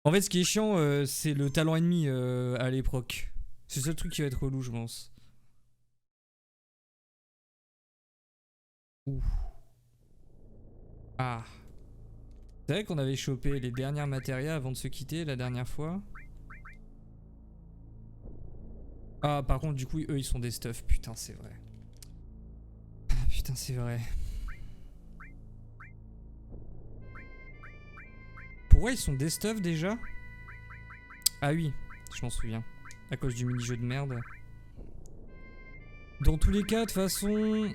En fait, ce qui est chiant, c'est le talent ennemi à l'éproc. C'est le seul truc qui va être relou, je pense. Ouh. Ah. C'est vrai qu'on avait chopé les dernières matérias avant de se quitter la dernière fois. Ah, par contre, du coup, eux, ils sont des stuffs. Putain, c'est vrai. Ah, putain, c'est vrai. Pourquoi ils sont des stuffs déjà? Ah oui, je m'en souviens. À cause du mini-jeu de merde. Dans tous les cas, de toute façon...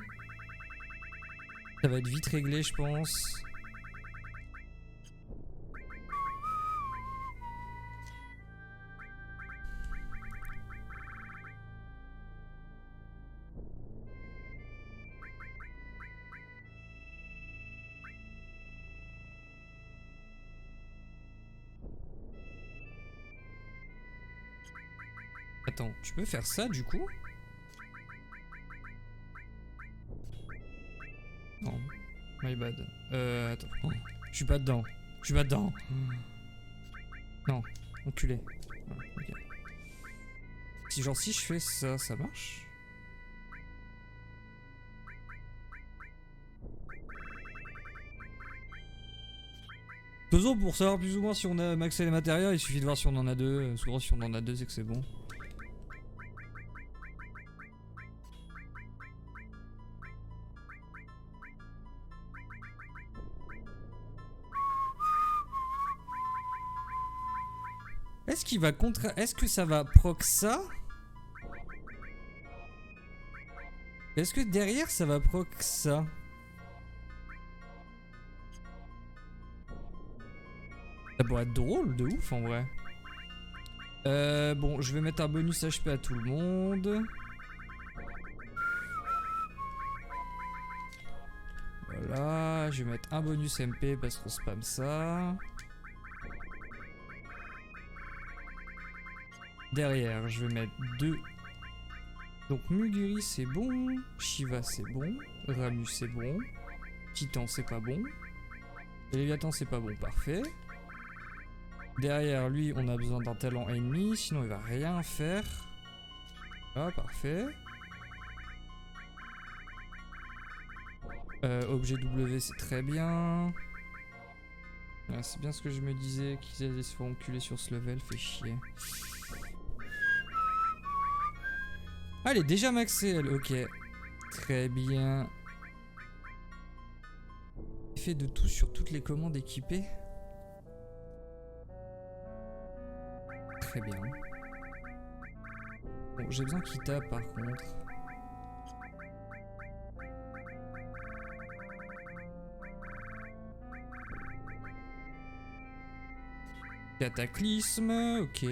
Ça va être vite réglé, je pense. Attends, tu peux faire ça du coup? Non, my bad. Attends. Oh, je suis pas dedans. Je suis pas dedans. Non, enculé. Voilà, ok. Si genre si je fais ça, ça marche? De toute façon, pour savoir plus ou moins si on a maxé les matériaux, il suffit de voir si on en a deux. Souvent, si on en a deux, c'est que c'est bon. Est-ce qu'il va contre... Est-ce que ça va proc ça? Est-ce que derrière ça va proc ça? Ça pourrait être drôle de ouf en vrai. Bon, je vais mettre un bonus HP à tout le monde. Voilà, je vais mettre un bonus MP parce qu'on spam ça. Derrière, je vais mettre 2. Donc Muguri c'est bon, Shiva c'est bon, Ramu c'est bon, Titan c'est pas bon, Léviathan c'est pas bon, parfait. Derrière lui on a besoin d'un talent ennemi, sinon il va rien faire. Ah parfait. Objet W c'est très bien. Ouais, c'est bien ce que je me disais, qu'ils allaient se faire enculer sur ce level, fait chier. Ah, elle est déjà maxée, elle. Ok. Très bien. Fait de tout sur toutes les commandes équipées. Très bien. Bon, j'ai besoin qu'il tape par contre. Cataclysme, ok.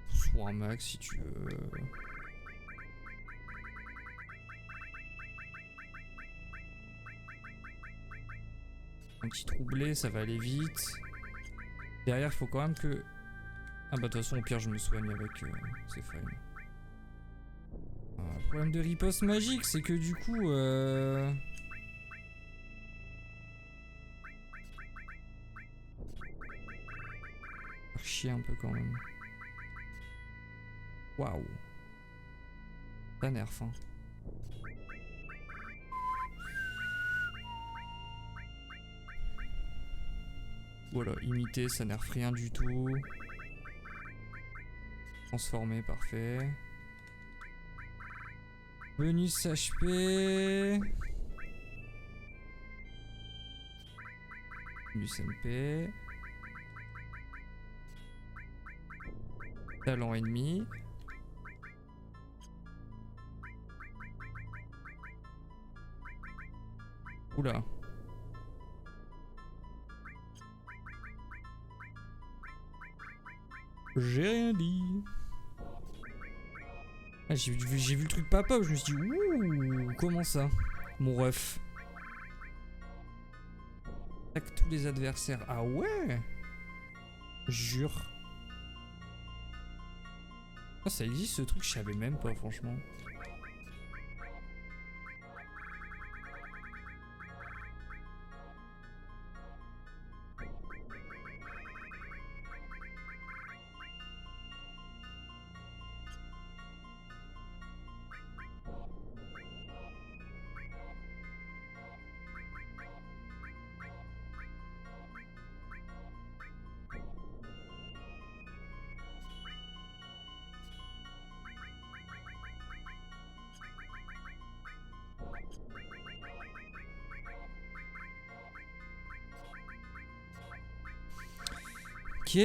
Soit un max si tu veux. Un petit troublé, ça va aller vite. Derrière, il faut quand même que... Ah bah de toute façon, au pire, je me soigne avec... c'est fine. Le problème de riposte magique, c'est que du coup... chier un peu quand même. Waouh. Ça nerf, hein. Voilà, imiter, ça nerf rien du tout. Transformer, parfait. Bonus HP. Bonus MP. Talent ennemi. Oula. J'ai rien dit. Ah, j'ai vu le truc pop-up, je me suis dit ouh, comment ça? Mon ref. Attaque tous les adversaires. Ah ouais? Jure. Oh, ça existe ce truc, je savais même pas franchement. Ok.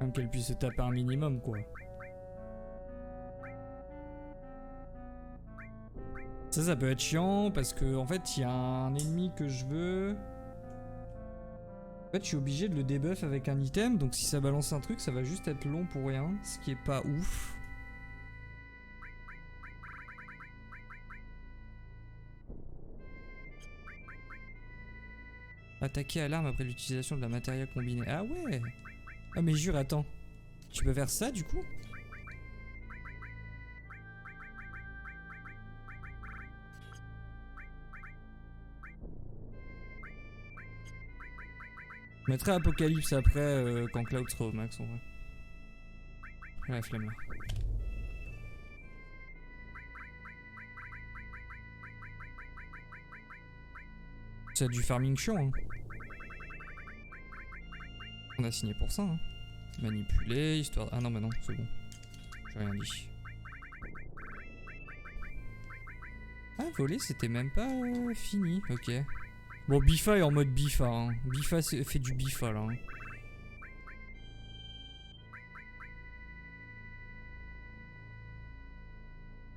Même qu'elle puisse se taper un minimum, quoi. Ça peut être chiant parce que en fait il y a un ennemi que je veux. En fait je suis obligé de le debuff avec un item, donc si ça balance un truc ça va juste être long pour rien, ce qui est pas ouf. Attaquer à l'arme après l'utilisation de la matériel combiné. Ah ouais. Ah mais jure, attends. Tu peux faire ça du coup? Je mettrai Apocalypse après quand Cloud sera au max en vrai. La flemme là. C'est du farming chiant hein. On a signé pour ça hein. Manipuler, histoire... Ah non mais non, c'est bon. J'ai rien dit. Ah voler c'était même pas fini, ok. Bon Bifa est en mode Bifa hein. Bifa fait du Bifa là hein.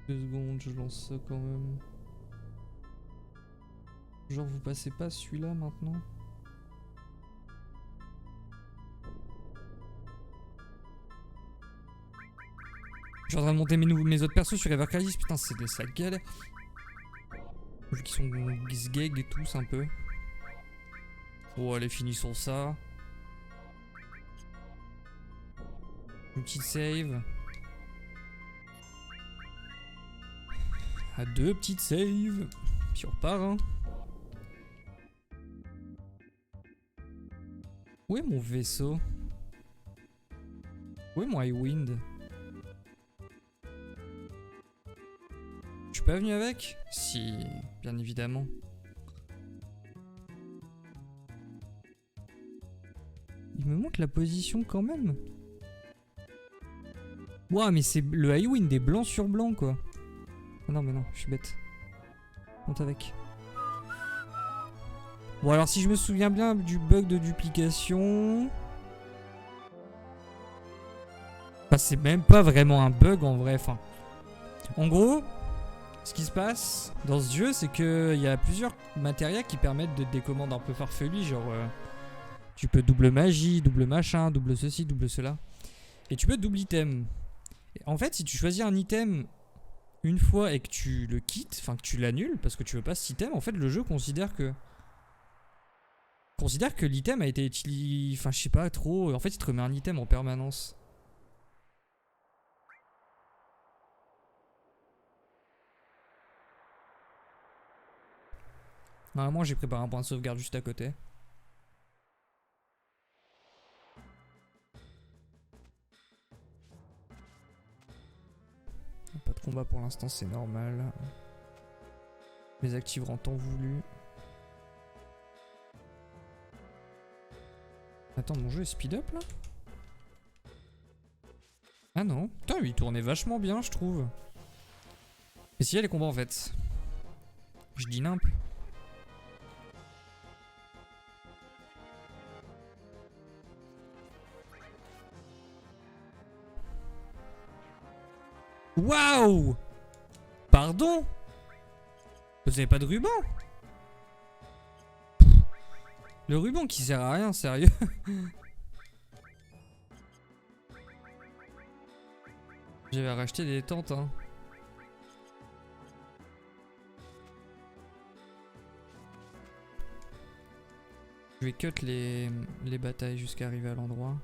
Deux secondes, je lance ça quand même. Genre vous passez pas celui-là maintenant? Je suis en train de monter mes autres persos sur Evercallis, putain c'est de ça galère. Vu qu'ils sont gizgeg et tous un peu. Oh allez finissons ça. Une petite save. À deux petites saves. Puis on repart hein. Où est mon vaisseau? Où est mon Highwind? Je suis pas venu avec? Si, bien évidemment. Il me manque la position quand même. Ouah, mais c'est le Highwind des blanc sur blanc quoi. Ah non, mais non, je suis bête. Monte avec. Bon, alors si je me souviens bien du bug de duplication. Bah, c'est même pas vraiment un bug en vrai. Enfin, en gros. Ce qui se passe dans ce jeu, c'est qu'il y a plusieurs matérias qui permettent de des commandes un peu farfelues, genre tu peux double magie, double machin, double ceci, double cela. Et tu peux double item. Et en fait, si tu choisis un item une fois et que tu le quittes, enfin que tu l'annules parce que tu veux pas cet item, en fait le jeu considère que l'item a été utilisé, enfin je sais pas trop, en fait il te remet un item en permanence. Normalement j'ai préparé un point de sauvegarde juste à côté. Pas de combat pour l'instant, c'est normal. Les activeront en temps voulu. Attends, mon jeu est speed up là? Ah non. Putain, il tournait vachement bien, je trouve. Mais s'il y a les combats en fait. Je dis nimp. Waouh! Pardon? Vous avez pas de ruban? Le ruban qui sert à rien, sérieux. J'avais racheté des tentes, hein. Je vais cut les batailles jusqu'à arriver à l'endroit.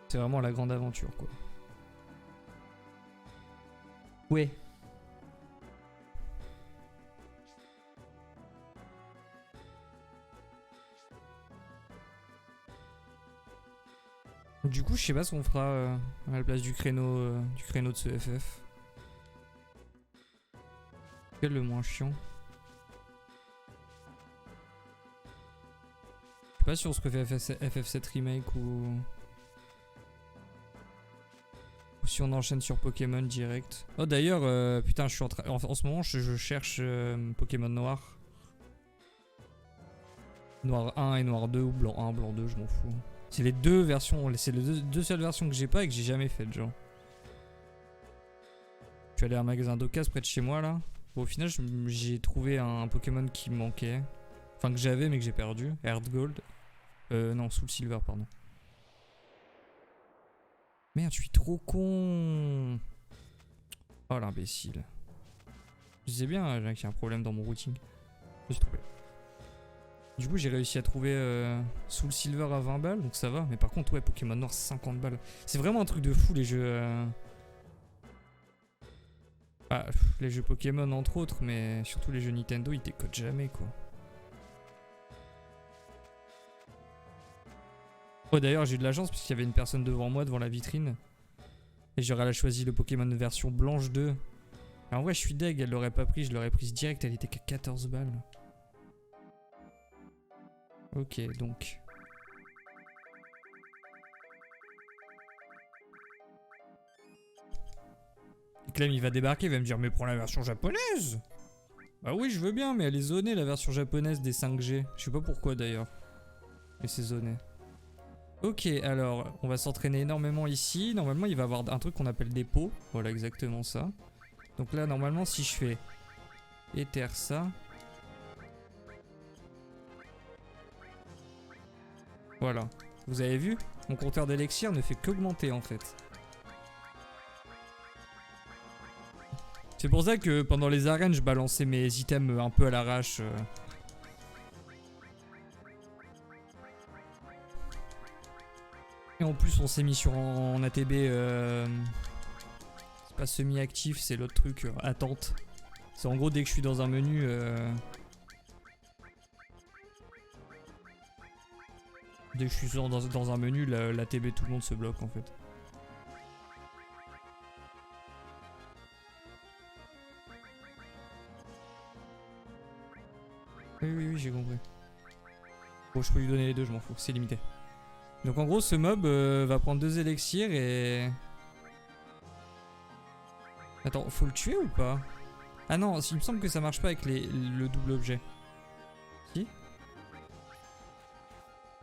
C'est vraiment la grande aventure quoi. Ouais. Du coup, je sais pas ce qu'on fera à la place du créneau de ce FF. Quel est le moins chiant? Je sais pas si on se refait FF7 Remake ou si on enchaîne sur Pokémon direct. Oh d'ailleurs, putain, je suis en ce moment, je cherche Pokémon Noir. Noir 1 et Noir 2 ou Blanc 1, Blanc 2, je m'en fous. C'est les deux versions, c'est les deux seules versions que j'ai pas et que j'ai jamais faites, genre. Je suis allé à un magasin d'occasion près de chez moi là. Bon, au final, j'ai trouvé un Pokémon qui me manquait. Enfin, que j'avais mais que j'ai perdu. Heart Gold. Non, Soul Silver, pardon. Merde, je suis trop con. Oh l'imbécile. Je disais bien qu'il y a un problème dans mon routing. Je me suis trompé. Du coup, j'ai réussi à trouver Soul Silver à 20 balles, donc ça va. Mais par contre, ouais, Pokémon Noir 50 balles. C'est vraiment un truc de fou les jeux. Ah, les jeux Pokémon entre autres, mais surtout les jeux Nintendo, ils décodent jamais quoi. Oh, d'ailleurs, j'ai eu de la chance parce qu'il y avait une personne devant moi, devant la vitrine. Et j'aurais choisi le Pokémon version blanche 2. Alors, en vrai, je suis deg, elle l'aurait pas pris, je l'aurais prise direct, elle était qu'à 14 balles. Ok, donc. Et Clem, il va débarquer, il va me dire, mais prends la version japonaise. Bah oui, je veux bien, mais elle est zonée, la version japonaise des 5G. Je sais pas pourquoi d'ailleurs. Mais c'est zoné. Ok, alors, on va s'entraîner énormément ici. Normalement, il va y avoir un truc qu'on appelle des pots. Voilà, exactement ça. Donc là, normalement, si je fais éther ça. Voilà. Vous avez vu? Mon compteur d'élixir ne fait qu'augmenter, en fait. C'est pour ça que pendant les arènes, je balançais mes items un peu à l'arrache. Et en plus, on s'est mis sur en ATB. C'est pas semi-actif, c'est l'autre truc, attente. C'est en gros, dès que je suis dans un menu. Dès que je suis dans un menu, l'ATB, tout le monde se bloque en fait. Oui, j'ai compris. Bon, je peux lui donner les deux, je m'en fous, c'est limité. Donc en gros, ce mob va prendre 2 élixirs et... Attends, faut le tuer ou pas? Ah non, il me semble que ça marche pas avec le double objet. Si?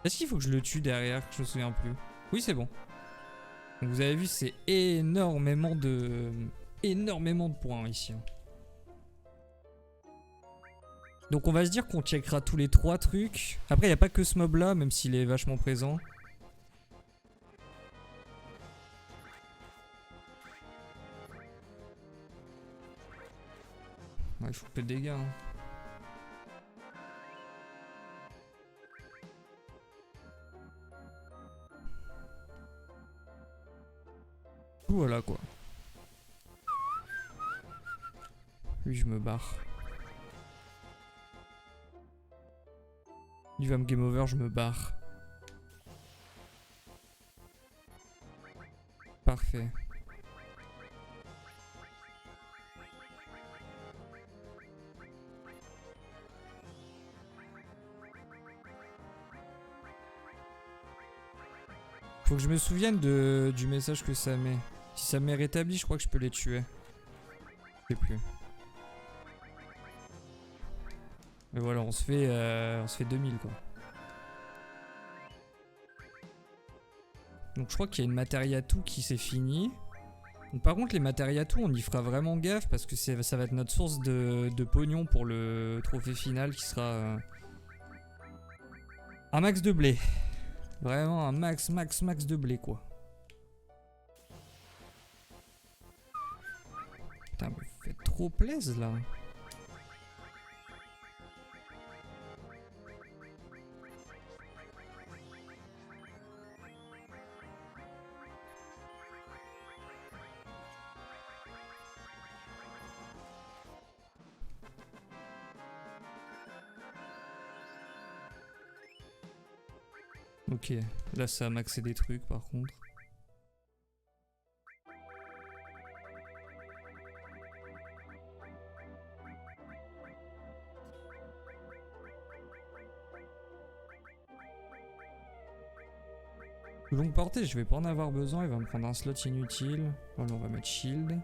Est-ce qu'il faut que je le tue derrière? Je me souviens plus. Oui, c'est bon. Donc vous avez vu, c'est énormément de points ici. Donc on va se dire qu'on checkera tous les 3 trucs. Après, il n'y a pas que ce mob là, même s'il est vachement présent. Ouais, il faut peu de dégâts. Hein. Voilà quoi. Lui, je me barre. Il va me game over, je me barre. Parfait. Faut que je me souvienne du message que ça met. Si ça m'est rétabli, je crois que je peux les tuer. Je sais plus. Mais voilà, on se fait 2000 quoi. Donc je crois qu'il y a une matériatou qui s'est finie. Donc par contre les matériatou on y fera vraiment gaffe parce que ça va être notre source de pognon pour le trophée final qui sera un max de blé. Vraiment un max de blé quoi. Putain mais vous faites trop plaisir là. Ok, là ça a maxé des trucs par contre. Longue portée, je vais pas en avoir besoin, il va me prendre un slot inutile. Voilà, on va mettre shield.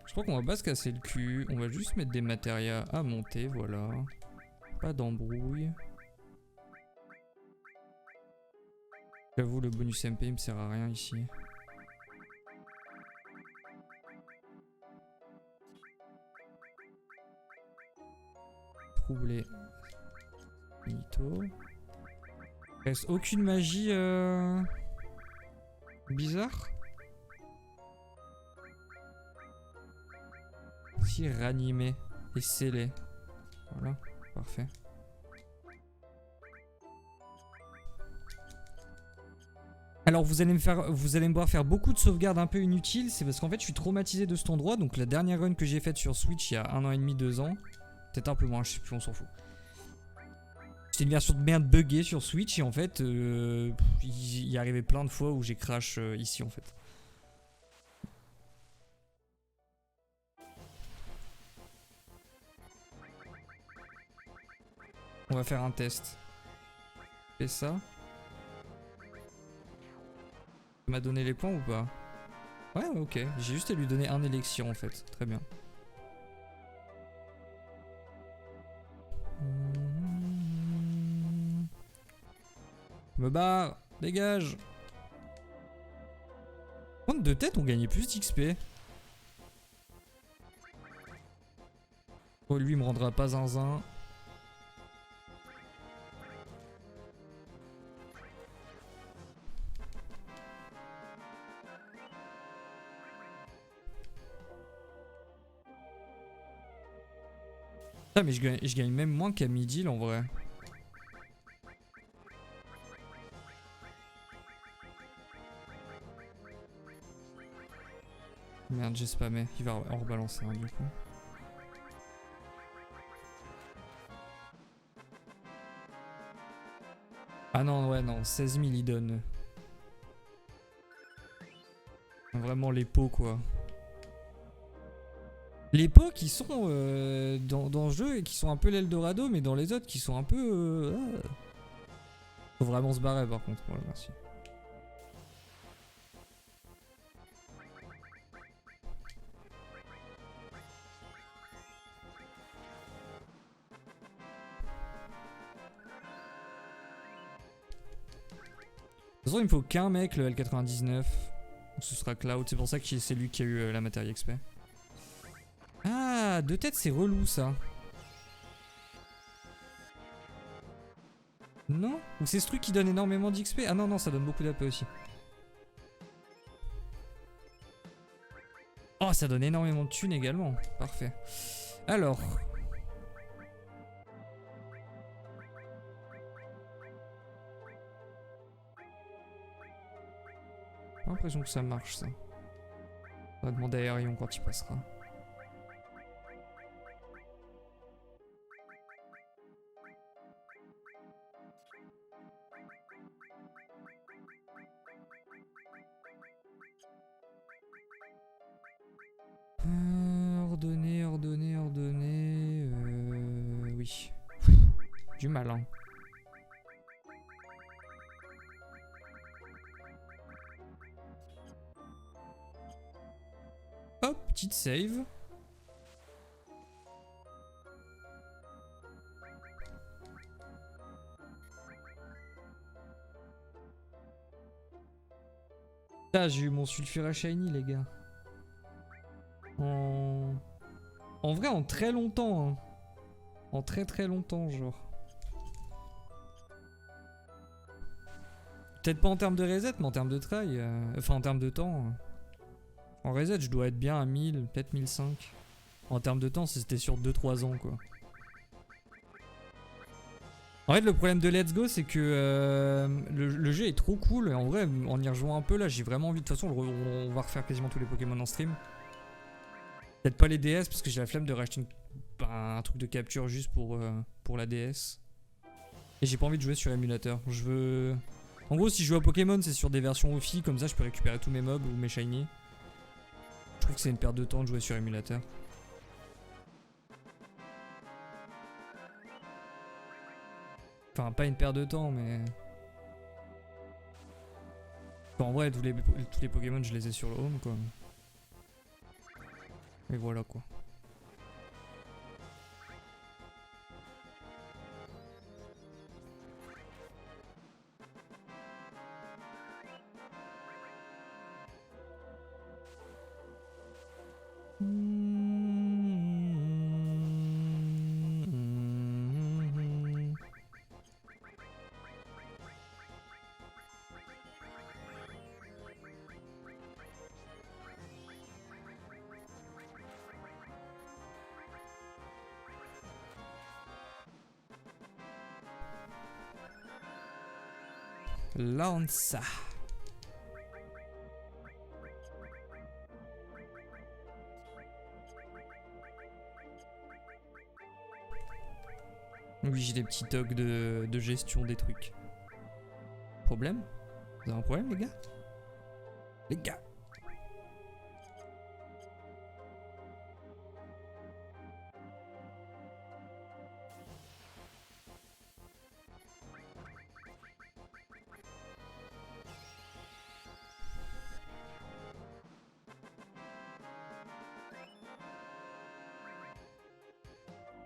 Je crois qu'on va pas se casser le cul, on va juste mettre des matérias à monter, voilà. Pas d'embrouille. J'avoue, le bonus MP il me sert à rien ici. Troublé. Finito. Reste aucune magie bizarre. Si, ranimé et scellé. Voilà, parfait. Alors vous allez me voir faire beaucoup de sauvegardes un peu inutiles, c'est parce qu'en fait je suis traumatisé de cet endroit. Donc la dernière run que j'ai faite sur Switch il y a 1 an et demi, 2 ans, peut-être un peu moins, je sais plus, on s'en fout. C'était une version de merde buggée sur Switch et en fait il y arrivait plein de fois où j'ai crash ici en fait. On va faire un test. Fais ça. Tu m'as donné les points ou pas? Ouais, ok. J'ai juste à lui donner un élixir en fait. Très bien. Je me barre. Dégage. Compte de tête, on gagnait plus d'XP. Oh, lui, il me rendra pas zinzin. Ah mais je gagne même moins qu'à midi en vrai. Merde, j'ai spammé. Il va en rebalancer un du coup. Ah non, ouais, non. 16 000 il donne. Vraiment les pots quoi. Les pots qui sont dans le jeu et qui sont un peu l'Eldorado, mais dans les autres qui sont un peu... Faut vraiment se barrer par contre. Voilà, merci. De toute façon, il me faut qu'un mec, le L99. Donc ce sera Cloud. C'est pour ça que c'est lui qui a eu la matière XP. Ah, 2 têtes, c'est relou ça. Non? Ou c'est ce truc qui donne énormément d'XP? Ah non, non, ça donne beaucoup d'AP aussi. Oh, ça donne énormément de thunes également. Parfait. Alors. J'ai l'impression que ça marche ça. On va demander à Aerion quand il passera. Ordonner. Oui. Du mal, hein. Hop, petite save. Ah, j'ai eu mon sulfure shiny, les gars. En vrai, en très longtemps. Hein. En très longtemps, genre. Peut-être pas en termes de reset, mais en termes de try. Enfin, en termes de temps. En reset, je dois être bien à 1000, peut-être 1005. En termes de temps, c'était sur 2-3 ans quoi. En fait, le problème de Let's Go, c'est que le jeu est trop cool. Et en vrai, en y rejoignant un peu, là, j'ai vraiment envie. De toute façon, on va refaire quasiment tous les Pokémon en stream. Peut-être pas les DS, parce que j'ai la flemme de racheter un truc de capture juste pour la DS. Et j'ai pas envie de jouer sur émulateur. Je veux... En gros, si je joue à Pokémon, c'est sur des versions OFI. Comme ça, je peux récupérer tous mes mobs ou mes shiny. Je trouve que c'est une perte de temps de jouer sur émulateur. Enfin, pas une perte de temps, mais... Enfin, en vrai, tous les Pokémon, je les ai sur le home, quoi. Et voilà, quoi. Lança. Oui, j'ai des petits tocs de gestion des trucs. Problème? Vous avez un problème, les gars? Les gars!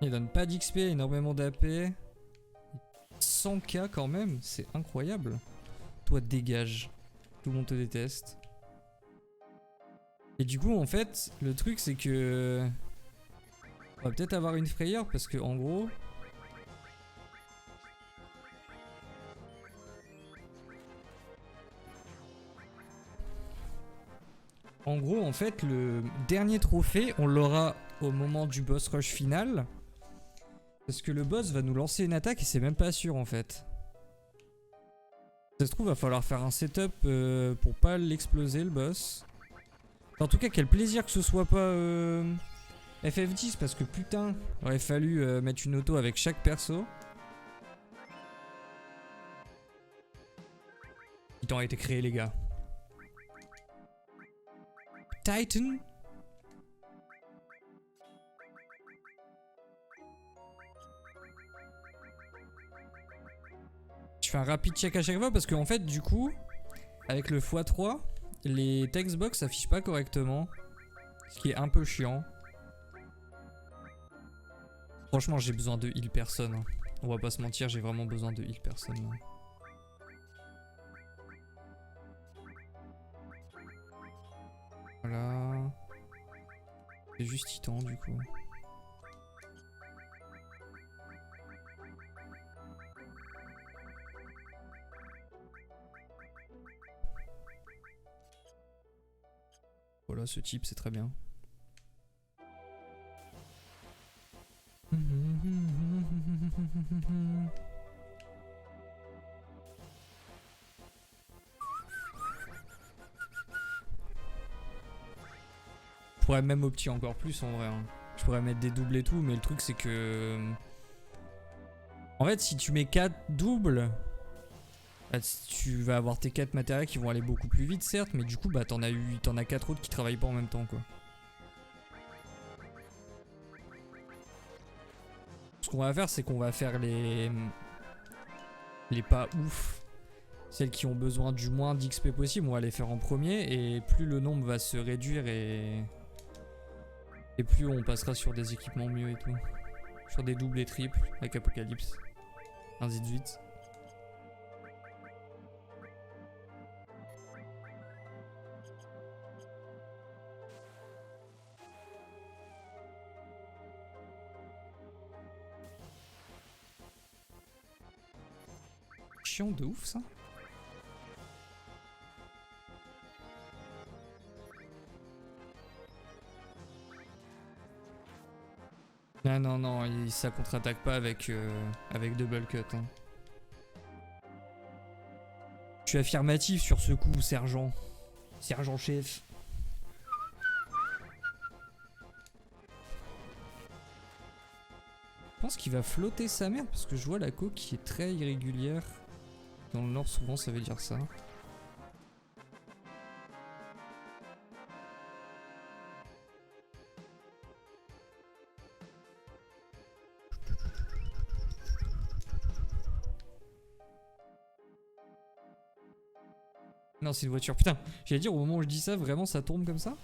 Il donne pas d'XP, énormément d'AP. 100k quand même, c'est incroyable. Toi, dégage. Tout le monde te déteste. Et du coup, en fait, le truc c'est que... On va peut-être avoir une frayeur parce que, en gros... En gros, en fait, le dernier trophée, on l'aura au moment du boss rush final. Parce que le boss va nous lancer une attaque et c'est même pas sûr en fait. Ça se trouve, va falloir faire un setup pour pas l'exploser le boss. En tout cas, quel plaisir que ce soit pas FF10 parce que putain, il aurait fallu mettre une auto avec chaque perso. Il t'en a été créé les gars. Titan. Je fais un rapide check à chaque fois parce qu'en fait du coup avec le x3 les textbox s'affichent pas correctement, ce qui est un peu chiant. Franchement j'ai besoin de heal personne hein. On va pas se mentir, j'ai vraiment besoin de heal personne hein. Voilà. C'est juste Titan du coup. Voilà, ce type c'est très bien. Je pourrais même opter encore plus en vrai hein. Je pourrais mettre des doubles et tout, mais le truc c'est que... En fait si tu mets 4 doubles, bah, tu vas avoir tes 4 matériels qui vont aller beaucoup plus vite certes, mais du coup bah t'en as 4 autres qui travaillent pas en même temps quoi. Ce qu'on va faire c'est qu'on va faire les pas ouf. Celles qui ont besoin du moins d'XP possible, on va les faire en premier et plus le nombre va se réduire et plus on passera sur des équipements mieux et tout. Sur des doubles et triples avec Apocalypse. Ainsi de suite. Chiant de ouf ça. Ah non, non, ça contre-attaque pas avec, avec double cut. Hein. Je suis affirmatif sur ce coup, sergent. Sergent chef. Je pense qu'il va flotter sa merde parce que je vois la coque qui est très irrégulière. Dans le nord, souvent, ça veut dire ça. Non, c'est une voiture. Putain, j'allais dire au moment où je dis ça, vraiment ça tourne comme ça?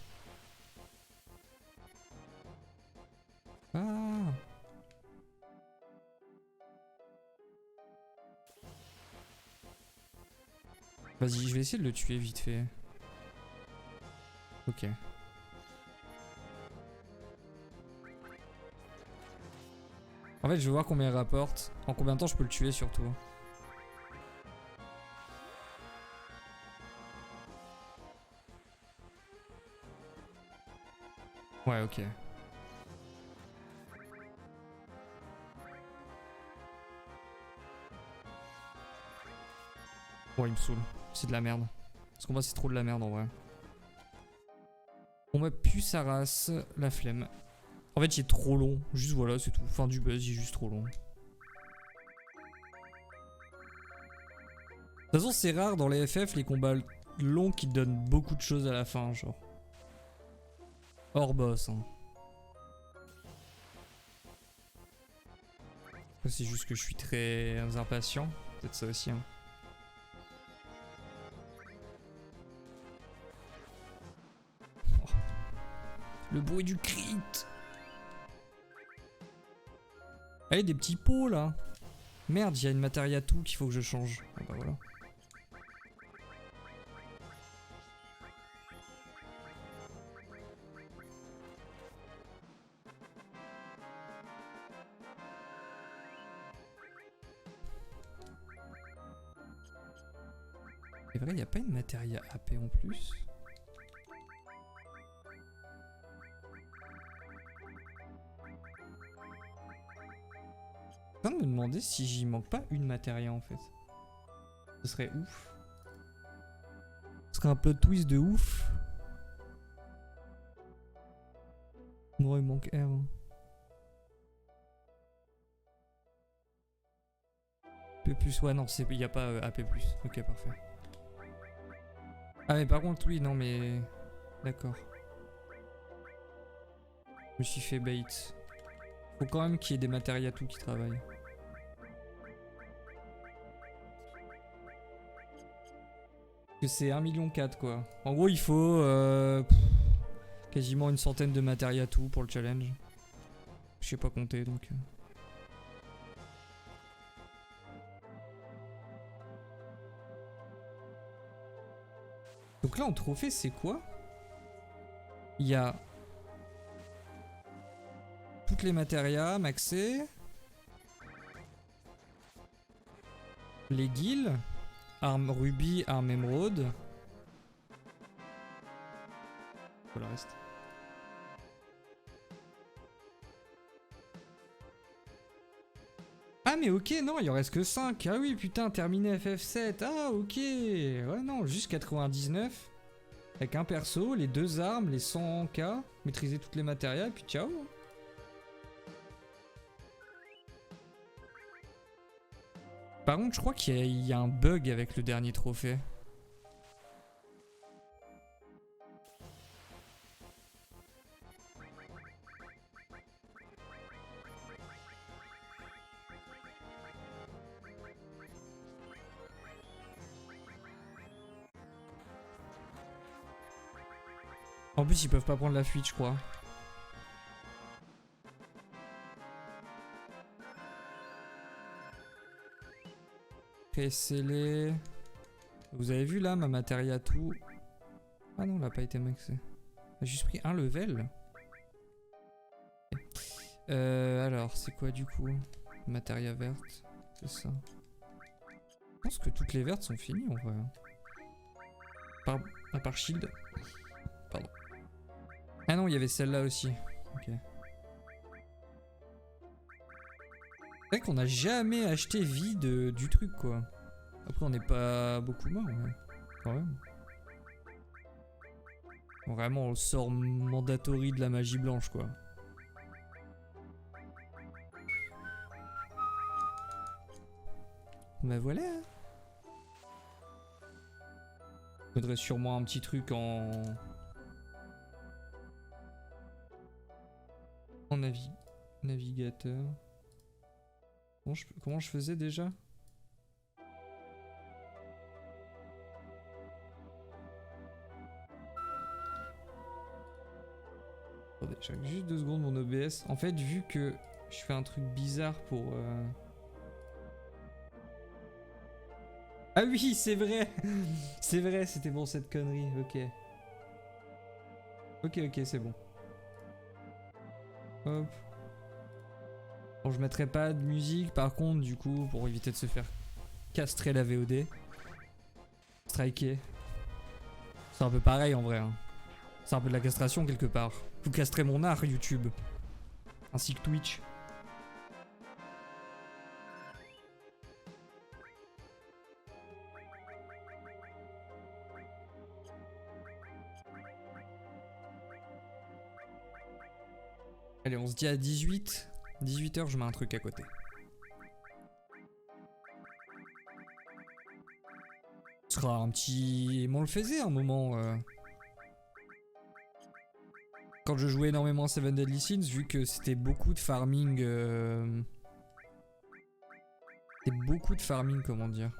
Ah. Vas-y, je vais essayer de le tuer vite fait. Ok. En fait, je veux voir combien il rapporte. En combien de temps je peux le tuer surtout. Ouais, ok. Bon, il me saoule. C'est de la merde. Ce combat, c'est trop de la merde en vrai. On m'a pu sa race, la flemme. En fait, il est trop long. Juste voilà, c'est tout. Fin du buzz, il est juste trop long. De toute façon, c'est rare dans les FF les combats longs qui donnent beaucoup de choses à la fin, genre. Hors boss, hein. C'est juste que je suis très impatient. Peut-être ça aussi, hein. Oh. Le bruit du crit. Allez, des petits pots là. Merde, il y a une matéria tout qu'il faut que je change. Ah bah voilà. C'est vrai, il n'y a pas une matéria AP en plus. Je suis en train de me demander si j'y manque pas une matéria en fait. Ce serait ouf. Ce serait un plot twist de ouf. Non, il manque R. Hein. P+, ouais, non, il n'y a pas AP+. Ok, parfait. Ah, mais par contre, oui, non, mais. D'accord. Je me suis fait bait. Faut quand même qu'il y ait des matérias tout qui travaillent. Parce que c'est 1,4 million quoi. En gros, il faut quasiment une centaine de matérias tout pour le challenge. Je sais pas compter donc. Donc là en trophée c'est quoi? Il y a toutes les matérias maxées, les guilds, armes rubis, armes émeraude. Pour le reste. Ah mais ok, non, il en reste que 5. Ah oui, putain, terminé FF7. Ah ok. Ouais, non, juste 99. Avec un perso, les 2 armes, les 100k, maîtriser toutes les matérias, et puis ciao. Par contre, je crois qu'il y a un bug avec le dernier trophée. En plus, ils peuvent pas prendre la fuite, je crois. Scellé. Vous avez vu là ma matéria tout. Ah non, elle a pas été maxée. J'ai juste pris un level. Alors, c'est quoi du coup? Matéria verte. C'est ça. Je pense que toutes les vertes sont finies en vrai. À part Shield. Pardon. Ah non, il y avait celle-là aussi. Ok. C'est vrai qu'on a jamais acheté vide du truc quoi. Après on n'est pas beaucoup mort mais quand même. Vraiment on sort mandatory de la magie blanche quoi. Bah voilà. Faudrait sûrement un petit truc en navigateur. Comment je faisais déjà? Attendez, j'ai juste 2 secondes mon OBS. En fait, vu que je fais un truc bizarre pour... Ah oui, c'est vrai. C'est vrai, c'était bon cette connerie, ok. Ok, c'est bon. Hop. Bon, je mettrai pas de musique par contre, du coup, pour éviter de se faire castrer la VOD. Striker. C'est un peu pareil en vrai. Hein. C'est un peu de la castration quelque part. Vous castrez mon art YouTube. Ainsi que Twitch. Allez, on se dit à 18. 18h, je mets un truc à côté. Ce sera un petit... Mais on le faisait un moment. Quand je jouais énormément à Seven Deadly Sins, vu que c'était beaucoup de farming... C'était beaucoup de farming, comment dire.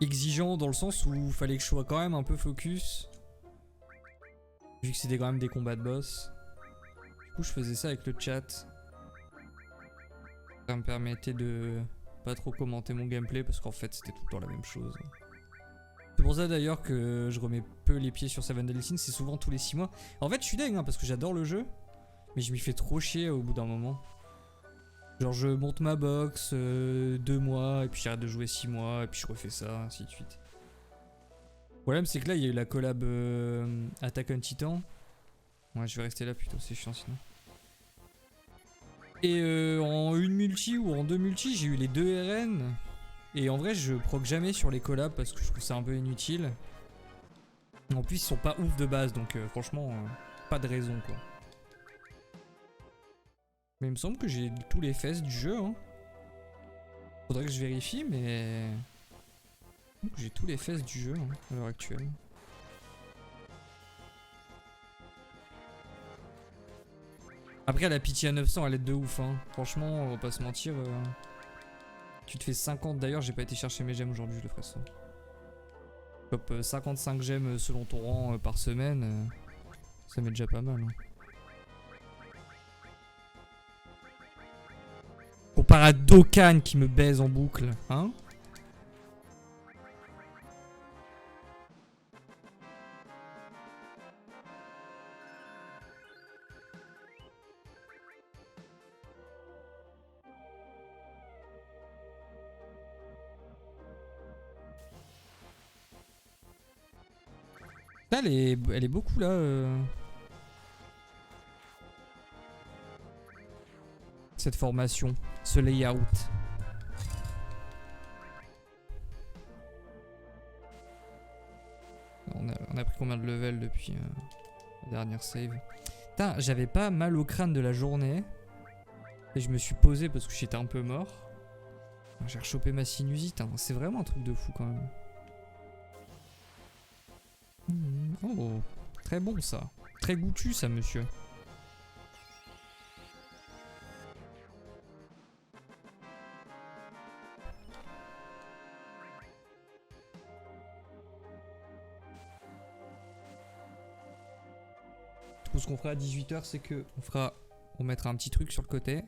Exigeant dans le sens où il fallait que je sois quand même un peu focus. Vu que c'était quand même des combats de boss. Du coup je faisais ça avec le chat. Ça me permettait de pas trop commenter mon gameplay parce qu'en fait c'était tout le temps la même chose. C'est pour ça d'ailleurs que je remets peu les pieds sur Seven Deadly Sins, c'est souvent tous les 6 mois. En fait je suis dingue hein, parce que j'adore le jeu. Mais je m'y fais trop chier au bout d'un moment. Genre je monte ma box 2 mois et puis j'arrête de jouer 6 mois et puis je refais ça, ainsi de suite. Le problème c'est que là il y a eu la collab Attack on Titan. Ouais je vais rester là plutôt, c'est chiant sinon. Et en une multi ou en 2 multi j'ai eu les 2 RN. Et en vrai je proc jamais sur les collabs parce que je trouve ça un peu inutile. En plus ils sont pas ouf de base donc franchement pas de raison quoi. Mais il me semble que j'ai tous les fesses du jeu hein. Faudrait que je vérifie mais... J'ai tous les fesses du jeu hein, à l'heure actuelle. Après la pitié à 900 elle est de ouf hein. Franchement on va pas se mentir. Tu te fais 50 d'ailleurs j'ai pas été chercher mes gemmes aujourd'hui je le ferai ça. Top 55 gemmes selon ton rang par semaine. Ça met déjà pas mal hein. Comparé à Dokkan qui me baise en boucle hein. Là, elle est beaucoup là. Cette formation, ce layout. On a pris combien de level depuis la dernière save? Putain, j'avais pas mal au crâne de la journée. Et je me suis posé parce que j'étais un peu mort. J'ai rechopé ma sinusite. Hein. C'est vraiment un truc de fou quand même. Oh, très bon ça. Très goûtu ça, monsieur. Tout ce qu'on fera à 18h, c'est que on mettra un petit truc sur le côté.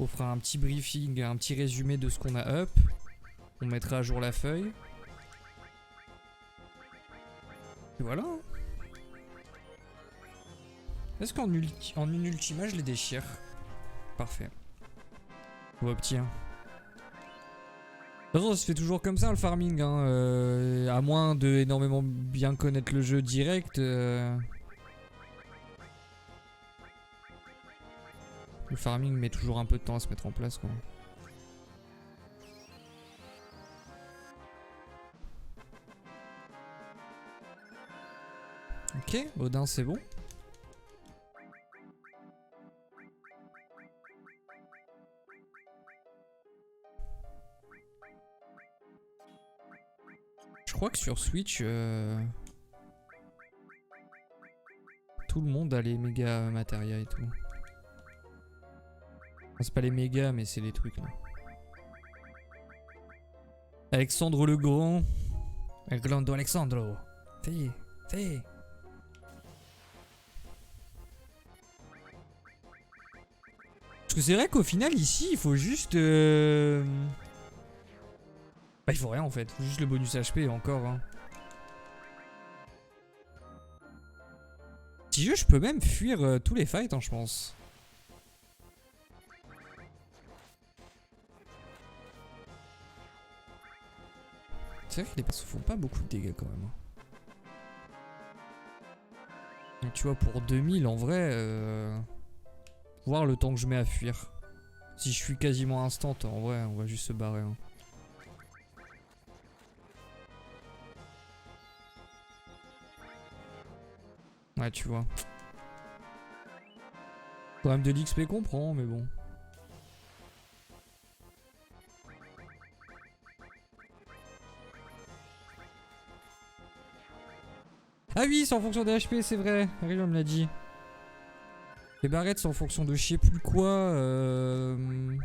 On fera un petit briefing, un petit résumé de ce qu'on a up. On mettra à jour la feuille. Et voilà. Est-ce qu'en une ultima je les déchire? Parfait. Bon petit hein. De toute façon ça se fait toujours comme ça le farming hein. À moins de énormément bien connaître le jeu direct. Le farming met toujours un peu de temps à se mettre en place, quoi. Ok, Odin c'est bon. Je crois que sur Switch, tout le monde a les méga matérias et tout. Enfin, c'est pas les méga, mais c'est les trucs là. Alexandre le Grand. El Grande Alexandro. Fais. Parce que c'est vrai qu'au final, ici, il faut juste... Bah, il faut rien en fait. Il faut juste le bonus HP encore. Hein. Si je peux même fuir tous les fights, hein, je pense. C'est vrai que les persos font pas beaucoup de dégâts quand même. Hein. Donc, tu vois, pour 2000, en vrai... Voir le temps que je mets à fuir. Si je suis quasiment instant, en vrai, on va juste se barrer. Hein. Ouais, tu vois. Quand même de l'XP qu'on prend, mais bon. Ah oui, c'est en fonction des HP, c'est vrai. Ariel me l'a dit. Les barrettes, c'est en fonction de je sais plus quoi. Les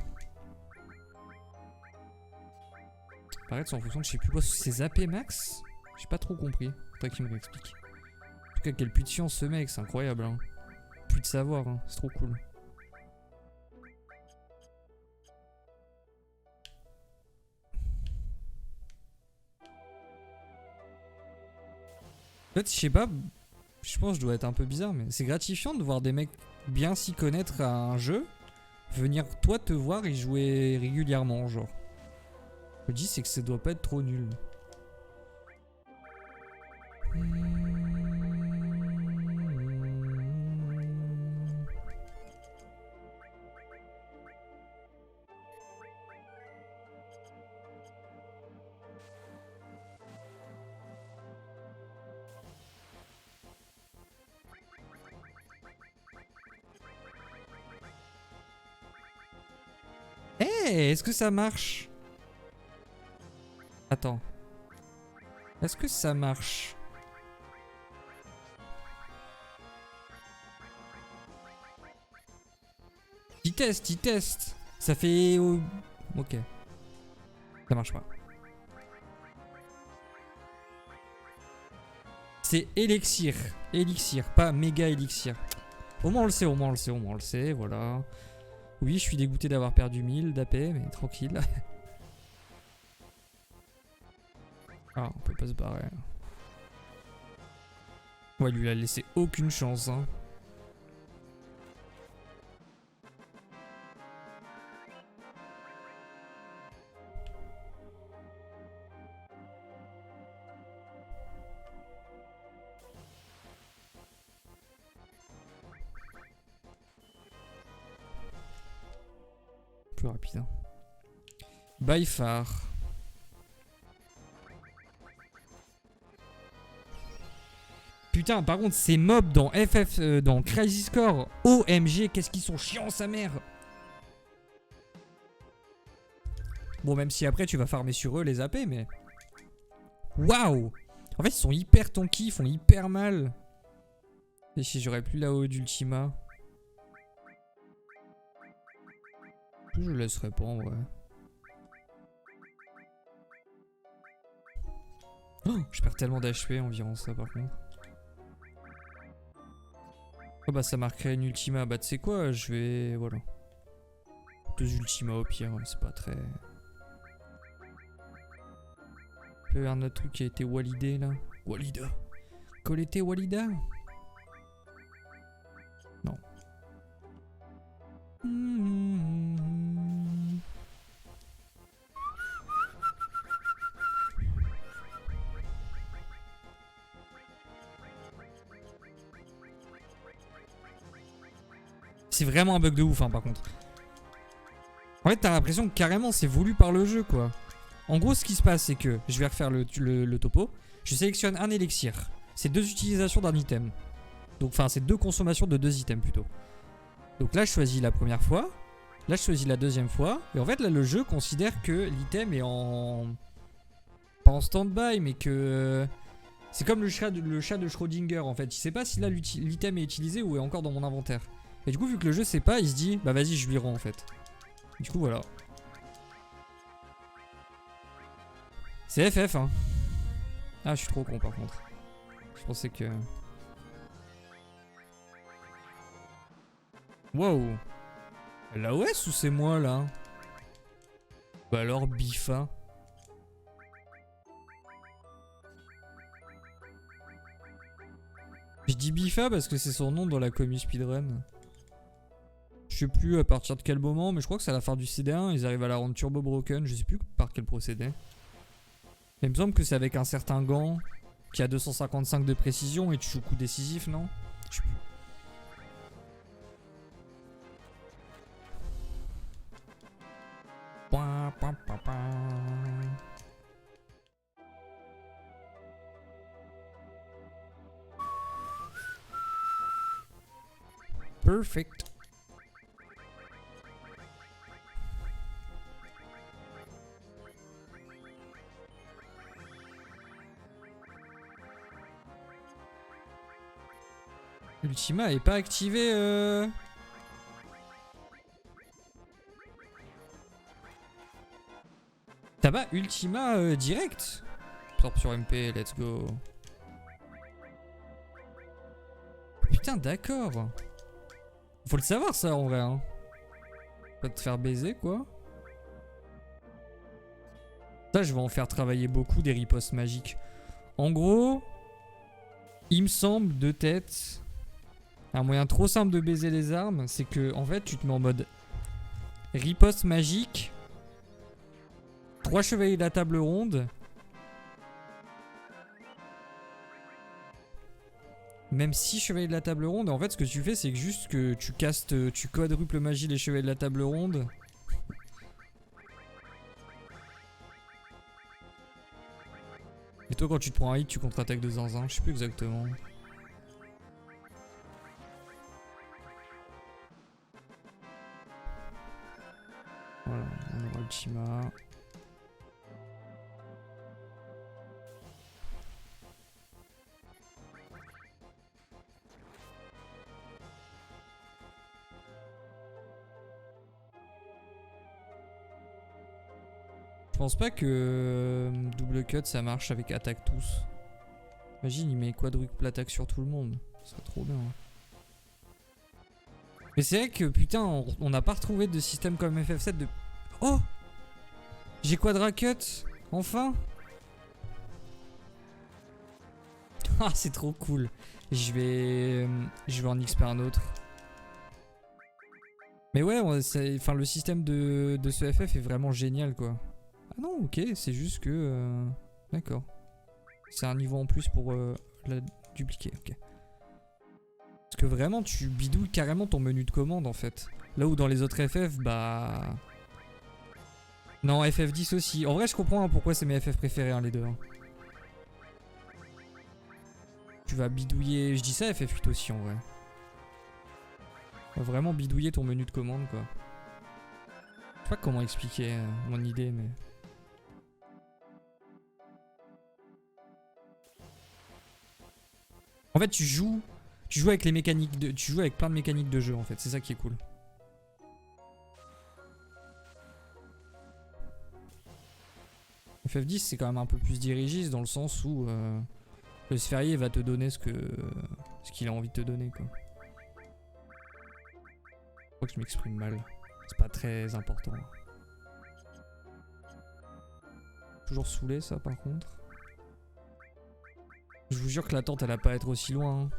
barrettes, c'est en fonction de je sais plus quoi. C'est AP max? J'ai pas trop compris. Faudrait qu'il me réexplique. En tout cas, quel puits de science ce mec, c'est incroyable. Hein. Puits de savoir, hein. C'est trop cool. En fait, je sais pas. Je pense que je dois être un peu bizarre, mais c'est gratifiant de voir des mecs bien s'y connaître à un jeu venir toi te voir et jouer régulièrement, genre. Je me dis, c'est que ça doit pas être trop nul. Hey, est-ce que ça marche? Attends. Est-ce que ça marche? Il teste. Ça fait... Ok. Ça marche pas. C'est élixir. Élixir, pas méga élixir. Au moins on le sait, voilà. Oui, je suis dégoûté d'avoir perdu 1000 d'AP, mais tranquille. Ah, on peut pas se barrer. Ouais, lui, il a laissé aucune chance, hein. Plus rapide, hein. By far. Putain, par contre, ces mobs dans FF, dans Crazy Score, OMG, qu'est-ce qu'ils sont chiants, sa mère. Bon, même si après tu vas farmer sur eux les AP, mais... Waouh. En fait, ils sont hyper tanky, ils font hyper mal. Et si j'aurais plus là-haut d'Ultima. Je le laisserai pas en vrai. Oh, je perds tellement d'HP environ ça par contre. Oh bah ça marquerait une Ultima. Bah tu sais quoi, je vais... Voilà. 2 Ultima au pire, c'est pas très... Il peut y avoir un autre truc qui a été walidé là. Walida. Collecté Walida. Non. c'est vraiment un bug de ouf, hein, par contre. En fait, t'as l'impression que carrément c'est voulu par le jeu, quoi. En gros, ce qui se passe, c'est que je vais refaire le topo. Je sélectionne un élixir. C'est 2 utilisations d'un item. Donc, enfin, c'est 2 consommations de 2 items plutôt. Donc là, je choisis la première fois. Là, je choisis la deuxième fois. Et en fait, là, le jeu considère que l'item est en... Pas en stand-by, mais que... C'est comme le chat de Schrödinger, en fait. Il sait pas si là, l'item est utilisé ou est encore dans mon inventaire. Et du coup, vu que le jeu sait pas, il se dit, bah vas-y, je lui rends, en fait. Du coup, voilà. C'est FF, hein. Ah, je suis trop con, par contre. Je pensais que... Wow. La OS ou c'est moi, là? Bah alors, Bifa. Je dis Bifa parce que c'est son nom dans la commu speedrun. Je sais plus à partir de quel moment, mais je crois que c'est à la fin du CD1, ils arrivent à la rendre turbo broken, je sais plus par quel procédé. Mais il me semble que c'est avec un certain gant qui a 255 de précision et tu joues coup décisif, non? Je sais plus. Perfect. Ultima est pas activé T'as pas Ultima direct? Sort sur MP, let's go. Putain, d'accord. Faut le savoir ça en vrai, hein. Pas te faire baiser quoi. Ça, je vais en faire travailler beaucoup des ripostes magiques. En gros, il me semble de tête, un moyen trop simple de baiser les armes, c'est que en fait tu te mets en mode riposte magique, 3 chevaliers de la table ronde. Même 6 chevaliers de la table ronde, et en fait ce que tu fais c'est que juste que tu castes, tu quadruples magie les chevaliers de la table ronde. Et toi quand tu te prends un hit tu contre-attaques de zinzin, je sais plus exactement. Voilà, on aura Ultima. Je pense pas que double cut ça marche avec attaque tous. Imagine il met quadruple attaque sur tout le monde. Ce serait trop bien. Mais c'est vrai que putain on n'a pas retrouvé de système comme FF7 de... Oh! J'ai quadra cut! Enfin! Ah c'est trop cool. Je vais en XP un autre. Mais ouais, enfin, le système de ce FF est vraiment génial quoi. Ah non, ok, c'est juste que... D'accord. C'est un niveau en plus pour la dupliquer, ok. Parce que vraiment, tu bidouilles carrément ton menu de commande en fait. Là où dans les autres FF, bah... Non, FF10 aussi. En vrai, je comprends hein, pourquoi c'est mes FF préférés, hein, les deux. Hein. Tu vas bidouiller... Je dis ça FF8 aussi en vrai. Tu vas vraiment bidouiller ton menu de commande quoi. Je sais pas comment expliquer mon idée, mais... En fait, tu joues avec les mécaniques de, tu joues avec plein de mécaniques de jeu en fait, c'est ça qui est cool. FF10 c'est quand même un peu plus dirigiste dans le sens où le sphérié va te donner ce qu'il a envie de te donner quoi. Je crois que je m'exprime mal, c'est pas très important. Toujours saoulé ça par contre. Je vous jure que l'attente elle a pas à être aussi loin. Hein.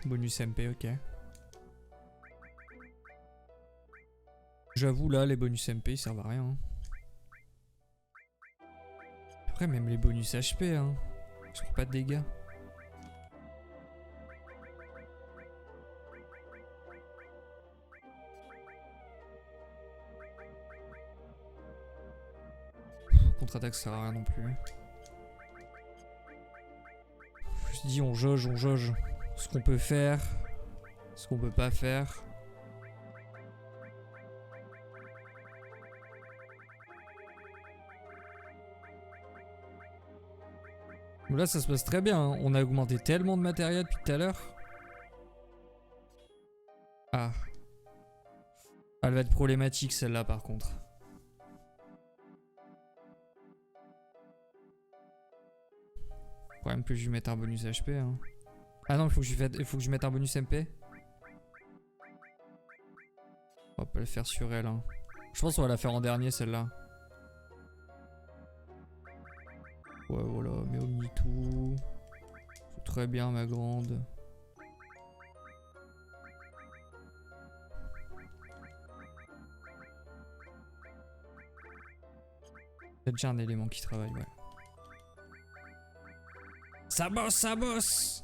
Bonus MP, ok. J'avoue, là, les bonus MP, ils servent à rien. Hein. Après, même les bonus HP, hein. Ils font pas de dégâts. Contre-attaque, ça sert à rien non plus. Je dis, on jauge. Ce qu'on peut faire, ce qu'on peut pas faire. Là, ça se passe très bien. Hein. On a augmenté tellement de matériel depuis tout à l'heure. Ah. Elle va être problématique, celle-là, par contre. Faut quand même que je lui mette un bonus HP. Hein. Ah non, il faut que je mette un bonus MP. On va pas le faire sur elle. Hein. Je pense qu'on va la faire en dernier, celle-là. Ouais, voilà, mais Omnitou. Très bien, ma grande. Il y a déjà un élément qui travaille, ouais. Ça bosse, ça bosse!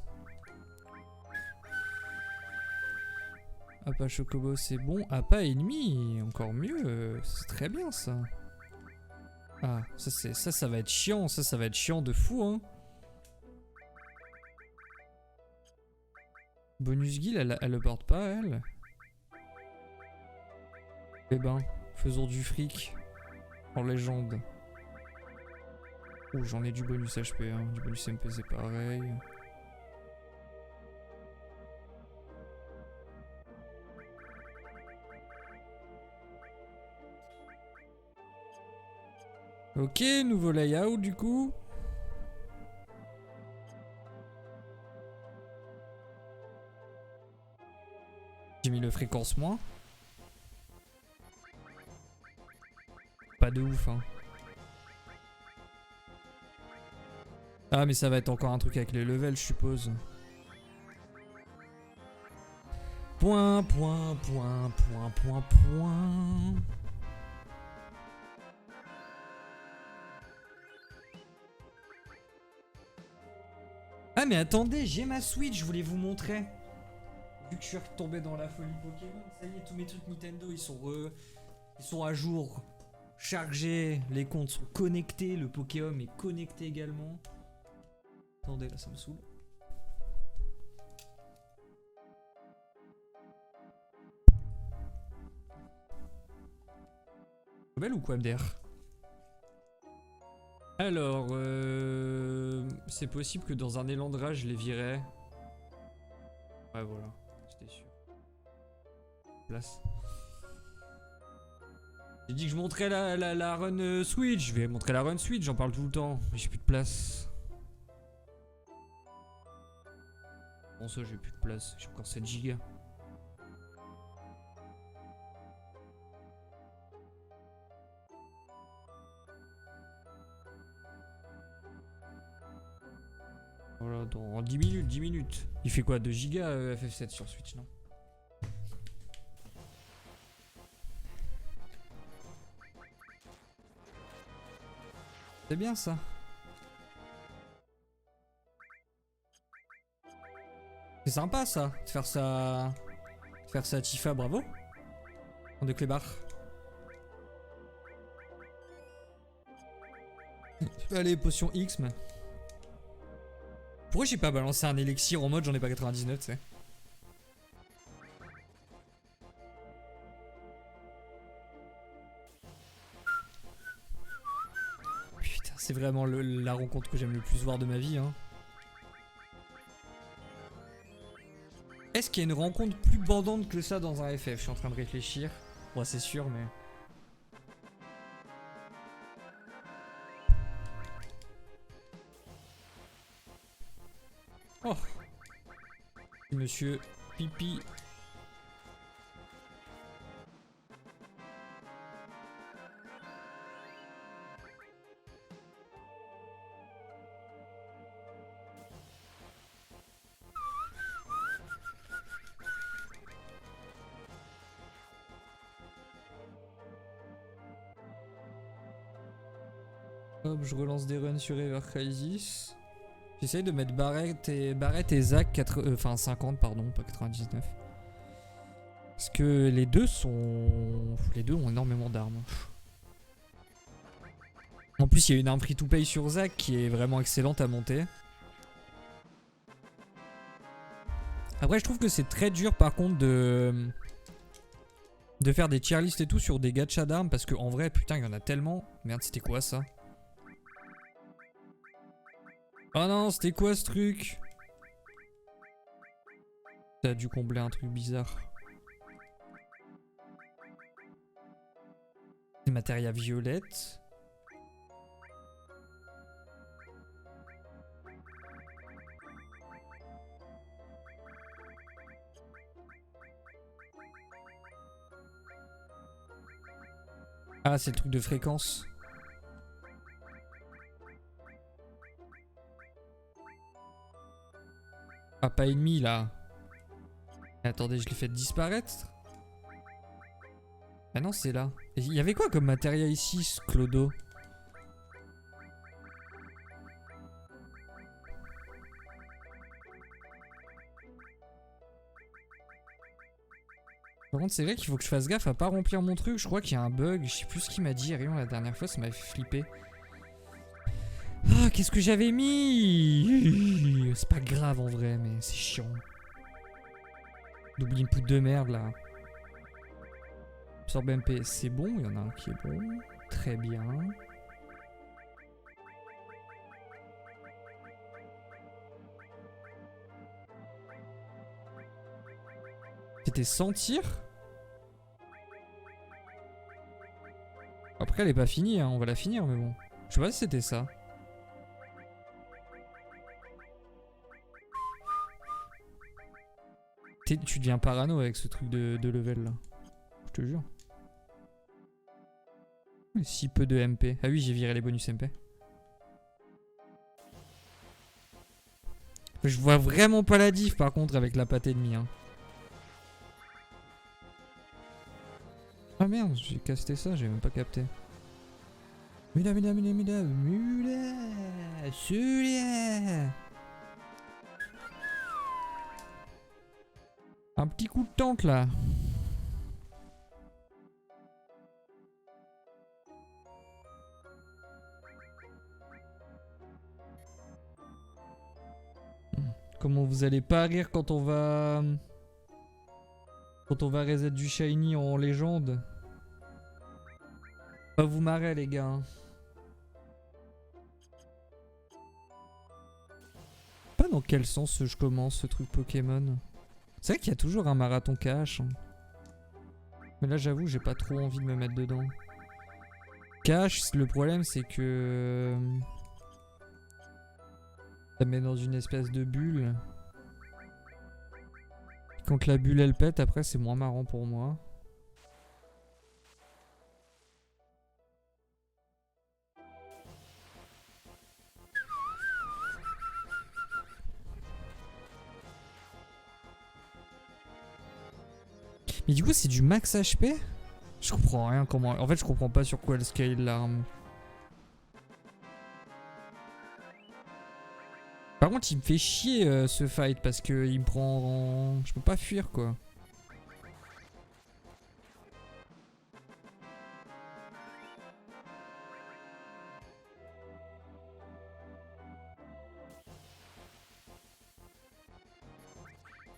Appa Chocobo, c'est bon. Appa ennemi, encore mieux. C'est très bien, ça. Ah, ça va être chiant. Ça va être chiant de fou, hein. Bonus Guild, elle le porte pas, elle. Eh ben, faisons du fric. En légende. Ouh, j'en ai du bonus HP, hein. Du bonus MP, c'est pareil. Ok, nouveau layout du coup. J'ai mis le fréquence moins. Pas de ouf, hein. Ah, mais ça va être encore un truc avec les levels, je suppose. Point. Ah, mais attendez, j'ai ma Switch, je voulais vous montrer. Vu que je suis retombé dans la folie Pokémon, ça y est, tous mes trucs Nintendo, ils sont à jour. Chargés, les comptes sont connectés, le Pokémon est connecté également. Attendez, là, ça me saoule. Belle ou quoi, MDR? Alors, c'est possible que dans un élan de rage, je les virais. Ouais, voilà, j'étais sûr. Place. J'ai dit que je montrais la run Switch. Je vais montrer la run Switch, j'en parle tout le temps. Mais j'ai plus de place. Bon, ça, j'ai plus de place. J'ai encore 7 gigas. Voilà, dans 10 minutes. Il fait quoi, 2 gigas FF7 sur Switch, non? C'est bien ça. C'est sympa ça, de faire ça. Faire ça à Tifa, bravo. En deux clébards. Allez, potion X, mais. Pourquoi j'ai pas balancé un élixir en mode j'en ai pas 99, tu sais? Putain, c'est vraiment la rencontre que j'aime le plus voir de ma vie, hein. Est-ce qu'il y a une rencontre plus bandante que ça dans un FF? Je suis en train de réfléchir. Bon, c'est sûr, mais... Oh! Monsieur Pipi. Hop, je relance des runs sur Ever Crisis. J'essaye de mettre Barrett et Zach 50 pardon, pas 99. Parce que les deux ont énormément d'armes. En plus, il y a une arme free to pay sur Zach qui est vraiment excellente à monter. Après, je trouve que c'est très dur par contre de faire des tier lists et tout sur des gachas d'armes parce qu'en vrai, putain, il y en a tellement. Merde, c'était quoi ça? Oh non, c'était quoi ce truc? T'as dû combler un truc bizarre. Des matérias violettes. Ah, c'est le truc de fréquence. Ah, pas ennemi là. Attendez, je l'ai fait disparaître. Ah non, c'est là. Il y avait quoi comme matériel ici, ce clodo? Par contre, c'est vrai qu'il faut que je fasse gaffe à pas remplir mon truc. Je crois qu'il y a un bug. Je sais plus ce qu'il m'a dit. Rien, la dernière fois, ça m'avait fait flipper. Ah, qu'est-ce que j'avais mis? C'est pas grave en vrai, mais c'est chiant. Double input de merde là. Absorbe MP, c'est bon. Il y en a un qui est bon. Très bien. C'était sentir. Après, elle est pas finie, hein. On va la finir, mais bon. Je sais pas si c'était ça. Tu deviens parano avec ce truc de level là. Je te jure. Si peu de MP. Ah oui, j'ai viré les bonus MP. Je vois vraiment pas la diff par contre avec la patte ennemie. Hein. Ah merde, j'ai casté ça, j'ai même pas capté. Mula. Un petit coup de tente là. Comment vous allez pas rire quand on va... Quand on va reset du shiny en légende. Pas vous marrer les gars. Pas dans quel sens je commence ce truc Pokémon. C'est vrai qu'il y a toujours un marathon cash. Mais là j'avoue j'ai pas trop envie de me mettre dedans. Cash, le problème c'est que... Ça me met dans une espèce de bulle. Quand la bulle elle pète, après c'est moins marrant pour moi. Mais du coup c'est du max HP? Je comprends rien comment... En fait je comprends pas sur quoi elle scale l'arme. Par contre il me fait chier ce fight parce que il me prend... Je peux pas fuir quoi.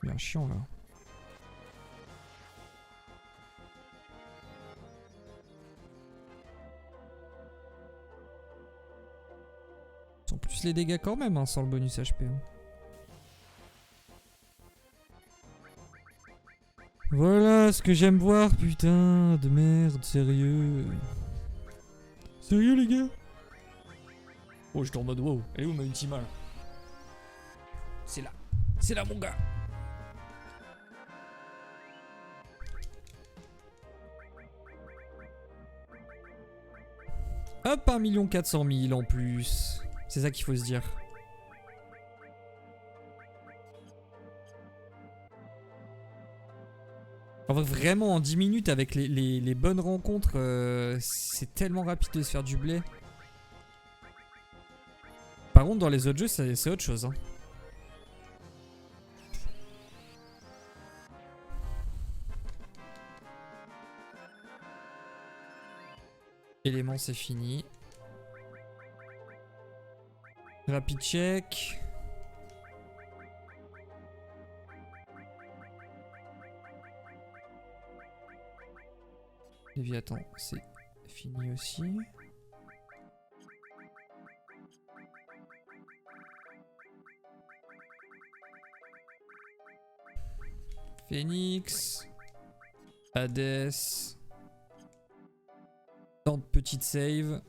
Bien chiant là. En plus les dégâts quand même hein, sans le bonus HP. Hein. Voilà ce que j'aime voir, putain de merde, sérieux. Sérieux les gars? Oh j'étais en mode wow, elle est où ma ultima là? C'est là mon gars. Hop 1 400 000 en plus. C'est ça qu'il faut se dire. En vrai, vraiment en 10 minutes avec les bonnes rencontres, c'est tellement rapide de se faire du blé. Par contre, dans les autres jeux, c'est autre chose. Hein. Élément, c'est fini. Rapid check. Léviathan, c'est fini aussi. Phoenix. Hades. Tant de petites saves.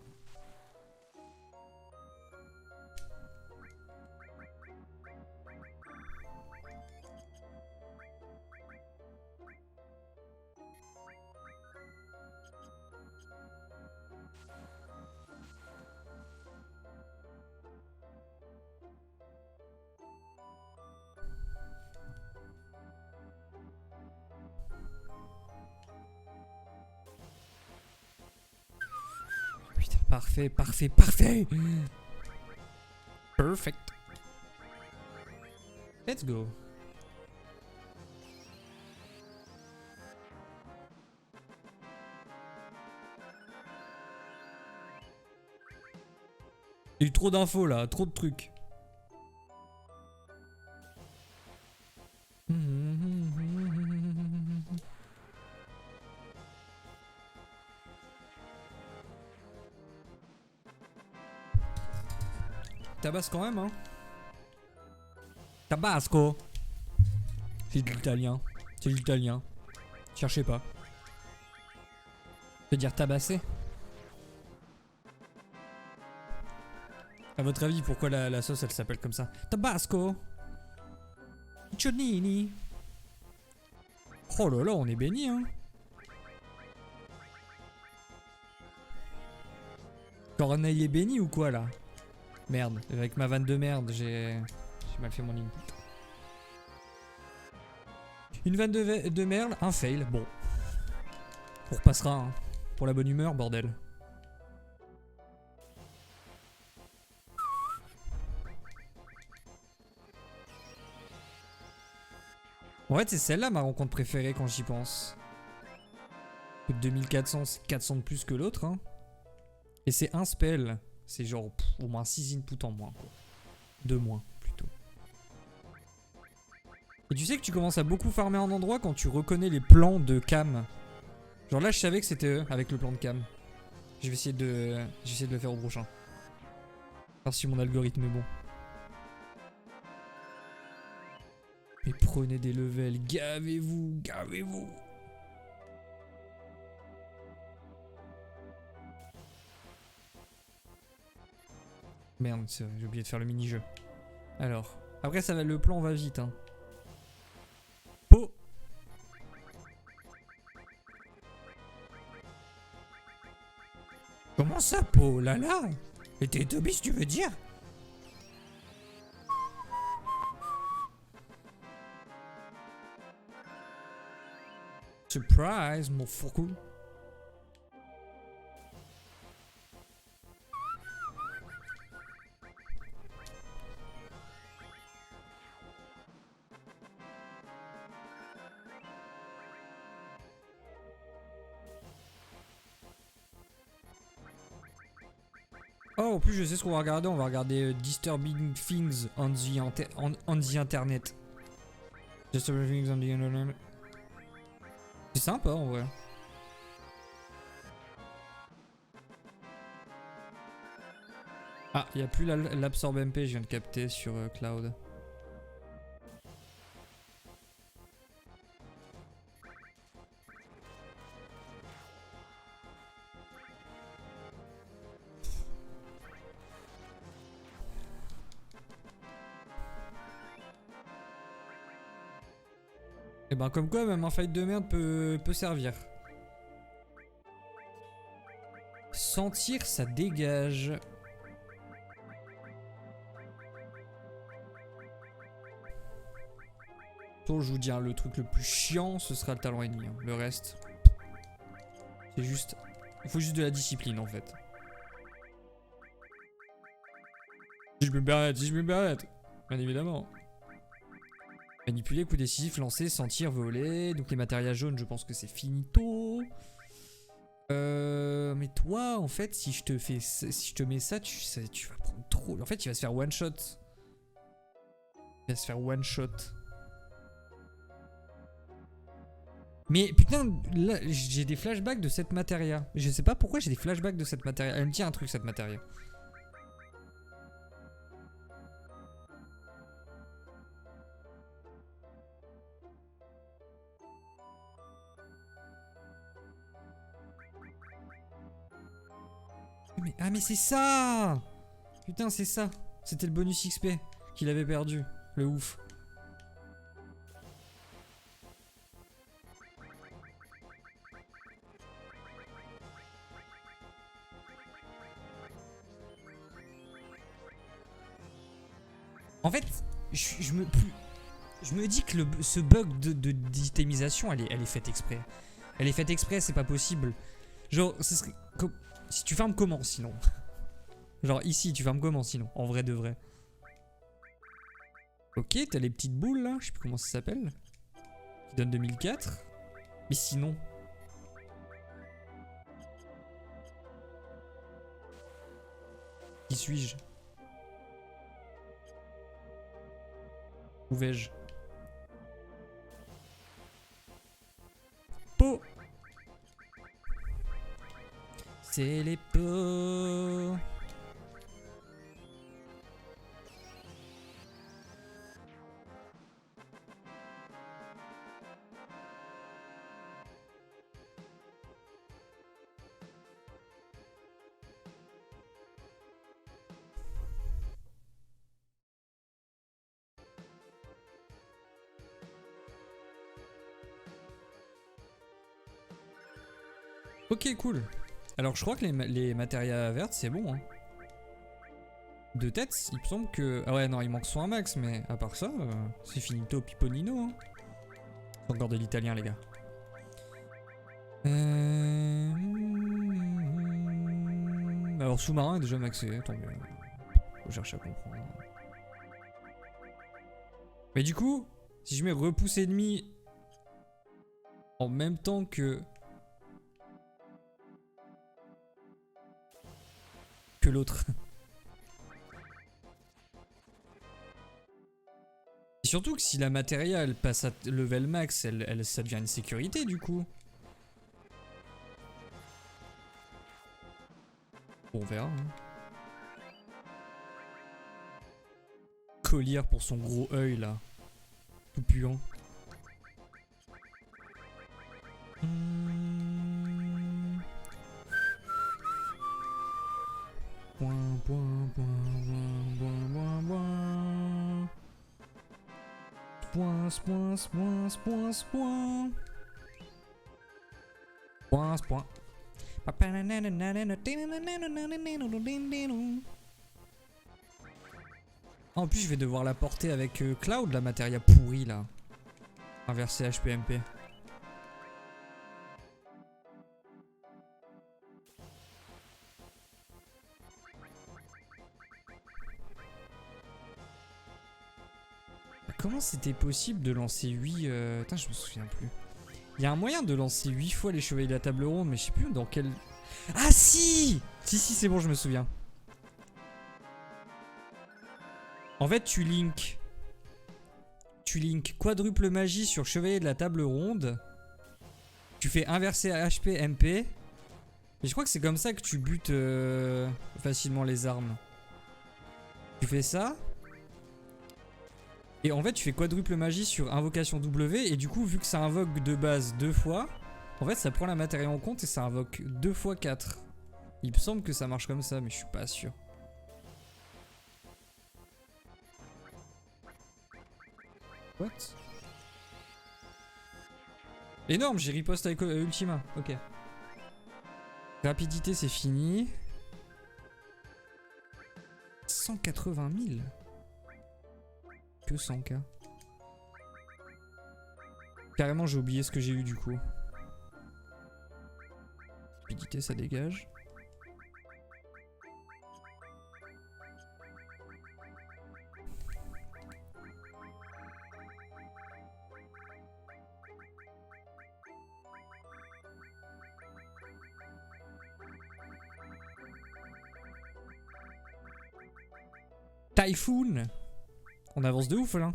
Putain, parfait, parfait, parfait. Perfect. Let's go. Il y a eu trop d'infos là, trop de trucs. Tabasse quand même, hein. Tabasco. C'est de l'italien. C'est de l'italien. Cherchez pas. Je veux dire tabasser. À votre avis, pourquoi la sauce elle s'appelle comme ça? Tabasco. Chonini. Oh là là, on est béni, hein. Corneille est béni ou quoi là? Merde, avec ma vanne de merde, j'ai mal fait mon input. Une vanne de merde, un fail, bon. On repassera, hein. Pour la bonne humeur, bordel. En fait, c'est celle-là ma rencontre préférée quand j'y pense. 2400, c'est 400 de plus que l'autre, hein. Et c'est un spell. C'est genre au moins 6 inputs en moins, quoi. 2 moins, plutôt. Et tu sais que tu commences à beaucoup farmer en endroit quand tu reconnais les plans de cam. Genre là, je savais que c'était eux avec le plan de cam. Je vais essayer de le faire au prochain. Voir si mon algorithme est bon. Mais prenez des levels, gavez-vous, gavez-vous. Merde, j'ai oublié de faire le mini-jeu. Alors, après ça va, le plan va vite, hein. Po. Comment ça, Po? Là là? Et t'es Tobias, tu veux dire? Surprise, mon foucou. Oh, en plus, je sais ce qu'on va regarder. On va regarder Disturbing Things on the Internet. Disturbing Things on the Internet. C'est sympa en vrai. Ah, il n'y a plus l'absorb MP, je viens de capter sur Cloud. Et ben comme quoi même un fight de merde peut servir. Sentir ça dégage. Toi, je vous dis, hein, le truc le plus chiant ce sera le talent ennemi. Hein. Le reste, c'est juste... Il faut juste de la discipline en fait. Si je me permets, si je me permets. Bien évidemment. Manipuler, coup décisif, lancer, sentir, voler. Donc les matérias jaunes, je pense que c'est finito. Mais toi, en fait, si je te mets ça, tu vas prendre trop. En fait, il va se faire one shot. Il va se faire one shot. Mais putain, là, j'ai des flashbacks de cette matéria. Je sais pas pourquoi j'ai des flashbacks de cette matéria. Elle me dit un truc, cette matéria. Ah mais c'est ça! Putain, c'est ça. C'était le bonus XP qu'il avait perdu. Le ouf. En fait, je me dis que ce bug d'itémisation, elle est faite exprès. Elle est faite exprès, c'est pas possible. Genre, ce serait... Si tu fermes comment sinon? Genre ici, tu fermes comment sinon? En vrai de vrai. Ok, t'as les petites boules là, je sais plus comment ça s'appelle. Qui donnent 2004. Mais sinon... Qui suis-je? Où vais-je? Peau. C'est les peaux. Ok, cool. Alors je crois que les matérias vertes c'est bon hein. De tête, il me semble que... Ah ouais non, il manque soit un max, mais à part ça, c'est finito piponino hein. C'est encore de l'italien les gars. Alors sous-marin est déjà maxé, tant mieux. Faut chercher à comprendre. Mais du coup, si je mets repousse ennemi en même temps que l'autre. Et surtout que si la matéria elle passe à level max, ça devient une sécurité du coup. Bon, on verra. Hein. Collier pour son gros œil là. Tout puant. Point, point, point, point, point, point. Point, point, point, point, point. Point, point. En plus, je vais devoir la porter avec Cloud, la matéria pourrie là. Inverser HPMP. Comment c'était possible de lancer 8... Putain, je me souviens plus. Il y a un moyen de lancer 8 fois les chevaliers de la table ronde, mais je sais plus dans quel... Ah si! Si, c'est bon, je me souviens. En fait, tu link quadruple magie sur chevalier de la table ronde. Tu fais inverser HP, MP. Et je crois que c'est comme ça que tu butes facilement les armes. Tu fais ça. Et en fait, tu fais quadruple magie sur invocation W. Et du coup, vu que ça invoque de base 2 fois, en fait, ça prend la matéria en compte et ça invoque 2 fois 4. Il me semble que ça marche comme ça, mais je suis pas sûr. What? Énorme, j'ai riposte avec Ultima. Ok. Rapidité, c'est fini. 180 000. Que 100K. Carrément, j'ai oublié ce que j'ai eu du coup. Rapidité, ça dégage. Typhoon. On avance de ouf là.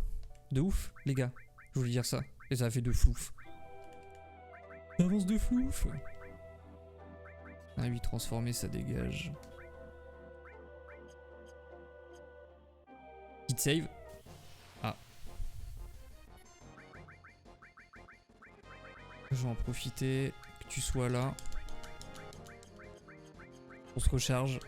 De ouf, les gars. Je voulais dire ça. Et ça a fait de flouf. On avance de flouf. Ah oui, transformer, ça dégage. Petite save. Ah. Je vais en profiter que tu sois là. On se recharge.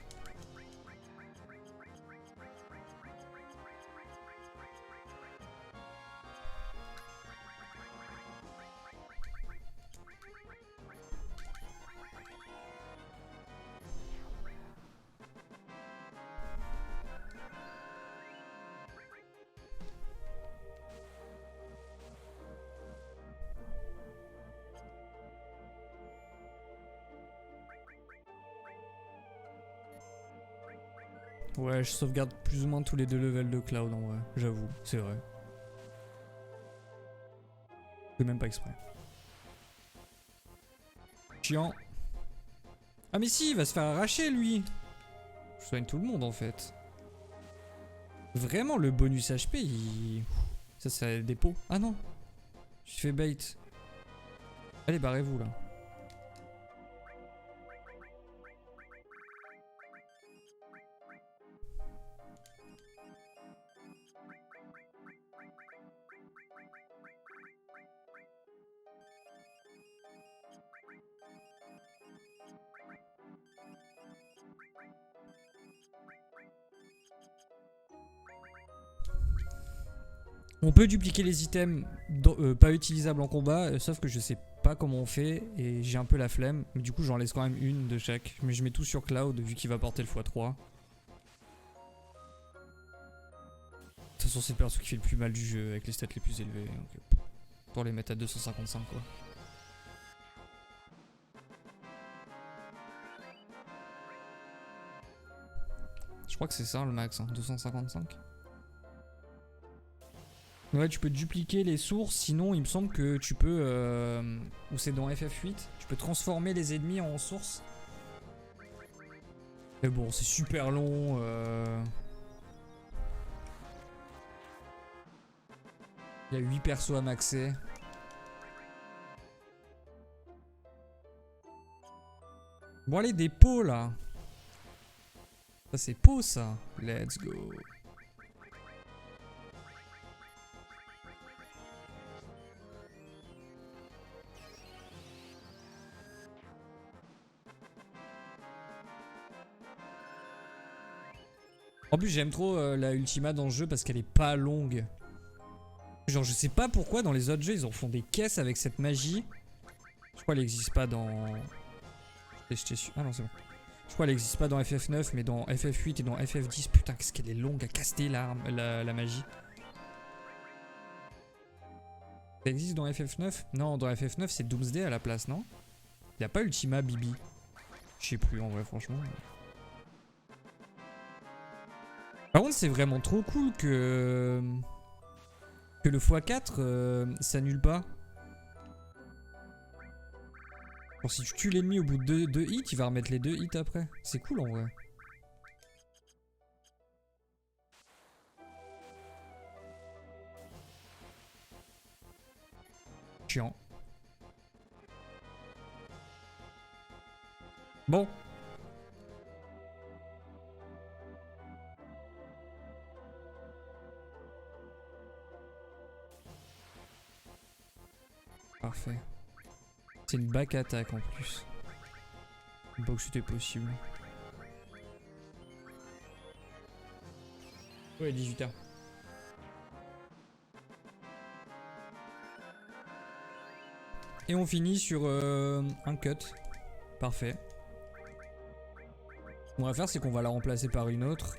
Ouais, je sauvegarde plus ou moins tous les 2 levels de cloud en vrai, j'avoue, c'est vrai. Je fais même pas exprès. Chiant. Ah mais si, il va se faire arracher lui. Je soigne tout le monde en fait. Vraiment le bonus HP, il... Ça c'est des pots. Ah non. Je fais bait. Allez, barrez-vous là. On peut dupliquer les items pas utilisables en combat, sauf que je sais pas comment on fait et j'ai un peu la flemme. Mais du coup j'en laisse quand même une de chaque. Mais je mets tout sur Cloud vu qu'il va porter le x3. De toute façon c'est le perso qui fait le plus mal du jeu avec les stats les plus élevés. Donc, pour les mettre à 255 quoi. Je crois que c'est ça le max, hein, 255. Ouais, tu peux dupliquer les sources, sinon il me semble que tu peux, ou c'est dans FF8, tu peux transformer les ennemis en sources. Mais bon, c'est super long. Il y a 8 persos à maxer. Bon allez, des pots là. Ça c'est pot ça. Let's go. En plus j'aime trop la Ultima dans le jeu parce qu'elle est pas longue. Genre je sais pas pourquoi dans les autres jeux ils en font des caisses avec cette magie. Je crois qu'elle existe pas dans... Ah non c'est bon. Je crois qu'elle existe pas dans FF9 mais dans FF8 et dans FF10. Putain qu'est-ce qu'elle est longue à caster la magie. Ça existe dans FF9? Non, dans FF9 c'est Doomsday à la place, non? Y'a pas Ultima Bibi? Je sais plus en vrai franchement. Par contre c'est vraiment trop cool que le x4 s'annule pas. Genre si tu tues l'ennemi au bout de 2 hits, il va remettre les 2 hits après. C'est cool en vrai. Chiant. Bon. Parfait. C'est une back attaque en plus. Pas que c'était possible. Ouais, 18h. Et on finit sur un cut. Parfait. Ce qu'on va faire, c'est qu'on va la remplacer par une autre.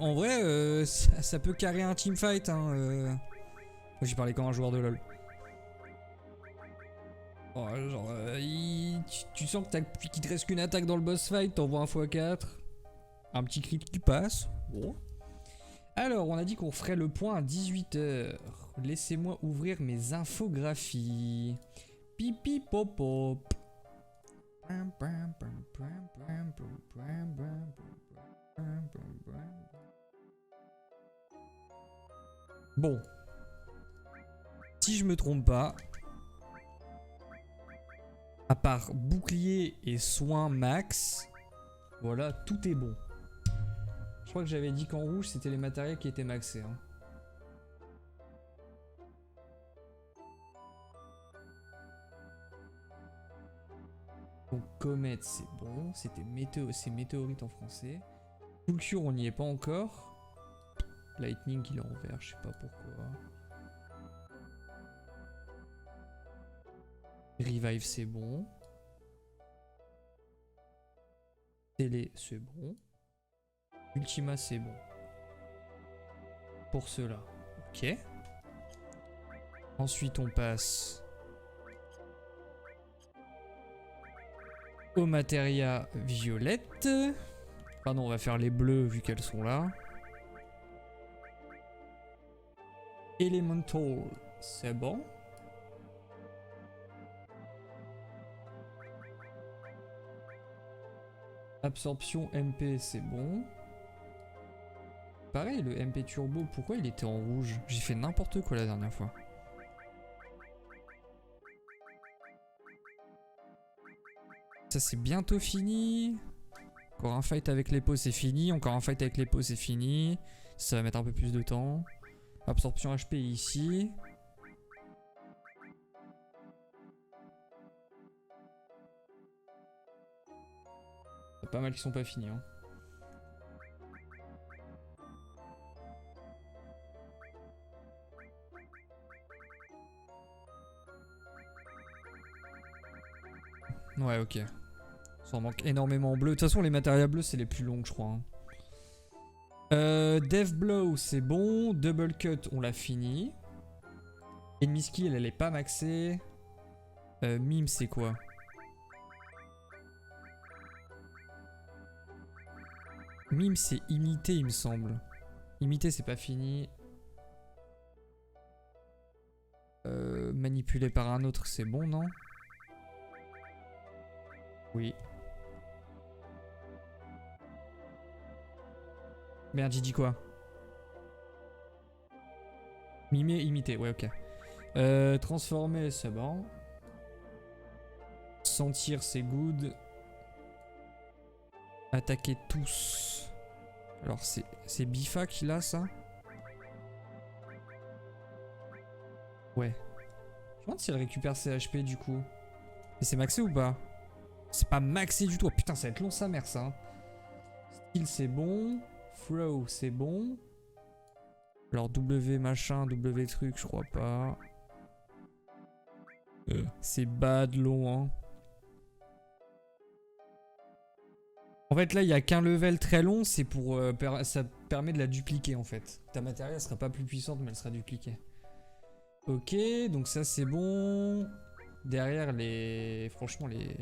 En vrai, ça peut carrer un teamfight. Hein, Moi, j'ai parlé comme un joueur de LoL. Oh, genre, tu sens que qu'il te reste qu'une attaque dans le boss fight, t'envoies un x4. Un petit crit qui passe. Bon. Alors, on a dit qu'on ferait le point à 18 h. Laissez-moi ouvrir mes infographies. Pipi popop. Bon. Si je me trompe pas, à part bouclier et soin max, voilà, tout est bon. Je crois que j'avais dit qu'en rouge, c'était les matériels qui étaient maxés. Hein. Donc comète, c'est bon. C'était c'est météorite en français. Fulcure, on n'y est pas encore. Lightning, il est en vert, je sais pas pourquoi. Revive, c'est bon. Télé, c'est bon. Ultima, c'est bon. Pour cela. Ok. Ensuite, on passe aux matéria violettes. Pardon, on va faire les bleus vu qu'elles sont là. Elemental, c'est bon. Absorption MP, c'est bon. Pareil, le MP Turbo, pourquoi il était en rouge? J'ai fait n'importe quoi la dernière fois. Ça, c'est bientôt fini. Encore un fight avec les pots, c'est fini. Encore un fight avec les pots, c'est fini. Ça va mettre un peu plus de temps. Absorption HP ici. Il y a pas mal qui sont pas finis. Hein. Ouais, ok. Ça en manque énormément en bleu. De toute façon, les matériaux bleus, c'est les plus longs, je crois. Hein. Death Blow, c'est bon. Double Cut, on l'a fini. Enemy Skill, elle est pas maxée. Mime, c'est quoi? Mime, c'est imiter, il me semble. Imiter, c'est pas fini. Manipulé par un autre, c'est bon, non? Oui. Merde, j'ai dit quoi? Mimer, imiter, ouais, ok. Transformer, c'est bon. Sentir, c'est good. Attaquer tous. Alors, c'est Bifa qui l'a, ça? Ouais. Je me demande si elle récupère ses HP, du coup. Et c'est maxé ou pas? C'est pas maxé du tout. Oh, putain, ça va être long, sa mère, ça. Hein. Skill, c'est bon. Throw, c'est bon. Alors, W machin, W truc, je crois pas. C'est bad long, hein. En fait, là, il n'y a qu'un level très long. C'est pour... ça permet de la dupliquer, en fait. Ta matérielle, elle sera pas plus puissante, mais elle sera dupliquée. Ok, donc ça, c'est bon. Derrière, les... Franchement, les...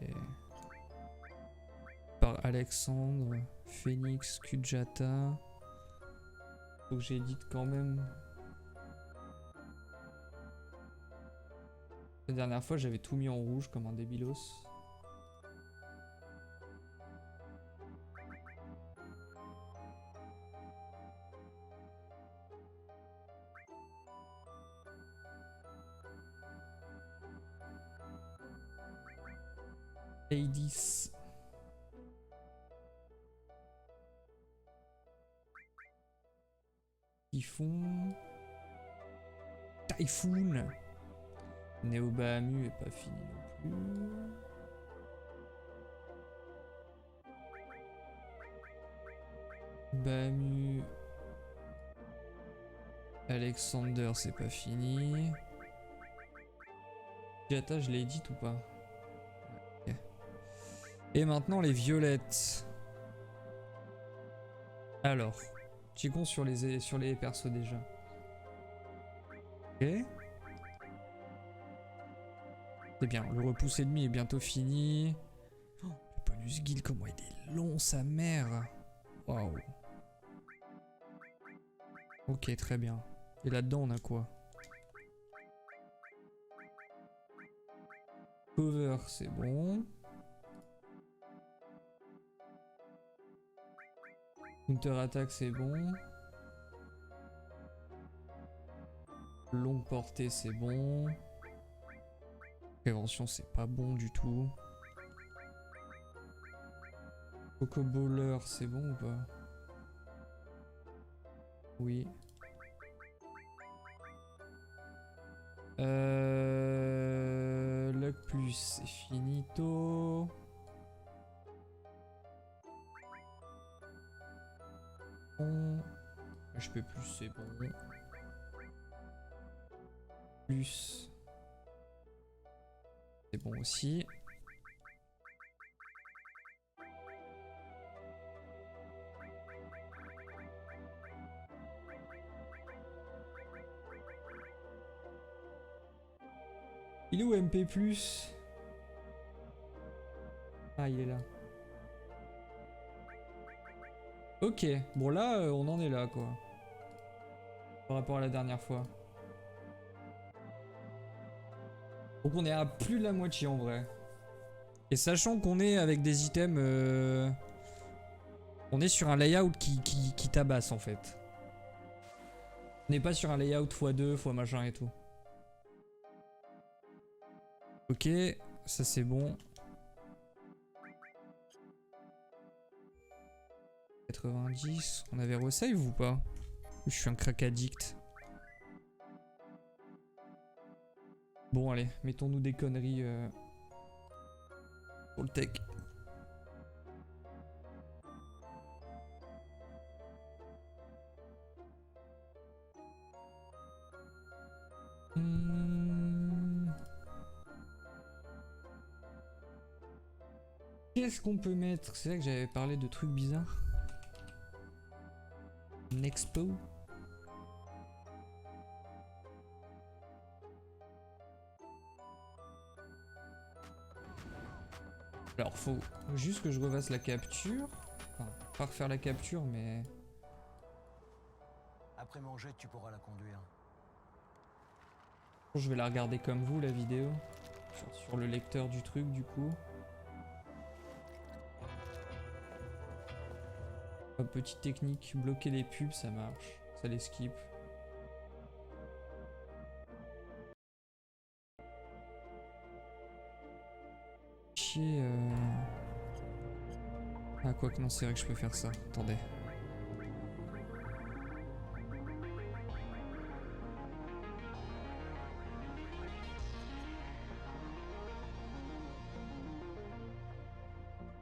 Par Alexandre, Phoenix, Kujata. Faut que j'édite quand même. La dernière fois, j'avais tout mis en rouge comme un débilos. Ladies. Typhoon. Typhoon. Néo Bahamu est pas fini non plus. Bahamu. Alexander, c'est pas fini. Jata, je l'ai dit ou pas? Okay. Et maintenant les violettes. Alors, checkons sur les persos déjà. Ok. C'est bien, le repousse ennemi est bientôt fini. Oh, le bonus guild, comment il est long, sa mère. Waouh. Ok, très bien. Et là-dedans, on a quoi? Cover, c'est bon. Counter attack, c'est bon. Longue portée, c'est bon. Prévention, c'est pas bon du tout. Coco Bowler, c'est bon ou pas? Oui. Luck plus, c'est finito. Bon. HP plus, c'est bon. Plus. C'est bon aussi. Il est où MP+? Ah, il est là. Ok, bon là, on en est là, quoi. Par rapport à la dernière fois. Donc on est à plus de la moitié en vrai. Et sachant qu'on est avec des items... On est sur un layout qui tabasse en fait. On n'est pas sur un layout x2, x machin et tout. Ok, ça c'est bon. 90, on avait resave ou pas? Je suis un crack addict. Bon allez, mettons-nous des conneries pour le tech. Qu'est-ce qu'on peut mettre? C'est là que j'avais parlé de trucs bizarres. Une expo. Alors faut juste que je refasse la capture. Enfin, pas refaire la capture mais... Après manger, tu pourras la conduire. Je vais la regarder comme vous la vidéo. Sur le lecteur du truc du coup. Petite technique, bloquer les pubs ça marche. Ça les skip. Chier Ah quoi que non c'est vrai que je peux faire ça. Attendez.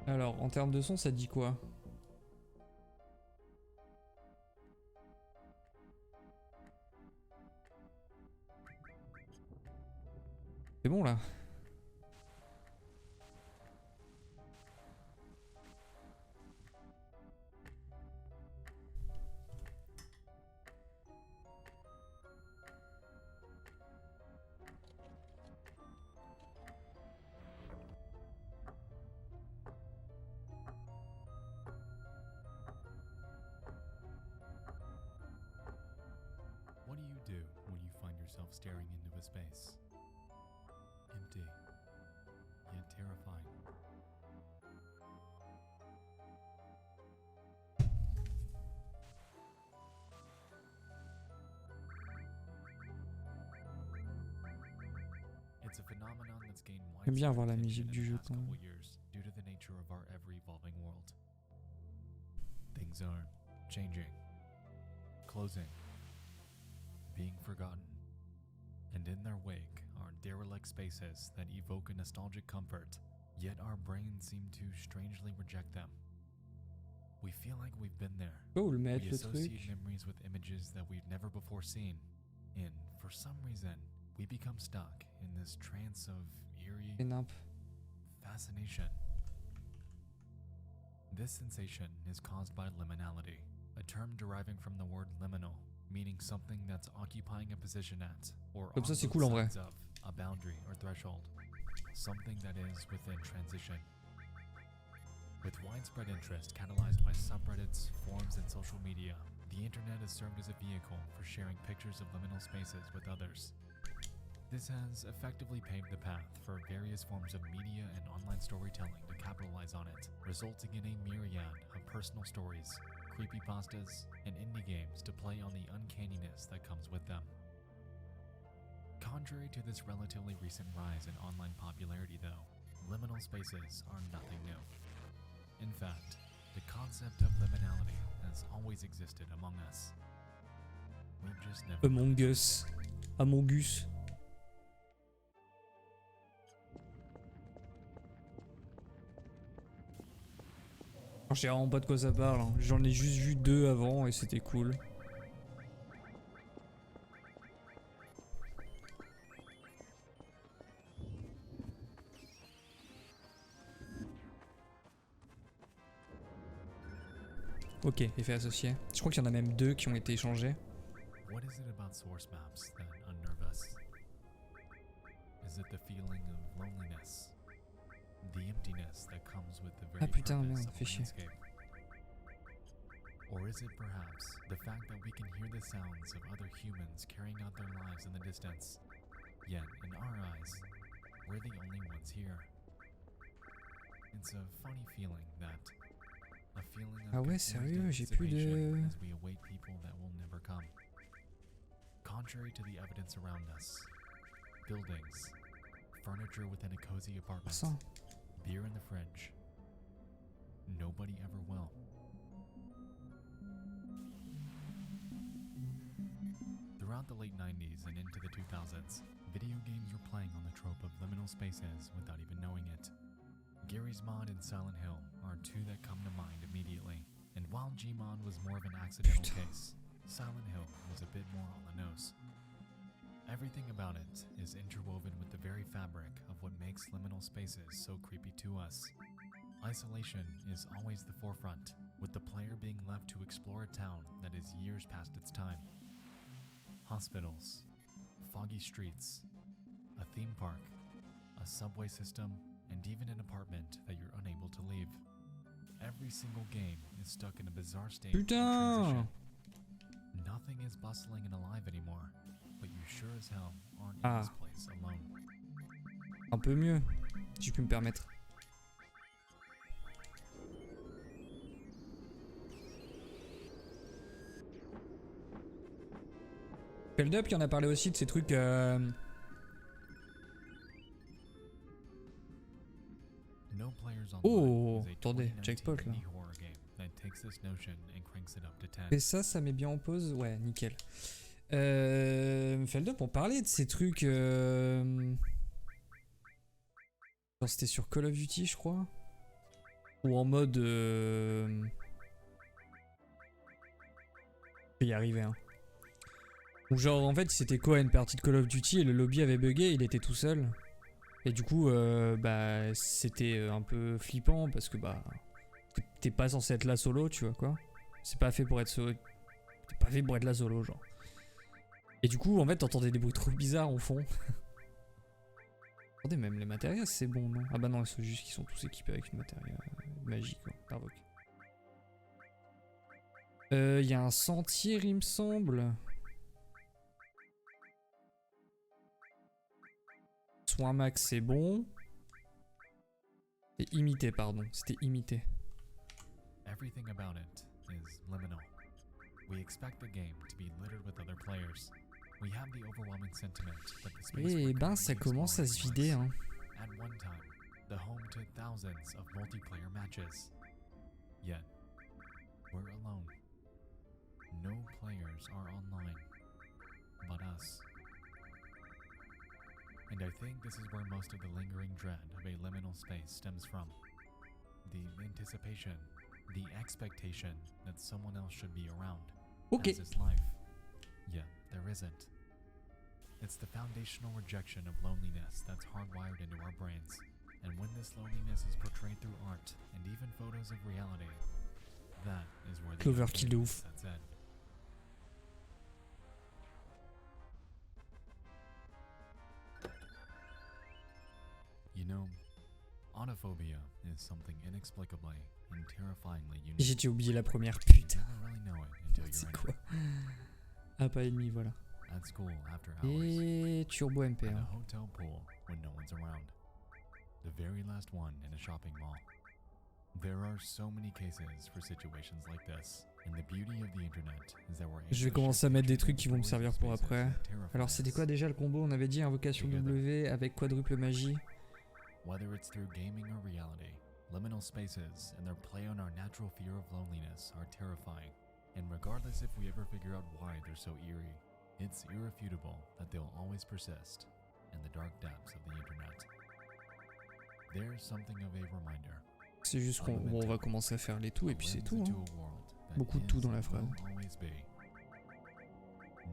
Alors en termes de son ça dit quoi? C'est bon là. What do you do when you find yourself staring into a space? Empty, yet terrifying. It's a phenomenon that's gained J'aime bien widespread avoir la attention musique in du the jeu past quand même. couple years due to the nature of our ever-evolving world. Things are changing, closing, being forgotten, and in their wake are derelict spaces that evoke a nostalgic comfort, yet our brains seem to strangely reject them. We feel like we've been there. Oh le mettre We le associate truc. memories with images that we've never before seen, and for some reason, we become stuck in this trance of eerie Et nimp. fascination. This sensation is caused by liminality, a term deriving from the word liminal, meaning something that's occupying a position at, or Comme on ça c'est both cool en vrai. sides of, a boundary or threshold. Something that is within transition. With widespread interest catalyzed by subreddits, forums, and social media, The internet has served as a vehicle for sharing pictures of liminal spaces with others. This has effectively paved the path for various forms of media and online storytelling to capitalize on it, resulting in a myriad of personal stories, creepypastas, and indie games to play on the uncanniness that comes with them. Contrary to this relatively recent rise in online popularity though, liminal spaces are nothing new. In fact, the concept of liminality has always existed among us. We've just never... Among Us. Among Us. Je sais vraiment pas de quoi ça parle, hein. J'en ai juste vu 2 avant et c'était cool. Ok, effet associé. Je crois qu'il y en a même 2 qui ont été échangés. What is it about source maps that unnerve us? Is it the feeling of loneliness? The emptiness that comes with the very Ah putain, purpose merde, of fais a chier. landscape? Or is it perhaps the fact that we can hear the sounds of other humans carrying out their lives in the distance, yet in our eyes, we're the only ones here? It's a funny feeling that a feeling of Ah ouais, confused sérieux, j'ai plus anticipation de... as we await people that will never come. Contrary to the evidence around us, buildings, furniture within a cozy apartment, Ça. beer in the fridge, nobody ever will. Throughout the late 90s and into the 2000s, video games were playing on the trope of liminal spaces without even knowing it. Gary's Mod and Silent Hill are 2 that come to mind immediately, and while Gmod was more of an accidental case, Silent Hill was a bit more on the nose. Everything about it is interwoven with the very fabric of what makes liminal spaces so creepy to us. Isolation is always the forefront, with the player being left to explore a town that is years past its time. Hospitals, foggy streets, a theme park, a subway system, and even an apartment that you're unable to leave. Every single game is stuck in a bizarre state of Putain! transition. Nothing is bustling and alive anymore, but you sure as hell aren't in Ah. this place alone. Un peu mieux, si je puis me permettre. Feldup, il en a parlé aussi de ces trucs... No Players Oh, Online is a attendez, 2019 jackpot, là. indie horror game that takes this notion and cranks it up to 10. Et ça met bien en pause. Ouais, nickel. Feldup, on parlait de ces trucs... Genre, c'était sur Call of Duty, je crois. Ou en mode... Je vais y arriver, hein. Ou genre, en fait, c'était quoi, une partie de Call of Duty et le lobby avait bugué, il était tout seul. Et du coup, bah, c'était un peu flippant parce que, bah, t'es pas censé être là solo, tu vois, quoi. C'est pas fait pour être solo. T'es pas fait pour être là solo, genre. Et du coup, en fait, t'entendais des bruits trop bizarres au fond. Attendez, même les matériels, c'est bon, non? Ah bah non, c'est juste qu'ils sont tous équipés avec une matériel magique, quoi. Darvok. Il y a un sentier, il me semble. Soin max, c'est bon. C'est imité, pardon. C'était imité. Everything about it is liminal. We expect the game to be littered with other players. We have the overwhelming sentiment that the space Eh we're ben, ça currently commence à se exploring vider, was, hein. at one time, the home to thousands of multiplayer matches. Yet, we're alone. No players are online, but us. And I think this is where most of the lingering dread of a liminal space stems from. The anticipation, the expectation that someone else should be around, Ok. as is life. Yet there isn't. It's the foundational rejection of loneliness that's hardwired into our brains. And when this loneliness is portrayed through art and even photos of reality, that is where the Cloverkill de uncanniness ouf. sets in. You know, Autophobia is something inexplicably and terrifyingly unique. J'ai déjà oublié la première, You putain. never really know it until you're C'est in quoi? it. Un pas et demi, voilà. At school after hours. Et Turbo MP. At Hein. a hotel pool when no one's around. The very last one in a shopping mall. There are so many cases for situations like this. And the beauty of the internet is that we're able Je vais to commencer à share mettre des pictures trucs qui vont me and servir pour spaces après. that terrify Alors c'était us. quoi déjà le combo? On avait dit invocation W avec quadruple magie. Whether it's through gaming or reality, liminal spaces and their play on our natural fear of loneliness are terrifying. And regardless if we ever figure out why they're so eerie, it's irrefutable that they'll always persist in the dark depths of the internet. There's something of a reminder. C'est juste qu'on bon, on va commencer à faire les tout et puis c'est tout. Into Hein. a world that Beaucoup de is tout dans la and phrase. will always be.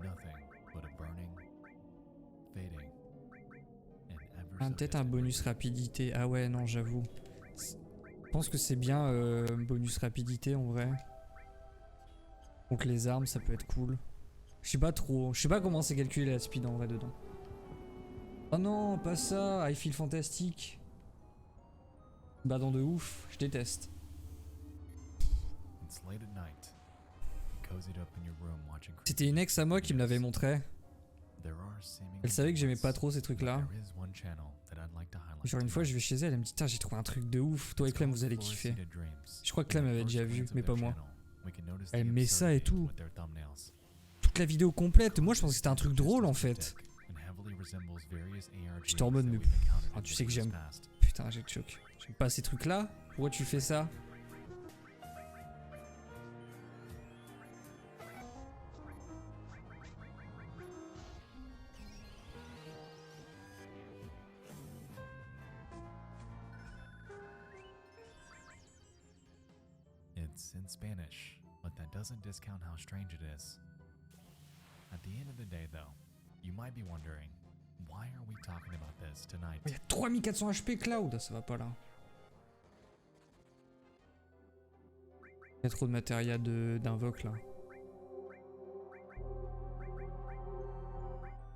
Nothing but a burning, fading, and ever Ah, so peut-être un distant bonus radiance. rapidité. Ah ouais, non, j'avoue. Je pense que c'est bien bonus rapidité en vrai. Donc les armes, ça peut être cool. Je sais pas trop. Je sais pas comment c'est calculé la speed en vrai dedans. Oh non, pas ça. I feel fantastique. Badant de ouf. Je déteste. It's late at night. Cozied up in your room watching C'était une ex à moi qui me l'avait montré. There are seemingly Elle savait que j'aimais pas endless, trop ces trucs là. but there is one channel that I'd like to highlight Genre une fois je vais chez elle, elle me dit tiens j'ai trouvé un truc de ouf. Toi et It's Clem called vous allez Flora kiffer. Seated Dreams. Je crois que In Clem the avait first déjà vu, glance of mais their pas moi. channel, we can notice Elle the met ça et absurdity tout. with their thumbnails. Toute la vidéo complète. Moi je pensais que c'était un truc drôle en fait. And heavily resembles various AR J'étais en mode, dreams mais that we've encountered ah, in tu sais que videos j'aime. past. Putain j'ai le choc. J'aime pas ces trucs là. Pourquoi tu fais ça? It's in Spanish, but that doesn't discount how strange it is. At the end of the day, though, you might be wondering, why are we talking about this tonight? Il y a 3400 HP Cloud. Ça va pas là. Il y a trop de matériel d'invoque là.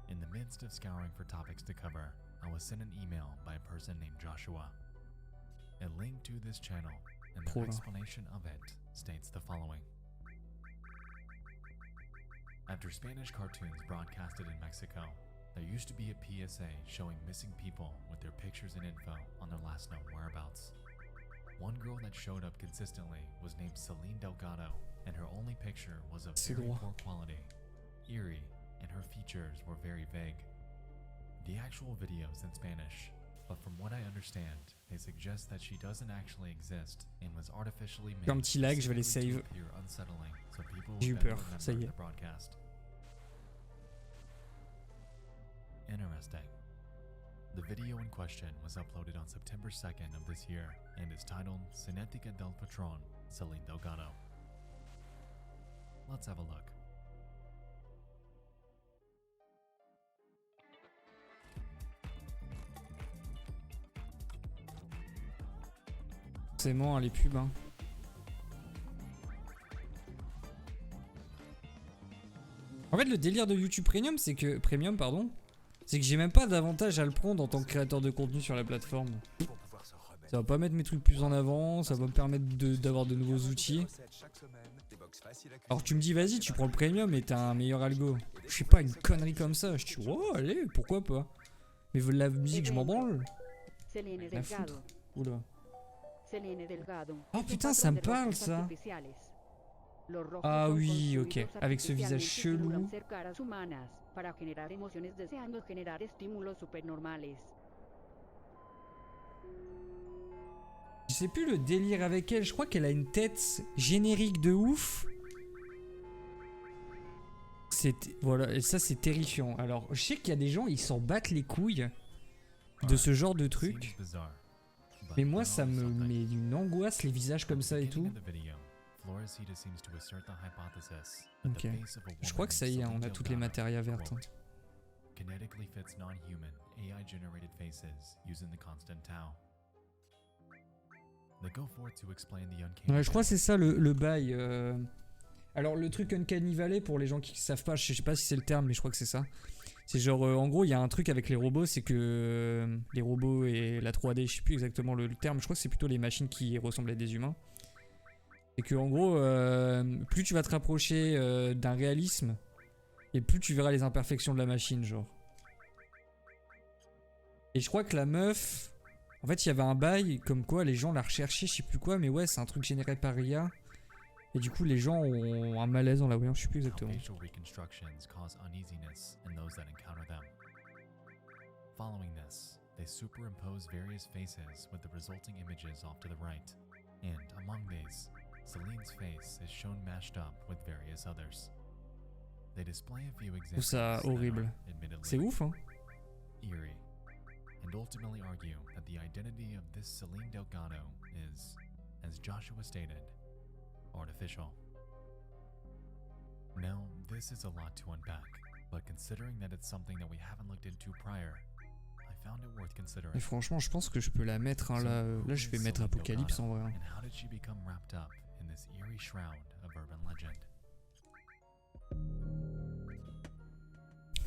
In the midst of scouring for topics to cover, I was sent an email by a person named Joshua. A link to this channel and Trop their là. explanation of it states the following. After Spanish cartoons broadcasted in Mexico, there used to be a PSA showing missing people with their pictures and info on their last known whereabouts. One girl that showed up consistently was named Celine Delgado, and her only picture was of C'est very droit. poor quality, eerie, and her features were very vague. The actual video is in Spanish, but from what I understand, they suggest that she doesn't actually exist and was artificially made Un petit lag, je vais les specifically save. to appear unsettling, so people J'ai eu would better peur, ça y remember est. the broadcast. Interesting. The video in question was uploaded on September 2nd of this year and is titled Cinética del Patrón, Celine Delgado. Let's have a look. Forcément les pubs hein. En fait le délire de YouTube Premium c'est que c'est que j'ai même pas d'avantage à le prendre en tant que créateur de contenu sur la plateforme. Ça va pas mettre mes trucs plus en avant, ça va me permettre d'avoir de nouveaux outils. Alors tu me dis vas-y tu prends le Premium et t'as un meilleur algo. Je sais pas une connerie comme ça, je dis oh allez pourquoi pas. Mais la musique je m'en branle. Selene La foutre. Delgado. Oula. Selene Delgado. Oh, Es un putain, ça me patrón de parle, rostros ça. artificiales. Los rostros Ah son oui, ok. construidos Avec ce visage artificialmente y simulan chelou. ser caras humanas para generar emociones deseando generar estímulos supernormales. Je sais plus le délire avec elle, je crois qu'elle a une tête générique de ouf. Voilà, et ça c'est terrifiant. Alors, je sais qu'il y a des gens, ils s'en battent les couilles de ce genre de truc. Mais moi, ça me met une angoisse, les visages comme ça et tout. Ok. Je crois que ça y est, on a toutes les matérias vertes. Hein. Kinetically fits non-human AI-generated faces using the constant tau. They go forth to explain the uncanny. Ouais, je crois que c'est ça le bail. Alors le truc Uncanny Valley, pour les gens qui savent pas, je sais pas si c'est le terme, mais je crois que c'est ça. C'est genre, en gros, il y a un truc avec les robots, c'est que les robots et la 3D, je sais plus exactement le terme, je crois que c'est plutôt les machines qui ressemblent à des humains. Et que en gros, plus tu vas te rapprocher d'un réalisme, et plus tu verras les imperfections de la machine, genre. Et je crois que la meuf, en fait il y avait un bail comme quoi les gens la recherchaient, je sais plus quoi, mais ouais c'est un truc généré par IA. Et du coup les gens ont un malaise en la voyant, je sais plus exactement. Facial reconstructions cause uneasiness in those that encounter them. Following this, they superimpose various faces with the resulting images off to the right. And among these, Celine's face is shown mashed up with various others. They display a few Je trouve examples ça that horrible. are, admittedly, C'est ouf hein. eerie, and ultimately argue that the identity of this Celine Delgado is, as Joshua stated, artificial. Now, this is a lot to unpack, but considering that it's something that we haven't looked into prior, I found it worth considering. Et franchement je pense que je peux la mettre hein, là je vais mettre Apocalypse en vrai. Hein. And how did she become wrapped up in this eerie shroud of urban legend?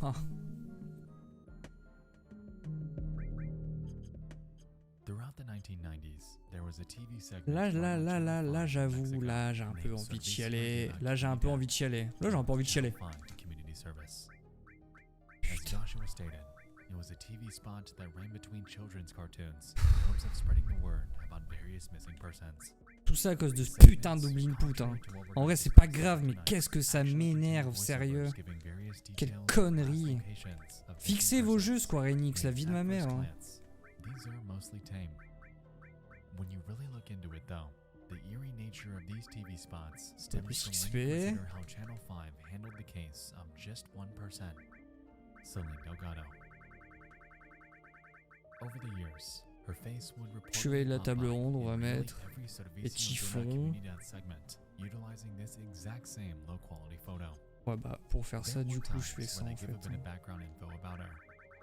Ah. Throughout the 1990s, there was a TV segment. Là j'avoue, là j'ai un peu envie de chialer. Là j'ai un peu envie de chialer. Là j'ai un peu envie de chialer. As Joshua stated, it was a TV spot that ran between children's cartoons in hopes of spreading the word about various missing persons. Tout ça à cause de ce putain de double input hein. En vrai c'est pas grave mais qu'est-ce que ça m'énerve, sérieux. Quelle connerie. Fixez vos jeux Square Enix, la vie de ma mère hein. These are mostly tame. When you really look into it though, the eerie nature of these TV spots stems from when you consider how Channel 5 handled the case of just one person, Celine Delgado. Over the years, her face would Chevalier de la table ronde, on va mettre. Et chiffons. utilizing this exact same low quality photo. Ouais bah pour faire ça du coup je fais ça en fait.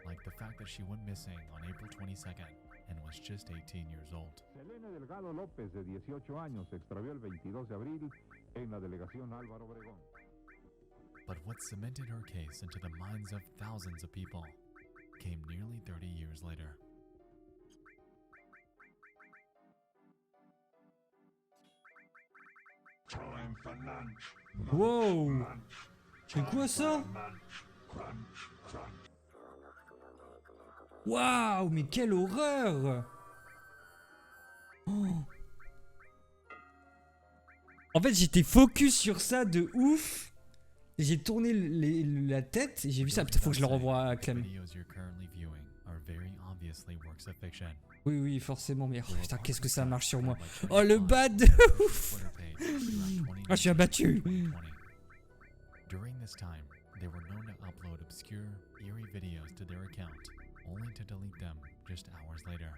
Like the fact that she went missing on April 22nd and was just 18 years old. Selene Delgado López, de 18 años, se extravió el 22 de abril en la delegación Álvaro Obregón. But what cemented her case into the minds of thousands of people came nearly 30 years later. Wow! C'est quoi ça? Waouh, mais quelle horreur! Oh. En fait, j'étais focus sur ça de ouf. J'ai tourné la tête et j'ai vu ça. Putain, faut que je le revoie à Clem. Oui, oui, forcément. Mais oh, putain, qu'est-ce que ça marche sur moi. Oh, le bad de ouf! Ah, je suis abattu. During this time, they were known to upload obscure, eerie videos to their account, only to delete them just hours later.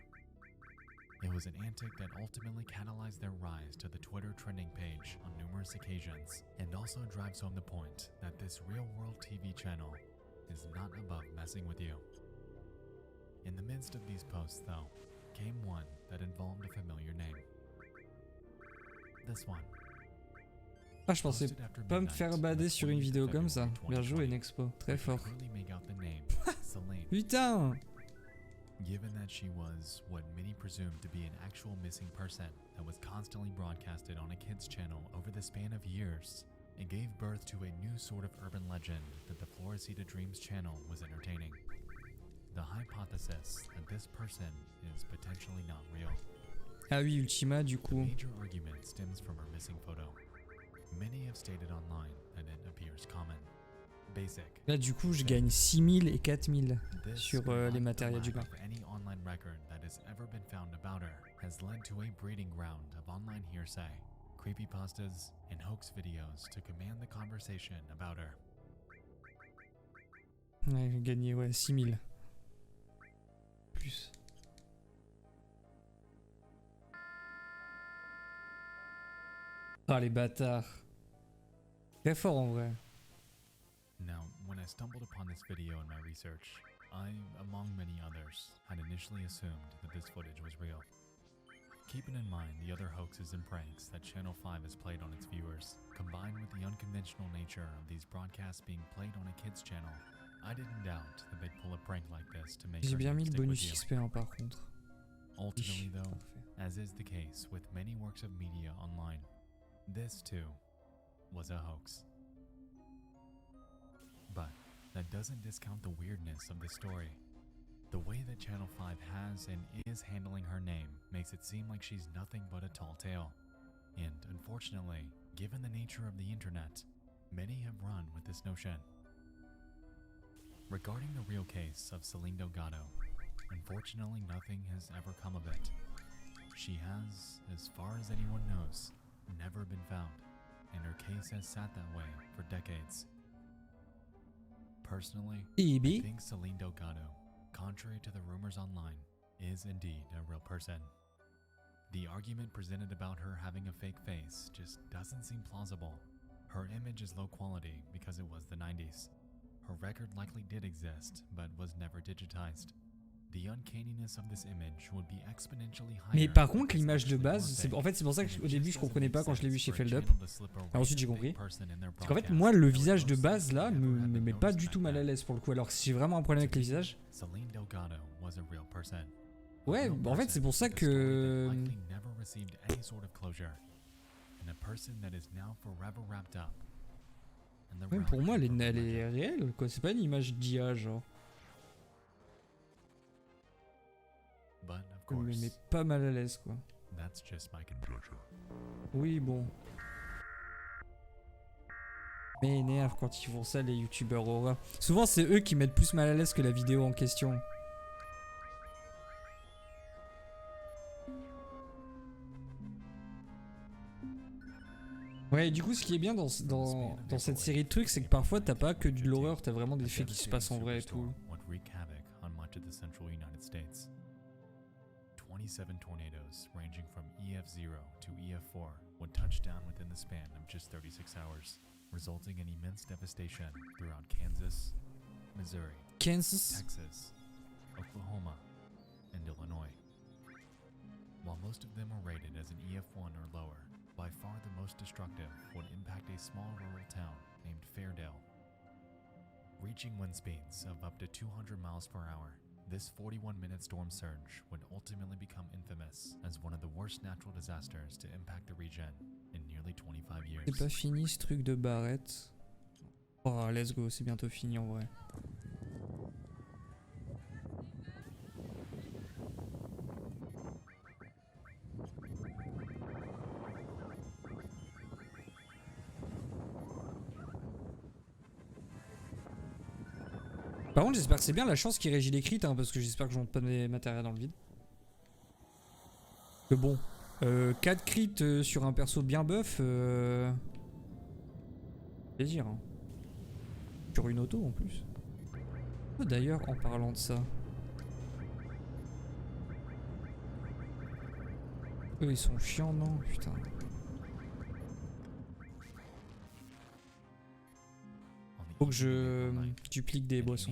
It was an antic that ultimately catalyzed their rise to the Twitter trending page on numerous occasions, and also drives home the point that this real-world TV channel is not above messing with you. In the midst of these posts, though, came one that involved a familiar name. This one. Ah, je pensais pas me faire bader sur une vidéo comme ça. Bien joué, Nexpo. Très fort. Putain! Given that she was what many presumed to be an actual missing person that was constantly broadcasted on a kids channel over the span of years, it gave birth to a new sort of urban legend that the Floresita Dreams channel was entertaining. The hypothesis that this person is potentially not real. Ah oui, Ultima du The coup. major argument stems from her missing photo. Many have stated online that it appears common. Basic. Là du coup je gagne 6000 et 4000 This sur combined les with matériels the du lack gars. of any online record that has ever been found about her has led to a breeding ground of online hearsay, creepypastas, and hoax videos to command the conversation about her. Ouais, j'ai gagné ouais 6000. Plus. Ah les bâtards. Très fort en vrai. Now, when I stumbled upon this video in my research, I, among many others, had initially assumed that this footage was real. Keeping in mind the other hoaxes and pranks that Channel 5 has played on its viewers, combined with the unconventional nature of these broadcasts being played on a kids channel, I didn't doubt that they'd pull a prank like this to make J'ai her bien mis le stick with bonus you. XP hein, par contre. Ultimately, though, Parfait. as is the case with many works of media online, this too was a hoax. But that doesn't discount the weirdness of the story. The way that Channel 5 has and is handling her name makes it seem like she's nothing but a tall tale. And unfortunately, given the nature of the internet, many have run with this notion. Regarding the real case of Celine Delgado, unfortunately nothing has ever come of it. She has, as far as anyone knows, never been found, and her case has sat that way for decades. Personally, I EB. think Celine Delgado, contrary to the rumors online, is indeed a real person. The argument presented about her having a fake face just doesn't seem plausible. Her image is low quality because it was the 90s. Her record likely did exist, but was never digitized. The uncanniness of this image would be exponentially higher. Mais par contre, l'image de base, en fait, c'est pour ça qu'au début, je comprenais pas quand je l'ai vu chez Feld Up. Alors ensuite, j'ai compris. Parce qu'en fait, moi, le visage de base, là, me met pas du tout mal à l'aise pour le coup. Alors que si j'ai vraiment un problème avec les visages. Ouais, bah en fait, c'est pour ça que. Ouais, pour moi, elle est réelle, quoi. C'est pas une image d'IA, genre. Elle me met pas mal à l'aise, quoi. Oui, bon. Mais énerve quand ils font ça, les youtubeurs horreur. Souvent, c'est eux qui mettent plus mal à l'aise que la vidéo en question. Ouais, du coup, ce qui est bien dans cette série de trucs, c'est que parfois, t'as pas que de l'horreur, t'as vraiment des faits qui se passent en vrai et tout. 27 tornadoes ranging from EF0 to EF4 would touch down within the span of just 36 hours, resulting in immense devastation throughout Kansas, Missouri, Texas, Oklahoma, and Illinois. While most of them are rated as an EF1 or lower, by far the most destructive would impact a small rural town named Fairdale. Reaching wind speeds of up to 200 miles per hour, this 41-minute storm surge would ultimately become infamous as one of the worst natural disasters to impact the region in nearly 25 years. C'est pas fini ce truc de barrette. Oh, let's go, c'est bientôt fini en vrai. Par contre, j'espère que c'est bien la chance qui régit les crits, hein, parce que j'espère que je monte pas mes matériels dans le vide. Que bon, 4 crits sur un perso bien buff, plaisir. Hein. Sur une auto en plus. Oh, d'ailleurs, en parlant de ça. Eux, ils sont chiants, non? Putain. Faut que je duplique des boissons.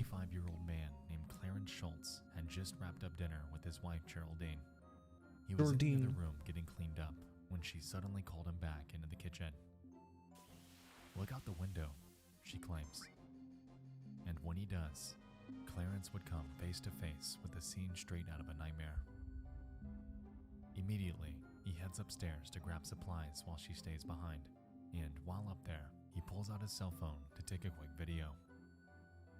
He was in the other room getting cleaned up when she suddenly called him back into the kitchen. Look out the window, she claims. And when he does, Clarence would come face to face with a scene straight out of a nightmare. Immediately, he heads upstairs to grab supplies while she stays behind. And while up there, he pulls out his cell phone to take a quick video.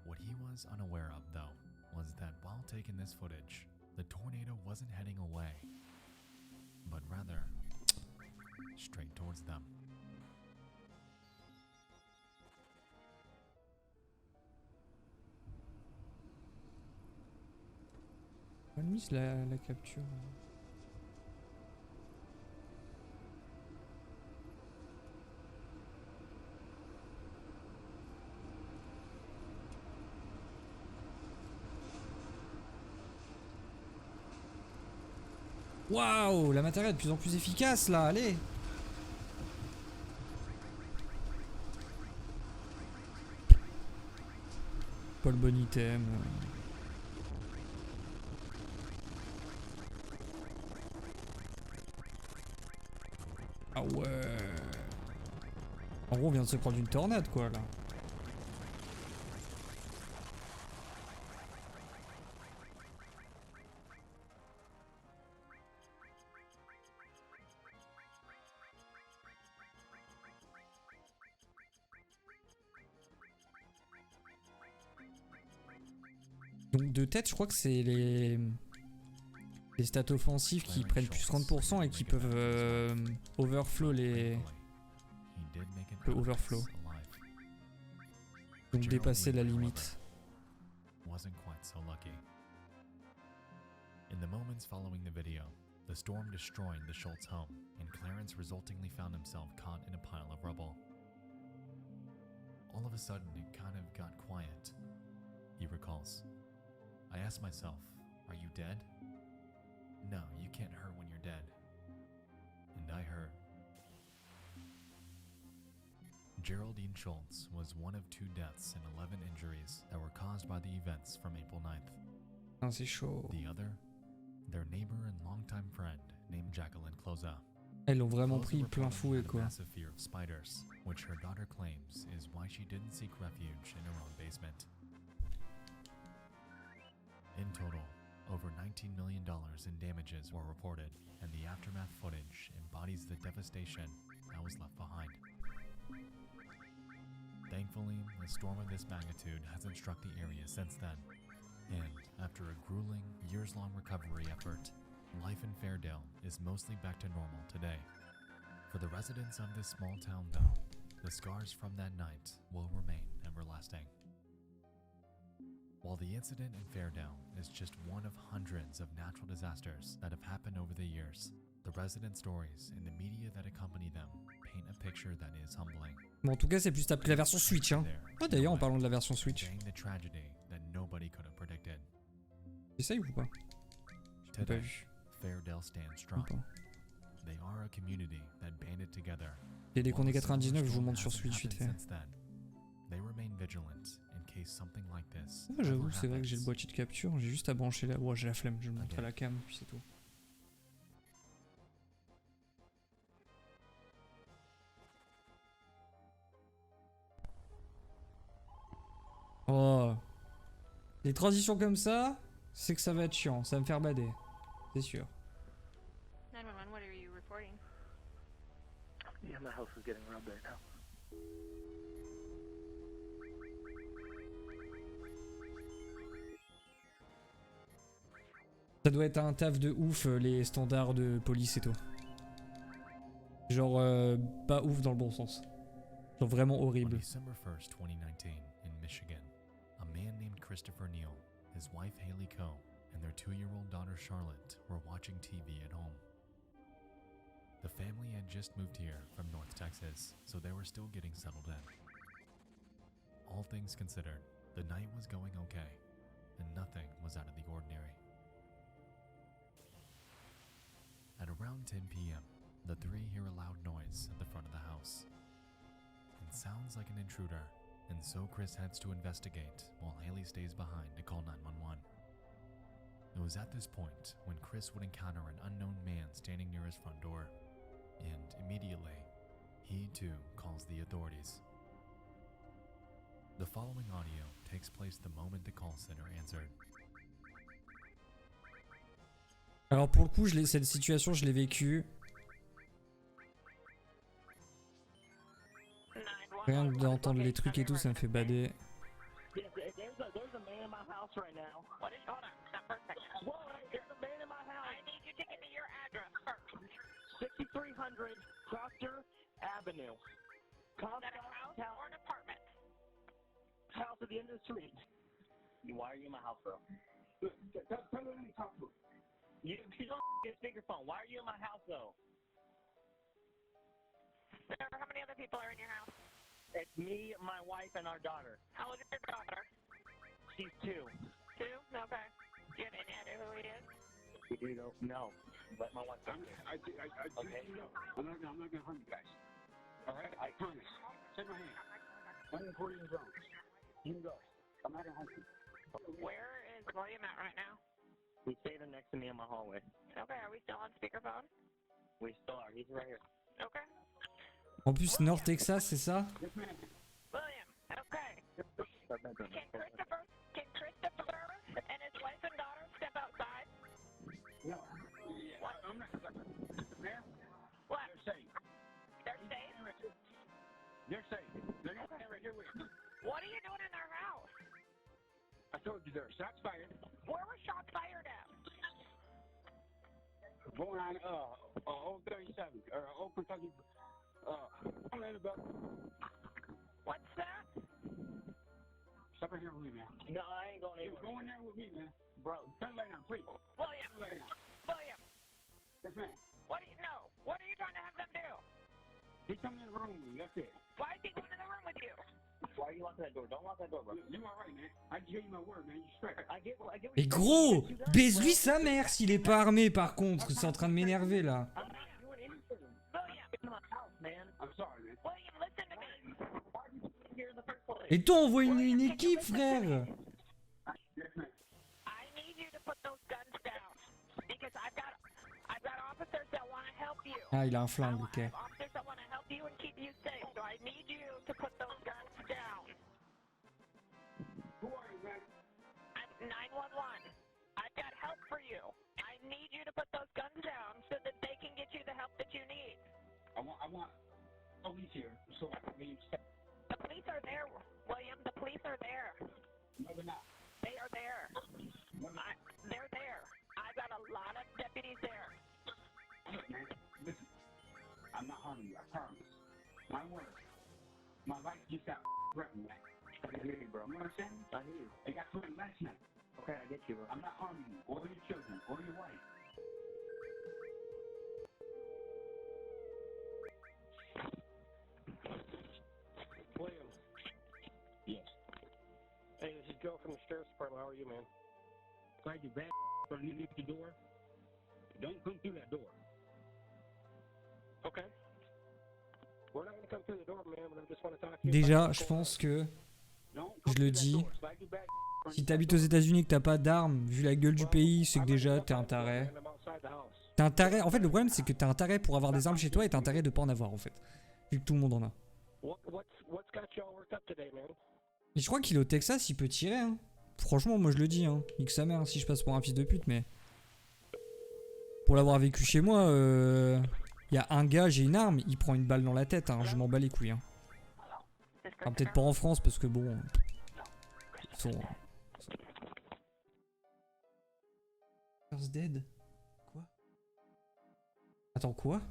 What he was unaware of, though, was that while taking this footage, the tornado wasn't heading away, but rather straight towards them. On mise la capture. Waouh, la matérielle est de plus en plus efficace là, allez. Pas le bon item. Ah ouais. En gros, on vient de se prendre une tornade quoi là. Donc de tête, je crois que c'est les stats offensifs qui prennent plus 30% et qui peuvent overflow les... le overflow. Donc dépasser la limite. Wasn't quite so lucky. In the moments following the video, the storm destroyed the Schultz home, and Clarence resultingly found himself caught in a pile of rubble. All of a sudden, it kind of got quiet, he recalls. I asked myself, are you dead? No, you can't hurt when you're dead. And I hurt. Geraldine Schultz was one of 2 deaths and 11 injuries that were caused by the events from April 9th. Ah, c'est chaud. The other, their neighbor and longtime friend named Jacqueline Cloza. Elles l'ont vraiment pris plein fouet quoi. Massive fear of spiders, which her daughter claims is why she didn't seek refuge in her own basement. In total, over $19 million in damages were reported, and the aftermath footage embodies the devastation that was left behind. Thankfully, a storm of this magnitude hasn't struck the area since then, and after a grueling, years-long recovery effort, life in Fairdale is mostly back to normal today. For the residents of this small town, though, the scars from that night will remain everlasting. While the incident in Fairdale is just one of hundreds of natural disasters that have happened over the years, the resident stories and the media that accompany them paint a picture that is humbling. Bon, en tout cas, c'est plus stable que la version Switch, hein. Ah, d'ailleurs, en parlant de la version Switch. The tragedy that nobody could have predicted. J'essaye ou pas? J'ai pas Today, vu. Fairdale stands strong. They are a community that banded together. Et dès qu'on est 99, je vous montre sur Switch vite fait. They remain vigilant in case something like this. Ouais, j'avoue, c'est vrai que j'ai le boîtier de capture, j'ai juste à brancher la... Ouais, j'ai la flemme, je vais le montrer à la cam, puis c'est tout. Oh. Les transitions comme ça, c'est que ça va être chiant, ça va me faire bader. C'est sûr. 911, what are you reporting? Yeah, my house is getting robbed right now. Ça doit être un taf de ouf, les standards de police et tout. Genre, pas ouf dans le bon sens. Genre vraiment horrible. On December 1st, 2019, in Michigan, a man named Christopher Neal, his wife Haley Coe, and their 2-year-old daughter Charlotte were watching TV at home. The family had just moved here from North Texas, so they were still getting settled in. All things considered, the night was going okay, and nothing was out of the ordinary. At around 10 p.m., the three hear a loud noise at the front of the house. It sounds like an intruder, and so Chris heads to investigate while Haley stays behind to call 911. It was at this point when Chris would encounter an unknown man standing near his front door, and immediately, he too calls the authorities. The following audio takes place the moment the call center answered. Alors pour le coup, cette situation, je l'ai vécue. Rien que d'entendre les trucs et tout, ça me fait bader. There's a man in my house right now. What is, hold on, stop for a second. What? There's a man in my house. I need you to give me your address first. 6300 Proctor Avenue. Is that a house or an apartment? House at the end of the street. Why are you in my house, bro? Tell me when you talk to him. You don't get speakerphone. Why are you in my house, though? Sir, how many other people are in your house? It's me, my wife, and our daughter. How old is your daughter? She's 2. 2? Okay. Do you have any idea who he is? We do know. No. Let my wife talk. Okay. I'm not gonna harm you guys. All right? I promise. Take my hand. I'm gonna put you in drones. You can go. I'm not gonna harm you. Where is William at right now? He's standing next to me in my hallway. Okay, are we still on speakerphone? We still are. He's right here. Okay. En plus, North Texas, c'est ça? William, okay. Can Christopher and his wife and daughter step outside? No. What? I'm not. Man, What? they're safe. They're safe? They're safe. They're right here with you. What are you doing in their house? I told you there. Shots fired. Where was shots fired at? Going on, Old 37, or Old Kentucky, about. What's that? Stop right here with me, man. No, I ain't going You're anywhere. going there with me, man. Bro, Turn right now, please. William, Turn right now. William, Yes, man. what do you know? What are you trying to have them do? He's coming in the room with me. That's it. Why is he going in the room with you? why are you locking that door? Don't lock that door, bro. You all right, man. I just gave you my word, man. You straight. I get what Mais you're gros, saying. You got it, baise-lui bro. sa mère s'il est pas armé par contre, c'est en train de m'énerver là. I'm not doing anything. William, Get to my house, man. I'm sorry, man. William, listen to me. Why are you here in the first place? Et toi envoie une équipe frère. Yes, man. I need you to put those guns down because I've got officers that want to help you. Ah il a un I flingue, have ok. officers that want to help you and keep you safe. So I need you to put those guns down. Who are you, man? I'm 911. I've got help for you. I need you to put those guns down so that they can get you the help that you need. I want police here, so I can leave. The police are there, William. The police are there. No, they're not. They are there. They're there. I've got a lot of deputies there. Look, man, listen. I'm not harming you, I promise. My word. My life just got threatened, man. I can hear you, bro. You understand? I hear you. It got threatened last night. Okay, I get you, bro. I'm not harming you, or your children, or your wife. William, Yes. hey, this is Joe from the Sheriff's Department. How are you, man? Glad you bad for you leave the door. Don't come through that door. Okay. We're not going to come through the door, man, but I just want to talk to you. Déjà, about je what's going pense que Don't Je come le through that dis. door. Slide you back from si that t'habites aux door. États-Unis et que t'as pas d'armes, vu la gueule du Well, pays, c'est que I'm déjà already t'es un outside the door, taré. man. I'm outside the house. T'as un taré. En fait, le problème c'est que t'as un taré pour avoir des armes chez toi et t'as un taré de pas en avoir en fait, vu que tout le monde en a. What's got you all worked up today, man? Et je crois qu'il est au Texas, il peut tirer. Hein. Franchement, moi je le dis. Hein. Nique sa mère si je passe pour un fils de pute, mais pour l'avoir vécu chez moi, y a un gars, j'ai une arme, il prend une balle dans la tête. Hein. Je m'en bats les couilles. Hein. Enfin, peut-être pas en France parce que bon, ils sont. First dead. Quoi? Attends quoi?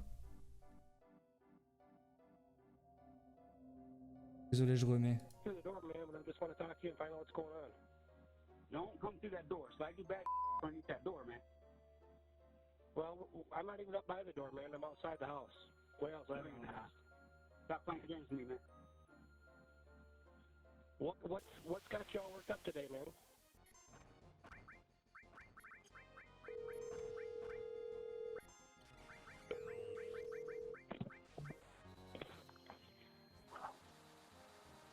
Désolé, je remets. Through the door, man, but I just want to talk to you and find out what's going on. Don't come through that door. Slide you back underneath that door, man. Well, I'm not even up by the door, man. I'm outside the house. Way outside the house. Stop playing games with me, man. What's got you all worked up today, man?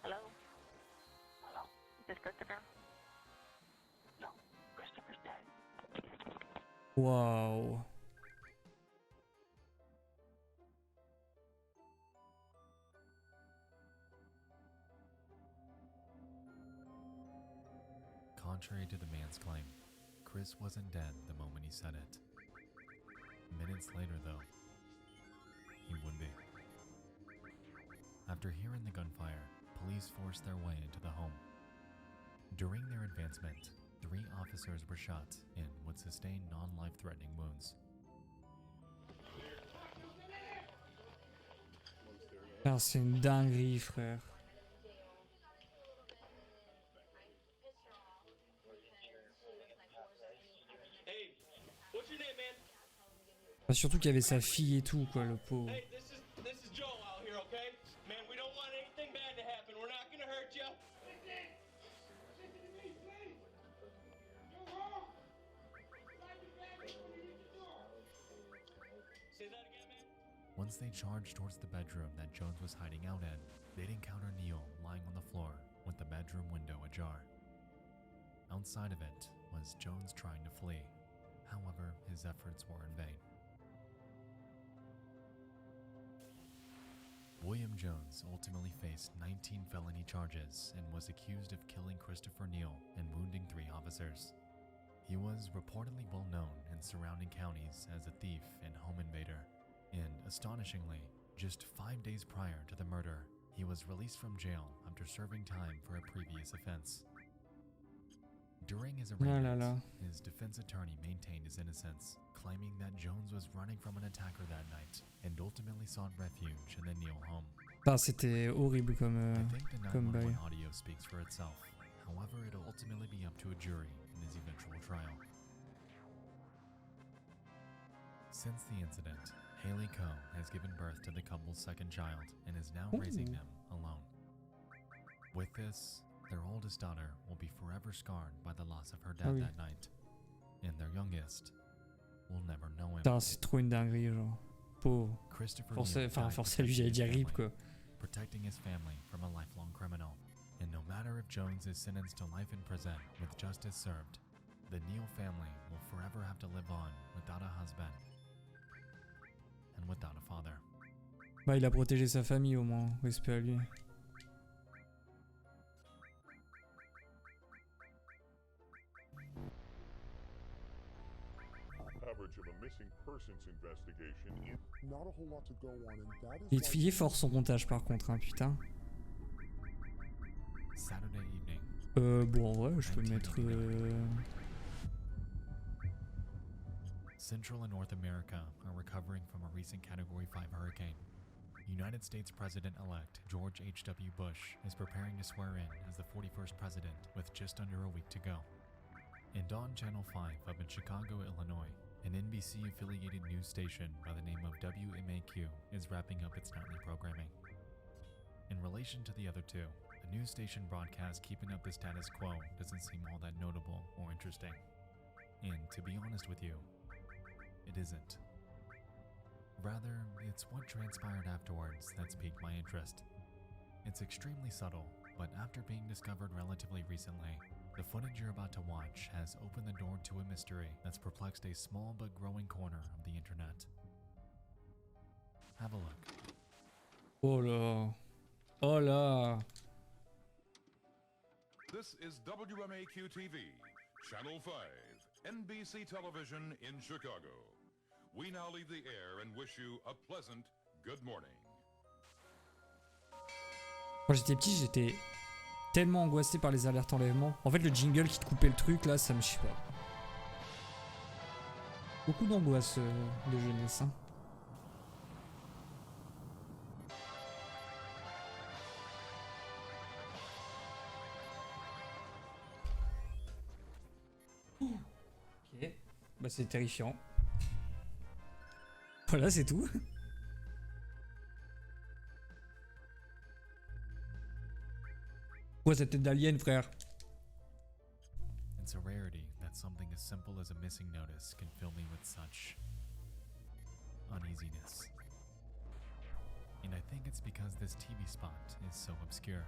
Hello? Hello? Is this Christopher? No, Christopher's dead. Waouh. Contrary to the man's claim, Chris wasn't dead the moment he said it. Minutes later, though, he would be. After hearing the gunfire, police forced their way into the home. During their advancement, 3 officers were shot and would sustain non-life-threatening wounds. Putain, c'est une dinguerie, frère. Hey, what's your name, man? Enfin, surtout qu'il y avait sa fille et tout, quoi, le pauvre. Hey, this is Joe out here, okay? Man, we don't want anything bad to happen. We're not gonna hurt you. Say that again, man. Once they charged towards the bedroom that Jones was hiding out in, they'd encounter Neil lying on the floor with the bedroom window ajar. Outside of it was Jones trying to flee. However, his efforts were in vain. William Jones ultimately faced 19 felony charges and was accused of killing Christopher Neal and wounding 3 officers. He was reportedly well known in surrounding counties as a thief and home invader, and astonishingly, just 5 days prior to the murder, he was released from jail after serving time for a previous offense. During his Ah là arraignment, là. his defense attorney maintained his innocence, claiming that Jones was running from an attacker that night and ultimately sought refuge in the Neal home. Ah, c'était horrible comme, I think the comme 911 bail. audio speaks for itself. However, it'll ultimately be up to a jury in his eventual trial. Since the incident, Haley Coe has given birth to the couple's second child and is now raising them alone. With this, their oldest daughter will be forever scarred by the loss of her dad oui. that night, and their youngest will never know him. Putain, c'est trop une dinguerie, genre. Pauvre. Christopher Forcé, Neal enfin, died forcé à lui, protecting j'allais his dire rip, family, quoi. protecting his family from a lifelong criminal. And no matter if Jones is sentenced to life in prison with justice served, the Neal family will forever have to live on without a husband and without a father. Bah, il a protégé sa famille, au moins. Respect à lui. Average of a missing persons investigation is not a whole lot to go on, and that is Il est fort son montage, par contre, hein, putain. Saturday evening, Bon, en vrai, je peux mettre... Central and North America are recovering from a recent Category 5 hurricane. United States President-elect George H.W. Bush is preparing to swear in as the 41st president with just under a week to go. And on Channel 5 up in Chicago, Illinois, an NBC-affiliated news station by the name of WMAQ is wrapping up its nightly programming. In relation to the other two, a news station broadcast keeping up the status quo doesn't seem all that notable or interesting. And to be honest with you, it isn't. Rather, it's what transpired afterwards that's piqued my interest. It's extremely subtle, but after being discovered relatively recently, the footage you're about to watch has opened the door to a mystery that's perplexed a small but growing corner of the internet. Have a look. Oh là. Oh là. This is WMAQ TV, Channel 5, NBC Television in Chicago. We now leave the air and wish you a pleasant good morning. Quand j'étais petit, j'étais tellement angoissé par les alertes enlèvement. En fait, le jingle qui te coupait le truc, là, ça me chie pas. Beaucoup d'angoisse de jeunesse, hein. Ok. Bah, c'est terrifiant. Voilà, c'est tout. Ouais, cette tête d'alien, frère. It's a rarity that something as simple as a missing notice can fill me with such uneasiness. And I think it's because this TV spot is so obscure.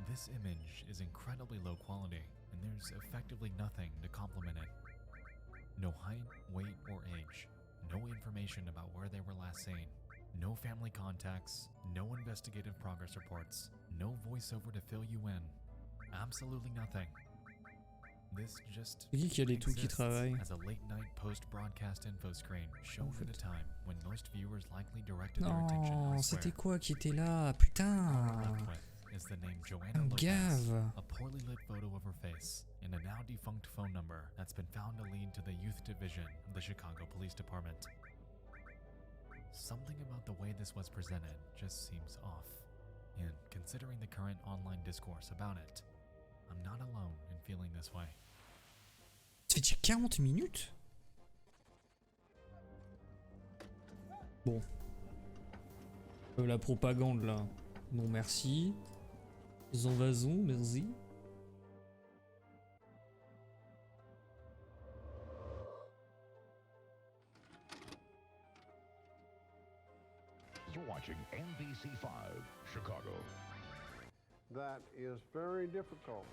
This image is incredibly low quality, and there's effectively nothing to complement it. No height, weight, or age. No information about where they were last seen. No family contacts. No investigative progress reports. No voiceover to fill you in. Absolutely nothing. This just C'est qui a des tout qui exists travaillent? as a late-night post-broadcast info screen shown at a time when most viewers likely directed their attention Non, elsewhere. c'était quoi qui était là? All we're Putain. left with is the name Joanna Un Lopez, gave. a poorly lit photo of her face, and a now defunct phone number that's been found to lead to the youth division of the Chicago Police Department. Something about the way this was presented just seems off, and considering the current online discourse about it, I'm not alone in feeling this way. Ça fait déjà 40 minutes? Bon. La propagande là. Non merci. Zenvazon, merci. You're watching NBC5, Chicago. That is very difficult.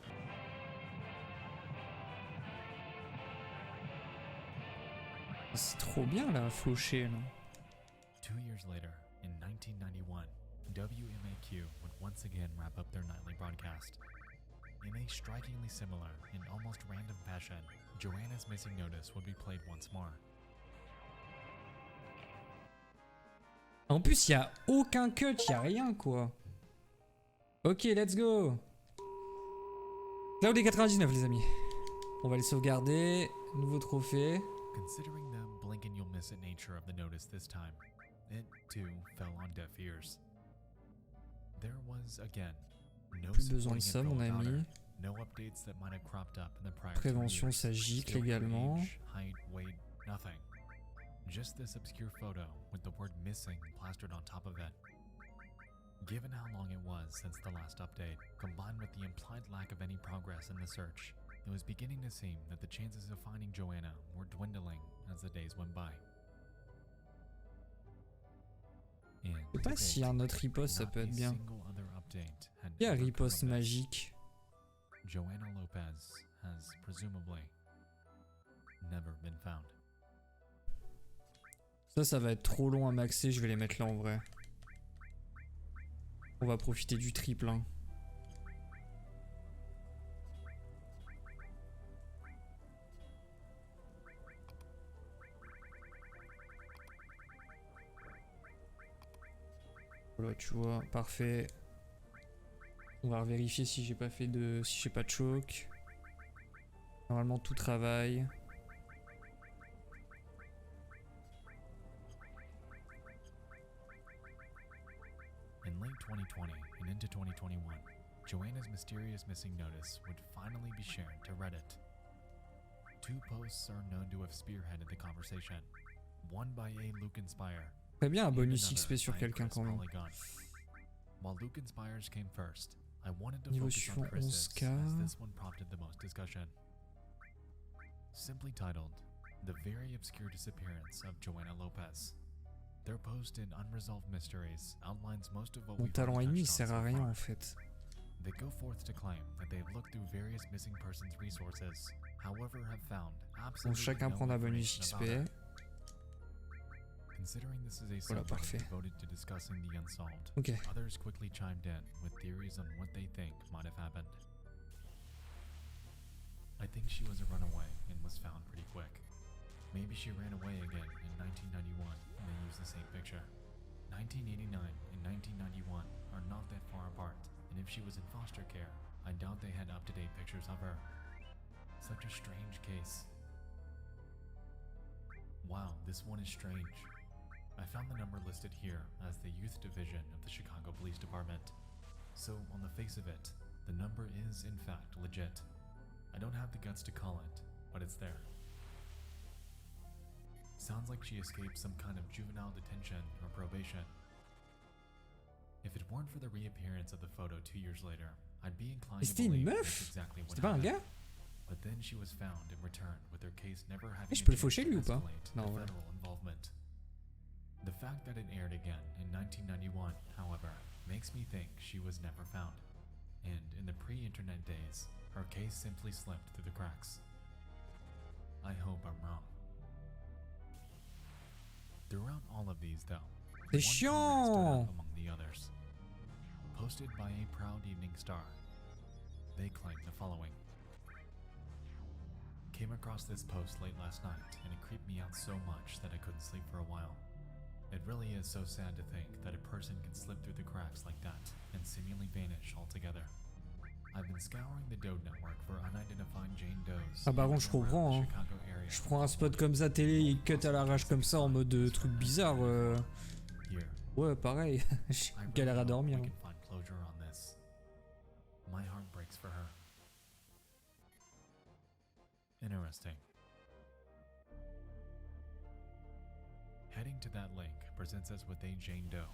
C'est trop bien là, fauché là. 2 years later, in 1991, WMAQ would once again wrap up their nightly broadcast. In a strikingly similar and almost random fashion, Joanna's missing notice would be played once more. En plus, il y a aucun cut, il y a rien quoi. Ok, let's go. Cloud est 99 les amis. On va le sauvegarder. Nouveau trophée. Considering the blink and you'll miss it nature of the notice this time, it too fell on deaf ears. There was again no Plus besoin de ça supporting mon info about ami. her, no updates that might have cropped up in the prior 2 Prévention years. ça gicle Still her également. age, height, weight, nothing. Just this obscure photo with the word missing plastered on top of it. Given how long it was since the last update, combined with the implied lack of any progress in the search, it was beginning to seem that the chances of finding Joanna were dwindling as the days went by. Je sais pas si un autre riposte ça peut être bien. Il y a un riposte magique. Joanna Lopez has presumably never been found. Ça va être trop long à maxer, je vais les mettre là en vrai. On va profiter du triple. Hein. Voilà, tu vois, parfait. On va vérifier si j'ai pas fait de, si j'ai pas de choc. Normalement tout travaille. In late 2020 and into 2021, Joanna's mysterious missing notice would finally be shared to Reddit. 2 posts are known to have spearheaded the conversation. One by a Luke Inspire. Très bien un bonus XP sur quelqu'un quand même. While Luke Inspires came first, I wanted to Niveau focus on suivant Chris's 11K. as this one prompted the most discussion. Simply titled, The Very Obscure Disappearance of Joanna Lopez. Their post in Unresolved Mysteries outlines most of what Mon we've talent already ennemi touched on sert à so rien far. en fait. They go forth to claim that they've looked through various missing persons resources, however have found Bon, absolutely chacun no prendra bonus information XP. about her. Considering this is a Voilà, subject parfait. devoted to discussing the unsolved, Ok. others quickly chimed in with theories on what they think might have happened. I think she was a runaway and was found pretty quick. Maybe she ran away again in 1991 and they used the same picture. 1989 and 1991 are not that far apart, and if she was in foster care, I doubt they had up-to-date pictures of her. Such a strange case. Wow, this one is strange. I found the number listed here as the Youth Division of the Chicago Police Department. So, on the face of it, the number is in fact legit. I don't have the guts to call it, but it's there. Sounds like she escaped some kind of juvenile detention or probation. If it weren't for the reappearance of the photo 2 years later, I'd be inclined to C'était une believe meuf? that's exactly what C'était pas un happened. gars? But then she was found and returned with her case never having Je a peux le chance faucher to lui ou pas? escalate Non, to voilà. federal involvement. The fact that it aired again in 1991, however, makes me think she was never found. And in the pre-internet days, her case simply slipped through the cracks. I hope I'm wrong. Throughout all of these, though, C'est one comment stood chiant! out among the others. Posted by a proud evening star, they claim the following. Came across this post late last night, and it creeped me out so much that I couldn't sleep for a while. It really is so sad to think that a person can slip through the cracks like that and seemingly vanish altogether. I've been scouring the Dode network for unidentified Jane Does. Ah par in contre je and around comprends the hein. Chicago area. Je prends un spot comme ça télé, il cut à l'arrache comme ça en mode truc bizarre. Here, Ouais pareil, je I really galère à hope dormir. we can find closure on this. My heart breaks for her. Interesting. Heading to that link presents us with a Jane Doe,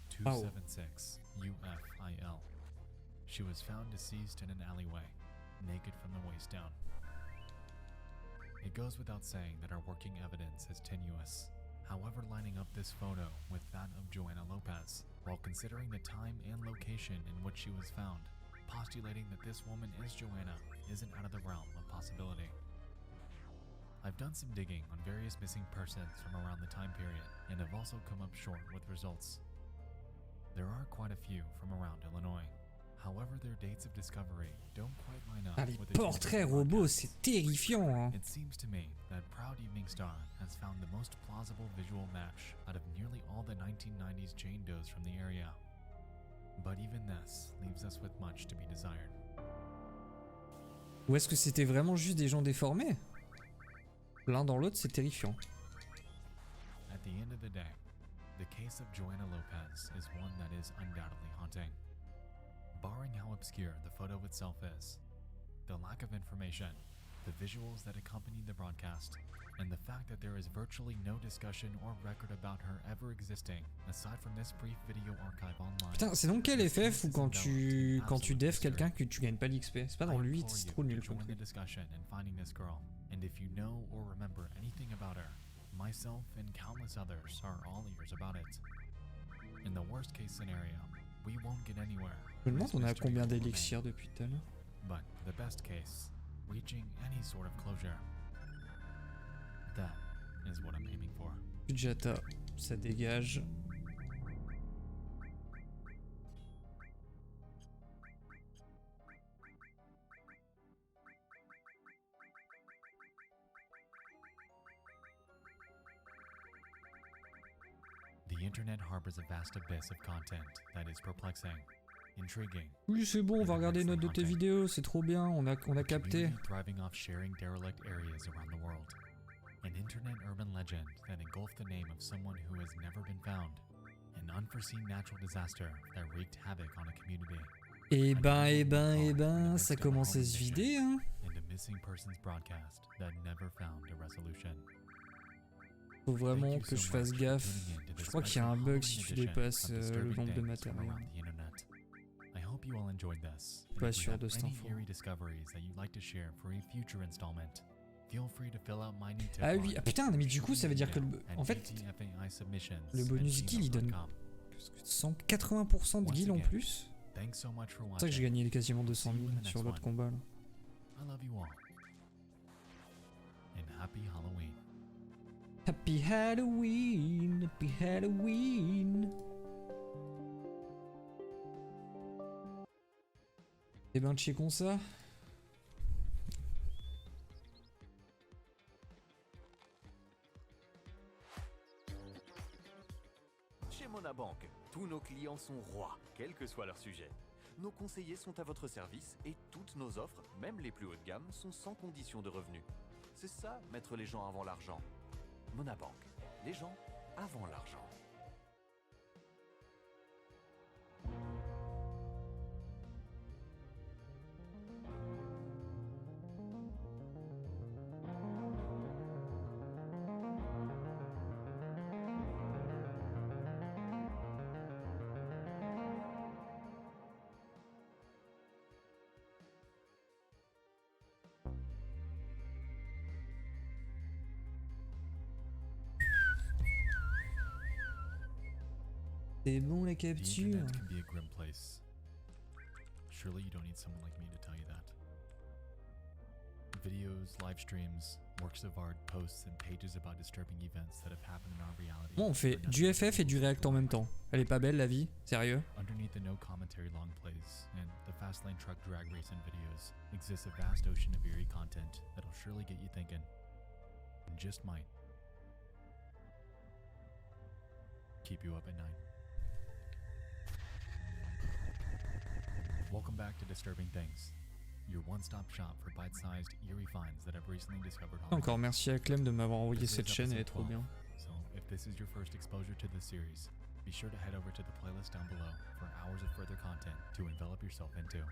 276 UFIL. She was found deceased in an alleyway, naked from the waist down. It goes without saying that our working evidence is tenuous. However, lining up this photo with that of Joanna Lopez, while considering the time and location in which she was found, postulating that this woman is Joanna isn't out of the realm of possibility. I've done some digging on various missing persons from around the time period, and have also come up short with results. There are quite a few from around Illinois. However, their dates of discovery don't quite line up Ah, les with the portraits changes in robots, broadcasts. c'est terrifiant hein. It seems to me that Proud Evening Star has found the most plausible visual match out of nearly all the 1990s Jane Does from the area. But even this leaves us with much to be desired. Ou est-ce que c'était vraiment juste des gens déformés? L'un dans l'autre, c'est terrifiant. At the end of the day, the case of Joanna Lopez is one that is undoubtedly haunting. Barring how obscure the photo itself is, the lack of information, the visuals that accompanied the broadcast, and the fact that there is virtually no discussion or record about her ever existing, aside from this brief video archive online. Putain, c'est donc quel FF ou quand tu def quelqu'un que tu gagnes pas l'XP? C'est pas dans le 8, c'est trop nul comme truc. And if you know or remember anything about her, myself and countless others are all ears about it. In the worst case scenario, we won't get anywhere. Je me demande on a combien d'élixirs depuis tout à l'heure. But the best case, reaching any sort of closure. That is what I'm aiming for. Sujata, ça dégage. The internet harbors a vast abyss of content that is perplexing, intriguing. Oui, c'est bon, on va regarder une autre de tes vidéos, c'est trop bien, on a capté. Thriving off sharing derelict areas around the world. An internet urban legend that engulfed the name of someone who has never been found. An unforeseen natural disaster that wreaked havoc on a community. Eh ben, ça commence à se vider, hein. And a missing persons broadcast that never found a resolution. Faut vraiment que je fasse gaffe. Je crois qu'il y a un bug si tu dépasses le nombre de matériaux. Pas sûr de cette info. Ah oui, ah putain, mais du coup ça veut dire que en fait le bonus kill il donne 180% de guild en plus. C'est pour ça que j'ai gagné quasiment 200 000 sur l'autre combat là. Happy Halloween, Happy Halloween. Eh ben checkons ça. Chez Monabank, tous nos clients sont rois, quel que soit leur sujet. Nos conseillers sont à votre service et toutes nos offres, même les plus haut de gamme, sont sans condition de revenu. C'est ça, mettre les gens avant l'argent. Monabank, les gens avant l'argent. C'est bon la capture. Surely you don't need someone like me to tell you that. Videos, live streams, works of art, posts and pages about disturbing events that have happened in our reality. Bon, on fait du FF et du React en même temps. Elle est pas belle la vie, sérieux. Underneath the no commentary long plays and the fast lane truck drag racing videos exists a vast ocean of eerie content that'll surely get you thinking. And just might keep you up at night. Welcome back to Disturbing Things, your one-stop shop for bite-sized, eerie finds that have recently discovered. Encore merci à Clem de m'avoir envoyé cette chaîne, elle est trop bien. So, if this is your first exposure to this series, be sure to head over to the playlist down below for hours of further content to envelop yourself into.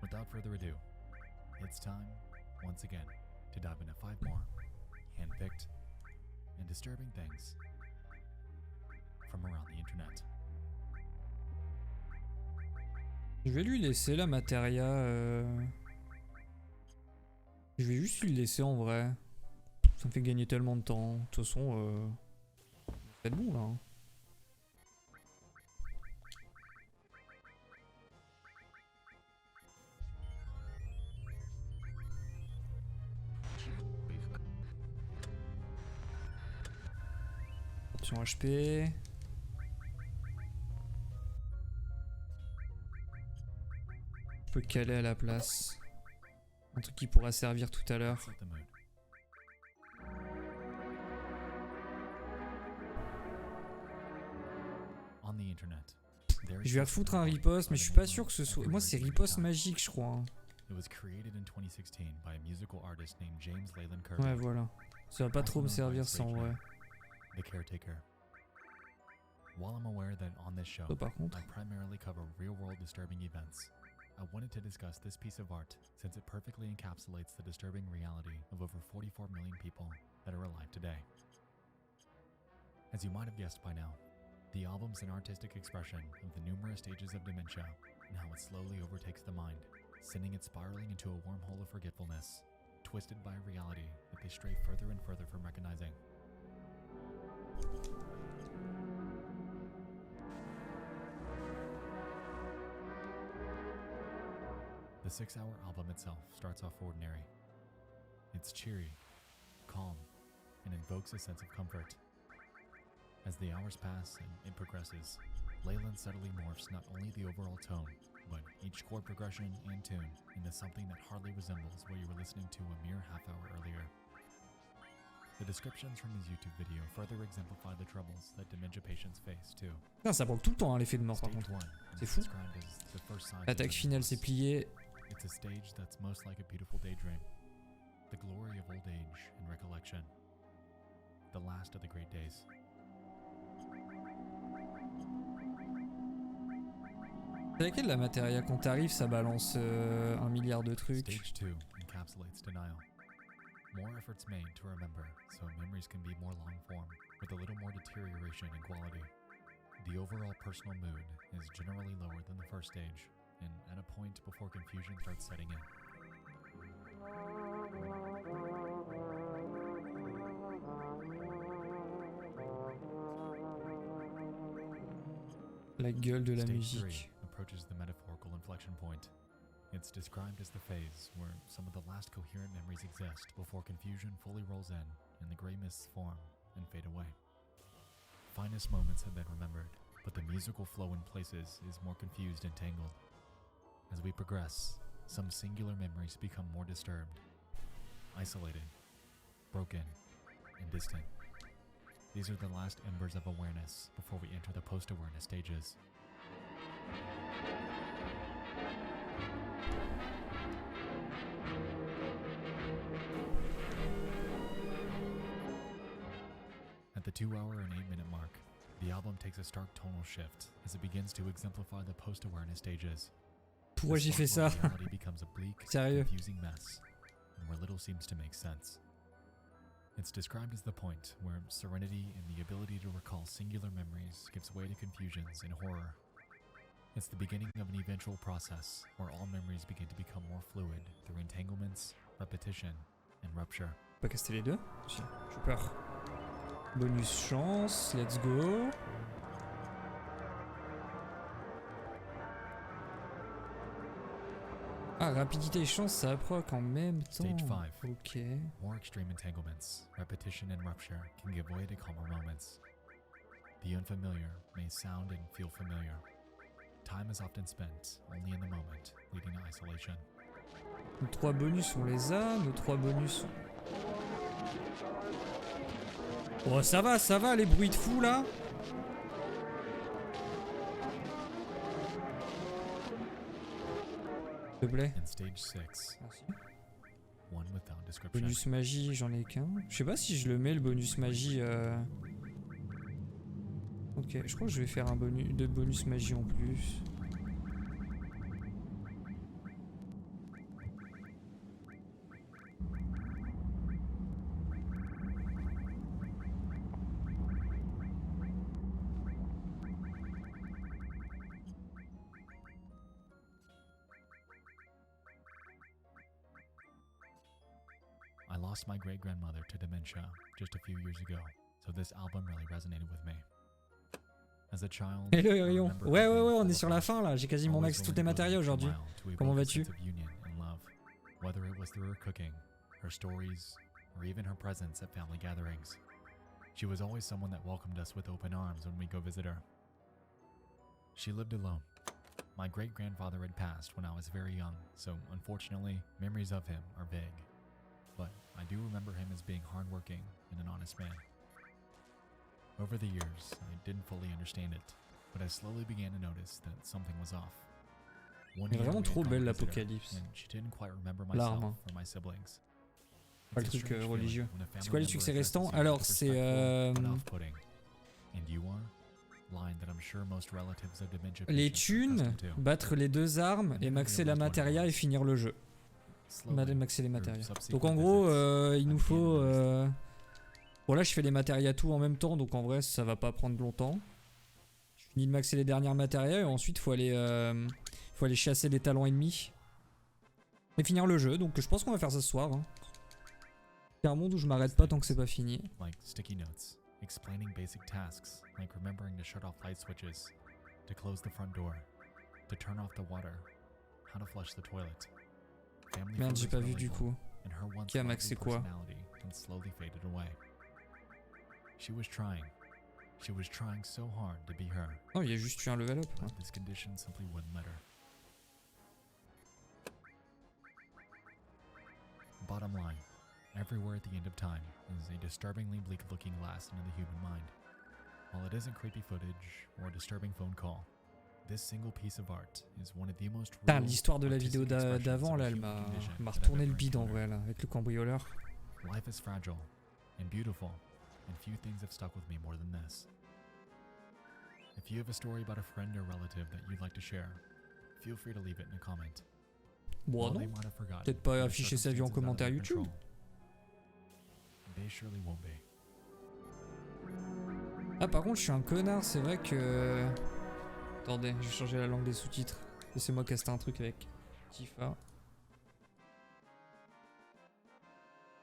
Without further ado, it's time, once again, to dive into 5 more hand-picked and disturbing things from around the internet. Je vais lui laisser la matéria. Je vais juste lui laisser en vrai. Ça me fait gagner tellement de temps. De toute façon, c'est bon là. Hein. Option HP. Je peux caler à la place. Un truc qui pourra servir tout à l'heure. Je vais refoutre un riposte, mais je suis pas sûr que ce soit... Moi, c'est riposte magique, je crois. Hein. Ouais, voilà. Ça va pas trop me servir sans vrai. While I'm aware that on this show, par contre. I primarily cover real-world disturbing events, I wanted to discuss this piece of art since it perfectly encapsulates the disturbing reality of over 44 million people that are alive today. As you might have guessed by now, the album's an artistic expression of the numerous stages of dementia and how it slowly overtakes the mind, sending it spiraling into a wormhole of forgetfulness, twisted by a reality that they stray further and further from recognizing. The 6-hour album itself starts off ordinary. It's cheery, calm, and invokes a sense of comfort. As the hours pass and it progresses, Leyland subtly morphs not only the overall tone, but each chord progression and tune into something that hardly resembles what you were listening to a mere half-hour earlier. The descriptions from his YouTube video further exemplify the troubles that dementia patients face too. Non, ça prend tout le temps hein, l'effet de mort par contre. C'est fou. L'attaque finale s'est pliée. It's a stage that's most like a beautiful daydream. The glory of old age and recollection. The last of the great days. C'est laquelle la matéria? Quand t'arrives, ça balance 1 milliard de trucs. Stage 2 encapsulates denial. More efforts made to remember, so memories can be more long-form, with a little more deterioration in quality. The overall personal mood is generally lower than the first stage, and at a point before confusion starts setting in. La gueule de la Stage musique. 3 approaches the metaphorical inflection point. It's described as the phase where some of the last coherent memories exist before confusion fully rolls in and the gray mists form and fade away. Finest moments have been remembered, but the musical flow in places is more confused and tangled. As we progress, some singular memories become more disturbed, isolated, broken, and distant. These are the last embers of awareness before we enter the post-awareness stages. At the 2-hour and 8-minute mark, the album takes a stark tonal shift as it begins to exemplify the post-awareness stages. Pourquoi j'ai fait ça? Sérieux? Confusing mess, where little seems to make sense. It's described as the point where serenity and the ability to recall singular memories gives way to confusions and horror. It's the beginning of an eventual process where all memories begin to become more fluid through entanglements, repetition, and rupture. Pas caster les deux? J'ai peur. Bonus chance, let's go. Ah, rapidité et chance, ça proc en même temps. Stage 5. Ok. More extreme entanglements, repetition and rupture can give way to calmer moments. The unfamiliar may sound and feel familiar. Time is often spent only in the moment, leading to isolation. Nos 3 bonus, on les a. Nos 3 bonus. Oh, ça va, les bruits de fou là. S'il te plaît. Merci. Bonus magie, j'en ai qu'un. Je sais pas si je le mets le bonus magie. Ok, je crois que je vais faire un bonus magie en plus. I lost my great-grandmother to dementia just a few years ago, so this album really resonated with me. As a child, Hello Orion. Ouais, on est sur la fin là, j'ai quasiment max tous les matériaux aujourd'hui. Comment vas-tu? Whether it was through her cooking, her stories, or even her presence at family gatherings. She was always someone that welcomed us with open arms when we go visit her. She lived alone. My great-grandfather had passed when I was very young, so unfortunately, memories of him are vague. But I do remember him as being hardworking and an honest man. Over the years, I didn't fully understand it, but I slowly began to notice that something was off. One C'est year vraiment we had trop gone belle to visit her, l'Apocalypse. and she didn't quite remember L'arme. myself or my siblings. Pas le It's a truc strange feeling religieux. when a family C'est quoi les member succès addresses restants? you Alors with c'est respectful but off-putting. And you are? Line that I'm sure most relatives of dementia les patients are thunes, accustomed to. battre les 2 armes et maxer la matéria et finir le jeu. Maxer les matérias. Donc en gros, il nous faut... Bon là je fais les matérias tout en même temps, donc en vrai ça va pas prendre longtemps. Je finis de maxer les dernières matérias et ensuite faut aller chasser les talents ennemis. Et finir le jeu, donc je pense qu'on va faire ça ce soir. Hein. C'est un monde où je m'arrête pas tant que c'est pas fini. Like sticky notes, explaining basic tasks, like remembering to shut off light switches, to close the front door, to turn off the water, how to flush the toilet. Family Merde, j'ai photos pas were vu du legal, coup. and her once Qui a lively maxé quoi? personality had slowly faded away. She was trying. She was trying so hard to be her. Oh, il y a juste eu un level up. But this condition simply wouldn't let her. Bottom line, everywhere at the end of time is a disturbingly bleak-looking glass into the human mind. While it isn't creepy footage or a disturbing phone call, this single piece of art is one of the most Putain, real, l'histoire de la artistic vidéo expressions d'avant of là, a elle human condition m'a that I've retourné ever le bide en encountered. vrai là, avec le cambrioleur. Life is fragile and beautiful, and few things have stuck with me more than this. If you have a story about a friend or relative that you'd like to share, feel free to leave it in a comment. Bon While non, they might have forgotten, peut-être pas or afficher sa vue en circumstances out of commentaire their YouTube. control, they surely won't be. Ah par contre je suis un connard, c'est vrai que... Attendez, je vais changer la langue des sous-titres. Laissez-moi caster un truc avec Tifa.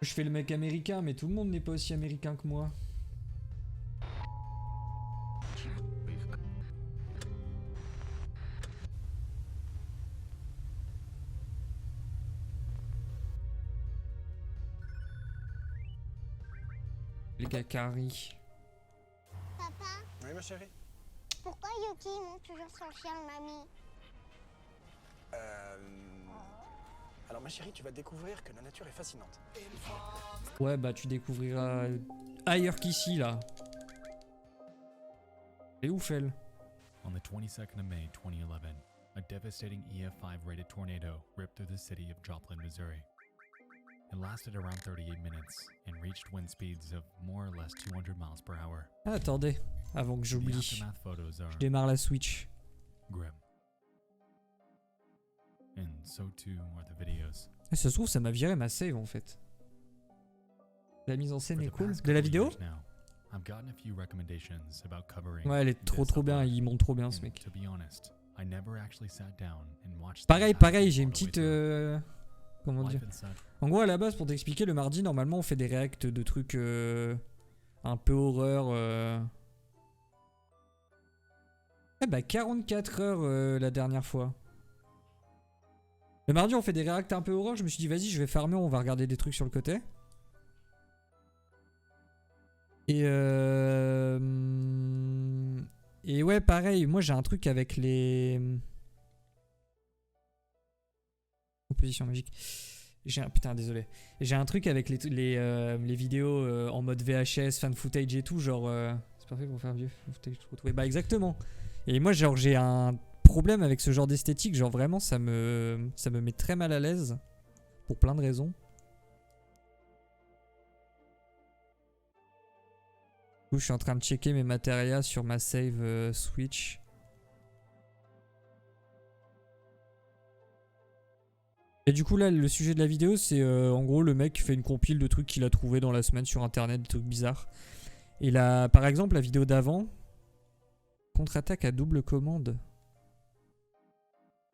Je fais le mec américain, mais tout le monde n'est pas aussi américain que moi. Les gars carry. Papa, Oui, ma chérie. pourquoi Yuki monte toujours son chien de mamie? Alors, ma chérie, tu vas découvrir que la nature est fascinante. Ouais bah tu découvriras ailleurs qu'ici là. Et ouf elle. On the 22nd of May 2011, a devastating EF5 rated tornado ripped through the city of Joplin, Missouri. It lasted around 38 minutes and reached wind speeds of more or less 200 miles per hour. Ah, attendez, avant que The j'oublie. aftermath photos are Je démarre la Switch. grim. And so too are the videos. Ah, ça se trouve ça m'a viré ma save en fait. La mise en scène For est the cool. past De la couple vidéo? years now, I've gotten a few recommendations about covering Ouais elle est this trop bien, subject. il monte trop bien ce And mec. to be honest, I never actually sat down and watched the Pareil, entire pareil, thing j'ai une all the way petite... through. Comment dire? Life and such. En gros à la base pour t'expliquer, le mardi normalement on fait des réacts de trucs un peu horreur. Eh bah 44 heures la dernière fois. Le mardi on fait des réacts un peu horreur, je me suis dit vas-y je vais farmer, on va regarder des trucs sur le côté. Et ouais pareil, moi j'ai un truc avec les... Composition magique. Putain désolé. J'ai un truc avec les vidéos en mode VHS, fan footage et tout, genre... C'est parfait pour faire vieux fan footage retrouvé. Bah exactement. Et moi genre j'ai un problème avec ce genre d'esthétique, genre vraiment ça me met très mal à l'aise. Pour plein de raisons. Du coup, je suis en train de checker mes matérias sur ma save Switch. Et du coup là le sujet de la vidéo c'est en gros le mec fait une compile de trucs qu'il a trouvé dans la semaine sur internet, des trucs bizarres. Et là par exemple la vidéo d'avant, contre-attaque à double commande.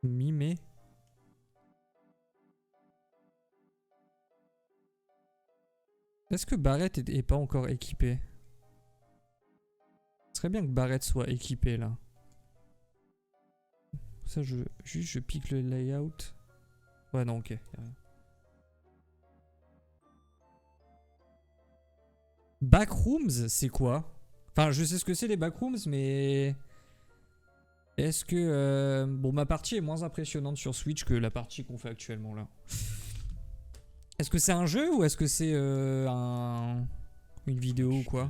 Mi-mai. Est-ce que Barrett est pas encore équipé? Ce serait bien que Barrett soit équipé là. Ça je pique le layout. Ouais non ok. Y'a rien. Backrooms c'est quoi? Enfin je sais ce que c'est les backrooms mais... Est-ce que... Bon ma partie est moins impressionnante sur Switch que la partie qu'on fait actuellement là. Est-ce que c'est un jeu ou est-ce que c'est une vidéo ou quoi?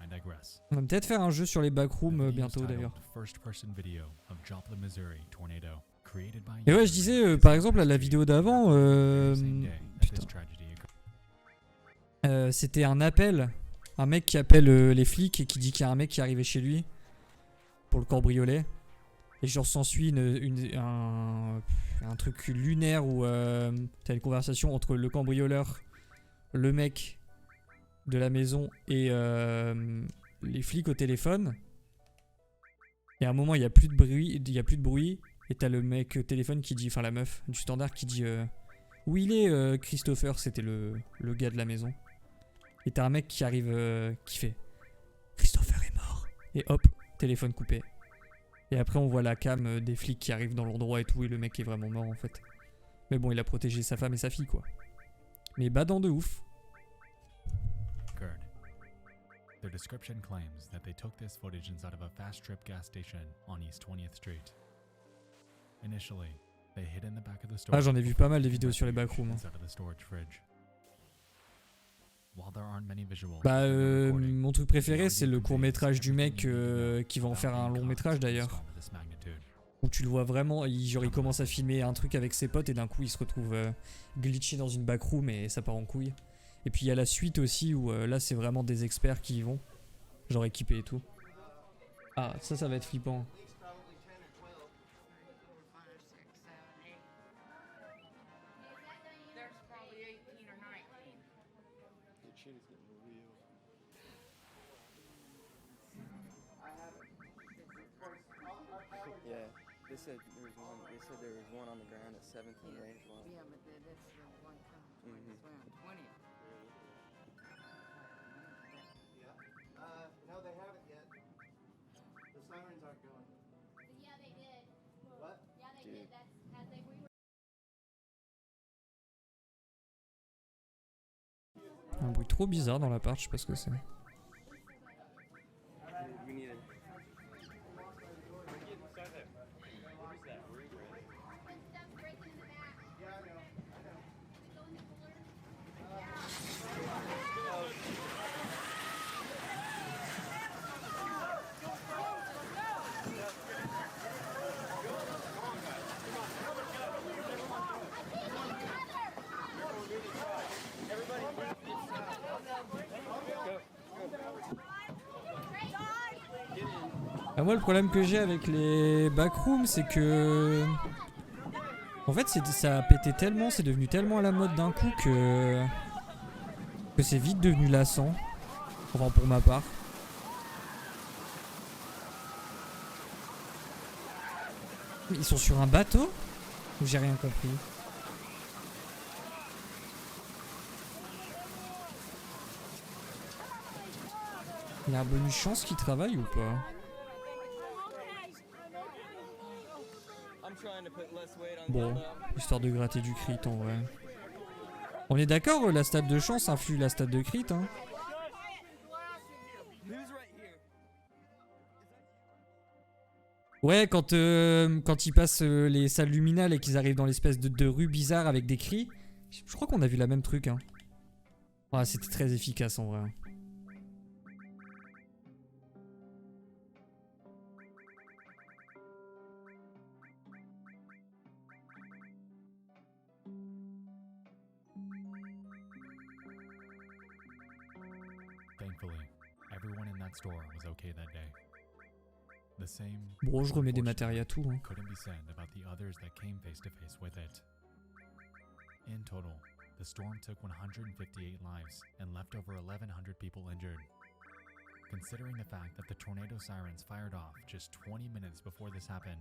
I digress. On va peut-être faire un jeu sur les backrooms The video is bientôt titled d'ailleurs. First Person Video of Joplin, Missouri Tornado, created by Et ouais, je disais, par exemple, à la vidéo d'avant, putain. C'était un appel. Un mec qui appelle les flics et qui dit qu'il y a un mec qui est arrivé chez lui pour le cambrioler. Et genre s'ensuit un truc lunaire où t'as une conversation entre le cambrioleur, le mec de la maison et les flics au téléphone. Et à un moment il y a plus de bruit, et t'as le mec au téléphone qui dit, enfin la meuf du standard qui dit où il est Christopher, c'était le gars de la maison. Et t'as un mec qui arrive qui fait Christopher est mort. Et hop, téléphone coupé. Et après on voit la cam des flics qui arrivent dans l'endroit et tout, et le mec est vraiment mort en fait. Mais bon, il a protégé sa femme et sa fille quoi. Mais badant de ouf. Their description claims that they took this footage inside of a fast trip gas station on East 20th Street. Initially, they hid in the back of the store. Ah, j'en ai vu pas mal des vidéos sur les backrooms. Inside of the storage fridge. While there aren't many visuals, Bah, mon truc préféré c'est le court métrage du mec qui va en faire un long métrage d'ailleurs. Où tu le vois vraiment, genre il commence à filmer un truc avec ses potes et d'un coup il se retrouve glitché dans une backroom et ça part en couille. Et puis il y a la suite aussi où là c'est vraiment des experts qui y vont, genre équipés et tout. Ah, ça va être flippant. Yeah, they said there was one on the ground at 17th range line. Yeah, but that's the one coming. Mhm. It's around 20th. No, they haven't yet. The sirens aren't going. Yeah, they did. What? Yeah, they did. That's as they we were. Un bruit trop bizarre dans l'appart, je sais pas ce que c'est. We need it. Ah, moi le problème que j'ai avec les backrooms c'est que... En fait ça a pété tellement, c'est devenu tellement à la mode d'un coup que c'est vite devenu lassant. Enfin pour ma part. Ils sont sur un bateau? J'ai rien compris. Il y a un bonus chance qui travaille ou pas? Bon, histoire de gratter du crit en vrai. On est d'accord, la stat de chance influe la stat de crit, hein. Ouais, quand ils passent les salles luminales et qu'ils arrivent dans l'espèce de rue bizarre avec des cris, je crois qu'on a vu la même truc, hein. Ouais, c'était très efficace en vrai. Thankfully, everyone in that store was okay that day. The same Bon, je remets des matériaux à tout, hein. couldn't be said about the others that came face to face with it. In total, the storm took 158 lives and left over 1,100 people injured. Considering the fact that the tornado sirens fired off just 20 minutes before this happened,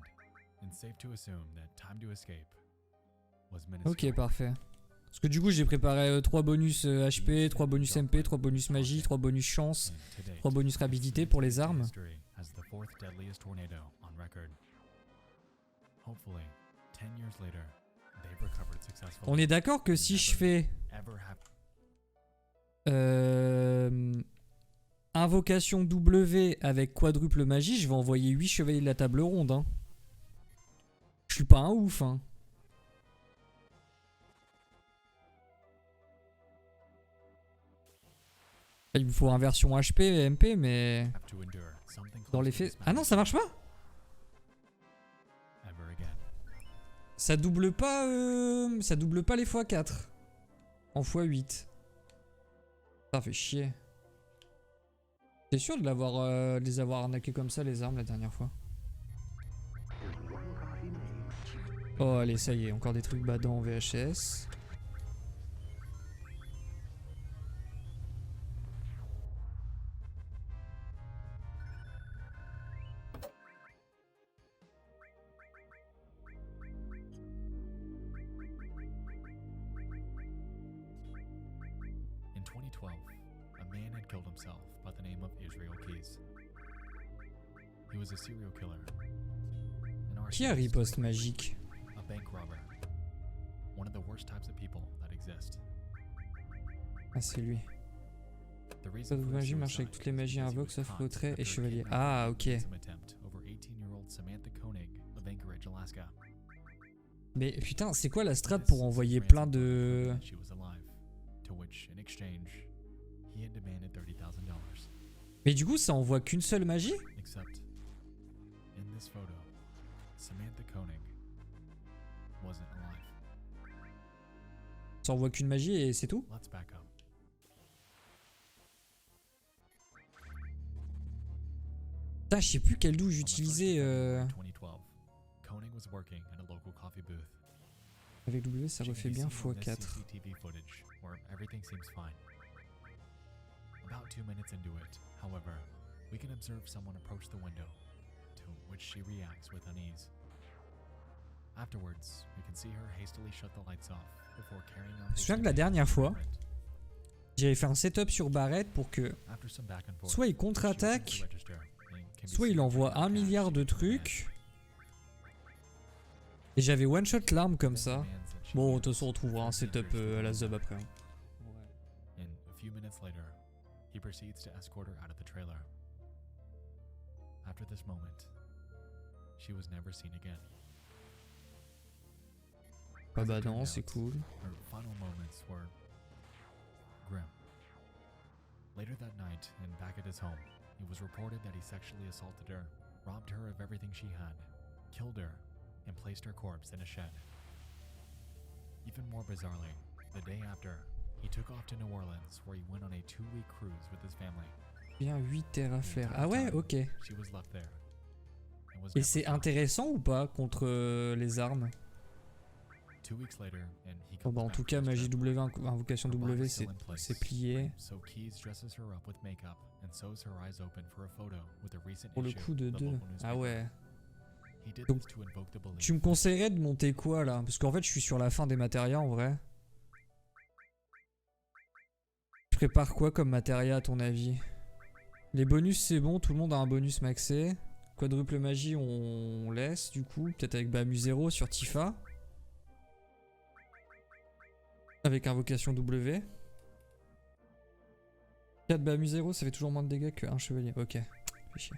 it's safe to assume that time to escape was minuscule. Ok, parfait. Parce que du coup j'ai préparé 3 bonus HP, 3 bonus MP, 3 bonus magie, 3 bonus chance, 3 bonus rapidité pour les armes. As the fourth deadliest tornado on record. Hopefully, 10 years later, they've recovered successfully. On est d'accord que si je fais invocation W avec quadruple magie, je vais envoyer 8 chevaliers de la table ronde, hein. Je suis pas un ouf, hein. Il me faut inversion HP et MP, mais have to endure something dans close les to faits... this Ah non, ça marche pas. ever again. Ça double pas les x4. En x8. Ça fait chier. T'es sûr de les avoir arnaqués comme ça, les armes, la dernière fois? Oh, allez, ça y est, encore des trucs badants en VHS. In 2012, a man had killed himself by the name of Israel Keys. He was a serial killer. An Qui a arsonist, riposte magique? a bank robber, one of the worst types of people that exist. Ah, c'est lui. The reason Cette for the magie marche suicide avec toutes les magies is because he invoques was sauf caught retrait et after a chevalier. kidnapping Ah, and ok. ransom attempt over 18-year-old Samantha Koenig of Anchorage, Alaska. Mais putain, c'est quoi la strat This pour envoyer ransom plein proved de... that she was alive, to which, in exchange, he had demanded $30,000. Mais du coup, ça envoie qu'une seule magie? Except, in this photo, Samantha Koenig wasn't alive. Ça envoie qu'une magie et c'est tout? Let's back up. Putain, je sais plus quelle douche On the 1st of j'utilisais February 2012, Koenig was working at a local coffee booth. Avec W, ça She can refait be bien seen in this x4. CCTV footage where everything seems fine. About 2 minutes into it, however, we can observe someone approach the window, to which she reacts with unease. Afterwards, we can see her hastily shut the lights off before carrying on. Je me souviens que la dernière fois, j'avais fait un setup sur Barrett pour que After some back and forth, soit il she contre-attaque, opens the register and can be soit il seen envoie entering 1 cash milliard de into her hand. trucs. Et j'avais one shot l'arme comme Then ça. demands that she Bon, de yields toute façon, on trouvera un and setup enters à la the Zub window. après. hein. And a few minutes later, he proceeds to escort her out of the trailer. After this moment, she was never seen again. Ah As bah it turned non, c'est out, cool. Her final moments were grim. Later that night, and back at his home, it was reported that he sexually assaulted her, robbed her of everything she had, killed her, and placed her corpse in a shed. Even more bizarrely, the day after, he took off to New Orleans where he went on a 2-week cruise with his family. Bien 8 terres à The faire. entire Ah ouais, time, ok. She was left there. And was Et never c'est found. intéressant ou pas contre les armes? 2 weeks later, and he Bon comes bah en back tout from cas, his magie trip. W, invocation Her W, body's still in place, c'est plié. So Keys dresses her up with makeup and sews her eyes open for a photo with a recent Pour le issue coup de of the 2. local Ah newspaper. ouais. He did Donc, this to invoke the belief tu me conseillerais de monter quoi là? Parce qu'en fait, je suis sur la fin des matérias en vrai. Je prépare quoi comme matérias à ton avis? Les bonus c'est bon, tout le monde a un bonus maxé. Quadruple magie on laisse du coup, peut-être avec Bamu 0 sur Tifa. Avec invocation W. 4 Bamu 0 ça fait toujours moins de dégâts qu'un chevalier. Ok, fait chier.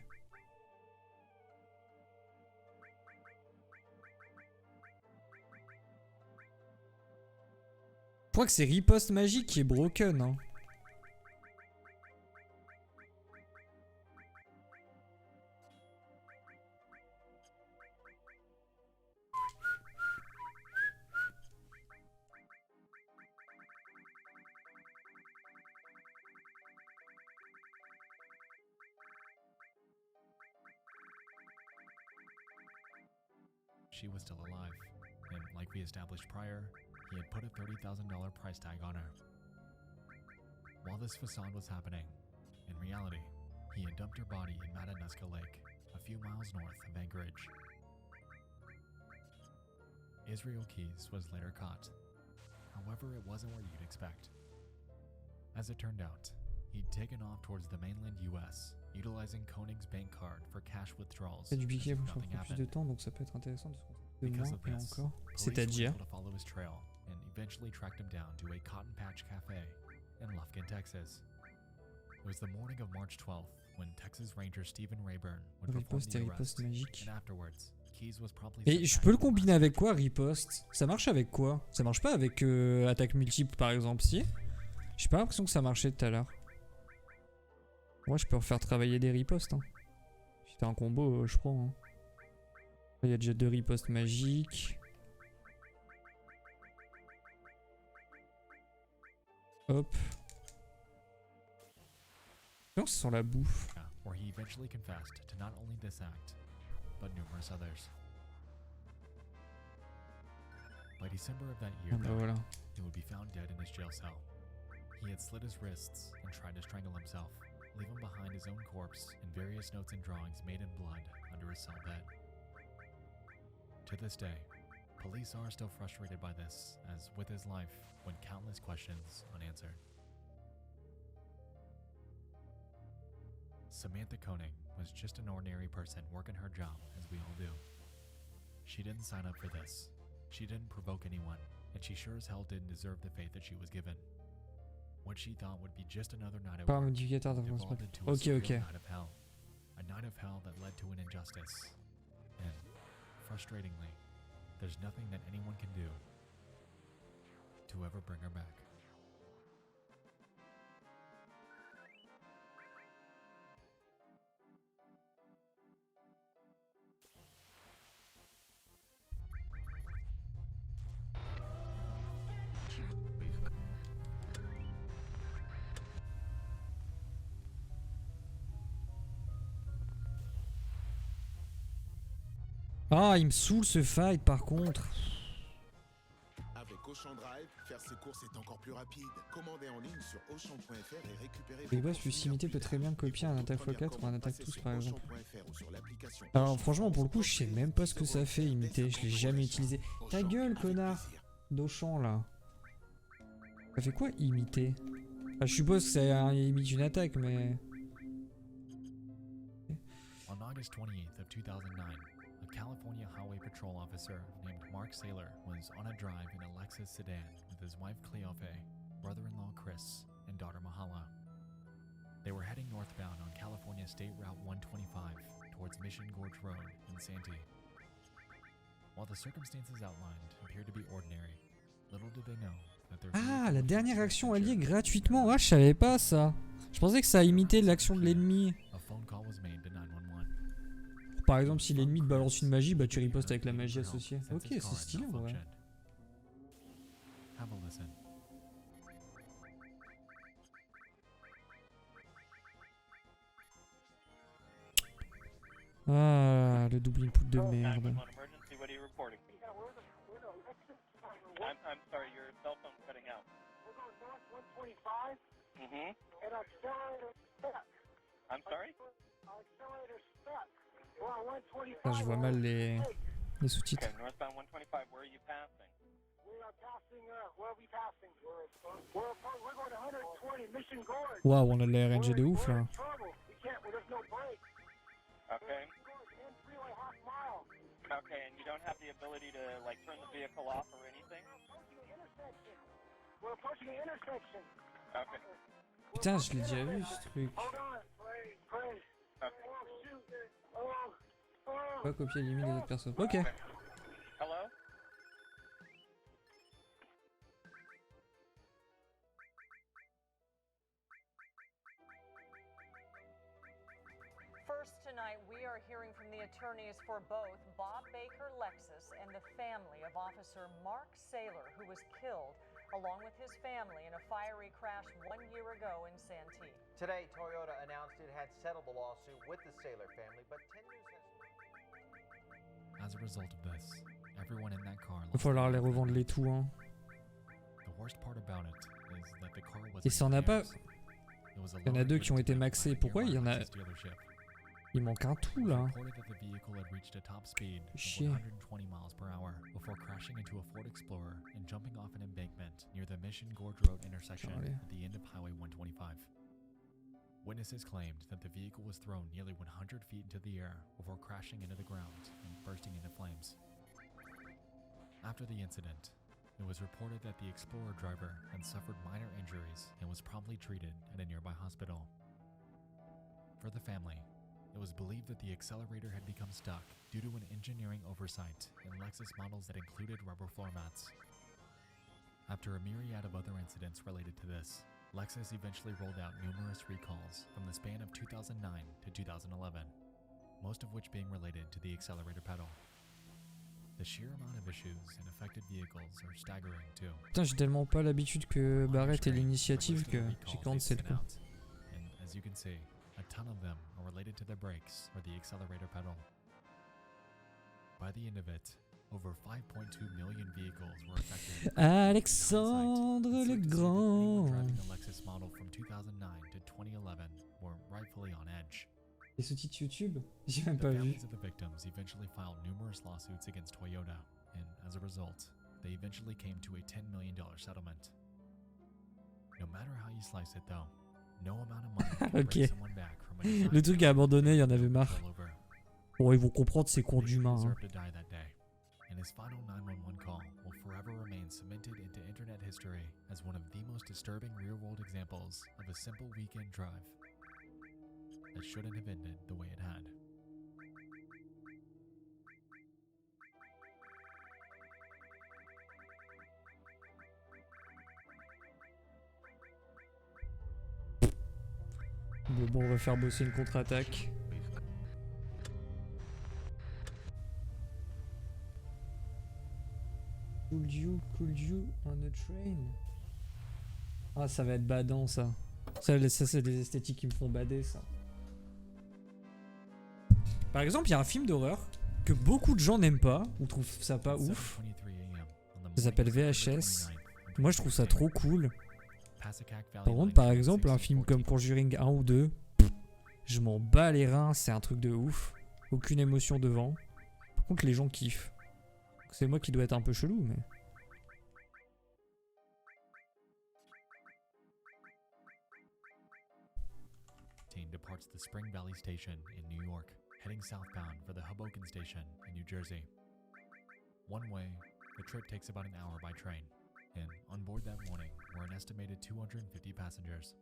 Je crois que c'est riposte magique qui est broken. Hein. she was still alive, and like we established prior, he had put a $30,000 price tag on her. While this facade was happening, in reality, he had dumped her body in Matanuska Lake, a few miles north of Anchorage. Israel Keys was later caught. However, it wasn't what you'd expect. As it turned out, he'd taken off towards the mainland US, utilizing Koenig's bank card for cash withdrawals. C'est du as piqué, if ça prend nothing plus de happened. temps donc ça peut être intéressant de Because moins of et this, encore. police were C'est-à-dire able to follow his trail and eventually tracked him down to a Cotton Patch Cafe in Lufkin, Texas. It was the morning of March 12th when Texas Ranger Stephen Rayburn would perform Riposte et the riposte arrest, magique. and afterwards, Keys was promptly Et sent je back peux le to combiner avec quoi, riposte? Ça marche avec quoi? Ça marche pas avec attaque multiple par exemple, si? J'ai pas l'impression que ça marchait tout à l'heure. Moi, je peux refaire travailler des ripostes. Hein. Si t'as un combo, je prends. Hein. Il y a déjà 2 ripostes magiques. Hop. Non, c'est sur la bouffe. Where he eventually confessed to not only this act, but numerous others. By December of that year, Ah bah voilà. he would be found dead in his jail cell. He had slit his wrists and tried to strangle himself, leaving behind his own corpse and various notes and drawings made in blood under his cell bed. To this day, police are still frustrated by this, as with his life went countless questions unanswered. Samantha Koenig was just an ordinary person working her job, as we all do. She didn't sign up for this. She didn't provoke anyone, and she sure as hell didn't deserve the fate that she was given. What she thought would be just another night of Pas un work modificateur d'influence. evolved into a Ok, surreal ok. night of hell. A night of hell that led to an injustice. And, frustratingly, there's nothing that anyone can do to ever bring her back. Ah, il me saoule ce fight par contre. Avec Auchan Drive, faire ses courses est encore plus rapide. Commandez en ligne sur Auchan.fr et récupérez. Les boss plus imité peut très bien copier un attaque x4 ou un attaque tous par exemple. Alors franchement pour le coup je sais même pas ce que ça fait imiter, je l'ai jamais utilisé. Ta gueule connard d'Auchan là. Ça fait quoi imiter? Ah, je suppose que ça imite une attaque mais... On August 28th of 2009, a California Highway Patrol officer named Mark Saylor was on a drive in a Lexus sedan with his wife Cleofe, brother-in-law Chris, and daughter Mahala. They were heading northbound on California State Route 125 towards Mission Gorge Road in Santee. While the circumstances outlined appeared to be ordinary, little did they know that their Ah, la dernière action alliée gratuitement. Ah, je savais pas ça. Je pensais que ça imitait l'action de l'ennemi. a phone call was made to 911. Par exemple, si l'ennemi te balance une magie, bah tu ripostes avec la magie associée. Ok, c'est stylé en vrai. Have a listen. Ah, le double input de merde. Emergency, what are you reporting? I'm sorry, your cell phone's cutting out. We're going north 125. Mm-hmm. And accelerator stuck. I'm sorry? Accelerator stuck. We're on 125. Là, je vois mal les sous-titres. Okay, northbound 125, where are you passing? We are passing, where are we passing? We're going to 120, Mission Gorge. Waouh, on a de la RNG de ouf là. Trouble. We can't, there's no break. Okay. In freeway half mile. Okay, and you don't have the ability to, like, turn the vehicle off or anything? We're approaching the intersection. Okay. Putain, je l'ai déjà vu ce truc. Hold on, pray. Okay. Oh, shoot. Oh. Pas copier les limites des autres personnes. Ok. Hello? First tonight, we are hearing from the attorneys for both Bob Baker Lexus and the family of Officer Mark Saylor, who was killed along with his family in a fiery crash 1 year ago in Santee. Today, Toyota announced it had settled the lawsuit with the Saylor family, but 10 News has... As a result of this, everyone in that car Il va lost falloir les their lives. revendre les tout hein. The worst part about it is that the car was Et ça en a pas. It was a Il y en a deux qui ont été maxés. Pourquoi il y en a... Il manque un tout là. reported that the vehicle had reached a top speed of Chier. 120 miles per hour before crashing into a Ford Explorer and jumping off an embankment near the Mission Gorge Road intersection Charlie. at the end of Highway 125. Witnesses claimed that the vehicle was thrown nearly 100 feet into the air before crashing into the ground and bursting into flames. After the incident, it was reported that the Explorer driver had suffered minor injuries and was promptly treated at a nearby hospital. For the family, it was believed that the accelerator had become stuck due to an engineering oversight in Lexus models that included rubber floor mats. After a myriad of other incidents related to this, Lexus eventually rolled out numerous recalls from the span of 2009 to 2011, most of which being related to the accelerator pedal. The sheer amount of issues in affected vehicles are staggering too. Putain, j'ai tellement pas l'habitude que Barrett ait l'initiative que j'ai cancel quoi. And as you can see, a ton of them are related to the brakes or the accelerator pedal. By the end of it, over 5.2 million vehicles were affected. Alexandre le Grand. Driving the Lexus model from 2009 to 2011 were rightfully on edge. Les sous-titres YouTube, j'ai même The pas vu. families of the victims eventually filed numerous lawsuits against Toyota, and as a result, they eventually came to a $10 million settlement. No matter how you slice it though, no amount of money can Ok. bring someone back from a Le truc à abandonner, il y en avait marre. all over. Bon, ils vont comprendre c'est con d'humain. Hein. Deserved to die that day, and his final 911 call will forever remain cemented into internet history as one of the most disturbing real-world examples of a simple weekend drive that shouldn't have ended the way it had. Bon, on va faire bosser une contre-attaque. Could you on a train? Ah, ça va être badant ça. Ça c'est des esthétiques qui me font bader ça. Par exemple, il y a un film d'horreur que beaucoup de gens n'aiment pas ou trouvent ça pas ouf. Ça s'appelle VHS. Moi, je trouve ça trop cool. Par contre, par exemple, un film comme Conjuring 1 ou 2, je m'en bats les reins, c'est un truc de ouf. Aucune émotion devant. Par contre, les gens kiffent. C'est moi qui dois être un peu chelou, mais... Departs the Spring Valley Station in New York, heading southbound for the Hoboken Station in New Jersey. One way, the trip takes about an hour by train, and on board that morning were an estimated 250 passengers.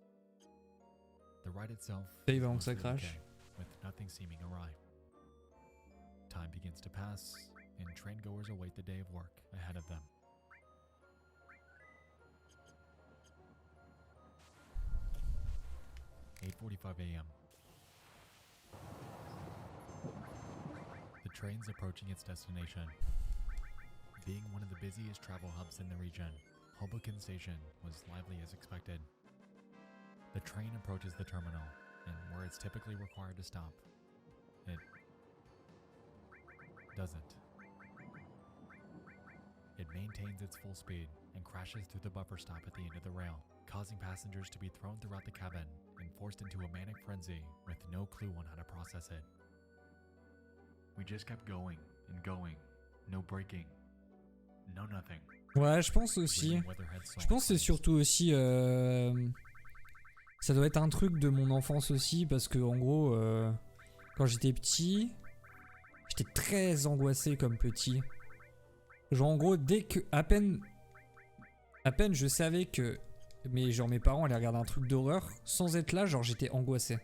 The ride itself Ça y was va avant que ça mostly crache. okay, with nothing seeming awry. Time begins to pass, and train-goers await the day of work ahead of them. (8:45 a.m.) The train's approaching its destination. Being one of the busiest travel hubs in the region, Hoboken Station was lively as expected. The train approaches the terminal, and where it's typically required to stop, it doesn't. It maintains its full speed and crashes through the buffer stop at the end of the rail, causing passengers to be thrown throughout the cabin and forced into a manic frenzy with no clue on how to process it. We just kept going and going, no braking, no nothing. Ouais, je pense aussi. Je pense que c'est surtout aussi... Ça doit être un truc de mon enfance aussi, parce que en gros, quand j'étais petit, j'étais très angoissé comme petit. Genre en gros, dès que... À peine je savais que... Mais genre mes parents allaient regarder un truc d'horreur, sans être là, genre j'étais angoissé.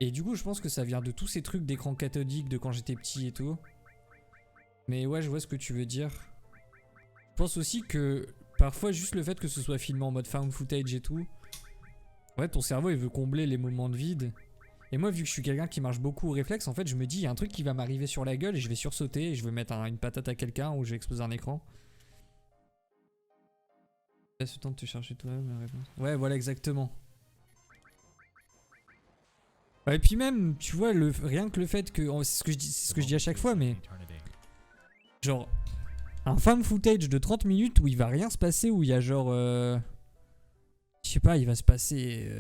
Et du coup, je pense que ça vient de tous ces trucs d'écran cathodique de quand j'étais petit et tout. Mais ouais, je vois ce que tu veux dire. Je pense aussi que parfois juste le fait que ce soit filmé en mode found footage et tout, ouais, ton cerveau il veut combler les moments de vide. Et moi, vu que je suis quelqu'un qui marche beaucoup au réflexe, en fait je me dis il y a un truc qui va m'arriver sur la gueule et je vais sursauter et je vais mettre une patate à quelqu'un ou je vais exploser un écran. Laisse le temps de te chercher toi-même la réponse. Ouais, voilà exactement. Ouais, et puis même, tu vois, rien que le fait que... C'est ce que je dis à chaque fois, mais... Genre... Un found footage de 30 minutes où il va rien se passer, où il y a genre... Je sais pas, il va se passer...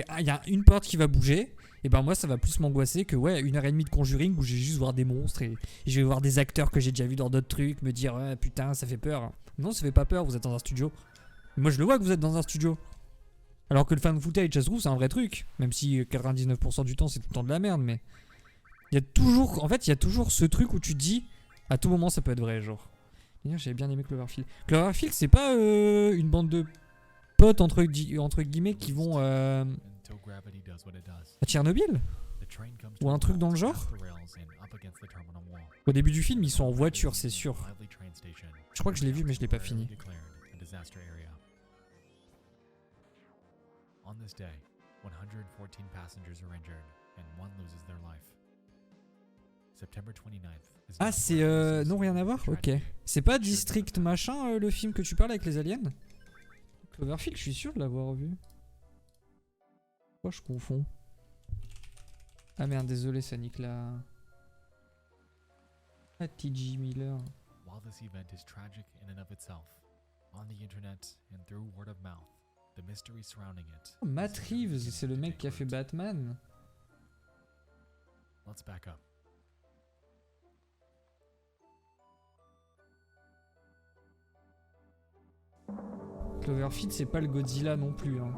Ah, il y a une porte qui va bouger, et ben moi ça va plus m'angoisser que ouais, 1h30 de Conjuring où je vais juste voir des monstres et je vais voir des acteurs que j'ai déjà vus dans d'autres trucs, me dire ouais, putain ça fait peur. Non, ça fait pas peur, vous êtes dans un studio. Moi je le vois que vous êtes dans un studio. Alors que le found footage, ça se trouve, c'est un vrai truc. Même si 99% du temps c'est tout le temps de la merde, mais... Il y a toujours... En fait, il y a toujours ce truc où tu te dis, à tout moment ça peut être vrai, genre. J'avais bien aimé Cloverfield. Cloverfield, c'est pas une bande de potes entre guillemets qui vont à Tchernobyl? Ou un truc dans le genre? Au début du film, ils sont en voiture, c'est sûr. Je crois que je l'ai vu, mais je l'ai pas fini. disaster area. On this day, 114 passengers are injured and one loses their life. September 29th is Ah, c'est non, rien à voir. Ok. C'est pas District machin le film que tu parles avec les aliens? Cloverfield, je suis sûr de l'avoir vu. Pourquoi je confonds? Ah merde, désolé, ça nique la... Ah, T.J. Miller. While this event is tragic in and of itself, on the internet and through word of mouth, the mystery surrounding it. Oh, Matt Reeves, c'est le mec qui a fait Batman. Let's back up. Cloverfield, c'est pas le Godzilla non plus. Hein.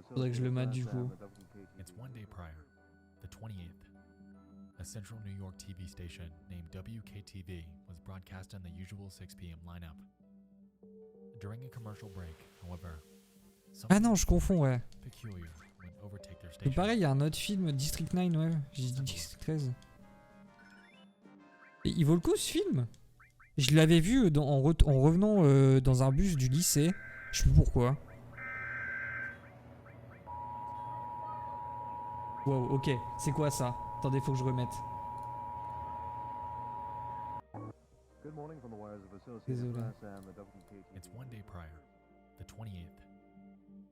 Faudrait que je le mate du coup. It's one day prior, the 28th. A central New York TV station named WKTV was broadcast on the usual 6 p.m. lineup. During a commercial break, however, ah non, je confonds, ouais. peculiar would overtake their Mais station. pareil, il y a un autre film, District 9, ouais. J'ai dit District 13. Et il vaut le coup ce film? Je l'avais vu en revenant dans un bus du lycée. Je sais plus pourquoi. Wow, ok. C'est quoi ça? Attendez, faut que je remette. Désolé. It's one day prior, the 28th.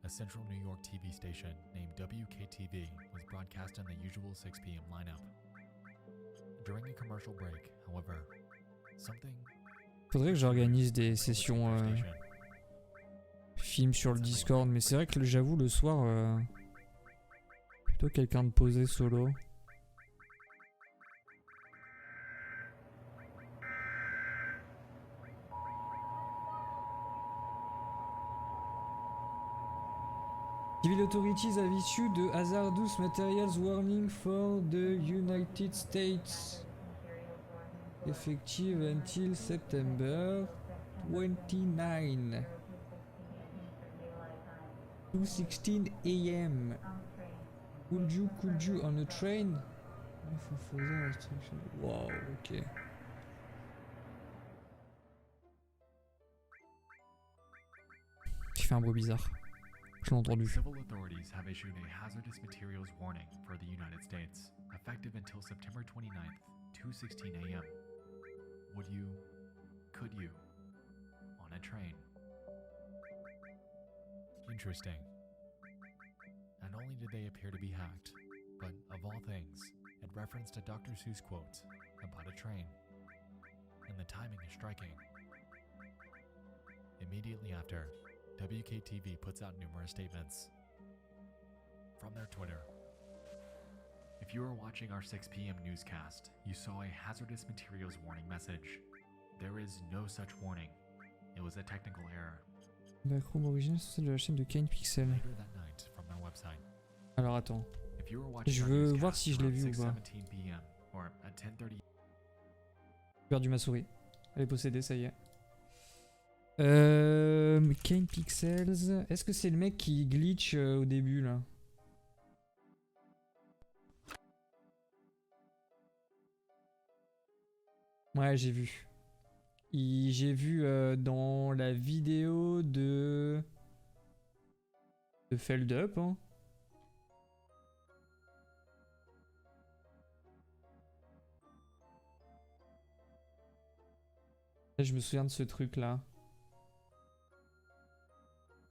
A central New York TV station named WKTV was broadcast on the usual 6 p.m. lineup. During a commercial break, however, something... Faudrait que j'organise des sessions films sur le Discord, mais c'est vrai que j'avoue le soir, plutôt quelqu'un de posé solo. Civil authorities have issued a hazardous materials warning for the United States. Effective until September 29. 2:16 a.m. Could you on a train? For further restriction. Wow, ok. J'ai fait un bruit bizarre. Je l'ai entendu. Civil authorities have issued a hazardous materials warning for the United States, effective until September 29th, 2:16 a.m. Could you, on a train? Interesting. Not only did they appear to be hacked, but of all things, it referenced a Dr. Seuss quote about a train. And the timing is striking. Immediately after, WKTV puts out numerous statements. From their Twitter. If you were watching our 6 p.m. newscast, you saw a hazardous materials warning message. There is no such warning. It was a technical error. La Chrome originale, c'est celle de la chaîne de Kane Pixel. Later that night, from their website. Alors attends. If you were watching Je our veux newscast voir si je l'ai vu ou pas. 6:17 p.m. or at 10:30. J'ai perdu ma souris. Elle est possédée, ça y est. Kane Pixels. Est-ce que c'est le mec qui glitch au début là? Ouais, j'ai vu. J'ai vu dans la vidéo de Feldup. Hein. Je me souviens de ce truc là.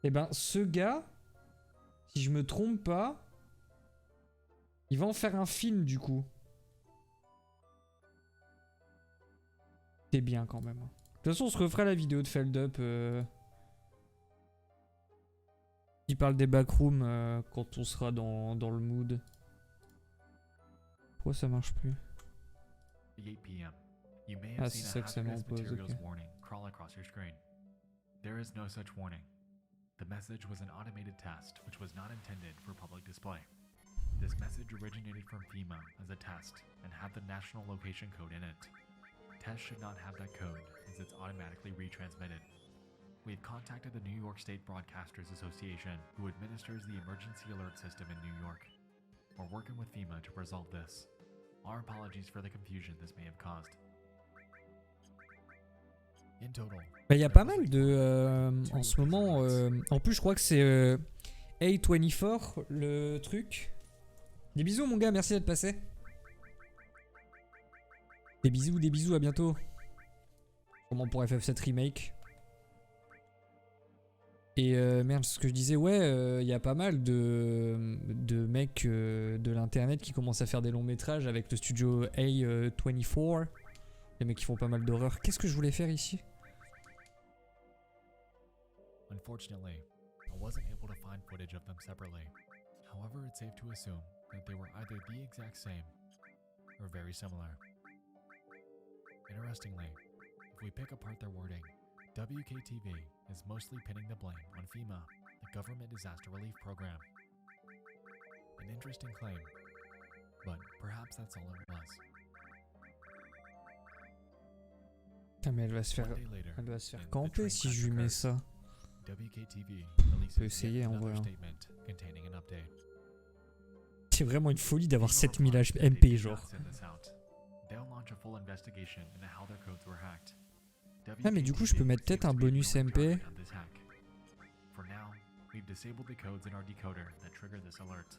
Et ben ce gars, si je me trompe pas, il va en faire un film du coup. C'est bien quand même. De toute façon, on se refera la vidéo de Feldup. Il parle des backrooms quand on sera dans le mood. Pourquoi ça marche plus? 8 p.m. You may Ah, have c'est seen ça a que ça met en hazardous pause, materials ok. warning crawl across your screen. There is no such warning. The message was an automated test which was not intended for public display. This message originated from FEMA as a test and had the national location code in it. Tests should not have that code as it's automatically retransmitted. We've contacted the New York State Broadcasters Association, who administers the emergency alert system in New York. We're working with FEMA to resolve this. Our apologies for the confusion this may have caused. In total, Bah, il y a pas mal de... en ce moment... en plus, je crois que c'est A24, le truc. Des bisous, mon gars, merci d'être passé. Des bisous, à bientôt. Comment pour FF7 Remake. Et merde, ce que je disais, ouais, il y a pas mal de mecs de l'internet qui commencent à faire des longs métrages avec le studio A24. Les mecs qui font pas mal d'horreur. Qu'est-ce que je voulais faire ici? unfortunately, I wasn't able to find footage of them separately. However, it's safe to assume that they were either the exact same or very similar. Interestingly, if we pick apart their wording, WKTV is mostly pinning the blame on FEMA, the Government Disaster Relief Program. An interesting claim, but perhaps that's all it was. Putain, mais elle va se faire camper si je lui mets ça. WKTV On peut essayer en vrai. C'est vraiment une folie d'avoir 7000 MP genre. Ah mais du coup je peux mettre peut-être un bonus MP. For now, we've disabled the codes in our decoder that trigger this alert.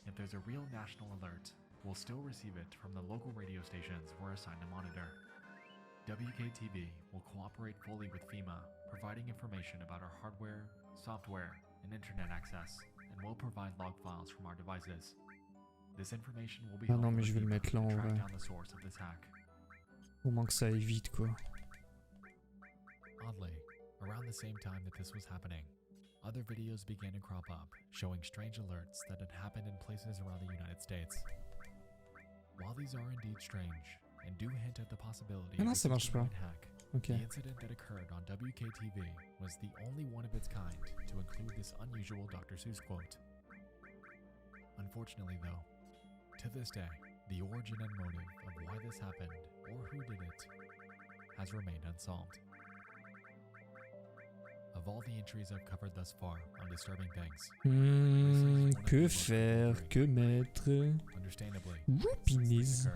If there's a real national alert, we'll still receive it from the local radio stations we're assigned to monitor. WKTV will cooperate fully with FEMA, providing information about our hardware, software, and internet access, and will provide log files from our devices. This information will be Ah non mais helpful je vais le to mettre là en track vrai. down the source of this hack. Au moins que ça aille vite quoi. Oddly, around the same time that this was happening, other videos began to crop up, showing strange alerts that had happened in places around the United States. While these are indeed strange, and do hint at the possibility Ah non, of a ça marche pas. system-wide hack, Ok. the incident that occurred on WKTV was the only one of its kind to include this unusual Dr. Seuss quote. Unfortunately though, to this day, the origin and motive of why this happened, or who did it, has remained unsolved. Of all the entries I've covered thus far on disturbing things, Que faire, que mettre. understandably, Whoopiness.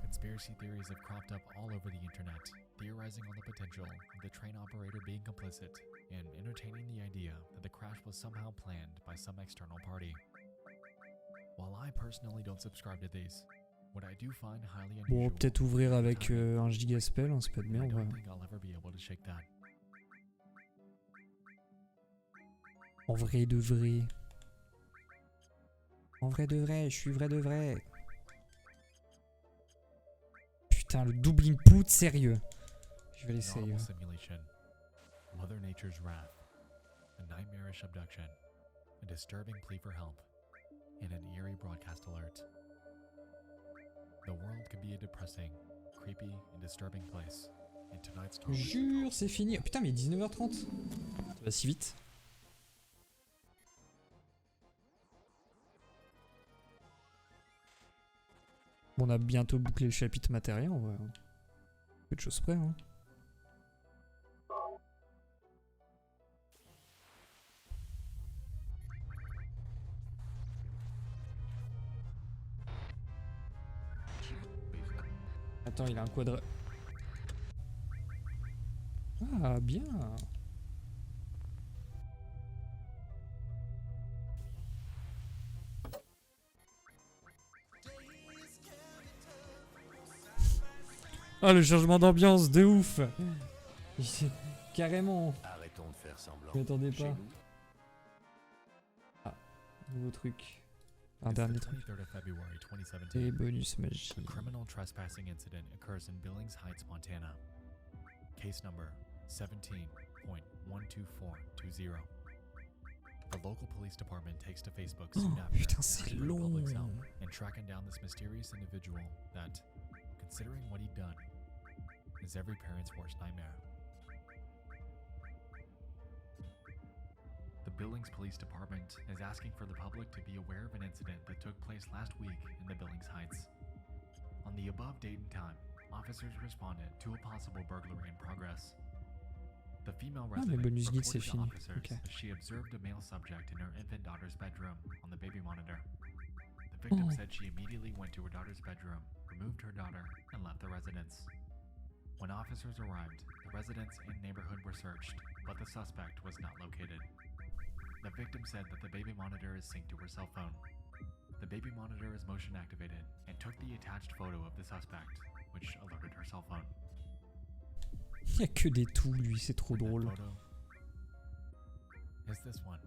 conspiracy theories have cropped up all over the internet, theorizing on the potential of the train operator being complicit and entertaining the idea that the crash was somehow planned by some external party. While I personally don't subscribe to these, what I do find highly Bon, unusual, peut-être ouvrir avec un gigaspell, hein, ça peut être bien I en don't vrai. think I'll ever be able to shake that. En vrai de vrai. En vrai de vrai, je suis vrai de vrai. Putain, le double input, sérieux. Je vais An l'essayer. audible simulation, Mother Nature's wrath, a nightmarish abduction, a disturbing plea for help, and an eerie broadcast alert. The world can be a depressing, creepy, and disturbing place. And tonight's topic Jure, c'est fini. Oh, putain, mais 19h30. Ça va si vite. Bon, on a bientôt bouclé le chapitre matériel, en vrai. Peu de choses près, hein. Attends, il a un quadra... Ah, bien. Ah, le changement d'ambiance, de ouf. Carrément. Arrêtons de faire semblant. Je m'attendais Chez pas. nous, Ah, nouveau truc. Un It's the dernier truc. 23rd of February 2017. Et bonus magie. A criminal trespassing incident occurs in Billings Heights, Montana. Case number 17.12420. The local police department takes to Facebook soon Oh, after putain, to c'est ask for the public's long. help in tracking down this mysterious individual that, considering what he'd done, is every parent's worst nightmare. The Billings Police Department is asking for the public to be aware of an incident that took place last week in the Billings Heights. On the above date and time, officers responded to a possible burglary in progress. The female Ah, mais resident bonus guide, c'est reported to fini. officers Ok. that she observed a male subject in her infant daughter's bedroom on the baby monitor. The victim Oh. said she immediately went to her daughter's bedroom, removed her daughter, and left the residence. When officers arrived, The residence and neighborhood were searched, but the suspect was not located. The victim said that the baby monitor is synced to her cell phone. The baby monitor is motion activated and took the attached photo of the suspect, which alerted her cell phone. Il y a que des tout, lui, c'est trop drôle. That photo is this one.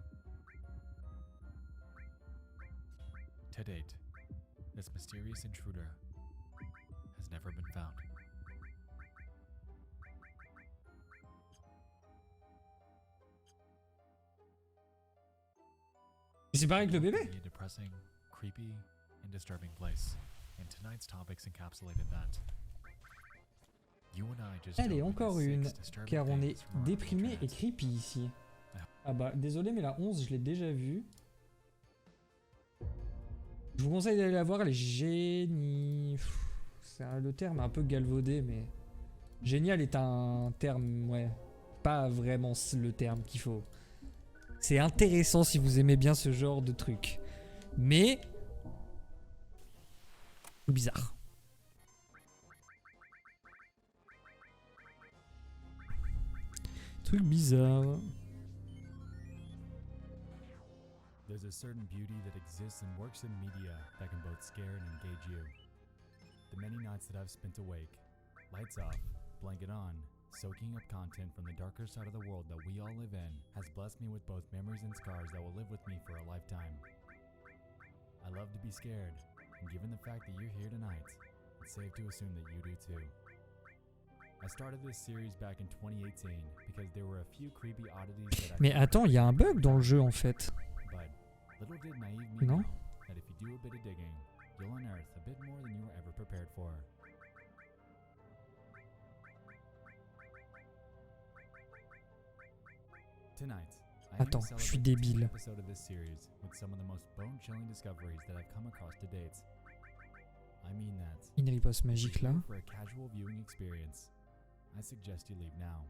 To date, this mysterious intruder has never been found. C'est pareil avec le bébé? A depressing, creepy, and disturbing place. And tonight's topics encapsulated that. You and I just Allez, opened encore 6 une, disturbing car on est things from our déprimé et internet. creepy ici. Ah bah, désolé, mais la 11, je l'ai déjà vue. Je vous conseille d'aller la voir, elle est génie. Le terme est un peu galvaudé, mais... Génial est un terme, ouais, pas vraiment le terme qu'il faut. C'est intéressant si vous aimez bien ce genre de truc. Mais... bizarre. Truc bizarre. There's a certain beauty that exists and works in media that can both scare and engage you. The many nights that I've spent awake, lights off, blanket on, soaking up content from the darker side of the world that we all live in has blessed me with both memories and scars that will live with me for a lifetime. I love to be scared, and given the fact that you're here tonight, it's safe to assume that you do too. I started this series back in 2018 because there were a few creepy oddities that I Mais attends, il y a un bug dans le jeu en fait. But little did naive me Non? know that if you do a bit of digging, you'll unearth a bit more than you were ever prepared for. Tonight, I aim to Attends, je suis celebrate the 10th débile. episode of this series with some of the most bone-chilling discoveries that I've come across to date. I mean that. Une riposte magique là. For a casual viewing experience, I suggest you leave now.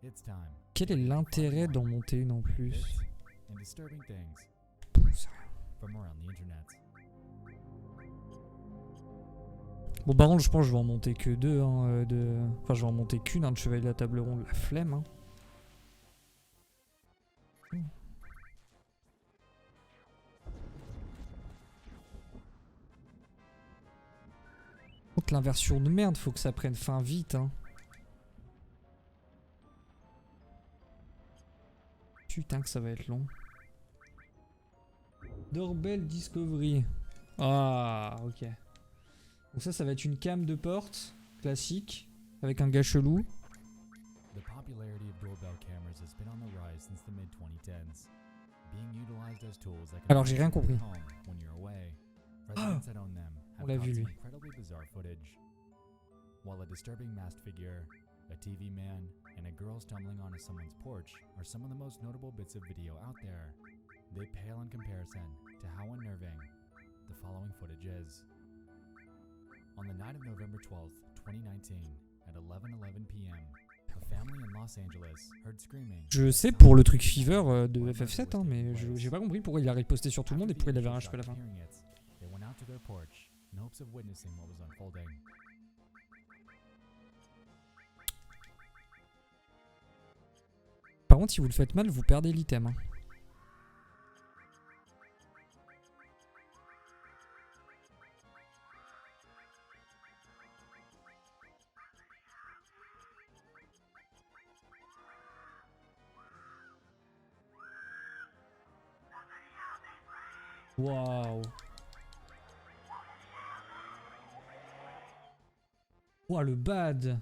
It's time. Quel est l'intérêt d'en monter une en plus? Bits and disturbing things from around the internet. Bon, par contre, je pense que je vais en monter que deux. Hein, Enfin, je vais en monter qu'une, de Chevalier de la Table Ronde, la flemme. Hein. Contre l'inversion de merde, faut que ça prenne fin vite. Hein. Putain que ça va être long. Doorbell Discovery. Ah, ok. Donc ça va être une cam de porte classique avec un gars chelou. The popularity of doorbell cameras has been on the rise since the mid-2010, being utilized as tools that can Alors, j'ai rien compris. home when you're away. Residents that own them On have l'a caught vu, some lui. incredibly bizarre footage. While a disturbing masked figure, a TV man, and a girl stumbling onto someone's porch are some of the most notable bits of video out there, they pale in comparison to how unnerving the following footage is. On the night of November 12th, 2019, at 11:11 p.m., a family in Los Angeles heard screaming. Je sais pour le truc Fever de FF7, hein, mais j'ai pas compris pourquoi il a riposté sur tout le monde et pourquoi il avait un cheveu à la fin. Hearing it, they went out to their porch in hopes of witnessing what was unfolding. Par contre, si vous le faites mal, vous perdez l'item. Hein. Waouh. Ouah, le bad.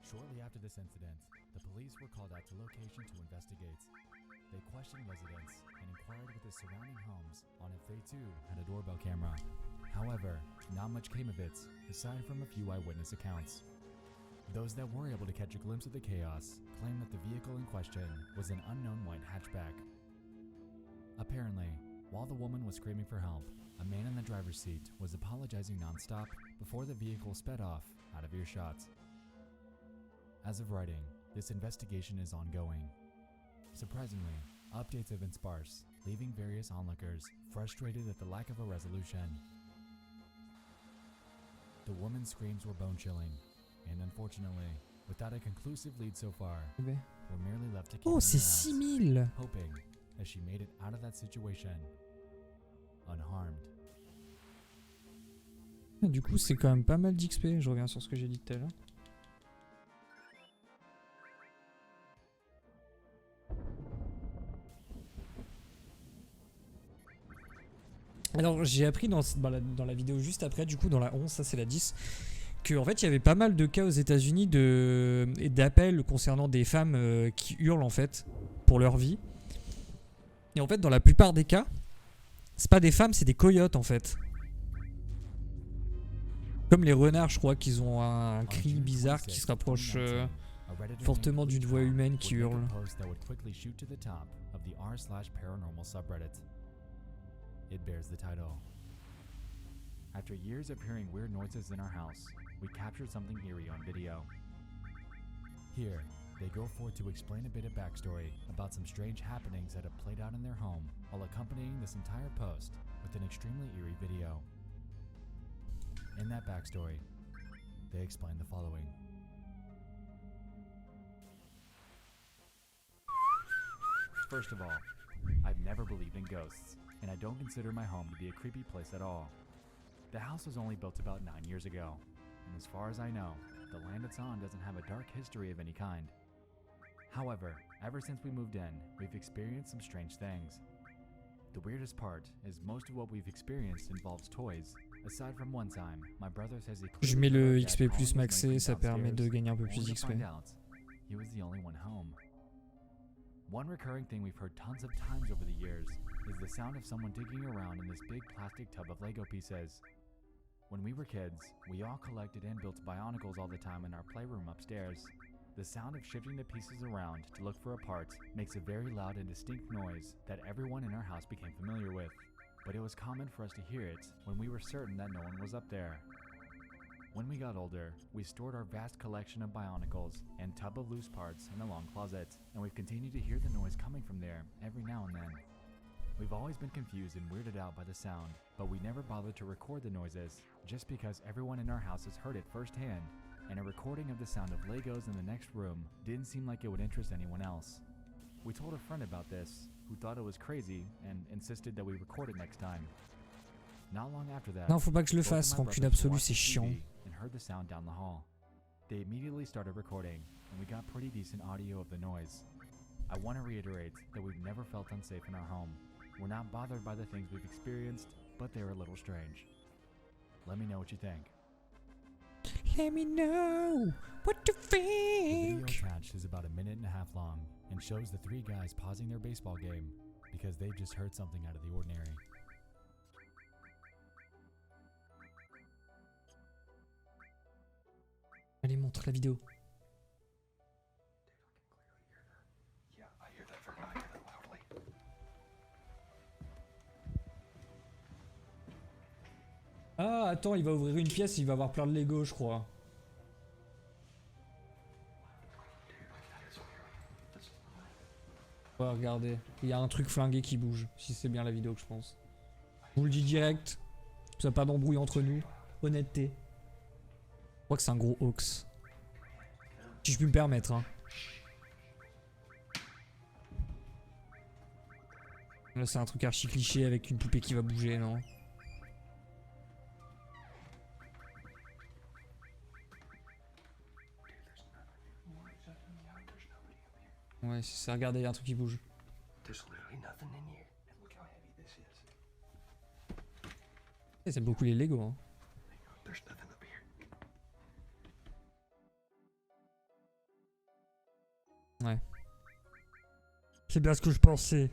Shortly after this incident, the police were called out to location to investigate. They questioned residents and inquired with the surrounding homes on if they too had a doorbell camera. However, not much came of it, aside from a few eyewitness accounts. Those that were able to catch a glimpse of the chaos claimed that the vehicle in question was an unknown white hatchback. Apparently, while the woman was screaming for help, a man in the driver's seat was apologizing nonstop before the vehicle sped off out of earshot. As of writing, this investigation is ongoing. Surprisingly, updates have been sparse, leaving various onlookers frustrated at the lack of a resolution. The woman's screams were bone-chilling, and unfortunately, without a conclusive lead so far, Ben. we're merely left to keep Oh, an c'est ear out, 6000. hoping that she made it out of that situation unharmed. Du coup, c'est quand même pas mal d'XP. Je reviens sur ce que j'ai dit tout à l'heure. Alors, j'ai appris dans la vidéo juste après, du coup, dans la 11, ça c'est la 10, que en fait, il y avait pas mal de cas aux États-Unis d'appels concernant des femmes qui hurlent en fait pour leur vie. Et en fait, dans la plupart des cas, c'est pas des femmes, c'est des coyotes en fait. Comme les renards, je crois qu'ils ont un cri bizarre qui se rapproche fortement d'une voix humaine qui hurle. It bears the title. After years of hearing weird noises in our house, we captured something eerie on video. Here, they go forth to explain a bit of backstory about some strange happenings that have played out in their home, while accompanying this entire post with an extremely eerie video. In that backstory, they explain the following. First of all, I've never believed in ghosts, and I don't consider my home to be a creepy place at all. The house was only built about 9 years ago, and as far as I know, the land it's on doesn't have a dark history of any kind. However, ever since we moved in, we've experienced some strange things. The weirdest part is most of what we've experienced involves toys. Aside from one time, my brother says he Je mets le XP plus maxé, ça permet de gagner un peu plus d'XP. He was the only one home. One recurring thing we've heard tons of times over the years is the sound of someone digging around in this big plastic tub of Lego pieces. When we were kids, we all collected and built Bionicles all the time in our playroom upstairs. The sound of shifting the pieces around to look for a part makes a very loud and distinct noise that everyone in our house became familiar with, but it was common for us to hear it when we were certain that no one was up there. When we got older, we stored our vast collection of Bionicles and tub of loose parts in a long closet, and we've continued to hear the noise coming from there every now and then. We've always been confused and weirded out by the sound, but we never bothered to record the noises, just because everyone in our house has heard it firsthand, and a recording of the sound of Legos in the next room didn't seem like it would interest anyone else. We told a friend about this, who thought it was crazy and insisted that we record it next time. Not long after that, Non, faut pas que je le fasse, rancune absolue, c'est chiant. And heard the sound down the hall. They immediately started recording, and we got pretty decent audio of the noise. I want to reiterate that we've never felt unsafe in our home. We're not bothered by the things we've experienced, but they're a little strange. Let me know what you think. Let me know what you think. The video attached is about 1.5 minutes long and shows the three guys pausing their baseball game because they've just heard something out of the ordinary. Allez, montre la vidéo. Ah, attends, il va ouvrir une pièce, il va avoir plein de Lego, je crois. Ouais, regardez, il y a un truc flingué qui bouge, si c'est bien la vidéo que je pense. Je vous le dis direct, ça pas d'embrouille entre nous, honnêteté. Je crois que c'est un gros hoax. Si je puis me permettre, hein. Là, c'est un truc archi cliché avec une poupée qui va bouger, non? Ouais, c'est ça, regardez, il y a un truc qui bouge. Et c'est beaucoup les Lego, hein. Ouais. C'est bien ce que je pensais.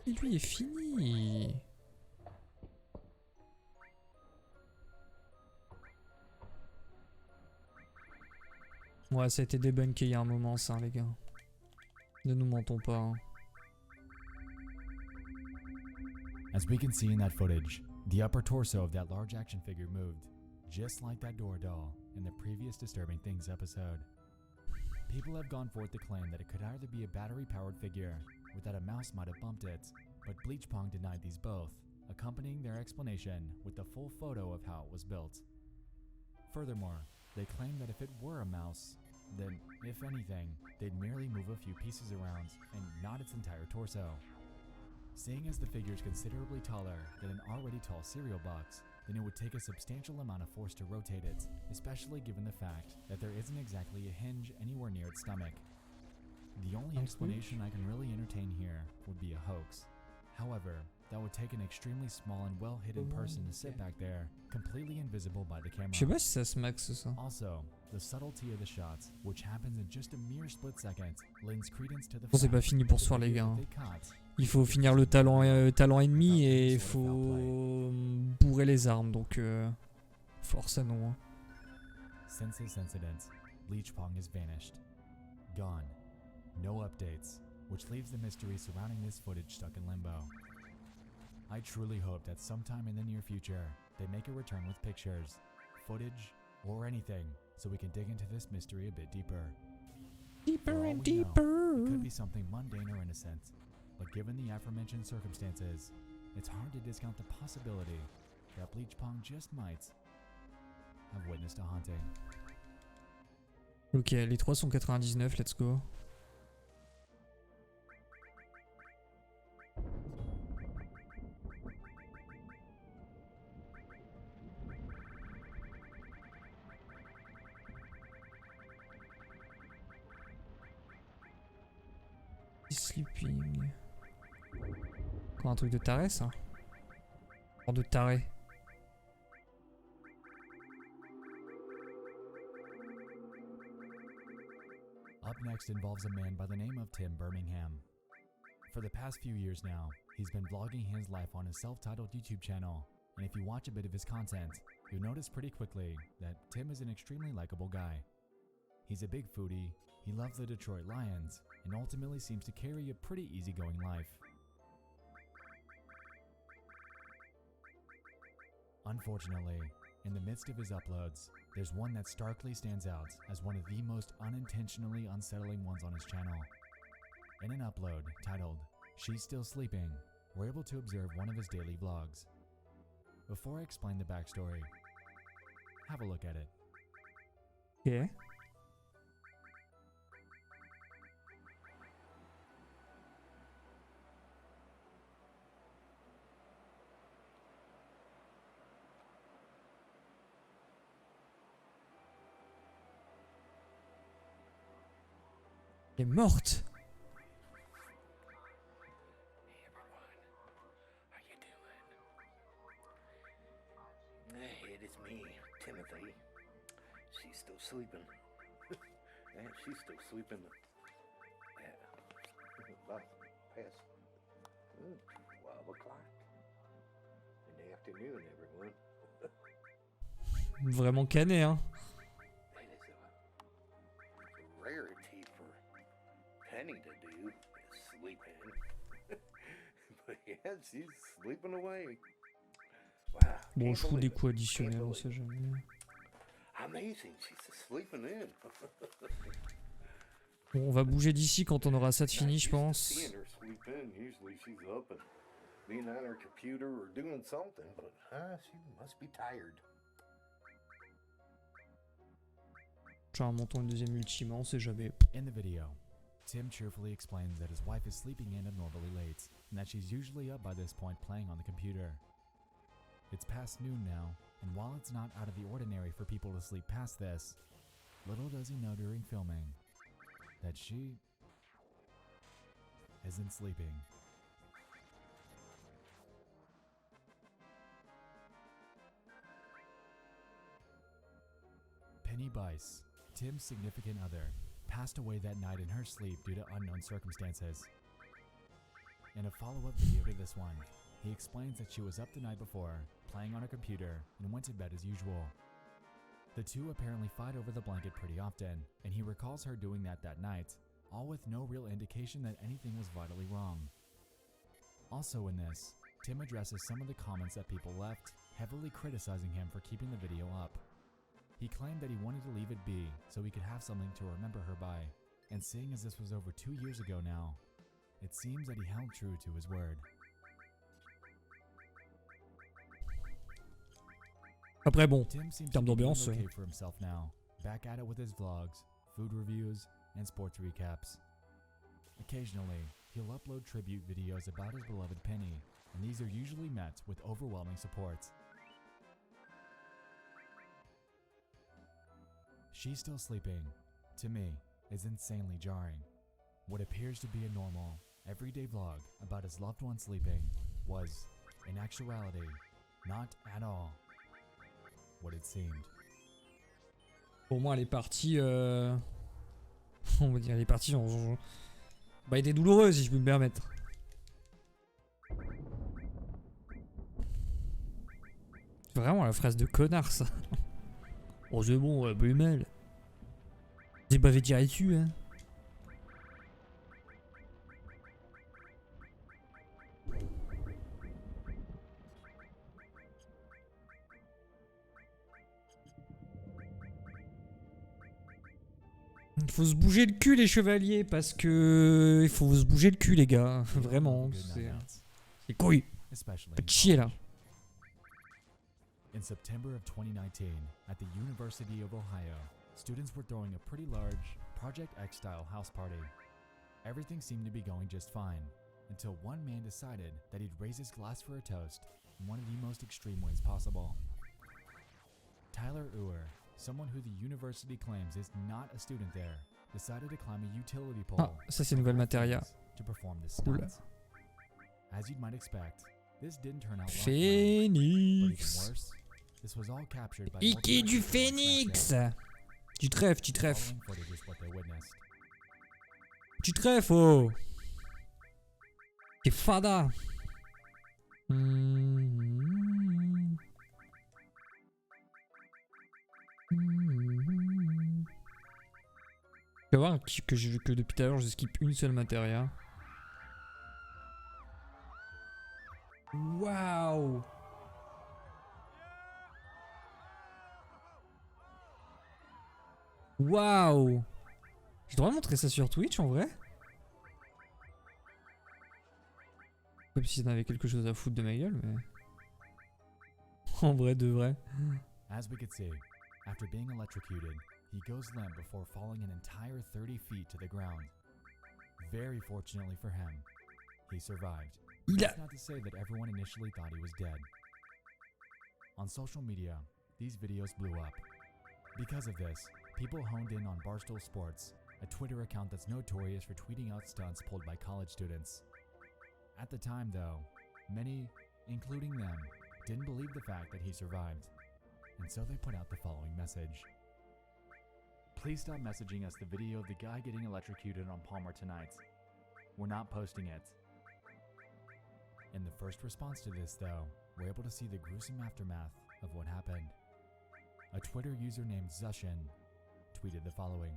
Et lui est fini. Ouais, ça a été débunké il y a un moment, ça, les gars. Ne nous mentons pas. Hein. As we can see in that footage, the upper torso of that large action figure moved, just like that door doll in the previous Disturbing Things episode. People have gone forth to claim that it could either be a battery-powered figure, or that a mouse might have bumped it, but Bleach Pong denied these both, accompanying their explanation with a full photo of how it was built. Furthermore, they claim that if it were a mouse, then, if anything, they'd merely move a few pieces around and not its entire torso. Seeing as the figure is considerably taller than an already tall cereal box, then it would take a substantial amount of force to rotate it, especially given the fact that there isn't exactly a hinge anywhere near its stomach. The only explanation I can really entertain here would be a hoax. However, that would take an extremely small and well-hidden person to sit back there, completely invisible by the camera. Je sais pas si ça se maxe ça. Also, the subtlety of the shots, which happens in just a mere split second, lends credence to the Bon, c'est fact pas fini pour that ce soir the les video gars. that they caught Il faut finir le talent ennemi et il faut bourrer les armes, donc force à nous. Hein. Since this incident, Bleach Pong has vanished. Gone. No updates, which leaves the mystery surrounding this footage stuck in limbo. I truly hope that sometime in the near future, they make a return with pictures, footage, or anything, so we can dig into this mystery a bit deeper. Deeper and Know, deeper. it could be something mundane or innocent, but given the aforementioned circumstances, it's hard to discount the possibility that Bleach Pong just might have witnessed a haunting. Ok, les 3 sont 99, let's go. Sleeping. Encore un truc de taré ça. Genre de taré. Up next involves a man by the name of Tim Birmingham. For the past few years now, he's been vlogging his life on his self-titled YouTube channel, and if you watch a bit of his content, you'll notice pretty quickly that Tim is an extremely likable guy. He's a big foodie, he loves the Detroit Lions, and ultimately seems to carry a pretty easygoing life. Unfortunately, in the midst of his uploads, there's one that starkly stands out as one of the most unintentionally unsettling ones on his channel. In an upload titled, "She's Still Sleeping," we're able to observe one of his daily vlogs. Before I explain the backstory, have a look at it. Ok. Elle est morte. Hey, it's me, Timothy. She's still sleeping. Yeah, she's still sleeping. Yeah, about past 12 o'clock in the afternoon, everyone. Vraiment cané, hein. It is a rarity for Penny to do, is sleeping. But yeah, she's sleeping away. Wow. Bon, je fous des coups additionnels, on sait jamais. Amazing, she's sleeping in. Bon, on va bouger d'ici quand on aura ça de fini, je pense. Seeing her sleep in, usually she's up and being on her computer or doing something, but she must be tired. Genre, montons une deuxième ultima, on sait jamais. In the video, Tim cheerfully explains that his wife is sleeping in abnormally late, and that she's usually up by this point playing on the computer. It's past noon now, and while it's not out of the ordinary for people to sleep past this, little does he know during filming that she isn't sleeping. Penny Bice, Tim's significant other, passed away that night in her sleep due to unknown circumstances. In a follow-up video to this one, he explains that she was up the night before, playing on her computer, and went to bed as usual. The two apparently fight over the blanket pretty often, and he recalls her doing that night, all with no real indication that anything was vitally wrong. Also in this, Tim addresses some of the comments that people left, heavily criticizing him for keeping the video up. He claimed that he wanted to leave it be so he could have something to remember her by, and seeing as this was over 2 years ago now, it seems that he held true to his word. Après bon, Tim en seems to termes be doing d'ambiance, okay for himself now, back at it with his vlogs, food reviews, and sports recaps. Occasionally, he'll upload tribute videos about his beloved Penny, and these are usually met with overwhelming support. She's still sleeping, to me, is insanely jarring. What appears to be a normal, everyday vlog about his loved one sleeping was, in actuality, not at all what it seemed. Pour moi, elle est partie. On va dire, elle est partie bah, elle était douloureuse, si je peux me permettre. C'est vraiment la phrase de connard, ça. Oh, c'est bon, plus mal. J'ai pas fait tirer dessus, hein. Il faut se bouger le cul les chevaliers parce que il faut se bouger le cul les gars, vraiment, c'est couilles. Pas de chier là. In September of 2019, at the University of Ohio, students were throwing a pretty large Project X-style house party. Everything seemed to be going just fine, until one man decided that he'd raise his glass for a toast in one of the most extreme ways possible. Tyler Uhr, someone who the university claims is not a student there, decided to climb a utility pole. Ah, ça c'est nouvelle matéria. To perform this Cool. stunt. As you might expect, this didn't turn out well. Phoenix. Worse, this was all captured by Iki du Phoenix. Du trèfle, tu trèfle. Tu trèfle, oh. T'es fada. Tu vas voir que depuis tout à l'heure je skip une seule matéria. Waouh. Waouh. Je devrais montrer ça sur Twitch en vrai. Comme si ça avait quelque chose à foutre de ma gueule, mais... En vrai de vrai. As we could see, after being electrocuted, he goes limp before falling an entire 30 feet to the ground. Very fortunately for him, he survived. That's not to say that everyone initially thought he was dead. On social media, these videos blew up. Because of this, people honed in on Barstool Sports, a Twitter account that's notorious for tweeting out stunts pulled by college students. At the time, though, many, including them, didn't believe the fact that he survived, and so they put out the following message. Please stop messaging us the video of the guy getting electrocuted on Palmer tonight. We're not posting it. In the first response to this, though, we're able to see the gruesome aftermath of what happened. A Twitter user named Zushin tweeted the following.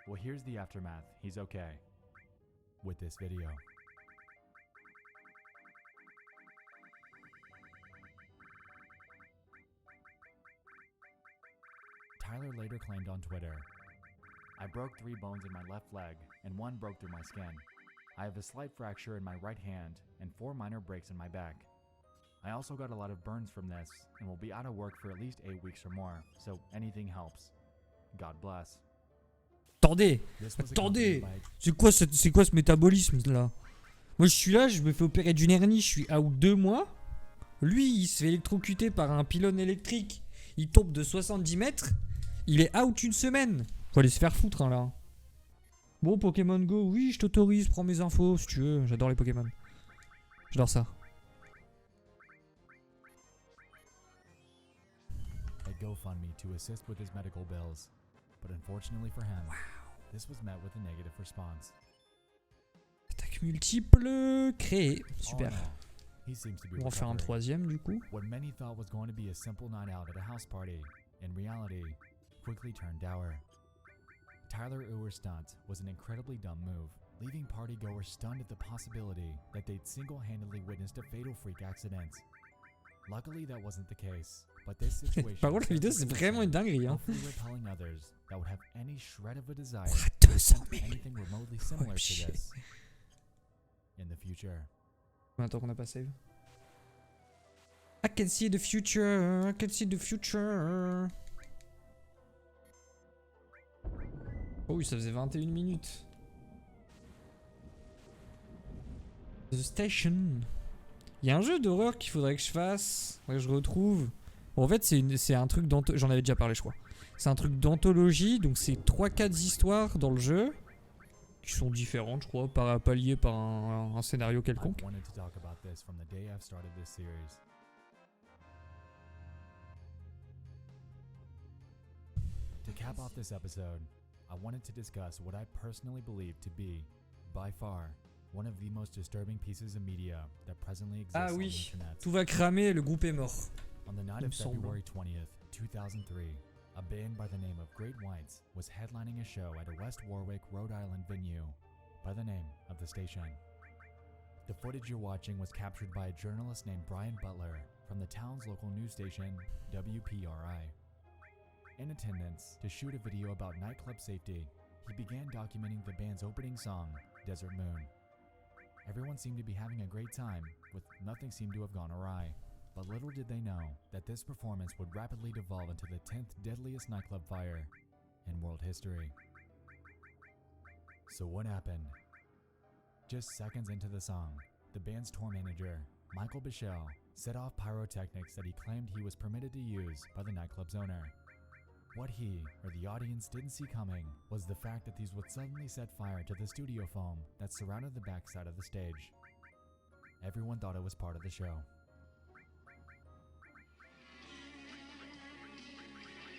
Well, here's the aftermath. He's okay. With this video. Tyler later claimed on Twitter, I broke 3 bones in my left leg and 1 broke through my skin. I have a slight fracture in my right hand and 4 minor breaks in my back. I also got a lot of burns from this and will be out of work for at least 8 weeks or more, so anything helps. God bless. Attendez, c'est quoi ce métabolisme là? Moi je suis là, je me fais opérer d'une hernie, je suis out 2 mois. Lui il se fait électrocuter par un pylône électrique, il tombe de 70 mètres, il est out une semaine. Faut aller se faire foutre hein, là. Bon Pokémon Go, oui je t'autorise, prends mes infos si tu veux, j'adore les Pokémon. J'adore ça. A GoFundMe to assist with his medical bills. But unfortunately for him, this was met with a negative response. Attaque multiple créée. Super. On va en faire un 3e du coup. What many thought was going to be a simple night out at a house party, in reality, quickly turned dour. Tyler Uhr's stunt was an incredibly dumb move, leaving partygoers stunned at the possibility that they'd single-handedly witnessed a fatal freak accident. Luckily, that wasn't the case. But this situation Par contre, la vidéo c'est vraiment une dinguerie hein. Repelling others that would have any shred of a desire to anything remotely similar to this in the future. Attends qu'on n'a pas save. I can see the future, I can see the future. Oh oui, ça faisait 21 minutes. The Station. Il y a un jeu d'horreur qu'il faudrait que je fasse, que je retrouve. Bon, en fait, c'est un truc d'anthologie. J'en avais déjà parlé, je crois. C'est un truc d'anthologie, donc c'est 3-4 histoires dans le jeu qui sont différentes, je crois, pas liées par un scénario quelconque. To cap off this episode, I wanted to discuss what I personally believe to be, by far, one of the most disturbing pieces of media that presently exists Ah on the oui, internet. tout va cramer, le groupe est mort. On the night of February 20th, 2003, a band by the name of Great Whites was headlining a show at a West Warwick, Rhode Island venue by the name of The Station. The footage you're watching was captured by a journalist named Brian Butler from the town's local news station, WPRI. In attendance to shoot a video about nightclub safety, he began documenting the band's opening song, Desert Moon. Everyone seemed to be having a great time, with nothing seemed to have gone awry. But little did they know that this performance would rapidly devolve into the 10th deadliest nightclub fire in world history. So what happened? Just seconds into the song, the band's tour manager, Michael Bichelle, set off pyrotechnics that he claimed he was permitted to use by the nightclub's owner. What he, or the audience, didn't see coming was the fact that these would suddenly set fire to the studio foam that surrounded the backside of the stage. Everyone thought it was part of the show.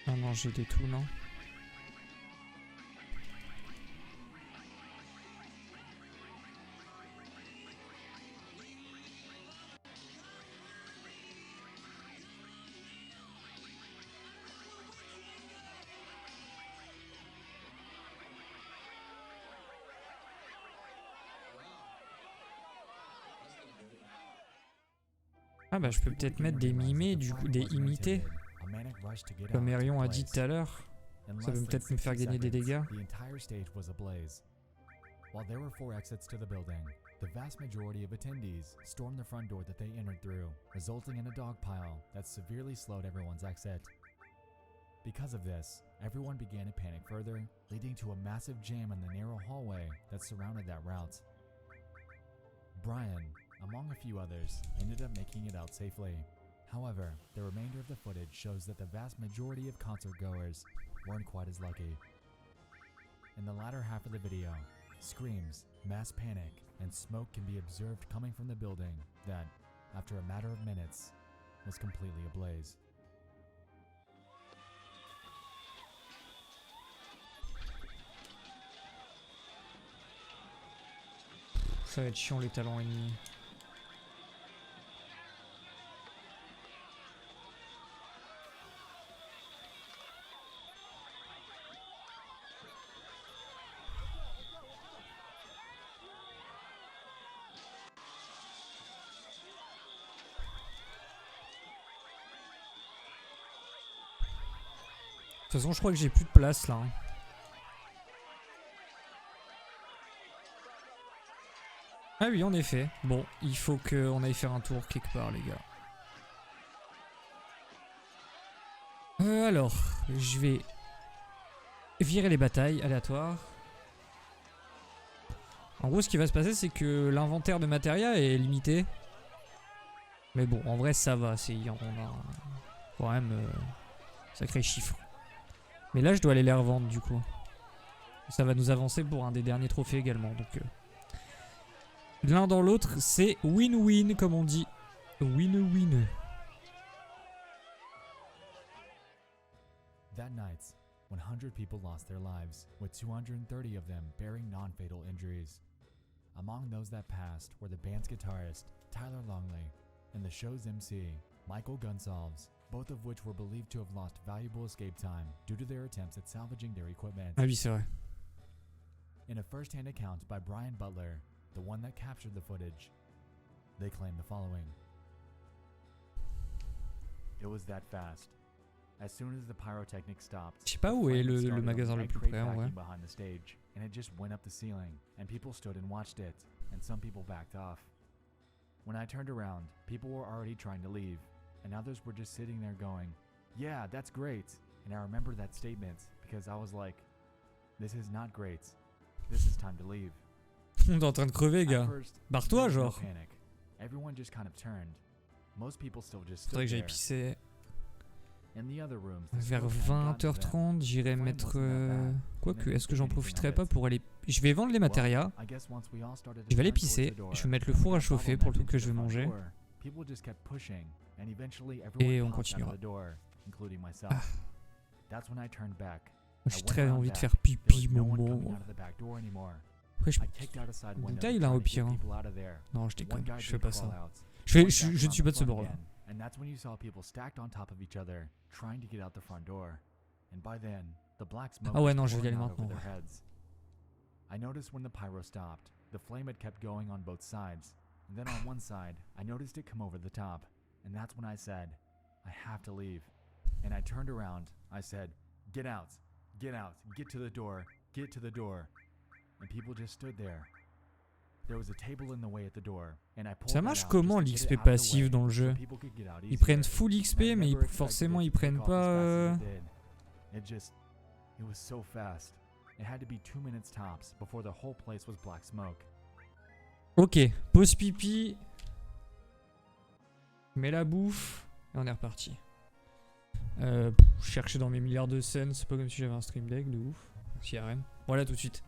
Ah non, j'ai des tout, non? Ah bah je peux peut-être mettre des mimés, du coup, des imités. Comme Erion a dit tout à l'heure. Ça peut peut-être me faire gagner des dégâts. The entire stage was ablaze. While there were 4 exits to the building, the vast majority of attendees stormed the front door that they entered through, resulting in a dog pile that severely slowed everyone's exit. Because of this, everyone began to panic further, leading to a massive jam in the narrow hallway that surrounded that route. Brian, among a few others, ended up making it out safely. However, the remainder of the footage shows that the vast majority of concert goers weren't quite as lucky. In the latter half of the video, screams, mass panic, and smoke can be observed coming from the building that, after a matter of minutes, was completely ablaze. Ça va être chiant les talents ennemis. De toute façon, je crois que j'ai plus de place là. Hein. Ah oui, en effet. Bon, il faut qu'on aille faire un tour quelque part, les gars. Alors, je vais virer les batailles aléatoires. En gros, ce qui va se passer, c'est que l'inventaire de matériel est limité. Mais bon, en vrai, ça va. On a quand même sacré chiffre. Mais là, je dois aller les revendre, du coup. Ça va nous avancer pour un des derniers trophées également. Donc, l'un dans l'autre, c'est win-win, comme on dit. Win-win. That night, 100 people lost their lives, with 230 of them bearing non-fatal injuries. Among those that passed were the band's guitarist, Tyler Longley, and the show's MC, Michael Gonsalves, both of which were believed to have lost valuable escape time due to their attempts at salvaging their equipment. Ah oui, c'est vrai. In a first-hand account by Brian Butler, the one that captured the footage, they claim the following. It was that fast. As soon as the pyrotechnic stopped, je sais pas où est le magasin le plus près en vrai. Behind the stage, and it just went up the ceiling, and people stood and watched it, and some people backed off. When I turned around, people were already trying to leave, and others were just sitting there going, "Yeah, that's great." And I remember that statement because I was like, "This is not great. This is time to leave." On est en train de crever, gars. Barre-toi, genre. Everyone just kind of turned. Most people still just stood Faudrait que j'aille there. pisser. In the other rooms, Vers 20h30, j'irai mettre... Quoique, est-ce que j'en profiterai pas pour aller... Je vais vendre les matérias. Je vais aller pisser. Je vais mettre le four à chauffer pour le truc que je vais manger. Et on continuera. Ah. Moi, j'ai très envie de faire pipi, Momo. Après, je... Taille là, au pire. Hein. Non, je déconne. Je fais pas ça. Je ne suis pas de ce bord-là. And that's when you saw people stacked on top of each other, trying to get out the front door. And by then, the black smoke Ah ouais, was non, je vais y pouring aller out over maintenant. their heads. I noticed when the pyro stopped, the flame had kept going on both sides. And then on one side, I noticed it come over the top. And that's when I said, I have to leave. And I turned around, I said, get out, get to the door, get to the door. And people just stood there. There was a table in the way at the door, and I pulled Ça marche comment l'XP passif dans le jeu? Ils prennent full XP, mais forcément ils prennent pas... It was so fast. It had to be 2 minutes tops before the whole place was black smoke. Ok, pause pipi. Mets la bouffe. Et on est reparti. Chercher dans mes milliards de scènes, c'est pas comme si j'avais un stream deck de ouf. S'il y a rien. Voilà tout de suite.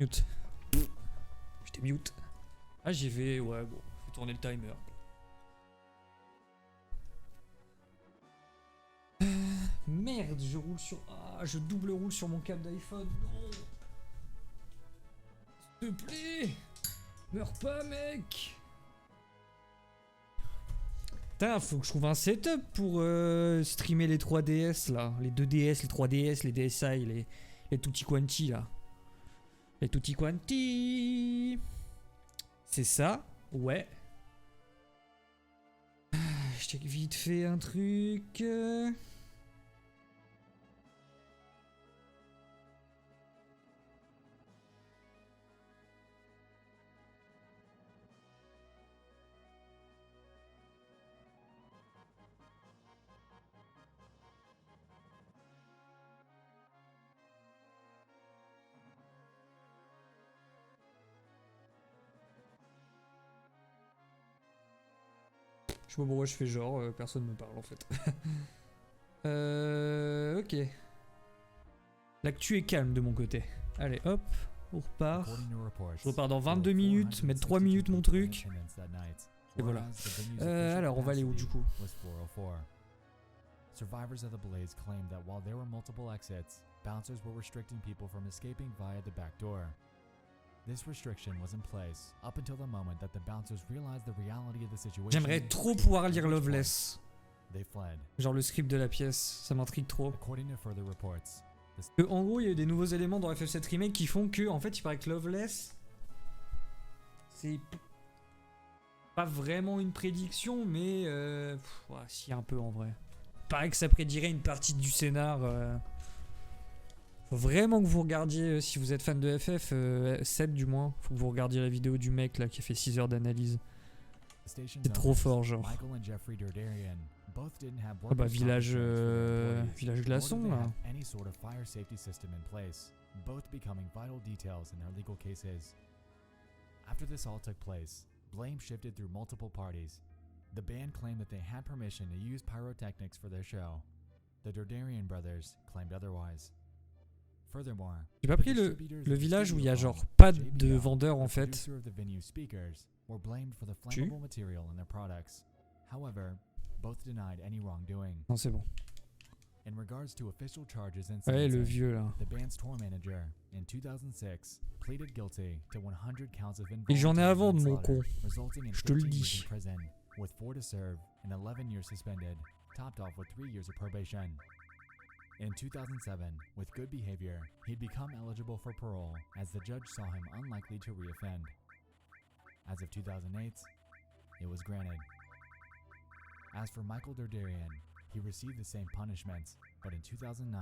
Mute. J'étais mute. Ah, j'y vais, ouais, bon, faut tourner le timer. Merde, je roule sur. Ah, je double roule sur mon câble d'iPhone. Non. S'il te plaît. Meurs pas, mec. Putain, faut que je trouve un setup pour streamer les 3DS là. Les 2DS, les 3DS, les DSi, les tutti quanti là. Les tutti quanti. C'est ça? Ouais. Je check vite fait un truc. Je sais pas pourquoi je fais genre, personne me parle en fait. Ok. L'actu est calme de mon côté. Allez hop, on repart. Je repars dans 22 minutes, mettre 3 minutes mon truc. Et voilà. Alors on va aller où du coup? Survivors of the blaze claimed that while there were multiple exits, bouncers were restricting people from escaping via the back door. This restriction was in place up until the moment that the bouncers realized the reality of the situation. J'aimerais trop pouvoir lire Loveless. They fled. Genre le script de la pièce, ça m'intrigue trop. According to further reports, En gros, il y a eu des nouveaux éléments dans FF7 Remake qui font que, en fait, il paraît que Loveless, c'est pas vraiment une prédiction, mais ouais, si un peu en vrai. Il paraît que ça prédirait une partie du scénar. Faut vraiment que vous regardiez, si vous êtes fan de FF, 7 du moins, faut que vous regardiez la vidéo du mec là qui a fait 6 heures d'analyse. C'est trop fort, genre. Ah bah village glaçon là. After this all took place, blame shifted through multiple parties. The band claimed that they had permission to use pyrotechnics for their show. The Dordarian brothers claimed otherwise. Furthermore, j'ai pas pris le village où il y a genre pas de vendeurs en fait. Were blamed for the flammable material in their products. However, both denied any wrongdoing. Non, c'est bon. In regards to official charges and ouais, le vieux là. The band's tour manager in 2006 pleaded guilty to 100 counts of et j'en ai avant de mon con. resulting in Je te le 15 years dis. in prison, with 4 to serve and 11 years suspended, topped off with 3 years of probation. In 2007, with good behavior, he'd become eligible for parole as the judge saw him unlikely to reoffend. As of 2008, it was granted. As for Michael Dordarian, he received the same punishment, but in 2009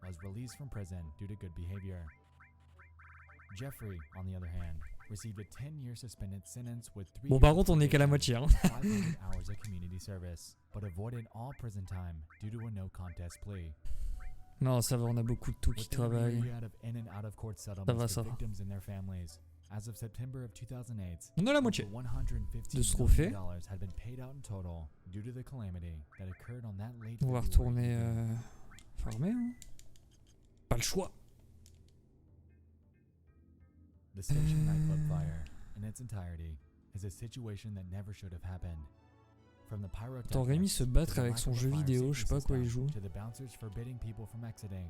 was released from prison due to good behavior. Jeffrey, on the other hand, received a 10-year suspended sentence with 3 bon, par contre, on est qu'à la moitié. Hein. 500 hours of community service, but avoided all prison time due to a no contest plea. Non, ça va, on a beaucoup de tout qui travaillent. Ça va, ça va. As of September of 2008, on a la moitié de ce trophée. On va retourner farmer. Hein. Pas le choix. The station nightclub fire, in its entirety, is a situation that never should have happened. From the Attends, Rémi se battre avec son jeu vidéo, je sais pas quoi il joue. To the bouncers forbidding people from exiting.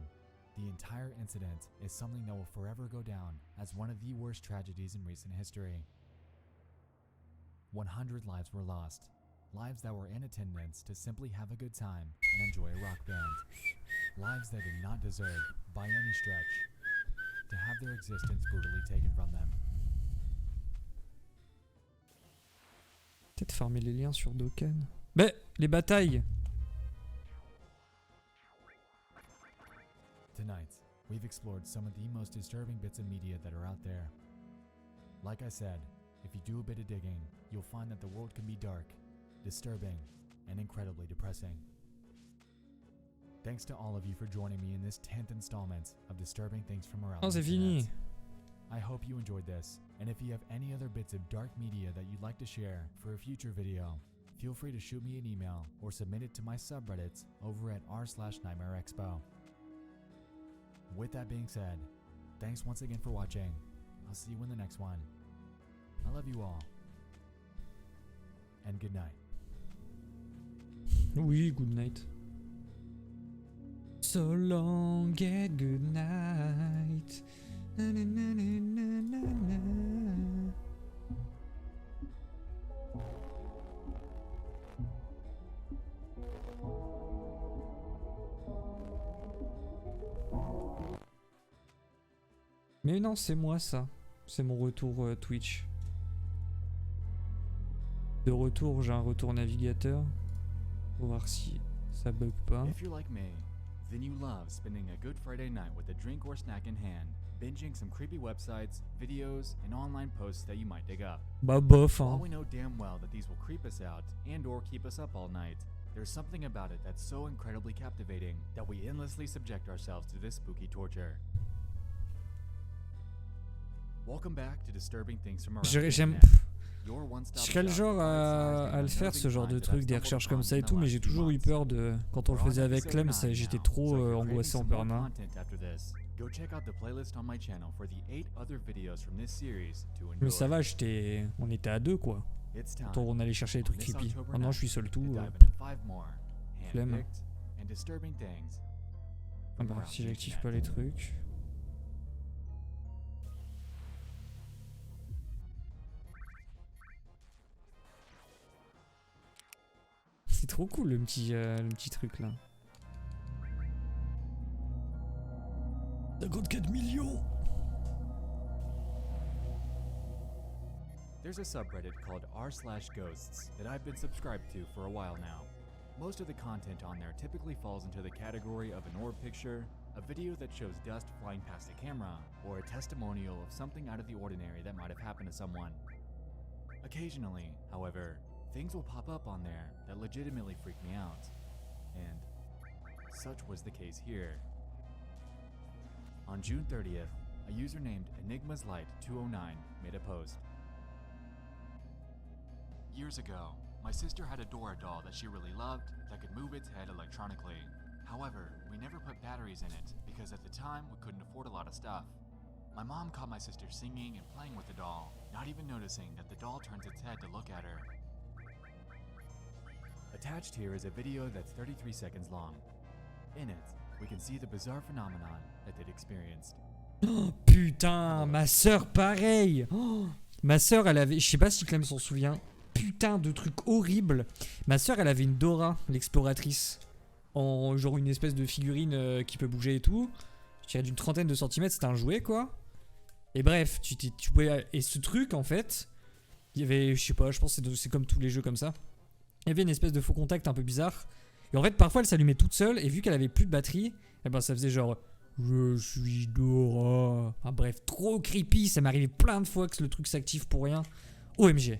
The entire incident is something that will forever go down as one of the worst tragedies in recent history. 100 lives were lost, lives that were in attendance to simply have a good time and enjoy a rock band. Lives that did not deserve, by any stretch, to have their existence brutally taken from them. Peut-être farmer les liens sur Dokkan. Mais les batailles. Tonight, we've explored some of the most disturbing bits of media that are out there. Like I said, if you do a bit of digging, you'll find that the world can be dark, disturbing, and incredibly depressing. Thanks to all of you for joining me in this 10th installment of Disturbing Things from Around the c'est Internet. fini. I hope you enjoyed this, and if you have any other bits of dark media that you'd like to share for a future video, feel free to shoot me an email or submit it to my subreddits over at r/NightmareExpo. With that being said, thanks once again for watching, I'll see you in the next one. I love you all. And good night. Oui, good night. So long and good night. Na, na, na, na, na, na. Mais non, c'est moi ça. C'est mon retour Twitch. De retour, j'ai un retour navigateur. Pour voir si ça bug pas. If you're like me, then you love spending a good Friday night with a drink or snack in hand, binging some creepy websites, videos, and online posts that you might dig up. Bah bof, While hein. we know damn well that these will creep us out and or keep us up all night, there's something about it that's so incredibly captivating that we endlessly subject ourselves to this spooky torture. Welcome back to Disturbing Things from Around the J'aime. Internet. Je serais le genre à le faire, ce genre de truc, des recherches comme ça et tout, mais j'ai toujours eu peur de. Quand on le faisait avec Clem, j'étais trop angoissé en permanence. Go check out the playlist on my channel for the 8 other videos from this series to enjoy. Mais ça va, on était à deux quoi. Quand on allait chercher des trucs creepy. Maintenant je suis seul tout. Flemme. Ah bah, si j'active pas les trucs. C'est trop cool le petit truc là. 54 millions. There's a subreddit called r/ghosts that I've been subscribed to for a while now. Most of the content on there typically falls into the category of an orb picture, a video that shows dust flying past a camera, or a testimonial of something out of the ordinary that might have happened to someone. Occasionally, however, things will pop up on there that legitimately freak me out, and such was the case here. On June 30th, a user named EnigmasLight209 made a post. Years ago, my sister had a Dora doll that she really loved that could move its head electronically. However, we never put batteries in it because at the time we couldn't afford a lot of stuff. My mom caught my sister singing and playing with the doll, not even noticing that the doll turns its head to look at her. Attached here is a video that's 33 seconds long. In it, we can see the bizarre phenomenon that they'd experienced. Oh, putain, ma sœur pareil. Oh, ma sœur elle avait, je sais pas si Clem s'en souvient, putain de truc horrible. Ma sœur elle avait une Dora, l'exploratrice, en genre une espèce de figurine qui peut bouger et tout. Je dirais d'une trentaine de centimètres, c'était un jouet quoi. Et bref, tu pouvais, et ce truc en fait, il y avait, je sais pas, je pense que c'est comme tous les jeux comme ça. Il y avait une espèce de faux contact un peu bizarre. Et en fait, parfois, elle s'allumait toute seule. Et vu qu'elle avait plus de batterie, eh ben, ça faisait genre je suis Dora. Enfin bref, trop creepy. Ça m'est arrivé plein de fois que le truc s'active pour rien. OMG.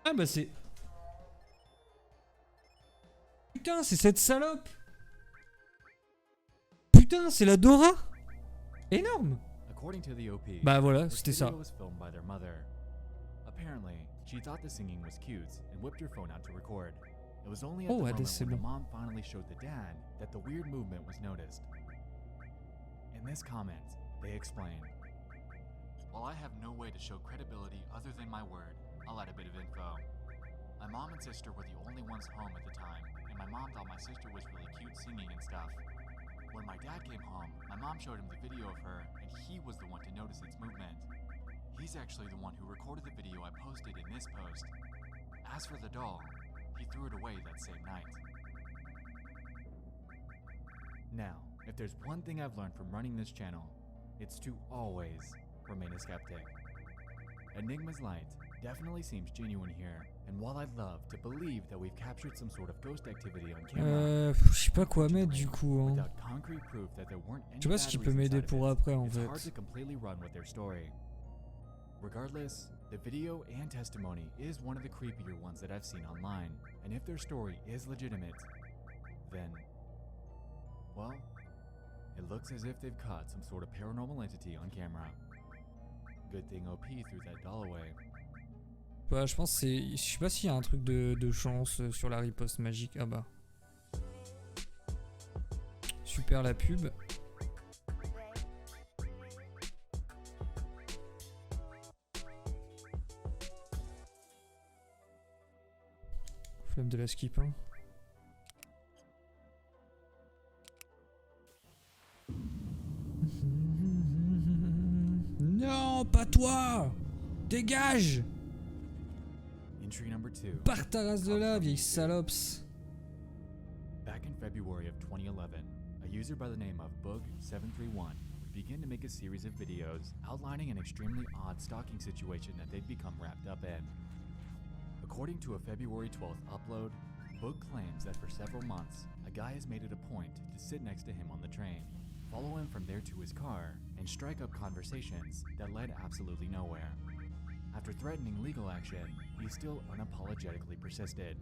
Ah bah c'est... Putain, c'est cette salope. Putain, c'est la Dora. Énorme. Bah voilà, c'était ça. Oh, Hades, c'est bon. In this comment, they explain, "While I have no way to show credibility other than my word, I'll add a bit of info. My mom and sister were the only ones home at the time, and my mom thought my sister was really cute singing and stuff. When my dad came home, my mom showed him the video of her, and he was the one to notice its movement. He's actually the one who recorded the video I posted in this post. As for the doll, he threw it away that same night." Now, if there's one thing I've learned from running this channel, it's to always remain a skeptic. Enigma's Light definitely seems genuine here, and while I'd love to believe that we've captured some sort of ghost activity on camera, je sais pas quoi mettre du coup. Hein. without concrete proof that there weren't any Je sais pas ce qui peut batteries m'aider inside pour of it, après en it's fait. hard to completely run with their story. Regardless, the video and testimony is one of the creepier ones that I've seen online, and if their story is legitimate, then, well, it looks as if they've caught some sort of paranormal entity on camera. Good thing OP threw that doll away. Bah, je pense que c'est... Je sais pas s'il y a un truc de chance sur la riposte magique. Ah bah. Super la pub. Flemme de la skip, hein. Non, pas toi! Dégage! Entry number 2. Pars ta race de là, vieille salops! Back in February of 2011, a user by the name of Bug731 would begin to make a series of videos outlining an extremely odd stalking situation that they'd become wrapped up in. According to a February 12th upload, Bug claims that for several months, a guy has made it a point to sit next to him on the train, follow him from there to his car, and strike up conversations that led absolutely nowhere. After threatening legal action, he still unapologetically persisted.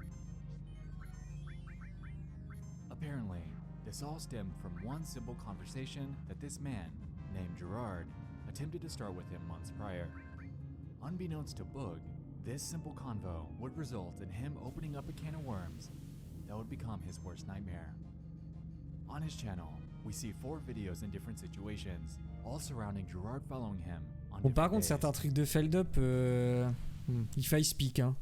Apparently, this all stemmed from one simple conversation that this man, named Gerard, attempted to start with him months prior. Unbeknownst to Bug, this simple convo would result in him opening up a can of worms that would become his worst nightmare. On his channel, we see 4 videos in different situations, all surrounding Gerard following him on Bon, par different contre, days. certains trucs de feld-up, il faille speak, hein.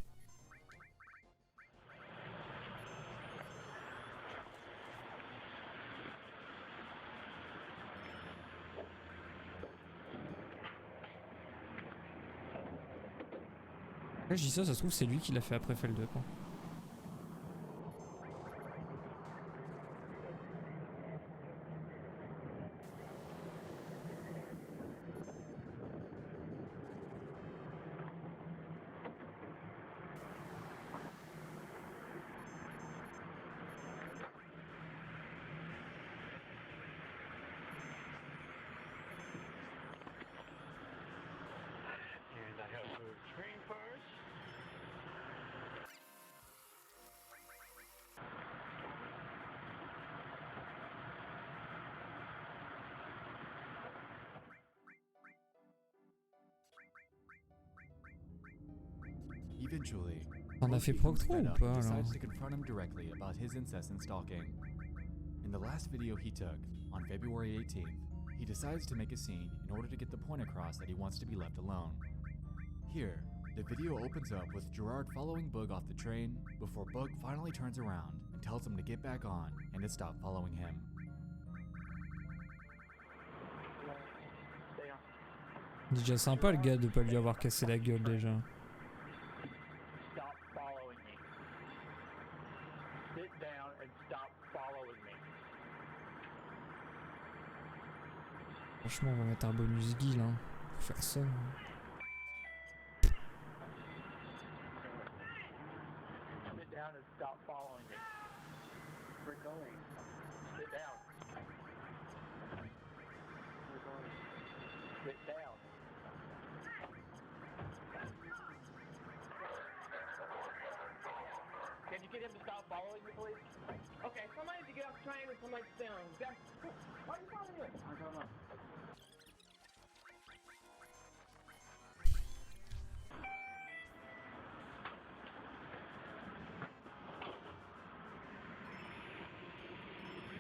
Là, je dis ça se trouve, c'est lui qui l'a fait après feld-up, hein. And I have the train cars. Eventually, On a fait Bug proc becomes trop fed ou up pas, and alors? decides to confront him directly about his incessant stalking. In the last video he took, on February 18th, he decides to make a scene in order to get the point across that he wants to be left alone. Here, the video opens up with Gerard following Bug off the train before Bug finally turns around and tells him to get back on and to stop following him. Déjà sympa le gars de pas lui avoir cassé la gueule déjà. Stop following me. Sit down and stop following me. Franchement, on va mettre un bonus guild, hein, pour faire ça. Sit down and stop following me. We're going. Sit down. We're going. Sit down. Can you get him to stop following me, please? Okay, somebody to get off the train and somebody to stay on. Why are you following him? I don't know.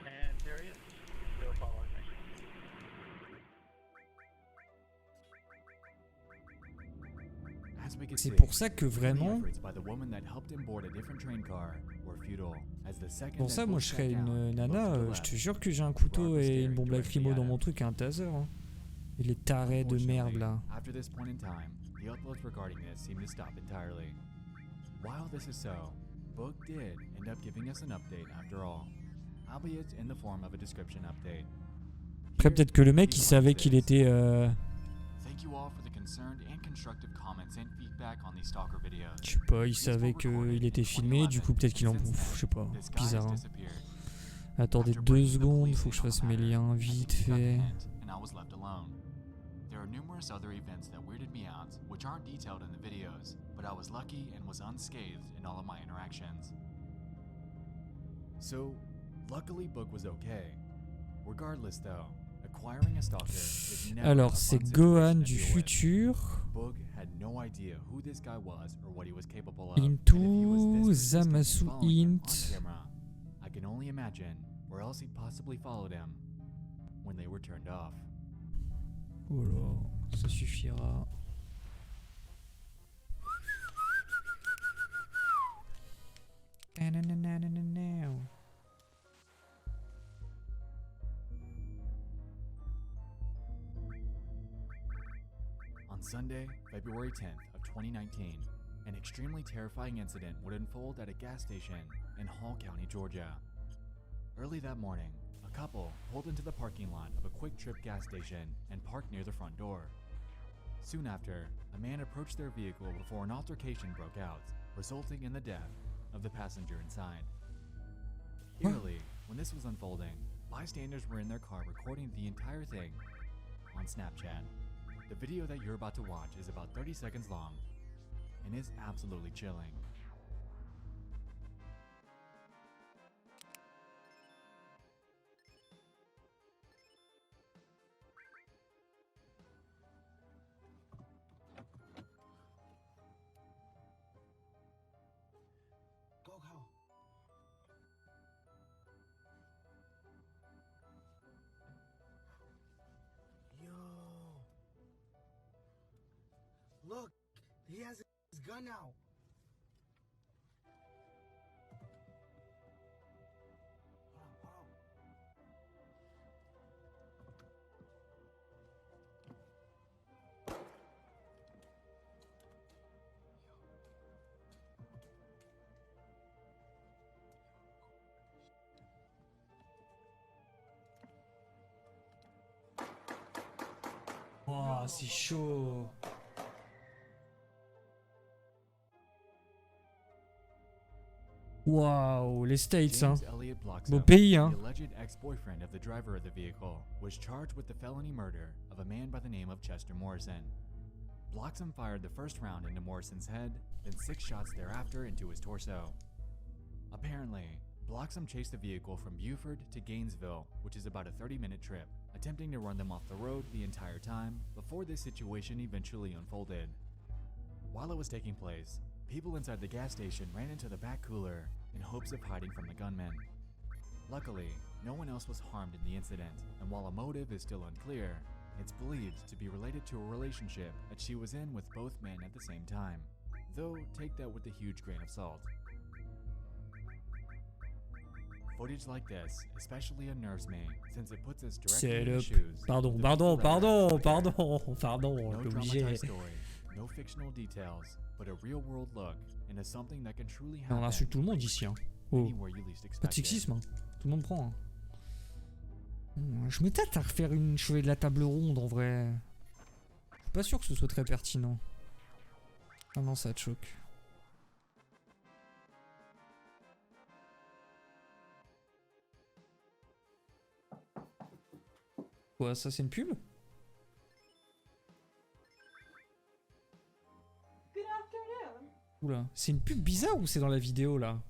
And there he is, still following me. As we can C'est see, pour ça que the vraiment, efforts by the woman that helped him board a different train car were futile, as the second pour that ça, Bug moi je sat serais down, une looked nana, to the je left. te jure que j'ai un couteau et une bombe lacrymo dans mon truc et un taser, hein. Et les tarés de merde là. After this point in time, the uploads regarding this seem to stop entirely. While this is so, Bug did end up giving us an update after all, albeit in the form of a description update. Après peut-être que le mec il savait qu'il était Thank you all for the concerned and constructive comments and feedback on these stalker videos. je sais pas, il savait qu'il était filmé, du coup peut-être qu'il en bouffe, je sais pas, bizarre, hein. Attendez 2 secondes, faut que je fasse mes liens vite fait. And I was left alone. There are numerous other events that weirded me out, which aren't detailed in the videos, but I was lucky and was unscathed in all of my interactions. So, luckily Boog was okay. Regardless though, acquiring a stalker is never Alors, a c'est fun situation Gohan to du deal with. futur. Boog had no idea who this guy was or what he was capable of. Into and if he was this persistent in Zamasu following him int. on camera, I can only imagine where else he possibly followed him when they were turned off. Voilà, ça suffira. On Sunday, February 10th of 2019, an extremely terrifying incident would unfold at a gas station in Hall County, Georgia. Early that morning, a couple pulled into the parking lot of a Quick Trip gas station and parked near the front door. Soon after, a man approached their vehicle before an altercation broke out, resulting in the death of the passenger inside. Eerily, when this was unfolding, bystanders were in their car recording the entire thing on Snapchat. The video that you're about to watch is about 30 seconds long and is absolutely chilling. Go, go. Yo. Look, he has his gun out. Oh, c'est chaud. Waouh, les States, hein. James Elliott Bloxham, Beau pays, hein. the alleged ex-boyfriend of the driver of the vehicle, was charged with the felony murder of a man by the name of Chester Morrison. Bloxham fired the first round into Morrison's head, then 6 shots thereafter into his torso. Apparently, Bloxham chased the vehicle from Buford to Gainesville, which is about a 30-minute trip, attempting to run them off the road the entire time before this situation eventually unfolded. While it was taking place, people inside the gas station ran into the back cooler in hopes of hiding from the gunmen. Luckily, no one else was harmed in the incident, and while a motive is still unclear, it's believed to be related to a relationship that she was in with both men at the same time, though take that with a huge grain of salt. Footage like this especially unnerves me since it puts us directly in the Setup. shoes. Pardon, of the pardon, people that were pardon, there. pardon, No t'es obligé. dramatized story, no fictional details, but a real-world look into something that can truly happen On insulte tout le monde ici, hein. Oh. anywhere you least Pas de expect it. sexisme, hein. Tout le monde prend. Hein. Je m'étate à refaire une cheveux de la table ronde en vrai. Je suis pas sûr que ce soit très pertinent. Ah non, ça te choque. Quoi, ça c'est une pub? Good afternoon. Oula, c'est une pub bizarre ou c'est dans la vidéo là?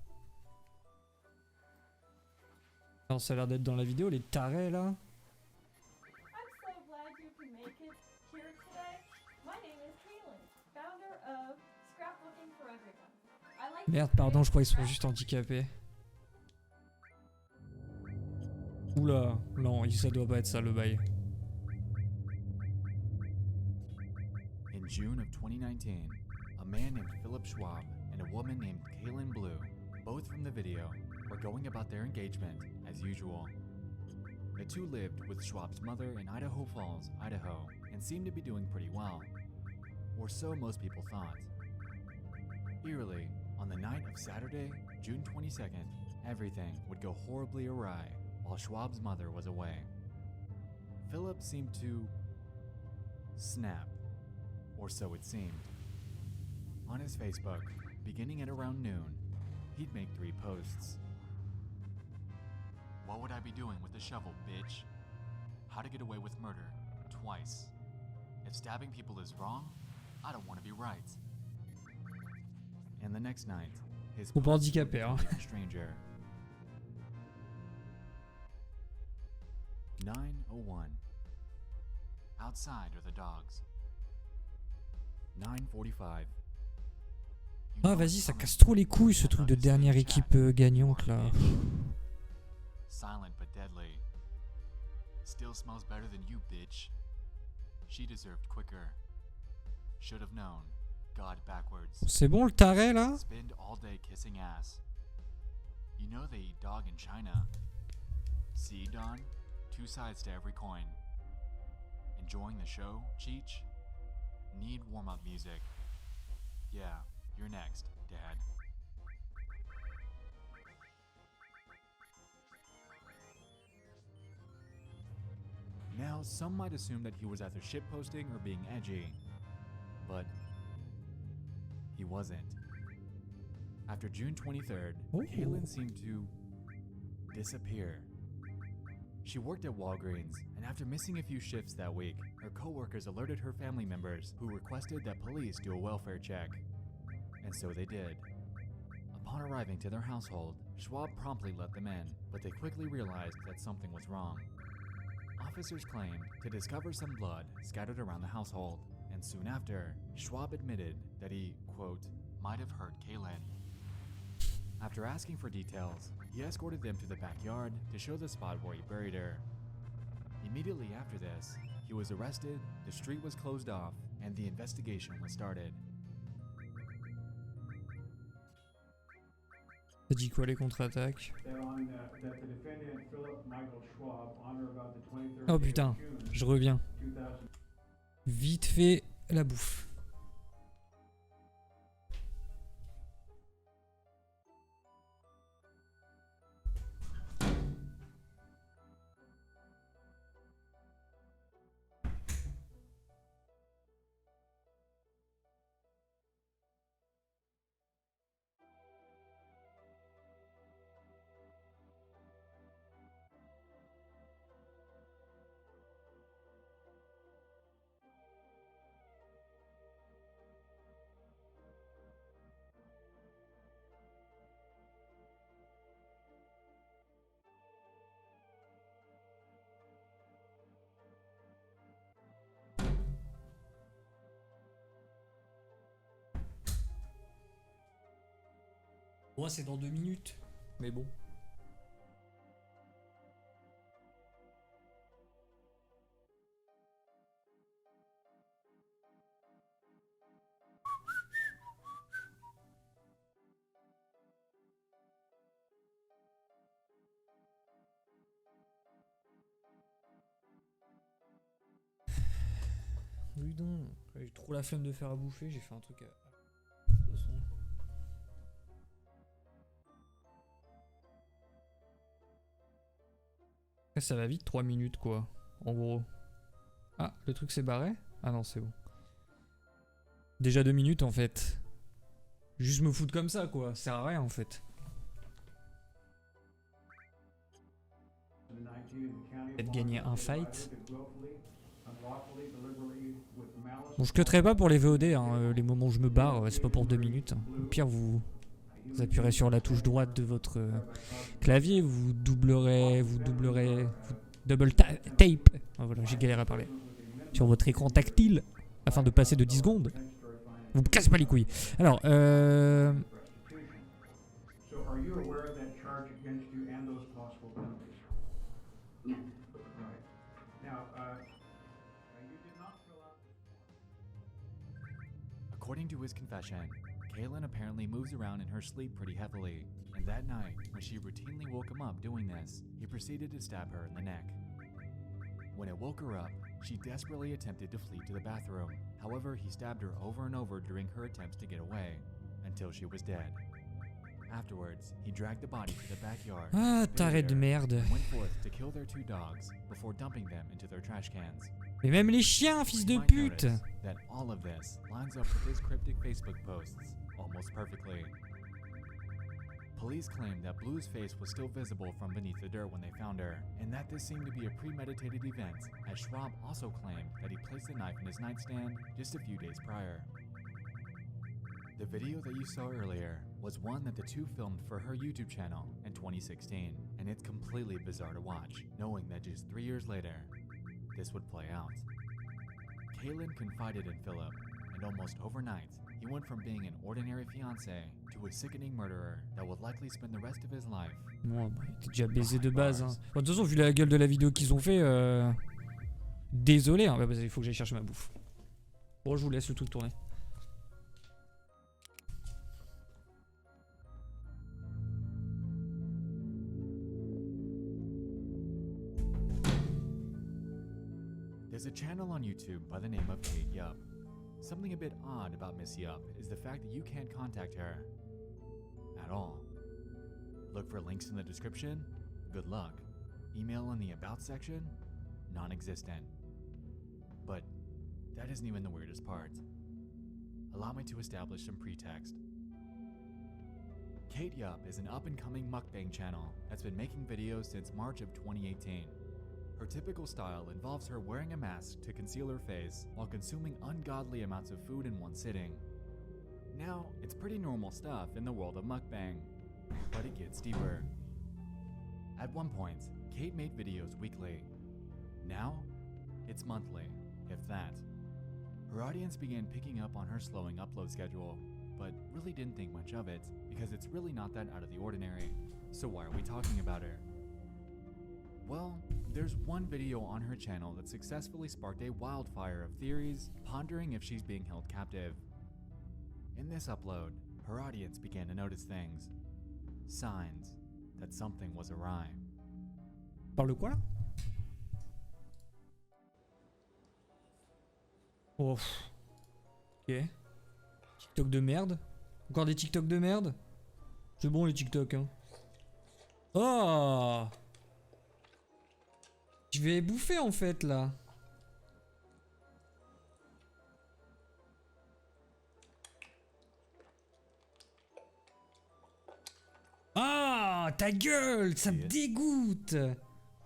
Non, ça a l'air d'être dans la vidéo, les tarés là. I'm so glad you can make it here today. My name is Kaylin, founder of Scrapbooking for Everyone. I like Merde, pardon, je crois qu'ils sont juste handicapés. Oula, non, ça doit pas être ça le bail. In June of 2019, a man named Philip Schwab and a woman named Kaylin Blue, both from the video, were going about their engagement as usual. The two lived with Schwab's mother in Idaho Falls, Idaho, and seemed to be doing pretty well. Or so most people thought. Eerily, on the night of Saturday, June 22nd, everything would go horribly awry while Schwab's mother was away. Philip seemed to snap, or so it seemed. On his Facebook, beginning at around noon, he'd make 3 posts. What would I be doing with a shovel, bitch? How to get away with murder, twice. If stabbing people is wrong, I don't want to be right. And the next night, his Faut pas handicaper, hein. stranger. 9:01. Outside are the dogs. 9:45. Ah vas-y, ça casse trop les couilles ce truc de dernière équipe gagnante là. Silent but deadly. Still smells better than you, bitch. She deserved quicker. Should have known. God backwards. C'est bon le taré là? Spend all day kissing ass. You know they eat dog in China. See, Don? Two sides to every coin. Enjoying the show, Cheech? Need warm-up music. Yeah, you're next, Dad. Now, some might assume that he was either shitposting or being edgy, but he wasn't. After June 23rd, Kaylin seemed to disappear. She worked at Walgreens, and after missing a few shifts that week, her coworkers alerted her family members, who requested that police do a welfare check. And so they did. Upon arriving to their household, Schwab promptly let them in, but they quickly realized that something was wrong. Officers claimed to discover some blood scattered around the household, and soon after, Schwab admitted that he, quote, might have hurt Kaylin. After asking for details, he escorted them to the backyard to show the spot where he buried her. Immediately after this, he was arrested, the street was closed off, and the investigation was started. Ça dit quoi les contre-attaques? Oh putain, je reviens. Vite fait la bouffe. Moi c'est dans 2 minutes, mais bon. Oui donc, j'ai trop la flemme de faire à bouffer, j'ai fait un truc à... De toute façon. Ça va vite, 3 minutes quoi, en gros. Ah, le truc s'est barré? Ah non, c'est bon. Déjà 2 minutes en fait. Juste me foutre comme ça quoi, ça sert à rien en fait. Peut-être gagner un fight. Bon, je cutterai pas pour les VOD, hein. Les moments où je me barre, c'est pas pour 2 minutes. Au pire, vous appuierez sur la touche droite de votre clavier, vous double tape. Ah, voilà, j'ai galéré à parler. Sur votre écran tactile, afin de passer de 10 secondes. Vous me cassez pas les couilles. Alors, According to his confession, Kaylin apparently moves around in her sleep pretty heavily, and that night, when she routinely woke him up doing this, he proceeded to stab her in the neck. When it woke her up, she desperately attempted to flee to the bathroom. However, he stabbed her over and over during her attempts to get away, until she was dead. Afterwards, he dragged the body to the backyard, ah, taré de merde. and went forth to kill their 2 dogs before dumping them into their trash cans. Mais même les chiens, fils de You might pute! notice that all of this lines up with his cryptic Facebook posts almost perfectly. Police claimed that Blue's face was still visible from beneath the dirt when they found her, and that this seemed to be a premeditated event, as Schwab also claimed that he placed the knife in his nightstand just a few days prior. The video that you saw earlier was one that the two filmed for her YouTube channel in 2016, and it's completely bizarre to watch, knowing that just 3 years later, this would play out. Kaylin confided in Philip, and almost overnight, he went from being an ordinary fiancé to a sickening murderer that would likely spend the rest of his life. Bon, bah, il était déjà baisé de base. Hein. Bon, de toute façon, vu la gueule de la vidéo qu'ils ont fait, désolé, hein. Bah, il faut que j'aille chercher ma bouffe. Bon, je vous laisse le truc tourner. There's a channel on YouTube by the name of Kate Yup. Something a bit odd about Miss Yup is the fact that you can't contact her at all. Look for links in the description? Good luck. Email in the About section? Non-existent. But that isn't even the weirdest part. Allow me to establish some pretext. Kate Yup is an up-and-coming mukbang channel that's been making videos since March of 2018. Her typical style involves her wearing a mask to conceal her face while consuming ungodly amounts of food in one sitting. Now, it's pretty normal stuff in the world of mukbang, but it gets deeper. At one point, Kate made videos weekly. Now, it's monthly, if that. Her audience began picking up on her slowing upload schedule, but really didn't think much of it because it's really not that out of the ordinary. So why are we talking about her? Well, there's one video on her channel that successfully sparked a wildfire of theories, pondering if she's being held captive. In this upload, her audience began to notice things. Signs that something was awry. Parle de quoi là? Oh. Ok. TikTok de merde. Encore des TikTok de merde. C'est bon les TikTok hein. Oh. Je vais bouffer en fait là. Ah, ta gueule, ça me dégoûte.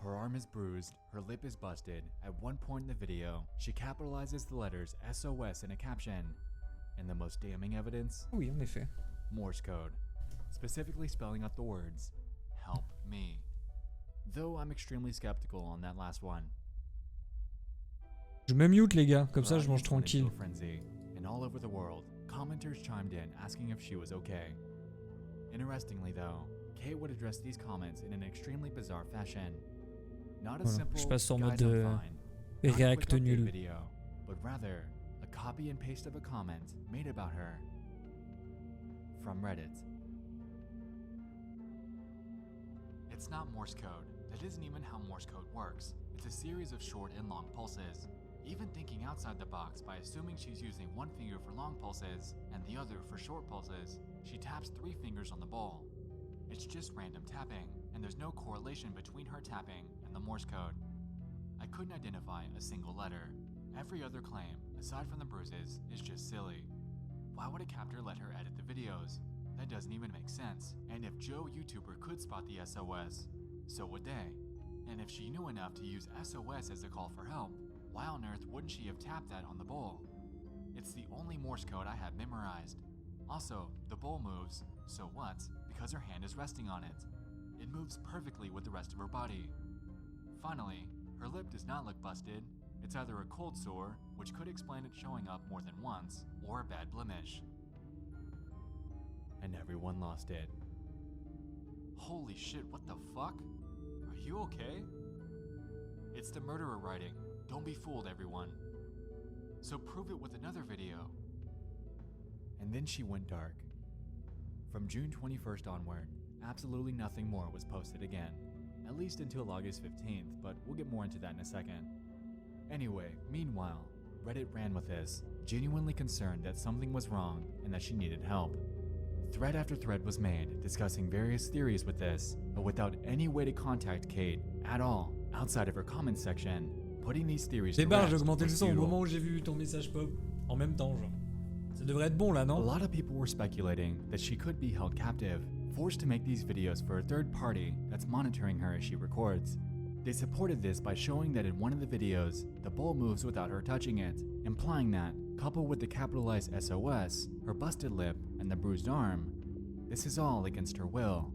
Her arm is bruised, her lip is busted. At one point in the video, she capitalizes the letters SOS in a caption. And the most damning evidence? Oui, en effet. Morse code. Specifically spelling out the words, help me. Though I'm extremely skeptical on that last one. Je me mute les gars, comme ça je mange tranquille. Frenzy, and all over the world, commenters chimed in asking if she was okay. Interestingly though, Kate would address these comments in an extremely bizarre fashion. Not a simple je passe en guys mode I'm fine, not a React quick update nul. video, but rather a copy and paste of a comment made about her from Reddit. It's not Morse code. That isn't even how Morse code works. It's a series of short and long pulses. Even thinking outside the box by assuming she's using one finger for long pulses and the other for short pulses, she taps 3 fingers on the ball. It's just random tapping, and there's no correlation between her tapping and the Morse code. I couldn't identify a single letter. Every other claim, aside from the bruises, is just silly. Why would a captor let her edit the videos? That doesn't even make sense. And if Joe YouTuber could spot the SOS, so would they. And if she knew enough to use SOS as a call for help, why on earth wouldn't she have tapped that on the bowl? It's the only Morse code I have memorized. Also, the bowl moves, so what? Because her hand is resting on it. It moves perfectly with the rest of her body. Finally, her lip does not look busted. It's either a cold sore, which could explain it showing up more than once, or a bad blemish. And everyone lost it. Holy shit, what the fuck? Are you okay? It's the murderer writing. Don't be fooled, everyone. So prove it with another video. And then she went dark. From June 21st onward, absolutely nothing more was posted again. At least until August 15th, but we'll get more into that in a second. Anyway, meanwhile, Reddit ran with this, genuinely concerned that something was wrong and that she needed help. Thread after thread was made, discussing various theories with this, but without any way to contact Kate at all, outside of her comment section, putting these theories to J'ai rest augmenté le was son au futile. moment où j'ai vu ton message pop. En même temps, genre. Ça devrait être bon là, A non? lot of people were speculating that she could be held captive, forced to make these videos for a third party that's monitoring her as she records. They supported this by showing that in one of the videos, the bowl moves without her touching it, implying that, coupled with the capitalized SOS, her busted lip, and the bruised arm, this is all against her will.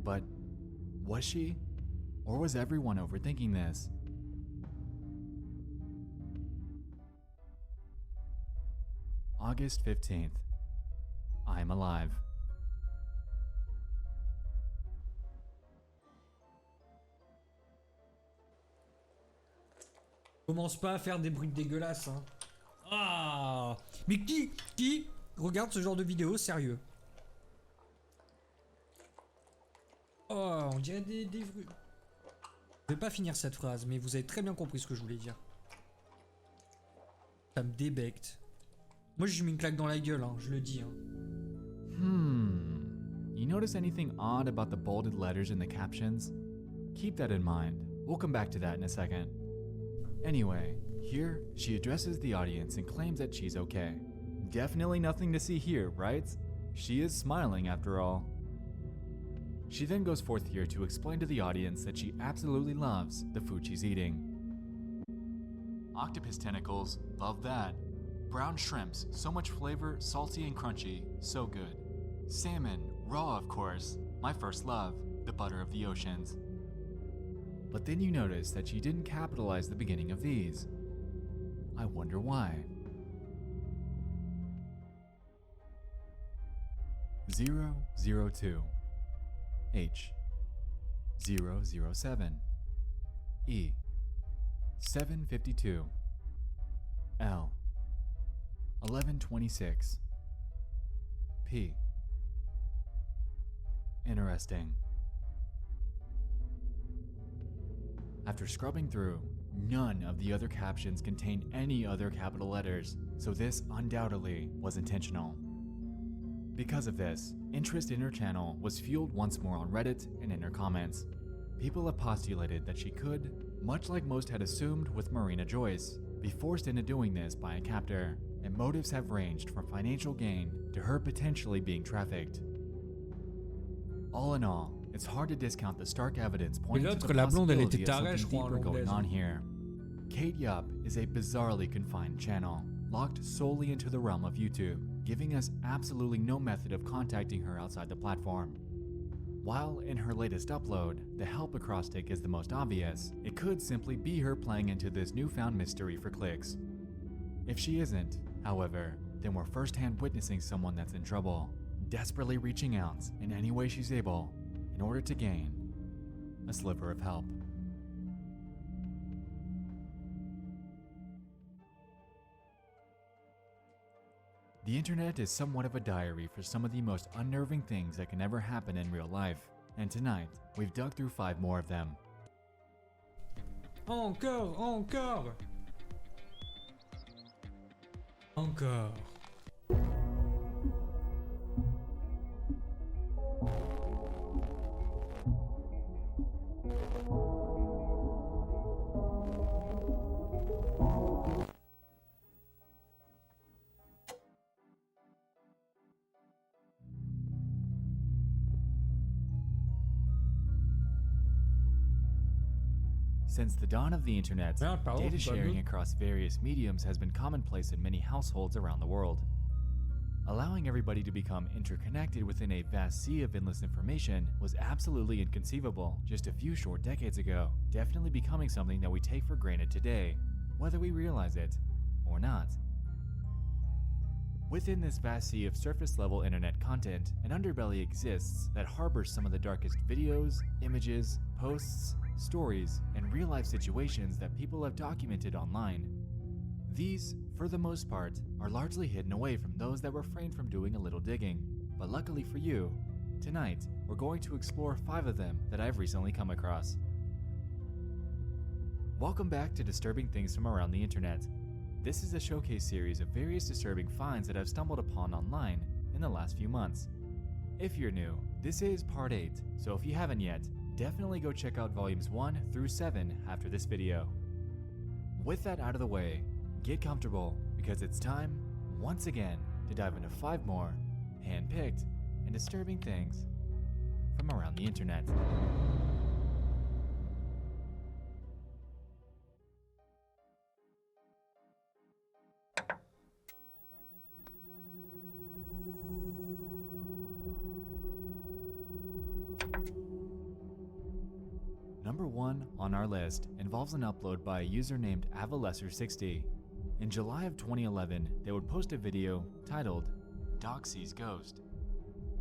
But was she? Or was everyone overthinking this? August 15th. I'm alive. Commence pas à faire des bruits dégueulasses, hein. Ah! Mais qui regarde ce genre de vidéo, sérieux? Oh, on dirait des... Je vais pas finir cette phrase, mais vous avez très bien compris ce que je voulais dire. Ça me débecte. Moi, je lui mets une claque dans la gueule, hein, je le dis. Hein. You notice anything odd about the bolded letters in the captions? Keep that in mind. We'll come back to that in a second. Anyway, here, she addresses the audience and claims that she's okay. Definitely nothing to see here, right? She is smiling after all. She then goes forth here to explain to the audience that she absolutely loves the food she's eating. Octopus tentacles, love that. Brown shrimps, so much flavor, salty and crunchy, so good. Salmon, raw of course, my first love, the butter of the oceans. But then you notice that she didn't capitalize the beginning of these. I wonder why. 002 H 007 E 752 L 1126 P. Interesting. After scrubbing through, none of the other captions contained any other capital letters, so this undoubtedly was intentional. Because of this, interest in her channel was fueled once more on Reddit and in her comments. People have postulated that she could, much like most had assumed with Marina Joyce, be forced into doing this by a captor, and motives have ranged from financial gain to her potentially being trafficked. All in all, it's hard to discount the stark evidence pointing to the possibility of something deeper going on here. Kate Yup is a bizarrely confined channel, locked solely into the realm of YouTube, giving us absolutely no method of contacting her outside the platform. While in her latest upload, the help acrostic is the most obvious, it could simply be her playing into this newfound mystery for clicks. If she isn't, however, then we're firsthand witnessing someone that's in trouble, desperately reaching out in any way she's able in order to gain a sliver of help. The internet is somewhat of a diary for some of the most unnerving things that can ever happen in real life, and tonight we've dug through 5 more of them. Encore, encore, encore. Since the dawn of the internet, data sharing across various mediums has been commonplace in many households around the world. Allowing everybody to become interconnected within a vast sea of endless information was absolutely inconceivable just a few short decades ago, definitely becoming something that we take for granted today, whether we realize it or not. Within this vast sea of surface-level internet content, an underbelly exists that harbors some of the darkest videos, images, posts, stories, and real-life situations that people have documented online. These, for the most part, are largely hidden away from those that refrain from doing a little digging. But luckily for you, tonight we're going to explore 5 of them that I've recently come across. Welcome back to Disturbing Things from Around the Internet. This is a showcase series of various disturbing finds that I've stumbled upon online in the last few months. If you're new, this is part 8, so if you haven't yet, definitely go check out volumes 1 through 7 after this video. With that out of the way, get comfortable because it's time once again to dive into 5 more hand-picked and disturbing things from around the internet. Number 1 on our list involves an upload by a user named Avalesser60. In July of 2011, they would post a video titled Dog Sees Ghost.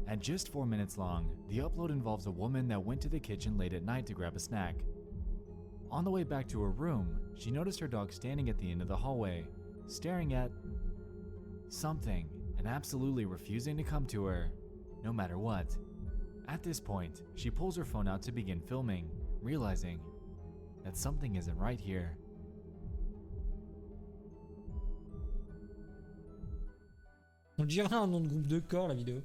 At just 4 minutes long, the upload involves a woman that went to the kitchen late at night to grab a snack. On the way back to her room, she noticed her dog standing at the end of the hallway, staring at something and absolutely refusing to come to her, no matter what. At this point, she pulls her phone out to begin filming, realizing that something isn't right here. On dirait un nom de groupe de corps la vidéo.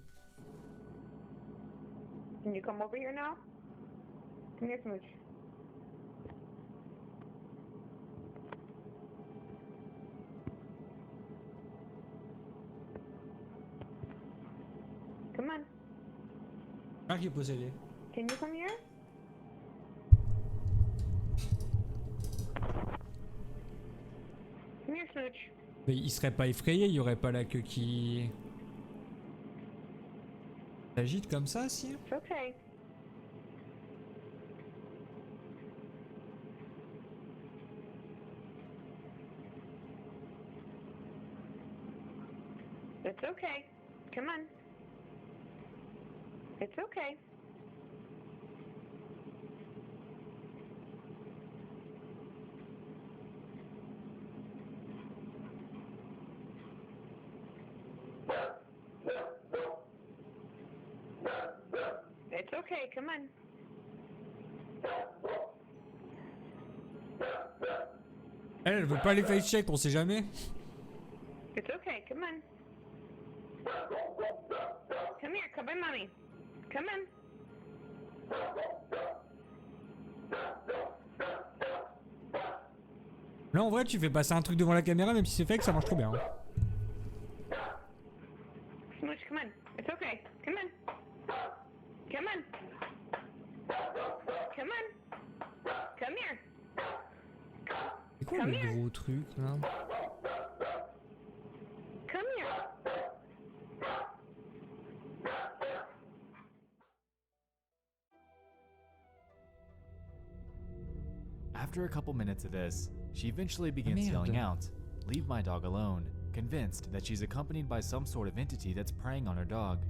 Can you come over here now? Come here, Smooch. Come on. Un qui est possédé. Can you come here? Come here, Smooch. Mais il serait pas effrayé, il y aurait pas la queue qui s'agite comme ça, si? It's okay. It's okay. Come on. It's okay. It's okay, come on. Elle veut pas les face check, on sait jamais. It's okay, come on. Come here, come in, mommy. Come on. Là en vrai tu fais passer un truc devant la caméra même si c'est fake, ça marche trop bien. Smooch, come on. It's okay. Come on. Come on. Come on. Come here. C'est quoi le gros truc là? Come here. After a couple minutes of this, she eventually begins yelling out, "Leave my dog alone," convinced that she's accompanied by some sort of entity that's preying on her dog.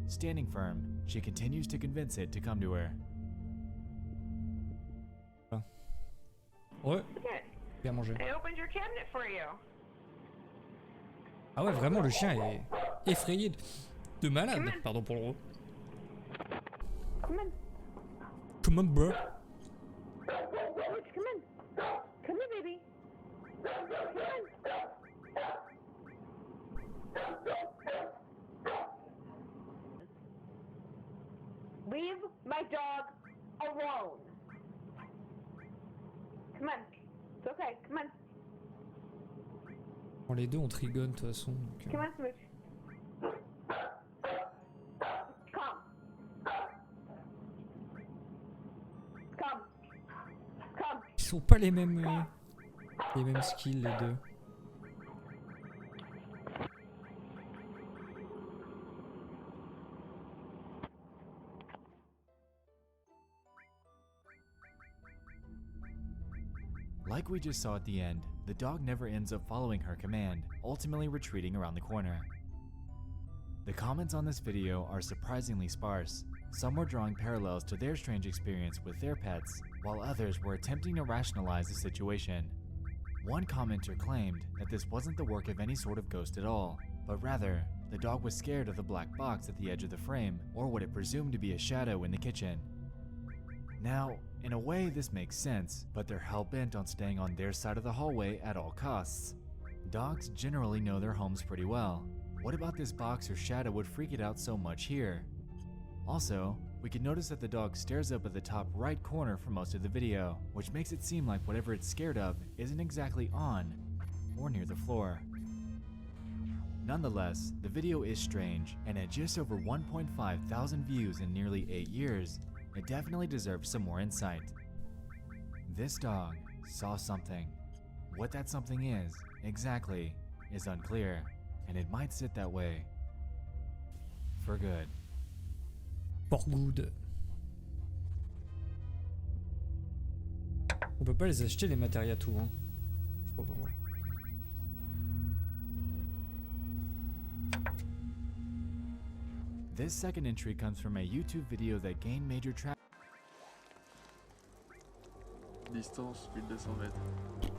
Standing firm, she continues to convince it to come to her. Ouais. Bien mangé. I opened your cabinet for you. Ah ouais, vraiment le chien est effrayé de malade. Pardon pour le mot. Come on. Come on, bro. Smooch, come on. Come here, baby. Come on. Leave my dog alone. Come on. It's okay. Come on. Bon, les deux on trigone de toute façon. Donc, Come on, Smooch. Come. Come. Come. Ils sont pas les mêmes skills les deux. Like we just saw at the end, the dog never ends up following her command, ultimately retreating around the corner. The comments on this video are surprisingly sparse. Some were drawing parallels to their strange experience with their pets, while others were attempting to rationalize the situation. One commenter claimed that this wasn't the work of any sort of ghost at all, but rather, the dog was scared of the black box at the edge of the frame, or what it presumed to be a shadow in the kitchen. Now, in a way this makes sense, but they're hell-bent on staying on their side of the hallway at all costs. Dogs generally know their homes pretty well. What about this box or shadow would freak it out so much here? Also, we can notice that the dog stares up at the top right corner for most of the video, which makes it seem like whatever it's scared of isn't exactly on or near the floor. Nonetheless, the video is strange, and at just over 1.5 thousand views in nearly 8 years, it definitely deserves some more insight. This dog saw something. What that something is, exactly, is unclear, and it might sit that way for good. For good. On peut pas les acheter les matérias tout, hein. Je crois pas, ouais. This second entry comes from a YouTube video that gained major traction. Distance 1200 mètres.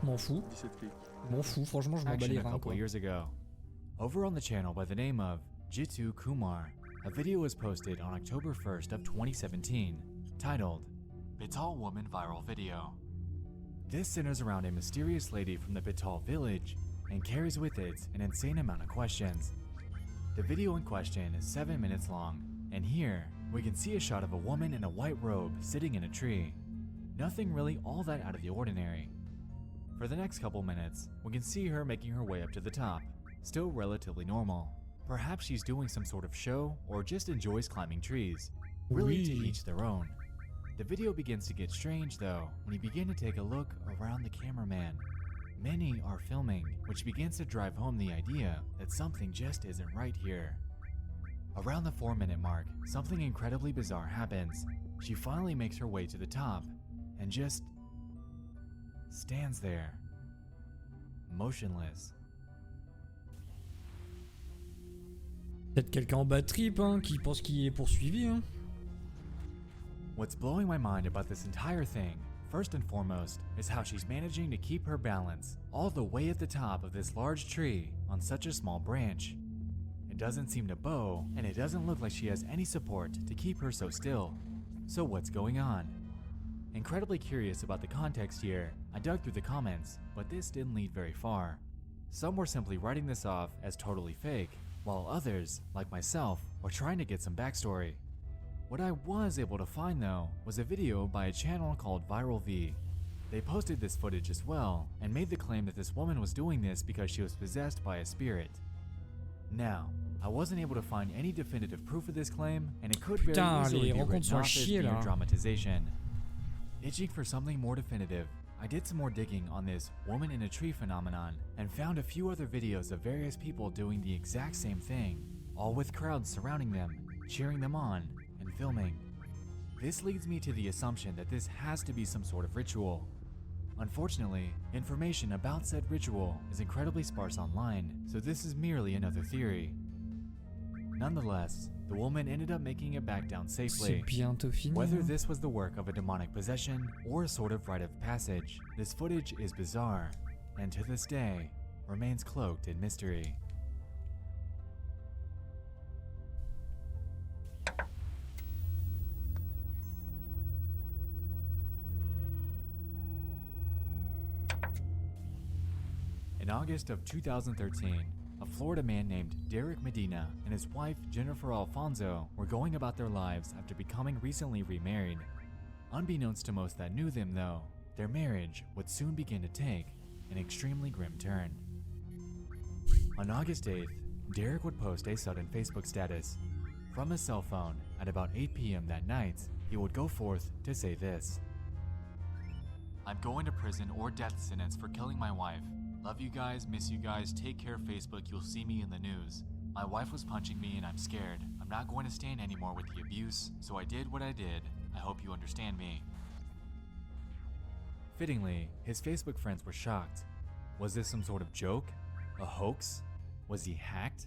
M'en fous. 17 clics. M'en fous, franchement, je m'en bats les A reins, couple quoi. years ago. Over on the channel by the name of Jitu Kumar, a video was posted on October 1st of 2017, titled Bital Woman Viral Video. This centers around a mysterious lady from the Bital village and carries with it an insane amount of questions. The video in question is 7 minutes long, and here we can see a shot of a woman in a white robe sitting in a tree. Nothing really all that out of the ordinary. For the next couple minutes, we can see her making her way up to the top, still relatively normal. Perhaps she's doing some sort of show or just enjoys climbing trees. Really, to each their own. The video begins to get strange though when you begin to take a look around the cameraman. Many are filming, which begins to drive home the idea that something just isn't right here. Around the 4-minute mark, something incredibly bizarre happens. She finally makes her way to the top and just stands there, motionless. Peut-être quelqu'un en bad trip, hein, qui pense qu'il est poursuivi, hein. What's blowing my mind about this entire thing, first and foremost, is how she's managing to keep her balance all the way at the top of this large tree on such a small branch. It doesn't seem to bow, and it doesn't look like she has any support to keep her so still. So what's going on? Incredibly curious about the context here, I dug through the comments, but this didn't lead very far. Some were simply writing this off as totally fake, while others, like myself, were trying to get some backstory. What I was able to find though was a video by a channel called Viral V. They posted this footage as well and made the claim that this woman was doing this because she was possessed by a spirit. Now, I wasn't able to find any definitive proof of this claim, and it could very easily be written off as mere dramatization. Itching for something more definitive, I did some more digging on this woman in a tree phenomenon and found a few other videos of various people doing the exact same thing, all with crowds surrounding them, cheering them on, and filming. This leads me to the assumption that this has to be some sort of ritual. Unfortunately, information about said ritual is incredibly sparse online, so this is merely another theory. Nonetheless, the woman ended up making it back down safely. Whether this was the work of a demonic possession or a sort of rite of passage, this footage is bizarre, and to this day, remains cloaked in mystery. In August of 2013, a Florida man named Derek Medina and his wife Jennifer Alfonso were going about their lives after becoming recently remarried. Unbeknownst to most that knew them though, their marriage would soon begin to take an extremely grim turn. On August 8th, Derek would post a sudden Facebook status. From his cell phone at about 8 p.m. that night, he would go forth to say this: "I'm going to prison or death sentence for killing my wife. Love you guys, miss you guys, take care Facebook, you'll see me in the news. My wife was punching me and I'm scared. I'm not going to stand anymore with the abuse, so I did what I did. I hope you understand me." Fittingly, his Facebook friends were shocked. Was this some sort of joke? A hoax? Was he hacked?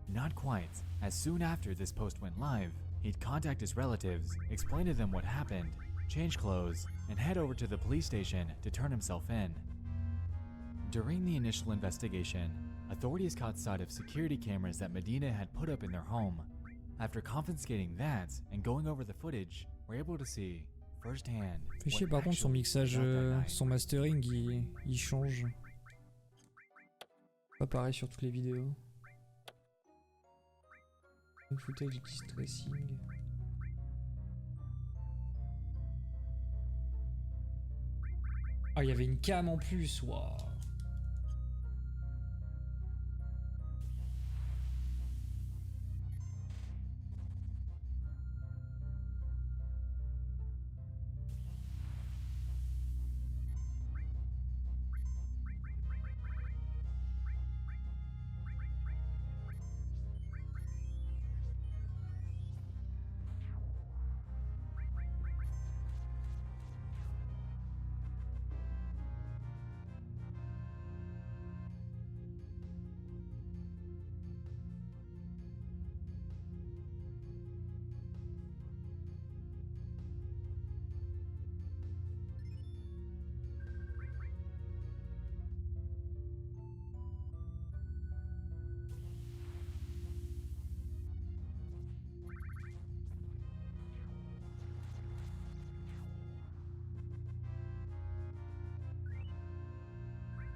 Not quite, as soon after this post went live, he'd contact his relatives, explain to them what happened, change clothes, and head over to the police station to turn himself in. During the initial investigation, authorities caught sight of security cameras that Medina had put up in their home. After confiscating that and going over the footage, we're able to see firsthand. Fait chier par contre son mixage, son mastering il change. Pas pareil sur toutes les vidéos. Une footage distressing. Ah, il y avait une cam en plus, waouh.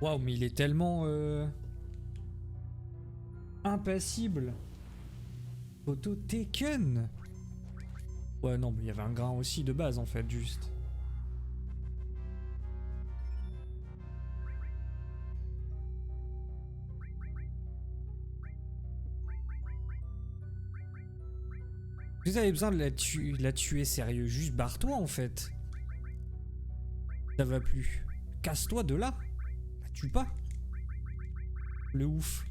Waouh, mais il est tellement impassible. Photo taken. Ouais, non, mais il y avait un grain aussi de base en fait, juste. Vous avez besoin de la tuer sérieux, juste barre-toi en fait. Ça va plus. Casse-toi de là. La tue pas. Le ouf.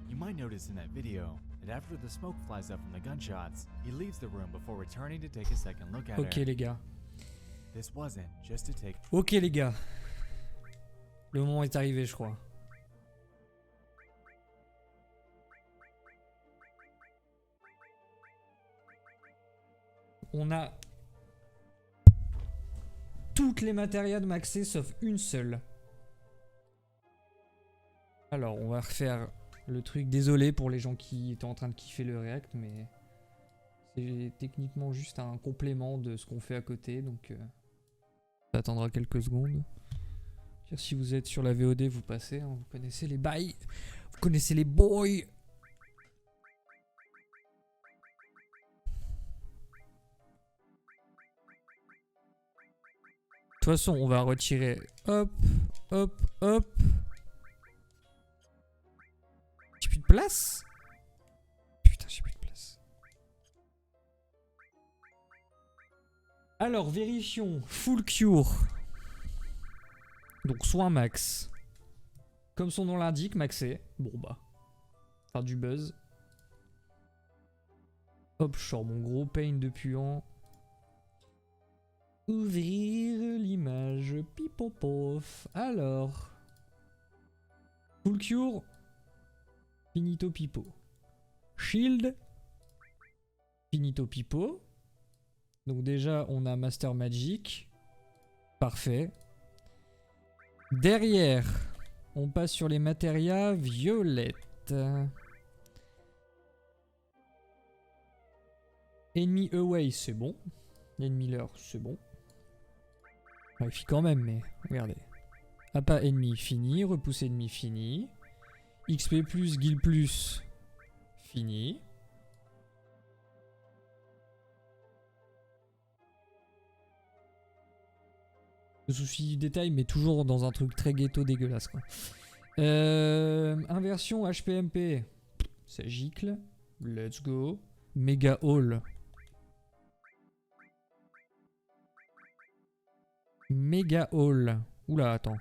You might notice in that video that after the smoke flies up from the gunshots, he leaves the room before returning to take a second look at Ok her. les gars. This wasn't just to take. Ok les gars. Le moment est arrivé, je crois. On a toutes les matérias maxées sauf une seule. Alors, on va refaire le truc. Désolé pour les gens qui étaient en train de kiffer le react, mais c'est techniquement juste un complément de ce qu'on fait à côté, donc ça attendra quelques secondes. Si vous êtes sur la VOD, vous passez, hein, vous connaissez les bails, vous connaissez les boys. De toute façon, on va retirer, hop, hop, hop. J'ai plus de place? Putain, j'ai plus de place. Alors, vérifions. Full cure. Donc, soin max. Comme son nom l'indique, maxé. Bon, bah. Faire du buzz. Hop, je sors mon gros pain de puant. Ouvrir l'image. Pipopof. Alors. Full cure. Finito pipo. Shield. Finito pipo. Donc déjà, on a Master Magic. Parfait. Derrière, on passe sur les matérias violettes. Enemy away, c'est bon. Enemy lure, c'est bon. Vérifie quand même, mais regardez. Appât ennemi, fini. Repousse ennemi, fini. XP+, guild+, fini. Le souci du détail, mais toujours dans un truc très ghetto dégueulasse, quoi. Inversion HPMP. Ça gicle. Let's go. Mega Hall. Mega Hall. Oula, attends.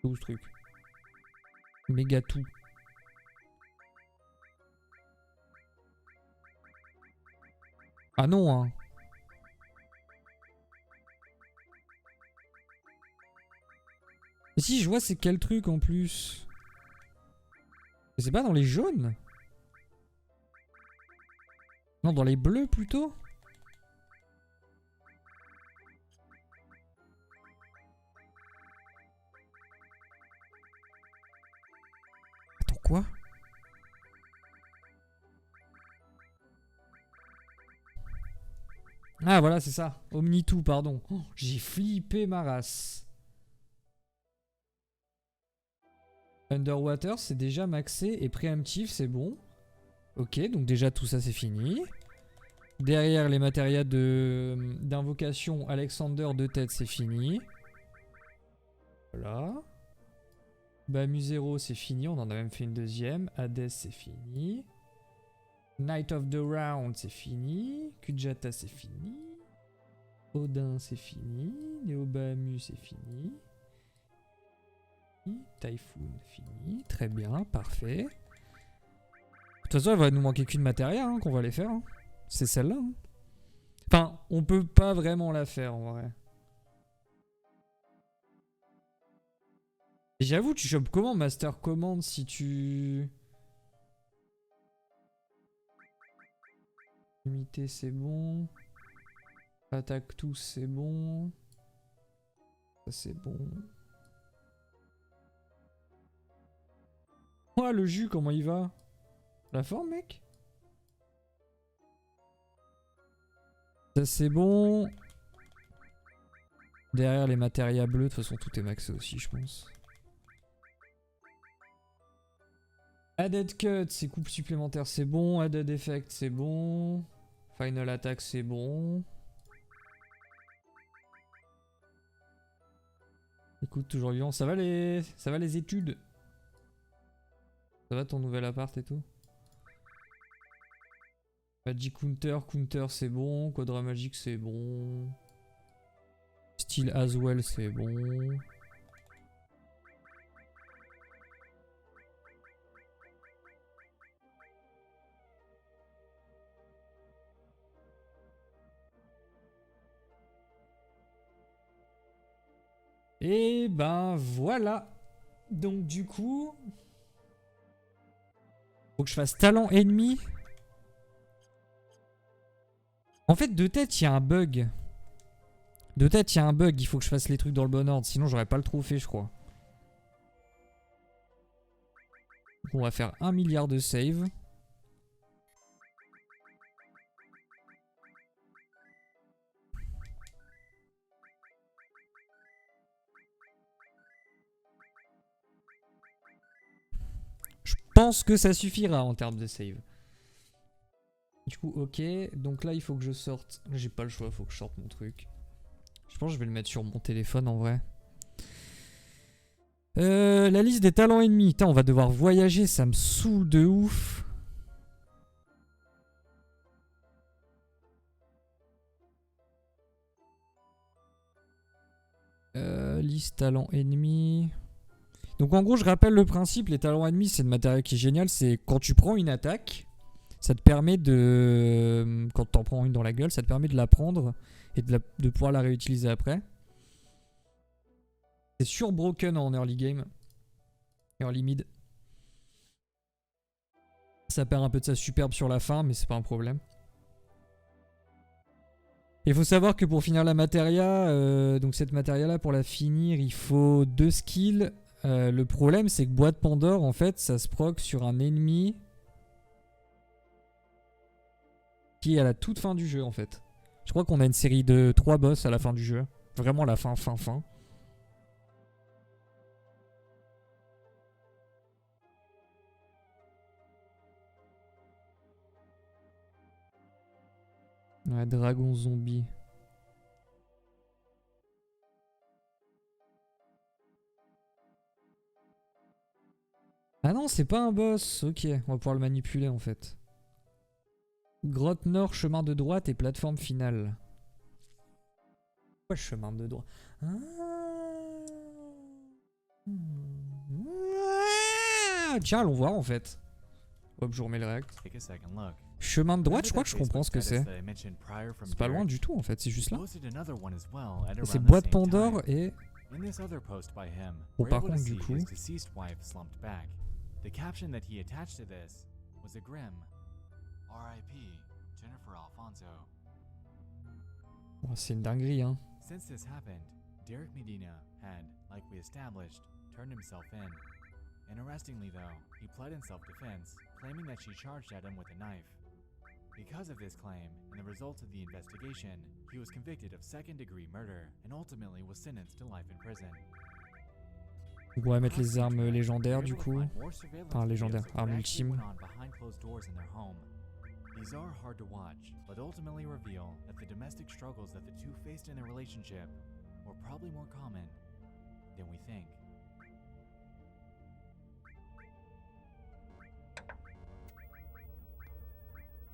Où ce truc? Méga tout. Ah non, hein. Mais si, je vois c'est quel truc en plus. Mais c'est pas dans les jaunes? Non, dans les bleus plutôt? Attends, quoi? Ah voilà, c'est ça. Omni-tout, pardon. Oh, j'ai flippé ma race. Underwater, c'est déjà maxé et préemptif, c'est bon. Ok, donc déjà tout ça c'est fini. Derrière les matérias d'invocation Alexander de tête, c'est fini. Voilà. Bamu 0, c'est fini, on en a même fait une deuxième. Hades, c'est fini. Knight of the Round, c'est fini. Kujata, c'est fini. Odin, c'est fini. Neobamu, c'est fini. Typhoon, fini. Très bien, parfait. De toute façon, il va nous manquer qu'une matéria hein, qu'on va les faire. Hein. C'est celle-là. Hein. Enfin, on peut pas vraiment la faire en vrai. Et j'avoue, tu chopes comment Master Command si tu... Limiter, c'est bon. Attaque tous, c'est bon. Ça, c'est bon. Oh, le jus, comment il va? La forme, mec? Ça, c'est bon. Derrière les matérias bleus, de toute façon, tout est maxé aussi, je pense. Added cut, c'est coupe supplémentaire, c'est bon. Added effect, c'est bon. Final attack, c'est bon. Écoute, toujours vivant. Ça va les études? Ça va ton nouvel appart et tout? Magic counter, c'est bon. Quadra magic, c'est bon. Steel as well, c'est bon. Et ben voilà. Donc du coup, faut que je fasse talent ennemi. En fait, de tête, il y a un bug. De tête, il y a un bug. Il faut que je fasse les trucs dans le bon ordre. Sinon, j'aurais pas le trophée, je crois. Donc, on va faire 1 milliard de save. Je pense que ça suffira en termes de save. Du coup, ok. Donc là, il faut que je sorte. J'ai pas le choix, il faut que je sorte mon truc. Je pense que je vais le mettre sur mon téléphone en vrai. La liste des talents ennemis. Putain, on va devoir voyager, ça me saoule de ouf. Liste talents ennemis. Donc en gros, je rappelle le principe. Les talents ennemis, c'est le matériel qui est génial. C'est quand tu prends une attaque, ça te permet de... Quand t'en prends une dans la gueule, ça te permet de la prendre et de pouvoir la réutiliser après. C'est surbroken en early game. Early mid. Ça perd un peu de sa superbe sur la fin, mais c'est pas un problème. Il faut savoir que pour finir la matéria, donc cette matéria là, pour la finir, il faut 2 skills. Le problème, c'est que boîte Pandore, en fait, ça se proc sur un ennemi qui est à la toute fin du jeu, en fait. Je crois qu'on a une série de 3 boss à la fin du jeu. Vraiment la fin. Ouais, dragon zombie. Ah non, c'est pas un boss. Ok, on va pouvoir le manipuler en fait. Grotte nord, chemin de droite et plateforme finale. Pourquoi chemin de droite? Tiens, allons voir en fait. Hop, je remets le react. Chemin de droite, je crois que je comprends ce que c'est. C'est pas loin du tout en fait, c'est juste là. Et c'est boîte Pandore et... Bon, par contre, du coup... The caption that he attached to this was a grim R.I.P. Jennifer Alfonso. Oh, c'est une dinguerie, hein. Since this happened, Derek Medina had, like we established, turned himself in. Interestingly though, he pled in self-defense, claiming that she charged at him with a knife. Because of this claim, and the results of the investigation, he was convicted of second-degree murder and ultimately was sentenced to life in prison. On va mettre les armes légendaires du coup. Enfin légendaires, armes ultimes. These are hard to watch, but ultimately reveal that the domestic struggles that the two faced in their relationship were probably more common than we think.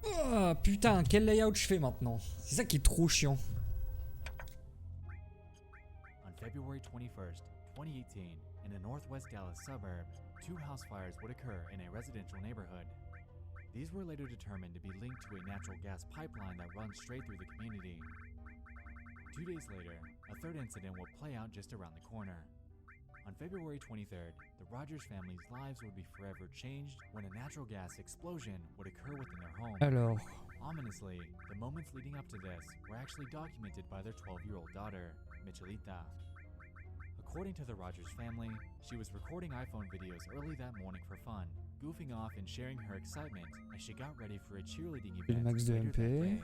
Oh putain, quel layout je fais maintenant? C'est ça qui est trop chiant. On February 21st, 2018, in a northwest Dallas suburb, 2 house fires would occur in a residential neighborhood. These were later determined to be linked to a natural gas pipeline that runs straight through the community. 2 days later, a third incident would play out just around the corner. On February 23rd, the Rogers family's lives would be forever changed when a natural gas explosion would occur within their home. Alors, Ominously, the moments leading up to this were actually documented by their 12-year-old daughter, Michelita. According to the Rogers family, she was recording iPhone videos early that morning for fun, goofing off and sharing her excitement as she got ready for a cheerleading Le event max de later that MP. day.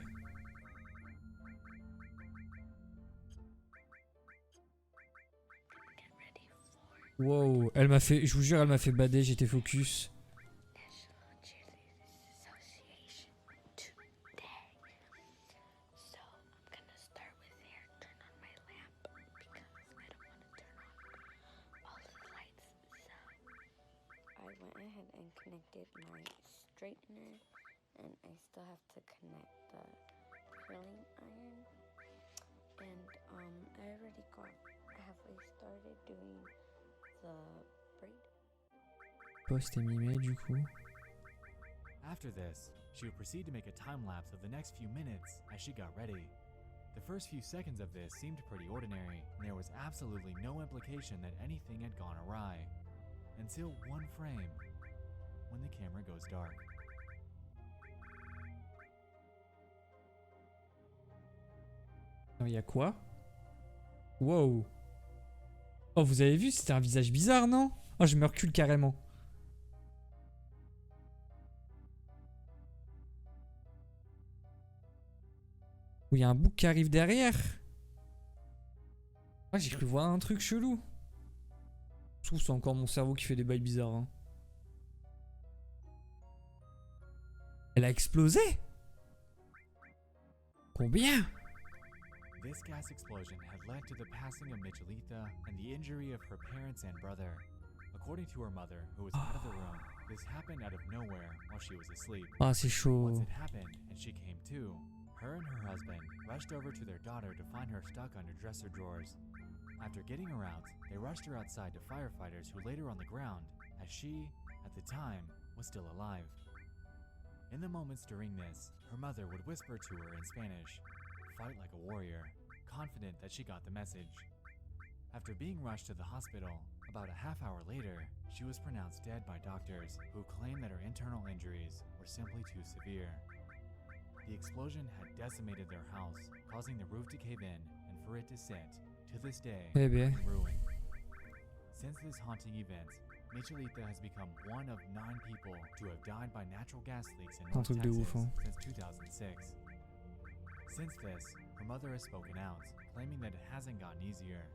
Wow, elle m'a fait, je vous jure, elle m'a fait bader, j'étais focus. I went ahead and connected my straightener, and I still have to connect the curling iron. And I already got halfway started doing the braid. Poste est mimé du coup. After this, she would proceed to make a time lapse of the next few minutes as she got ready. The first few seconds of this seemed pretty ordinary, and there was absolutely no implication that anything had gone awry. Until one frame, when the camera goes dark. Il y a quoi? Wow. Oh, vous avez vu, c'était un visage bizarre, non? Oh, je me recule carrément. Oh, il y a un bouc qui arrive derrière. Ah, j'ai cru voir un truc chelou. Je trouve que c'est encore mon cerveau qui fait des bails bizarres. Hein. Elle a explosé? Combien? This gas explosion had led to the passing of Michelita and the injury of her parents and brother. According to her mother, who was out of the room, this happened out of nowhere while she was asleep. Ah, c'est chaud. Once it happened and she came to, her and her husband rushed over to their daughter to find her stuck under dresser drawers. After getting her out, they rushed her outside to firefighters who laid her on the ground, as she, at the time, was still alive. In the moments during this, her mother would whisper to her in Spanish, "Fight like a warrior," confident that she got the message. After being rushed to the hospital, about a half hour later, she was pronounced dead by doctors who claimed that her internal injuries were simply too severe. The explosion had decimated their house, causing the roof to cave in and for it to sit, to this day, Eh bien. in ruin. Since this haunting event, Michelita has become one of 9 people to have died by natural gas leaks in Un North truc de Texas ouf, hein. since 2006. Since this, her mother has spoken out, claiming that it hasn't gotten easier.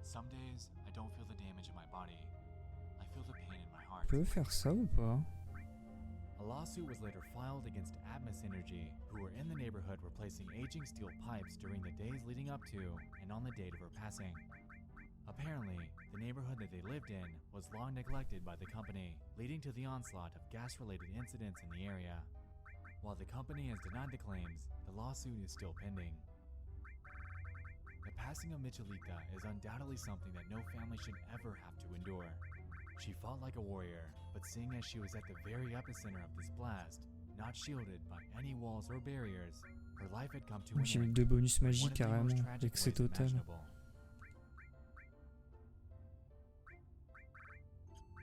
Some days, I don't feel the damage in my body. I feel the pain in my heart. On peut faire ça ou pas? A lawsuit was later filed against Atmos Energy, who were in the neighborhood replacing aging steel pipes during the days leading up to and on the date of her passing. Apparently, the neighborhood that they lived in was long neglected by the company, leading to the onslaught of gas-related incidents in the area. While the company has denied the claims, the lawsuit is still pending. The passing of Michelita is undoubtedly something that no family should ever have to endure. She fought like a warrior, but seeing as she was at the very epicenter of this blast, not shielded by any walls or barriers, her life had come to an J'ai mis end. 2 bonus One magiques of the most carrément, tragic l'excès ways total. imaginable.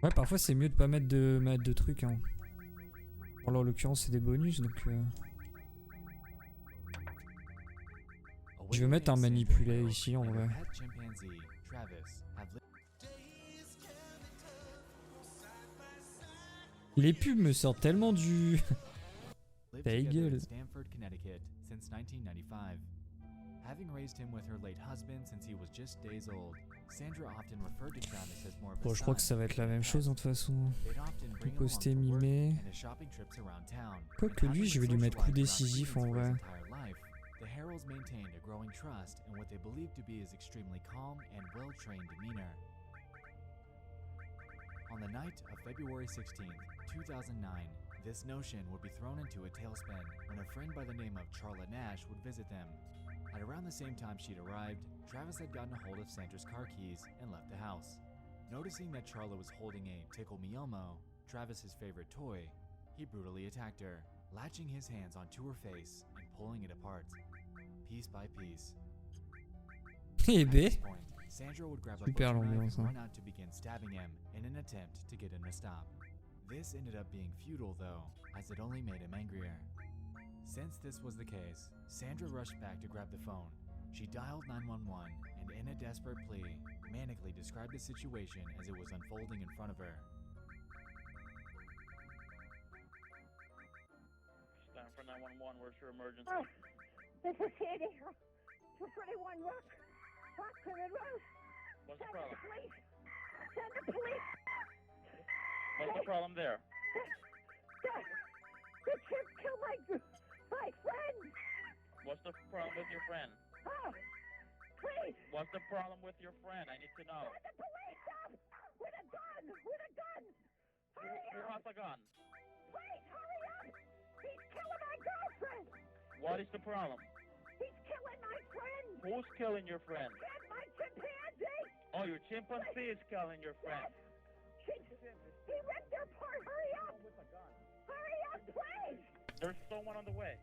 Ouais, parfois c'est mieux de pas mettre de trucs. Hein. Bon, là en l'occurrence c'est des bonus donc. Je vais mettre un manipuler ici en vrai. Les pubs me sortent tellement du. Ta gueule. Stamford, Connecticut since 1995. Having raised him with her late husband since he was just days old, Sandra often referred to Travis as more of a Bon, je crois que ça va être la même chose en toute façon. Poster, mimer. Quoique lui, je vais lui mettre coup décisif en vrai. The Heralds maintained a growing trust in what they believed to be his extremely calm and well-trained demeanor. On the night of February 16th, 2009, this notion would be thrown into a tailspin when a friend by the name of Charlotte Nash would visit them. At around the same time she'd arrived, Travis had gotten a hold of Sandra's car keys and left the house. Noticing that Charlotte was holding a Tickle Me Elmo, Travis's favorite toy, he brutally attacked her, latching his hands onto her face and pulling it apart, piece by piece. Eh At ben, this point, Sandra would grab a super butcher knife l'ambiance. and Hein. run out to begin stabbing him in an attempt to get him to stop. This ended up being futile though, as it only made him angrier. Since this was the case, Sandra rushed back to grab the phone. She dialed 911 and, in a desperate plea, manically described the situation as it was unfolding in front of her. Stand for 911. Where's your emergency? Oh, this is Sandy. 231 Rock. Rockland Road. What's the Send problem? the police. Send the police. What's the problem there? The chimp killed my friend. What's the problem with your friend? Oh, please. What's the problem with your friend? I need to know. Send the police up with a gun. With a gun. Hurry Who up. has a gun? Please, hurry up. He's killing my girlfriend. What is the problem? He's killing my friend. Who's killing your friend? My chimpanzee. Oh, your chimpanzee is killing your friend. He ripped her apart. Hurry up. Hurry up, please. There's someone on the way.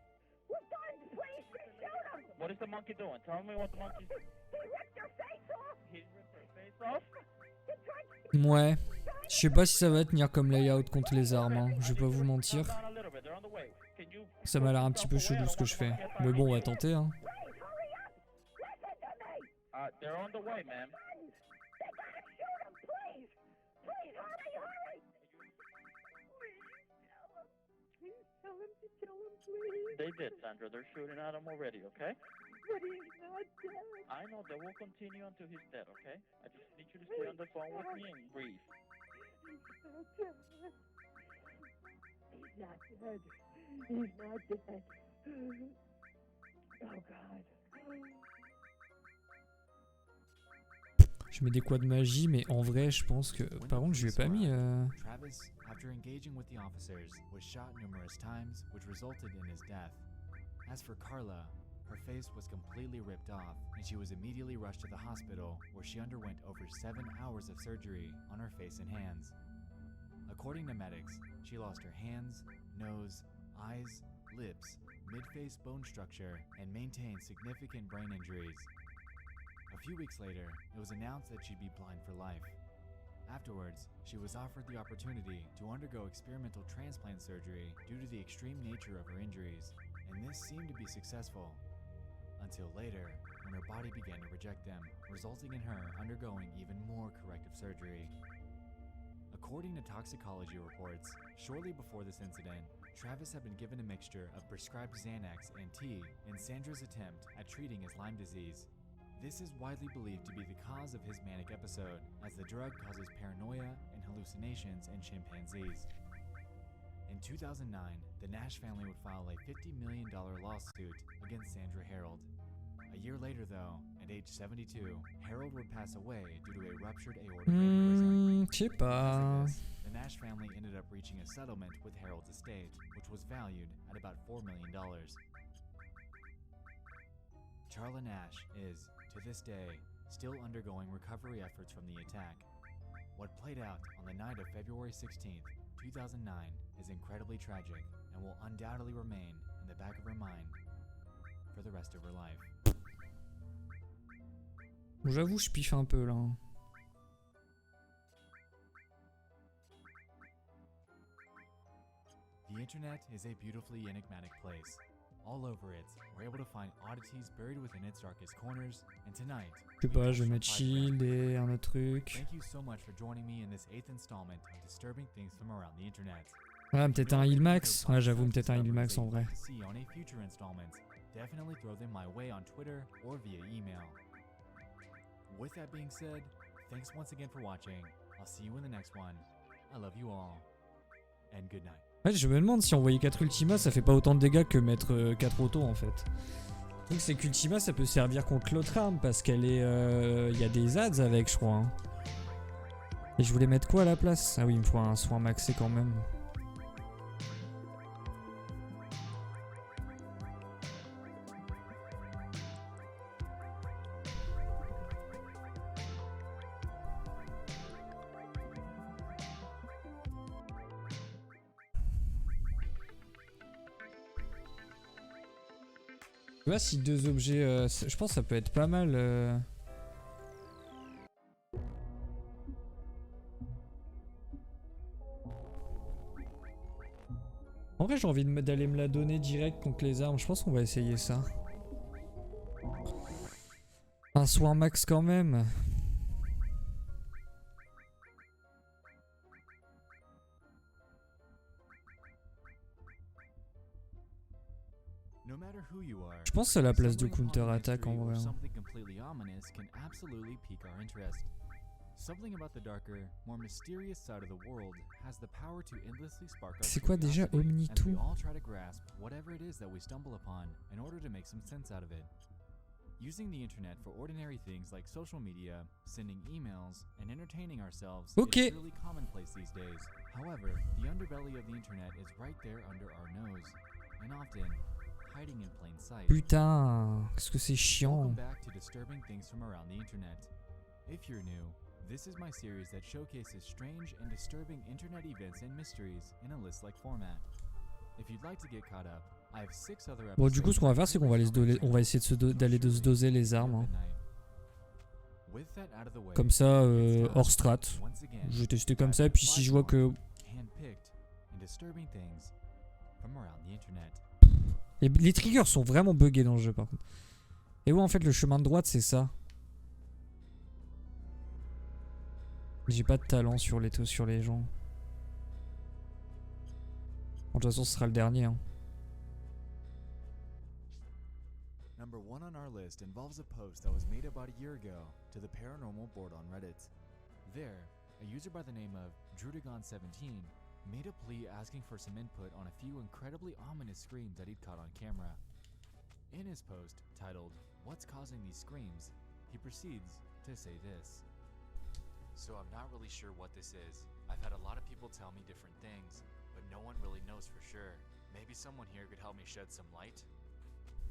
With guns, please. Shoot him. What is the monkey doing? Tell me what the monkey's... He ripped her face off. He ripped her face off? Ouais. Je sais pas si ça va tenir comme layout contre les armes, hein. Je vais pas vous mentir. Ça m'a l'air un petit peu chelou ce que je fais. Mais bon, on va tenter, hein. They're on the way, man. They did, Sandra. They're shooting at him already, okay? But he's not dead. I know. They will continue until he's dead, okay? I just need you to stay on the phone with me and breathe. He's not dead. He's not dead. Oh, God. Je mets des quoi de magie, mais en vrai, je pense que... Par contre, je lui ai pas mis... Travis, after engaging with the officers, was shot numerous times, which resulted in his death. As for Carla, her face was completely ripped off, and she was immediately rushed to the hospital, where she underwent over 7 hours of surgery on her face and hands. According to medics, she lost her hands, nose, eyes, lips, mid-face bone structure, and maintained significant brain injuries. A few weeks later, it was announced that she'd be blind for life. Afterwards, she was offered the opportunity to undergo experimental transplant surgery due to the extreme nature of her injuries, and this seemed to be successful. Until later, when her body began to reject them, resulting in her undergoing even more corrective surgery. According to toxicology reports, shortly before this incident, Travis had been given a mixture of prescribed Xanax and tea in Sandra's attempt at treating his Lyme disease. This is widely believed to be the cause of his manic episode, as the drug causes paranoia and hallucinations in chimpanzees. In 2009, the Nash family would file a $50 million lawsuit against Sandra Harold. A year later, though, at age 72, Harold would pass away due to a ruptured aortic aneurysm. Je sais pas. The Nash family ended up reaching a settlement with Harold's estate, which was valued at about $4 million. Charla Nash is, to this day, still undergoing recovery efforts from the attack. What played out on the night of February 16th, 2009 is incredibly tragic and will undoubtedly remain in the back of her mind for the rest of her life. Bon, j'avoue, je piffe un peu là. The internet is a beautifully enigmatic place. All over it, we're able to find oddities buried within its darkest corners, and tonight, Je sais pas, je vais mettre shield et un autre truc. thank you so much for joining me in this 8th installment of disturbing things from around the internet. Ouais, peut-être un heal max. Ouais, j'avoue, peut-être un heal max en vrai. To see on a future installment, definitely throw them my way on Twitter or via email. With that being said, thanks once again for watching. I'll see you in the next one. I love you all, and good night. Ouais, je me demande si envoyer 4 Ultima ça fait pas autant de dégâts que mettre 4 autos en fait. Le truc c'est qu'Ultima ça peut servir contre l'autre arme parce qu'elle est... y a des adds avec je crois. Hein. Et je voulais mettre quoi à la place? Ah oui il me faut un soin maxé quand même. Tu vois si 2 objets, je pense que ça peut être pas mal. En vrai, j'ai envie d'aller me la donner direct contre les armes. Je pense qu'on va essayer ça. Un soin max quand même. Je pense que c'est la place de counter-attack en vrai. C'est quoi déjà Omnitou? Using the internet for ordinary things like social media, sending emails, and entertaining ourselves is truly commonplace these days. However, the underbelly of the internet is right there under our nose, and often hiding in plain sight. Putain, qu'est-ce que c'est chiant. Welcome back to disturbing things from around the internet. If you're new, this is my series that showcases strange and disturbing internet events and mysteries in a list-like format. If you'd like to get caught up, I have 6 other episodes. Bon, du coup, ce qu'on va faire, c'est qu'on va, on va essayer d'aller se doser les armes. Hein. Comme ça, hors strat. Je vais tester comme ça, et puis si je vois que... Les triggers sont vraiment buggés dans le jeu, par contre. Et ouais, en fait, le chemin de droite, c'est ça. J'ai pas de talent sur les gens. De toute façon, ce sera le dernier. Hein. Number 1 on our list involves a post that was made about a year ago to the paranormal board on Reddit. There, a user by the name of Drudagon17 made a plea asking for some input on a few incredibly ominous screams that he'd caught on camera. In his post, titled, "What's Causing These Screams?" he proceeds to say this. So I'm not really sure what this is. I've had a lot of people tell me different things, but no one really knows for sure. Maybe someone here could help me shed some light?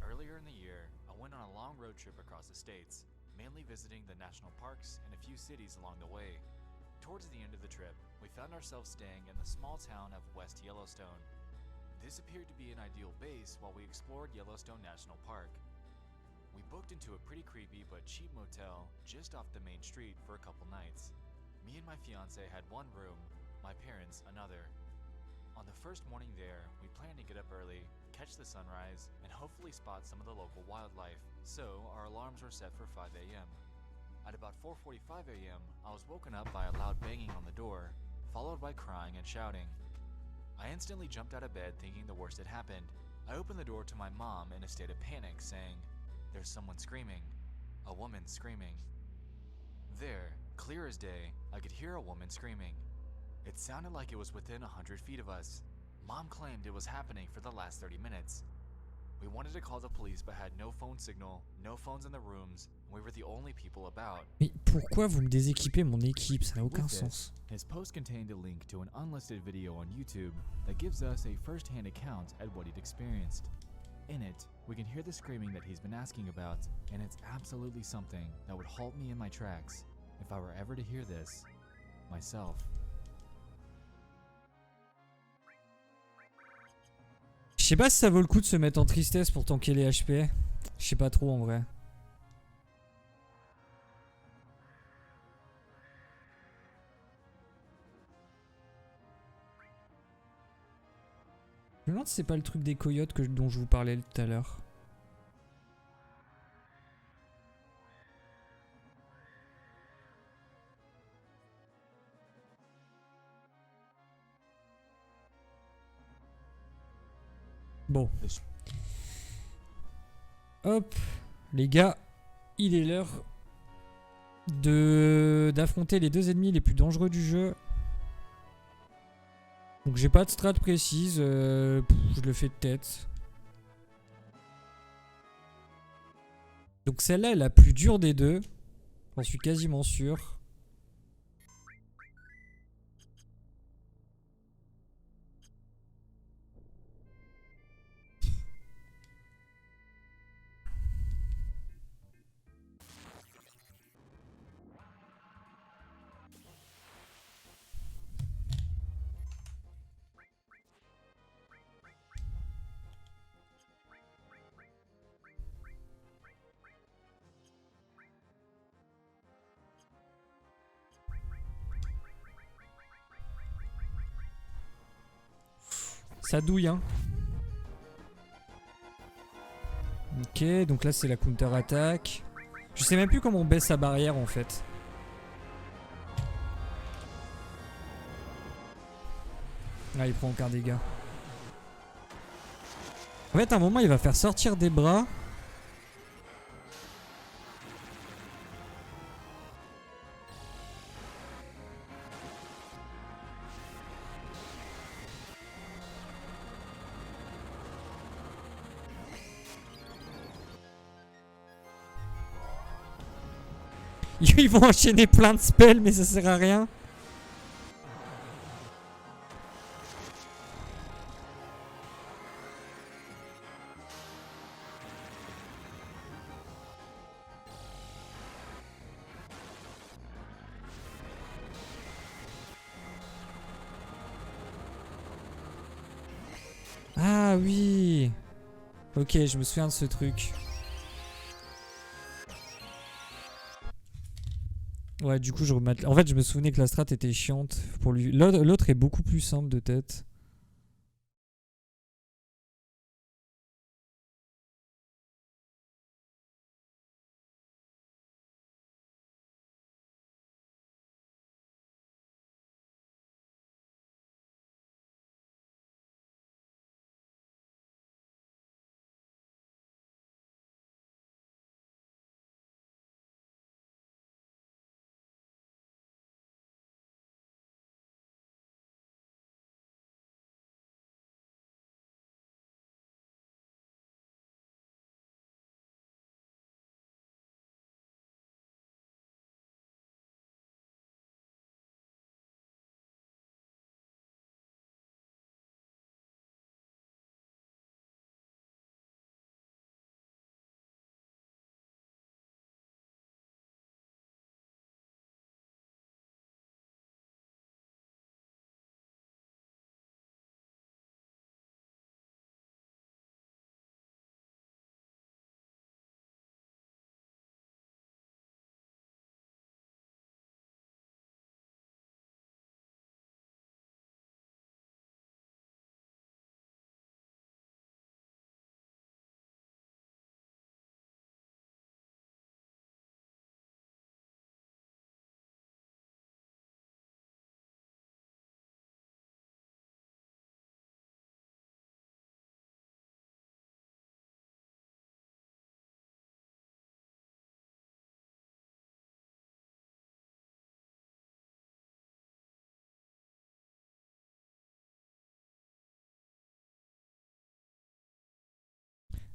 Earlier in the year, I went on a long road trip across the states, mainly visiting the national parks and a few cities along the way. Towards the end of the trip, we found ourselves staying in the small town of West Yellowstone. This appeared to be an ideal base while we explored Yellowstone National Park. We booked into a pretty creepy but cheap motel just off the main street for a couple nights. Me and my fiance had one room, my parents another. On the first morning there, we planned to get up early, catch the sunrise, and hopefully spot some of the local wildlife, so our alarms were set for 5 a.m. At about 4:45 a.m., I was woken up by a loud banging on the door, followed by crying and shouting. I instantly jumped out of bed thinking the worst had happened. I opened the door to my mom in a state of panic, saying, "There's someone screaming. A woman screaming." There, clear as day, I could hear a woman screaming. It sounded like it was within 100 feet of us. Mom claimed it was happening for the last 30 minutes. We wanted to call the police but had no phone signal, no phones in the rooms, and we were the only people about. Mais pourquoi vous me déséquipez mon équipe? Ça n'a aucun sens. His post contained a link to an unlisted video on YouTube that gives us a first-hand account at what he'd experienced. In it, we can hear the screaming that he's been asking about, and it's absolutely something that would halt me in my tracks if I were ever to hear this myself. Je sais pas si ça vaut le coup de se mettre en tristesse pour tanker les HP. Je sais pas trop en vrai. Je me demande si c'est pas le truc des coyotes dont je vous parlais tout à l'heure. Bon. Hop, les gars, il est l'heure d'affronter les 2 ennemis les plus dangereux du jeu. Donc j'ai pas de strat précise, je le fais de tête. Donc celle-là est la plus dure des deux, j'en suis quasiment sûr. Ça douille, hein. Ok, donc là c'est la counter-attaque. Je sais même plus comment on baisse sa barrière en fait. Ah, il prend aucun dégât. En fait, à un moment, il va faire sortir des bras. Ils vont enchaîner plein de spells, mais ça sert à rien. Ah oui. Ok, je me souviens de ce truc. Ouais, du coup, je remets... En fait, je me souvenais que la strat était chiante pour lui. L'autre est beaucoup plus simple de tête.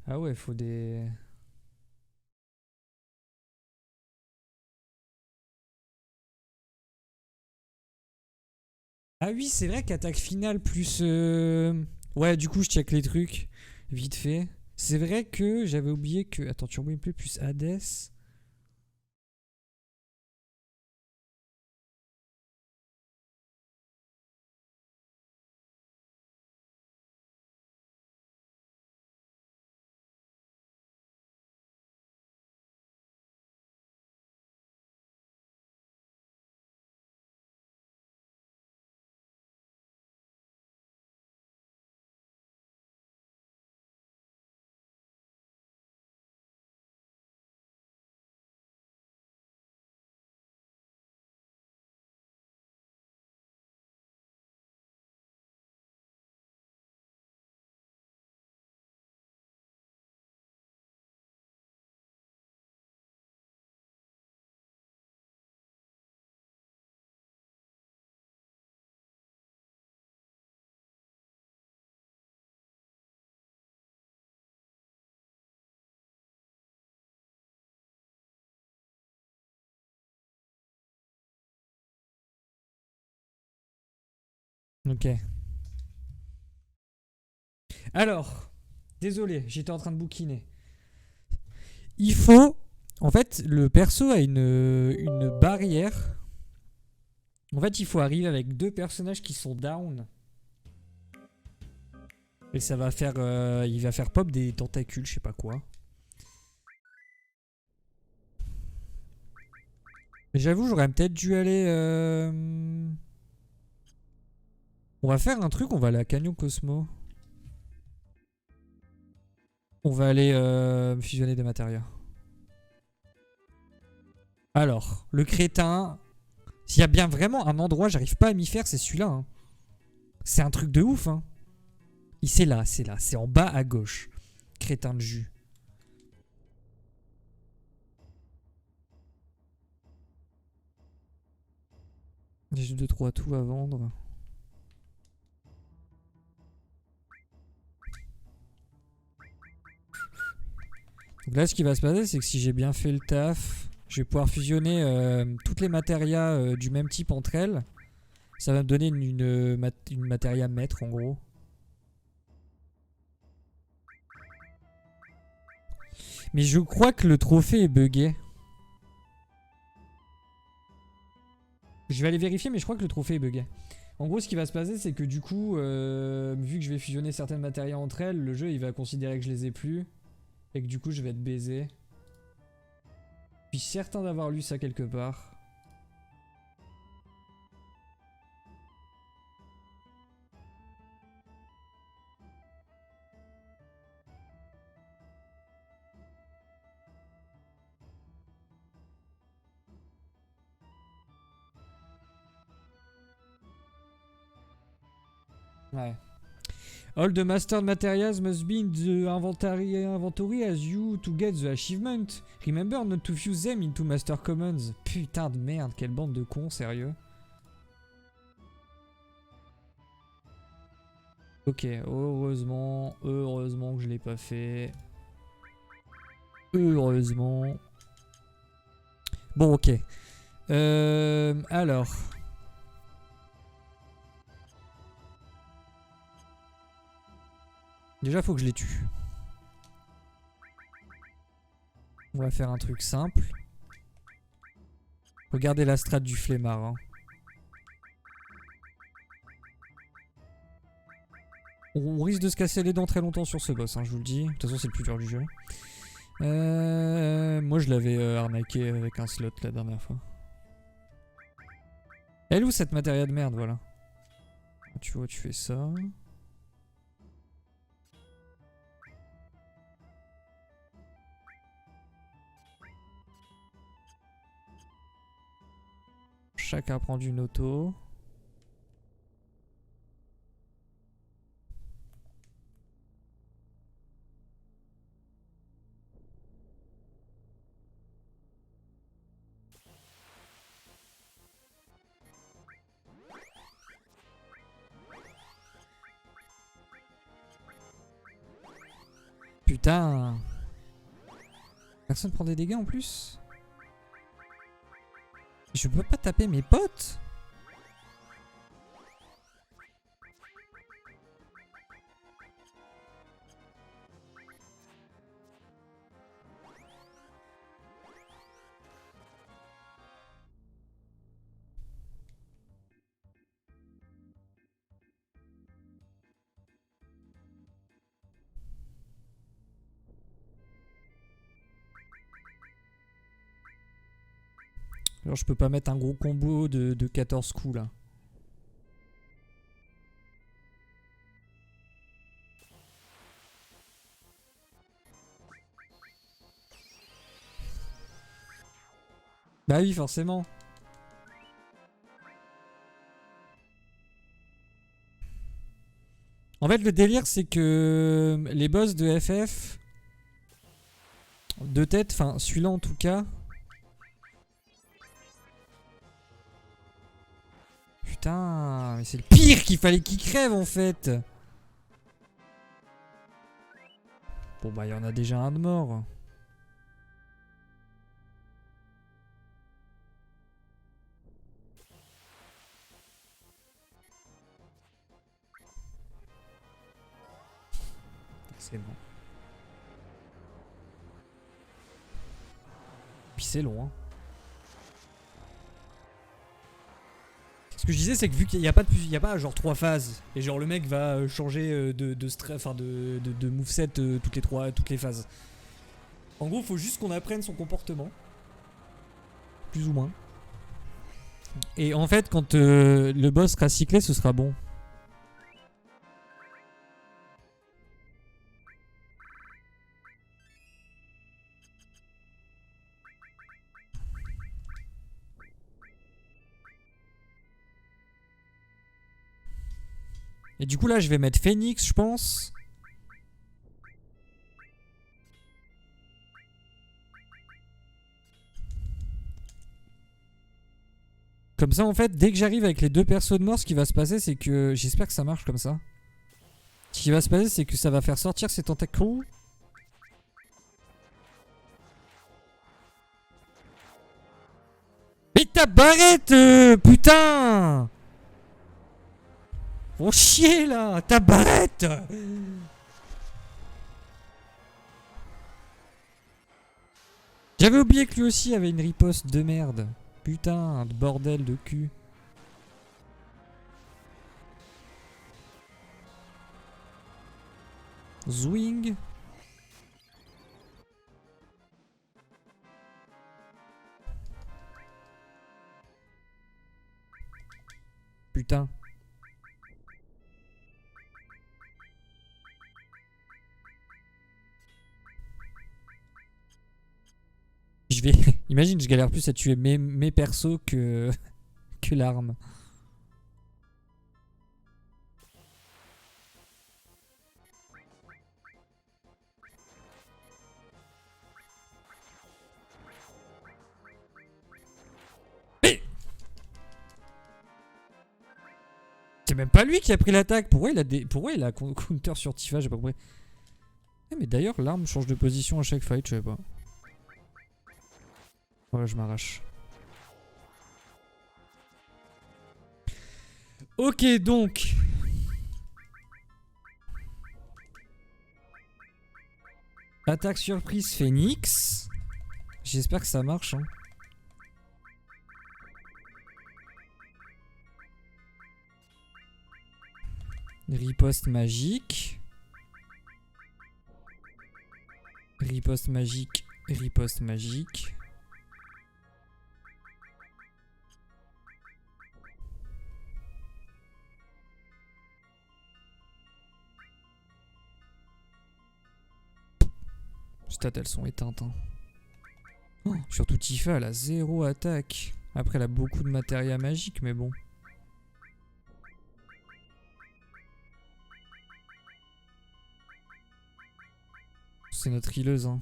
Ah ouais, faut des... Ah oui, c'est vrai qu'attaque finale plus... Ouais, du coup, je check les trucs vite fait. C'est vrai que j'avais oublié que... Attends, Turbo Gameplay plus Hades... Ok. Alors, désolé, j'étais en train de bouquiner. Il faut... En fait, le perso a une barrière. En fait, il faut arriver avec deux personnages qui sont down. Et ça va faire... il va faire pop des tentacules, je sais pas quoi. J'avoue, j'aurais peut-être dû aller... On va faire un truc, on va aller à Canyon Cosmo. On va aller fusionner des matériaux. Alors, le crétin. S'il y a bien vraiment un endroit, j'arrive pas à m'y faire, c'est celui-là. Hein. C'est un truc de ouf. Hein. C'est là. C'est en bas à gauche. Crétin de jus. J'ai 2-3 tout à vendre. Donc là, ce qui va se passer, c'est que si j'ai bien fait le taf, je vais pouvoir fusionner toutes les matérias du même type entre elles. Ça va me donner une matéria mètre en gros. Mais je crois que le trophée est buggé. Je vais aller vérifier, mais je crois que le trophée est buggé. En gros, ce qui va se passer, c'est que du coup, vu que je vais fusionner certaines matérias entre elles, le jeu il va considérer que je les ai plus. Et que du coup, je vais être baisé. Je suis certain d'avoir lu ça quelque part. Ouais. All the mastered materials must be in the inventory as you to get the achievement. Remember not to fuse them into master commons. Putain de merde, quelle bande de cons, sérieux. Ok, heureusement que je l'ai pas fait. Heureusement. Bon, ok. Alors. Déjà, faut que je les tue. On va faire un truc simple. Regardez la strat du flemmard. Hein. On risque de se casser les dents très longtemps sur ce boss, hein, je vous le dis. De toute façon, c'est le plus dur du jeu. Moi, je l'avais arnaqué avec un slot la dernière fois. Elle est où cette matéria de merde, voilà. Tu vois, tu fais ça. Chacun prend une auto. Putain. Personne prend des dégâts en plus. Je peux pas taper mes potes. Alors je peux pas mettre un gros combo de 14 coups là. Bah oui, forcément. En fait, le délire, c'est que les boss de FF, de tête, enfin celui-là en tout cas. Putain, mais c'est le pire qu'il fallait qu'il crève en fait. Bon bah il y en a déjà un de mort. C'est bon. Puis c'est long hein. Ce que je disais, c'est que vu qu'il n'y a pas genre 3 phases, et genre le mec va changer de moveset toutes les phases. En gros, faut juste qu'on apprenne son comportement. Plus ou moins. Et en fait, quand le boss sera cyclé, ce sera bon. Et du coup là je vais mettre Phoenix je pense. Comme ça en fait dès que j'arrive avec les 2 persos de mort, ce qui va se passer c'est que... J'espère que ça marche comme ça. Ce qui va se passer c'est que ça va faire sortir ces tentacules. Mais ta barrette putain. Faut chier là, ta barrette. J'avais oublié que lui aussi avait une riposte de merde. Putain de bordel de cul. Zwing. Putain. Je vais... Imagine, je galère plus à tuer mes persos que l'arme. C'est même pas lui qui a pris l'attaque. Pourquoi il a counter sur Tifa, j'ai pas compris. Mais d'ailleurs, l'arme change de position à chaque fight, je sais pas. Ouais, je m'arrache. Ok, donc. Attaque surprise Phoenix. J'espère que ça marche. Hein. Riposte magique. Riposte magique. Riposte magique. Stats elles sont éteintes. Hein. Oh, surtout Tifa elle a 0 attaque. Après elle a beaucoup de matériel magique mais bon. C'est notre healeuse hein.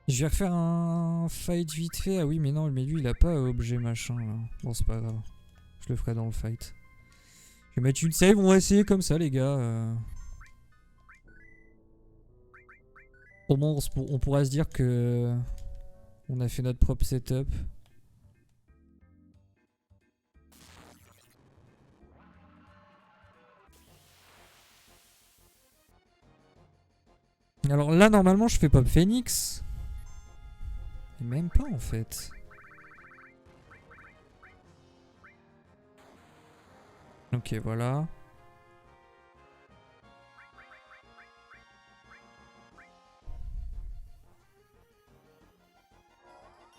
Je vais refaire un fight vite fait. Ah oui mais non mais lui il a pas objet machin là. Bon c'est pas grave. Je le ferai dans le fight. Je vais mettre une save, on va essayer comme ça les gars. Au moins on pourra se dire que on a fait notre propre setup. Alors là normalement je fais pop Phoenix. Mais même pas en fait. Ok voilà.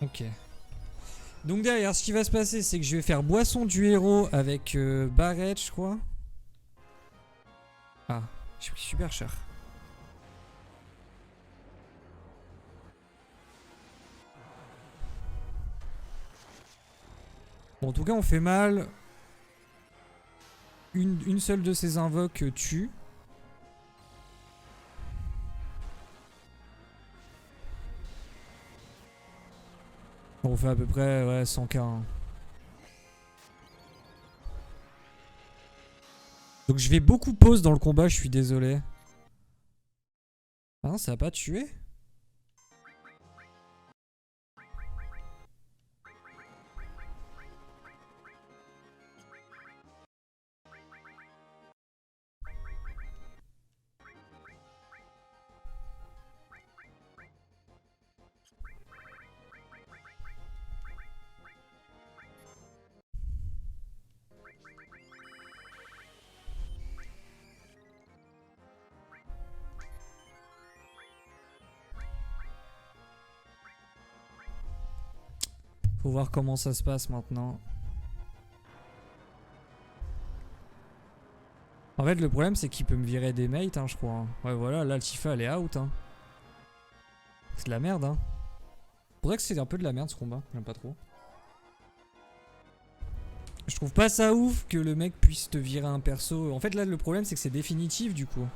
Ok. Donc derrière ce qui va se passer c'est que je vais faire boisson du héros avec Barrette je crois. Ah j'ai pris super cher. Bon en tout cas on fait mal. Une seule de ces invoques tue. On fait à peu près ouais, 100k. Hein. Donc je vais beaucoup pause dans le combat, je suis désolé. Ah non, ça a pas tué? Faut voir comment ça se passe maintenant. En fait le problème c'est qu'il peut me virer des mates hein, je crois. Hein. Ouais voilà, là le Tifa elle est out. Hein. C'est de la merde hein. Faudrait que c'est un peu de la merde ce combat, j'aime pas trop. Je trouve pas ça ouf que le mec puisse te virer un perso. En fait là le problème c'est que c'est définitif du coup.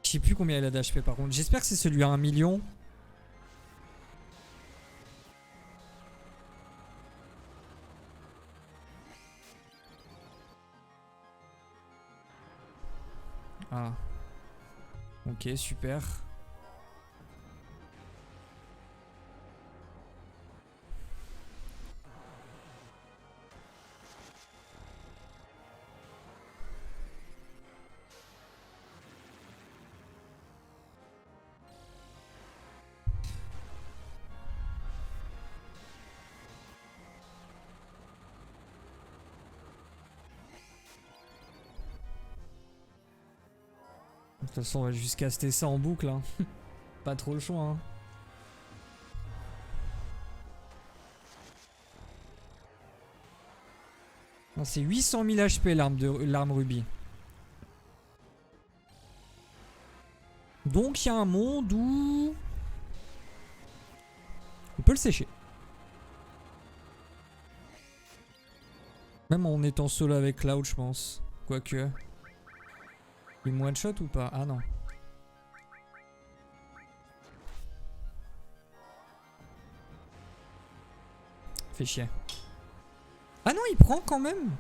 Je sais plus combien il a d'HP par contre. J'espère que c'est celui à 1 million. Ah. Ok, super. De toute façon, on va juste caster ça en boucle. Hein. Pas trop le choix. Hein. C'est 800 000 HP l'arme rubis. Donc il y a un monde où on peut le sécher. Même en étant solo avec Cloud, je pense. Quoique. Il me one shot ou pas? Ah non. Fait chier. Ah non, il prend quand même.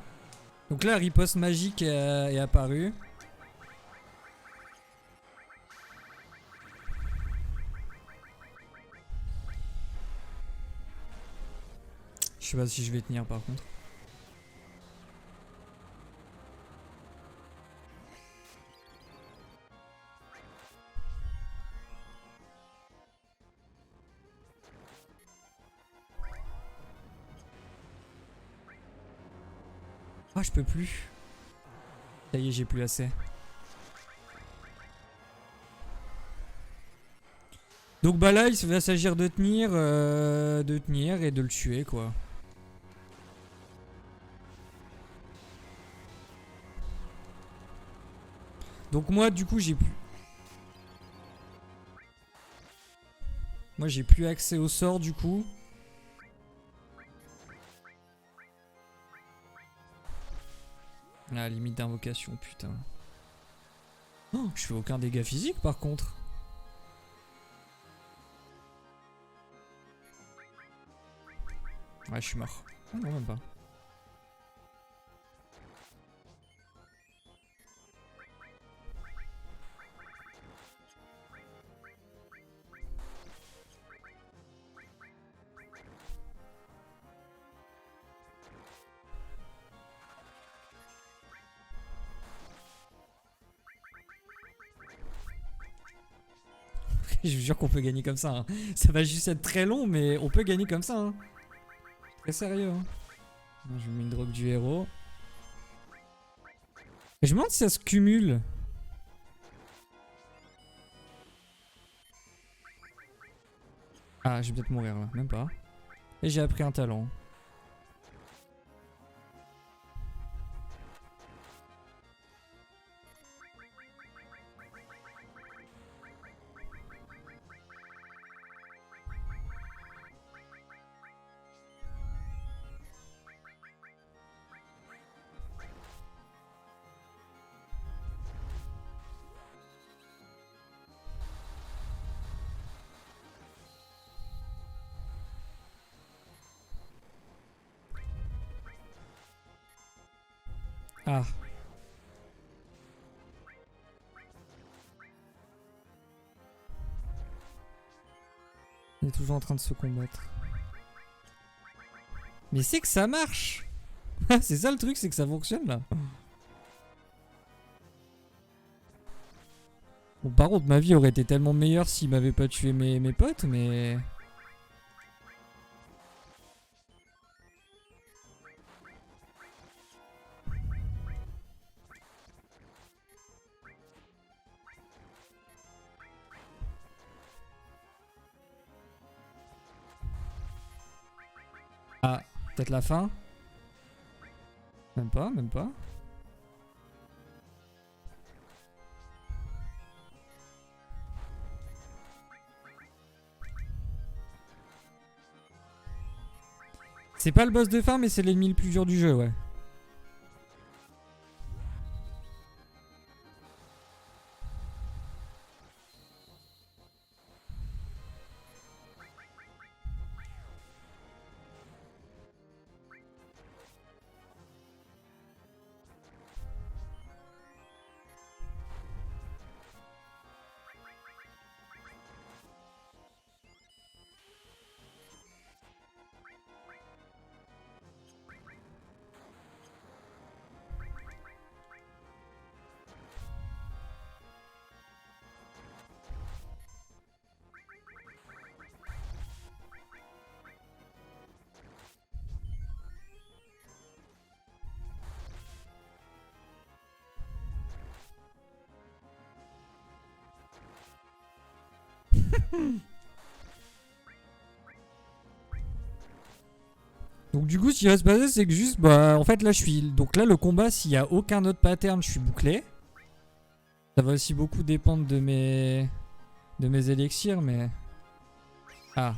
Donc là, la riposte magique est apparue. Je sais pas si je vais tenir par contre. Ah, je peux plus. Ça y est, j'ai plus assez. Donc bah là, il va s'agir de tenir et de le tuer quoi. Donc moi, du coup, j'ai plus. Moi, j'ai plus accès au sort du coup. Ah, limite d'invocation, putain. Oh, je fais aucun dégât physique par contre. Ouais, je suis mort. Ah non, même pas. Je vous jure qu'on peut gagner comme ça. Hein. Ça va juste être très long, mais on peut gagner comme ça. Hein. Très sérieux. Hein. Je mets une drogue du héros. Et je me demande si ça se cumule. Ah, je vais peut-être mourir là, même pas. Et j'ai appris un talent. Ah. Il est toujours en train de se combattre. Mais c'est que ça marche. C'est ça le truc, c'est que ça fonctionne là. Bon, par contre, ma vie aurait été tellement meilleure s'il m'avait pas tué mes potes, mais... Ah, peut-être la fin? Même pas, même pas. C'est pas le boss de fin, mais c'est l'ennemi le plus dur du jeu, ouais. Donc du coup, ce qui va se passer, c'est que juste, bah, en fait, là, je suis... Donc là, le combat, s'il y a aucun autre pattern, je suis bouclé. Ça va aussi beaucoup dépendre de mes... élixirs, mais... Ah.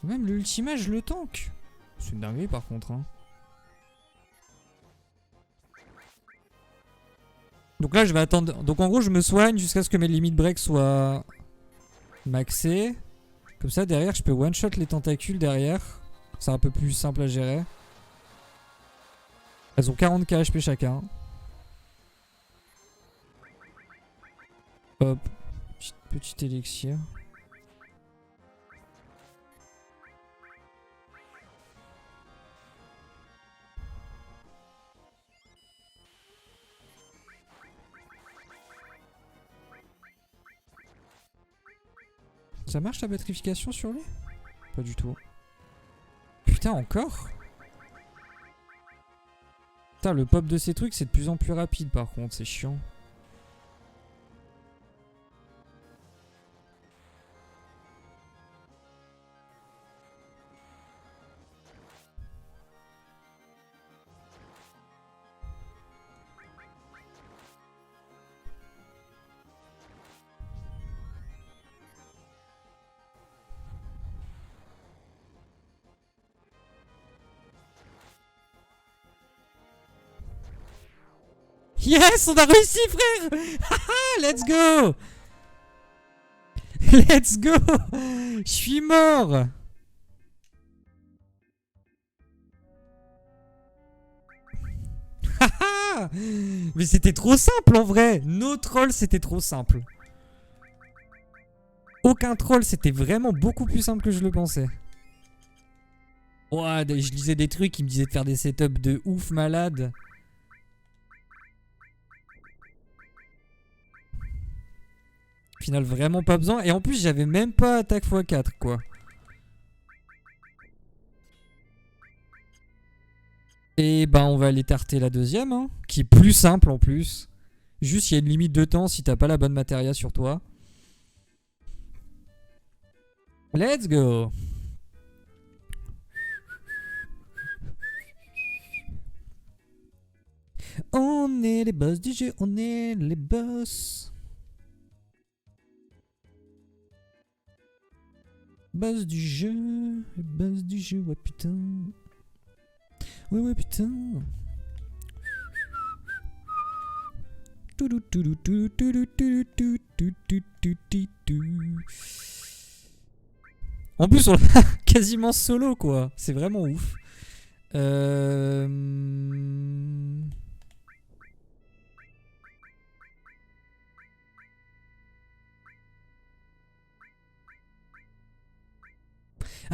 Même l'ultima, je le tank. C'est une dinguerie, par contre, hein. Donc là, je vais attendre... Donc en gros, je me soigne jusqu'à ce que mes limites break soient... maxées. Comme ça, derrière, je peux one-shot les tentacules derrière. C'est un peu plus simple à gérer. Elles ont 40k HP chacun. Hop. Petit élixir. Ça marche la pétrification sur lui? Pas du tout. Putain, encore? Putain, le pop de ces trucs, c'est de plus en plus rapide par contre, c'est chiant. Yes, on a réussi, frère. Haha, let's go. Let's go. Je suis mort. Haha. Mais c'était trop simple en vrai. No troll, c'était trop simple. Aucun troll, c'était vraiment beaucoup plus simple que je le pensais. Ouah, je lisais des trucs qui me disaient de faire des setups de ouf malade. Au final, vraiment pas besoin. Et en plus, j'avais même pas attaque x4, quoi. Et ben, on va aller tarter la deuxième, hein, qui est plus simple en plus. Juste, il y a une limite de temps si t'as pas la bonne matéria sur toi. Let's go. On est les boss du jeu, on est les boss. Boss du jeu, ouais putain. Ouais putain. En plus on l'a quasiment solo quoi, c'est vraiment ouf.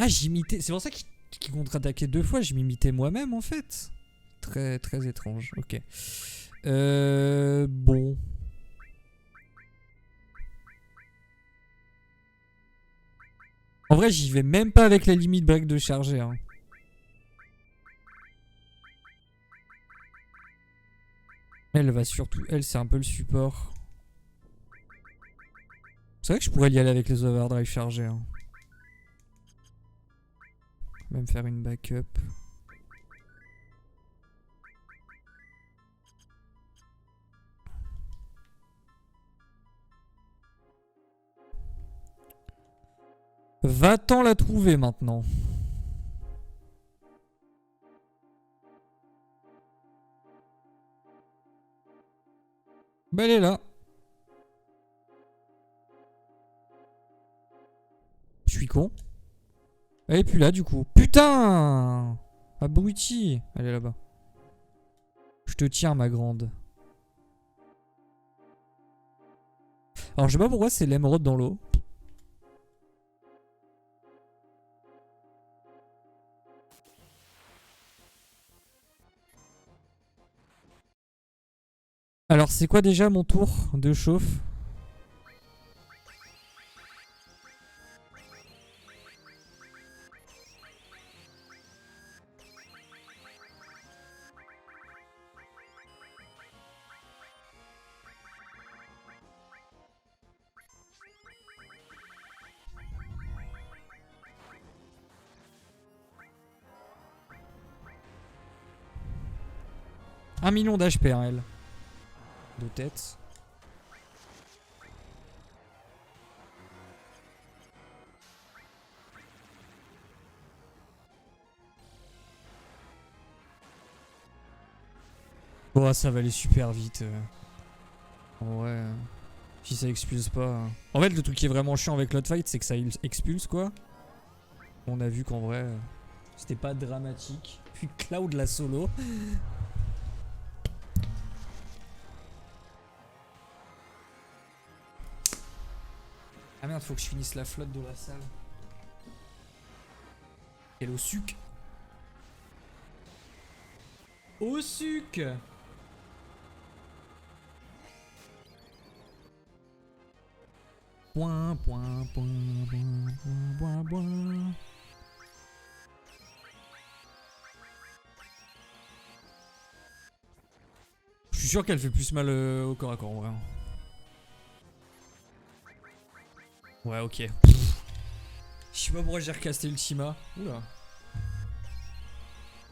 Ah, j'imitais. C'est pour ça qu'il contre-attaquait 2 fois. Je m'imitais moi-même en fait. Très très étrange. Ok. Bon. En vrai, j'y vais même pas avec la limite break de charger. Hein. Elle va surtout. Elle, c'est un peu le support. C'est vrai que je pourrais y aller avec les overdrive chargés. Hein. Même faire une backup. Va-t'en la trouver maintenant. Bah elle est là. Je suis con. Elle est plus là du coup. Putain! Abruti! Elle est là-bas. Je te tiens ma grande. Alors je sais pas pourquoi c'est l'émeraude dans l'eau. Alors c'est quoi déjà mon tour de chauffe? Un million d'HP hein, elle. De tête. Oh ça va aller super vite. Ouais. Si ça expulse pas. En fait le truc qui est vraiment chiant avec l'autre fight c'est que ça expulse quoi. On a vu qu'en vrai c'était pas dramatique. Puis Cloud la solo. Ah merde faut que je finisse la flotte de la salle. Quel au suc. Au suc. Point, point, point, point, point, point, point. Je suis sûr qu'elle fait plus mal au corps à corps en vrai. Ouais ok. Je sais pas pourquoi j'ai recasté Ultima. Oula.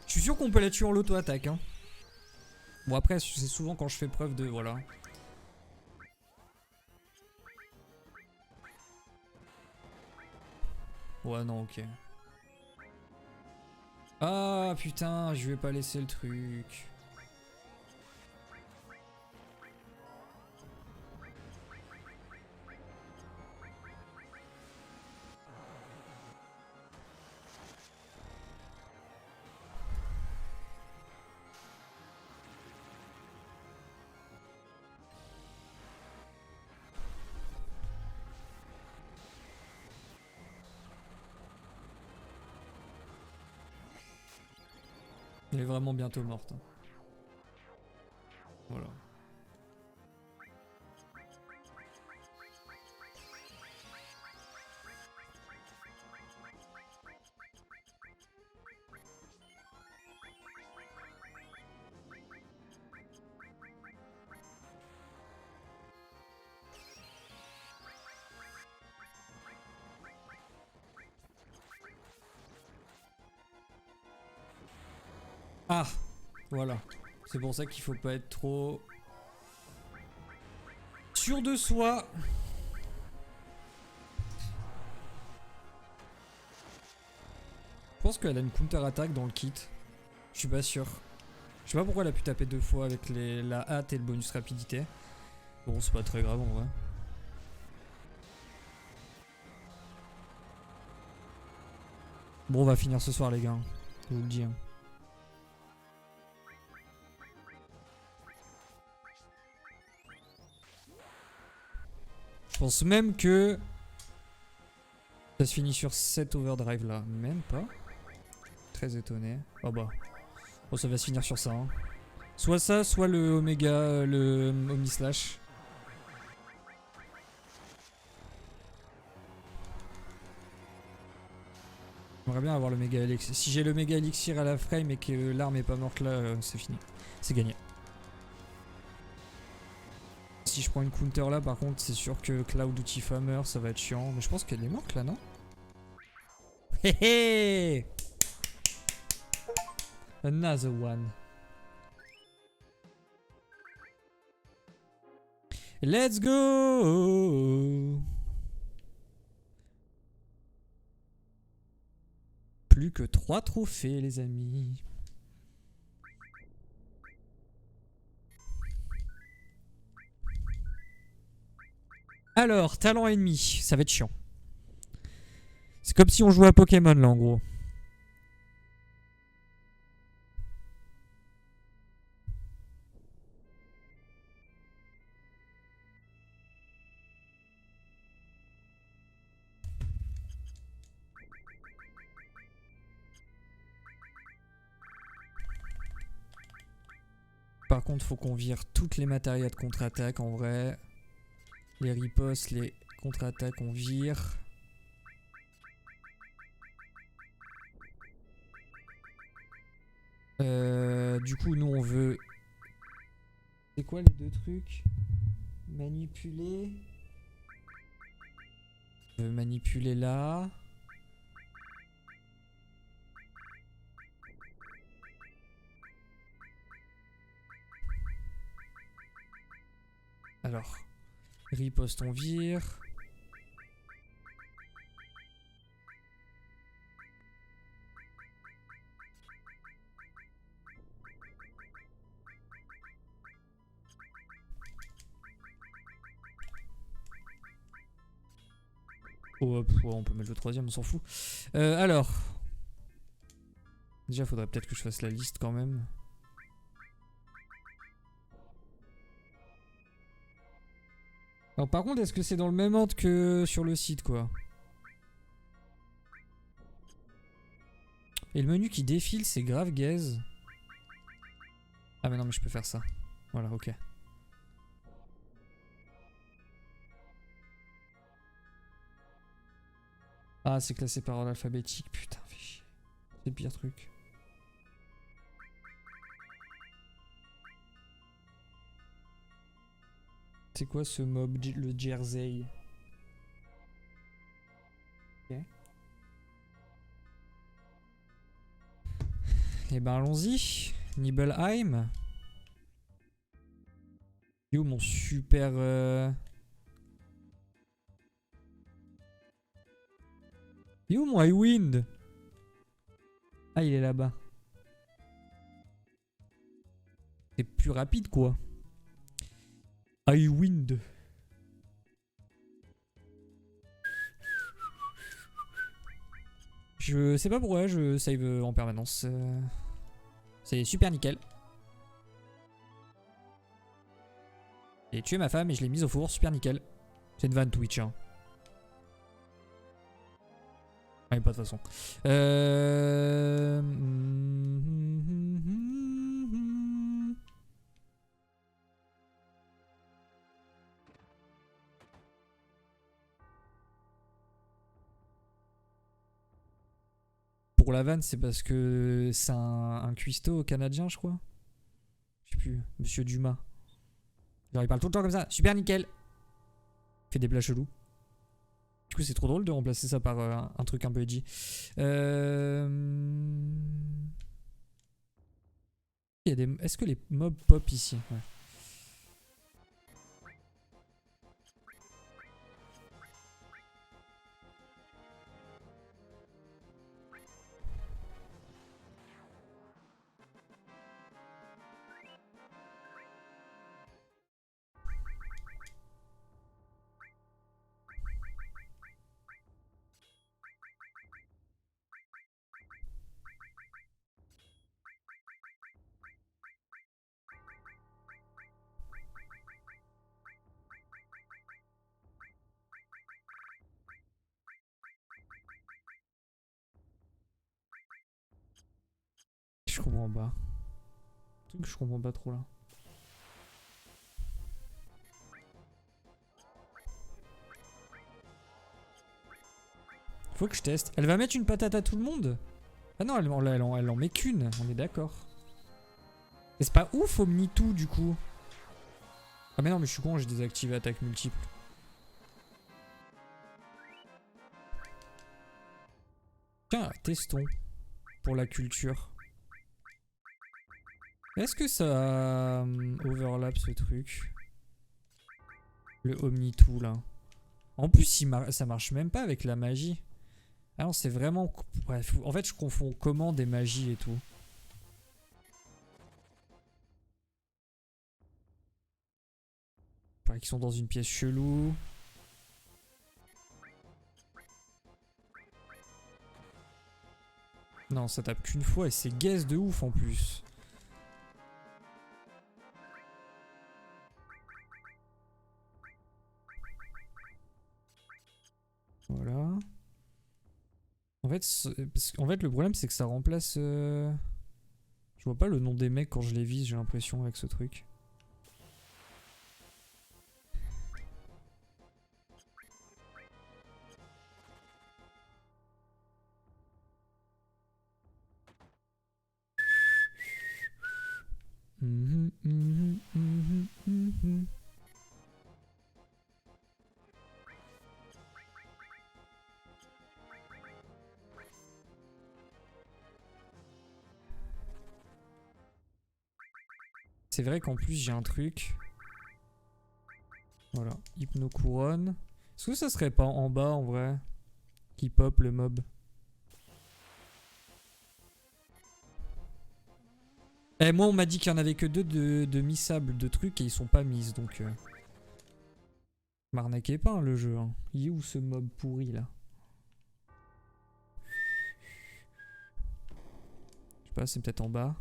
Je suis sûr qu'on peut la tuer en l'auto-attaque hein. Bon après c'est souvent quand je fais preuve de... Voilà. Ouais non ok. Ah putain je vais pas laisser le truc. Elle est vraiment bientôt morte. Voilà. Ah, voilà. C'est pour ça qu'il faut pas être trop sûr de soi. Je pense qu'elle a une counter-attaque dans le kit. Je suis pas sûr. Je sais pas pourquoi elle a pu taper 2 fois avec la hâte et le bonus rapidité. Bon, c'est pas très grave en vrai. Bon, on va finir ce soir les gars. Je vous le dis. Hein. Je pense même que ça se finit sur 7 overdrive là. Même pas. Très étonné. Oh bah. Oh ça va se finir sur ça. Hein. Soit ça, soit le Omega, le Omni Slash. J'aimerais bien avoir le méga elixir. Si j'ai le méga elixir à la frame et que l'arme est pas morte là, c'est fini. C'est gagné. Si je prends une counter là, par contre, c'est sûr que Cloud ou Tifa meurt, ça va être chiant. Mais je pense qu'elle est morte là, non? Hé hé! Another one. Let's go! Plus que 3 trophées, les amis. Alors, talent ennemi, ça va être chiant. C'est comme si on jouait à Pokémon là en gros. Par contre, faut qu'on vire toutes les matérias de contre-attaque en vrai. Les ripostes, les contre-attaques, on vire. Du coup, nous on veut. C'est quoi les deux trucs? Manipuler. Manipuler là. Alors, riposte on vire. Oh, hop, ouais, on peut mettre le troisième, on s'en fout. Alors, déjà faudrait peut-être que je fasse la liste quand même. Alors par contre, est-ce que c'est dans le même ordre que sur le site quoi? Et le menu qui défile, c'est grave gaze. Ah mais non mais je peux faire ça. Voilà, ok. Ah c'est classé par ordre alphabétique, putain, fais chier. C'est le pire truc. C'est quoi ce mob, le Jersey? Ok. Et ben allons-y. Nibelheim. Yo mon super... Yo mon Highwind. Ah il est là-bas. C'est plus rapide quoi. Highwind. Je sais pas pourquoi je save en permanence. C'est super nickel. J'ai tué ma femme et je l'ai mise au four, super nickel. C'est une vanne Twitch hein. Ouais, pas de toute façon. Pour la vanne, c'est parce que c'est un cuistot canadien, je crois. Je sais plus, Monsieur Dumas. Genre, il parle tout le temps comme ça, super nickel. Il fait des blagues chelous. Du coup, c'est trop drôle de remplacer ça par un truc un peu edgy. Est-ce que les mobs pop ici? Ouais. Je comprends pas. Un truc que je comprends pas trop là. Faut que je teste. Elle va mettre une patate à tout le monde? Ah non, elle en met qu'une, on est d'accord. Et c'est pas ouf Omnitou du coup. Ah mais non mais je suis con, j'ai désactivé attaque multiple. Tiens, testons. Pour la culture. Est-ce que ça overlap ce truc? Le Omnitou là. En plus, ça marche même pas avec la magie. Ah non, c'est vraiment... Bref, en fait, je confonds commande et magie et tout. Pareil qu'ils sont dans une pièce chelou. Non, ça tape qu'une fois et c'est gaze de ouf en plus. Voilà. En fait, le problème c'est que ça remplace... Je vois pas le nom des mecs quand je les vise, j'ai l'impression, avec ce truc. C'est vrai qu'en plus j'ai un truc. Voilà, hypno couronne. Est-ce que ça serait pas en bas en vrai? Qui pop le mob? Eh, moi on m'a dit qu'il y en avait que 2 de missables de trucs et ils sont pas mises donc... M'arnaquez pas hein, le jeu. Hein. Il est où ce mob pourri là? Je sais pas, c'est peut-être en bas.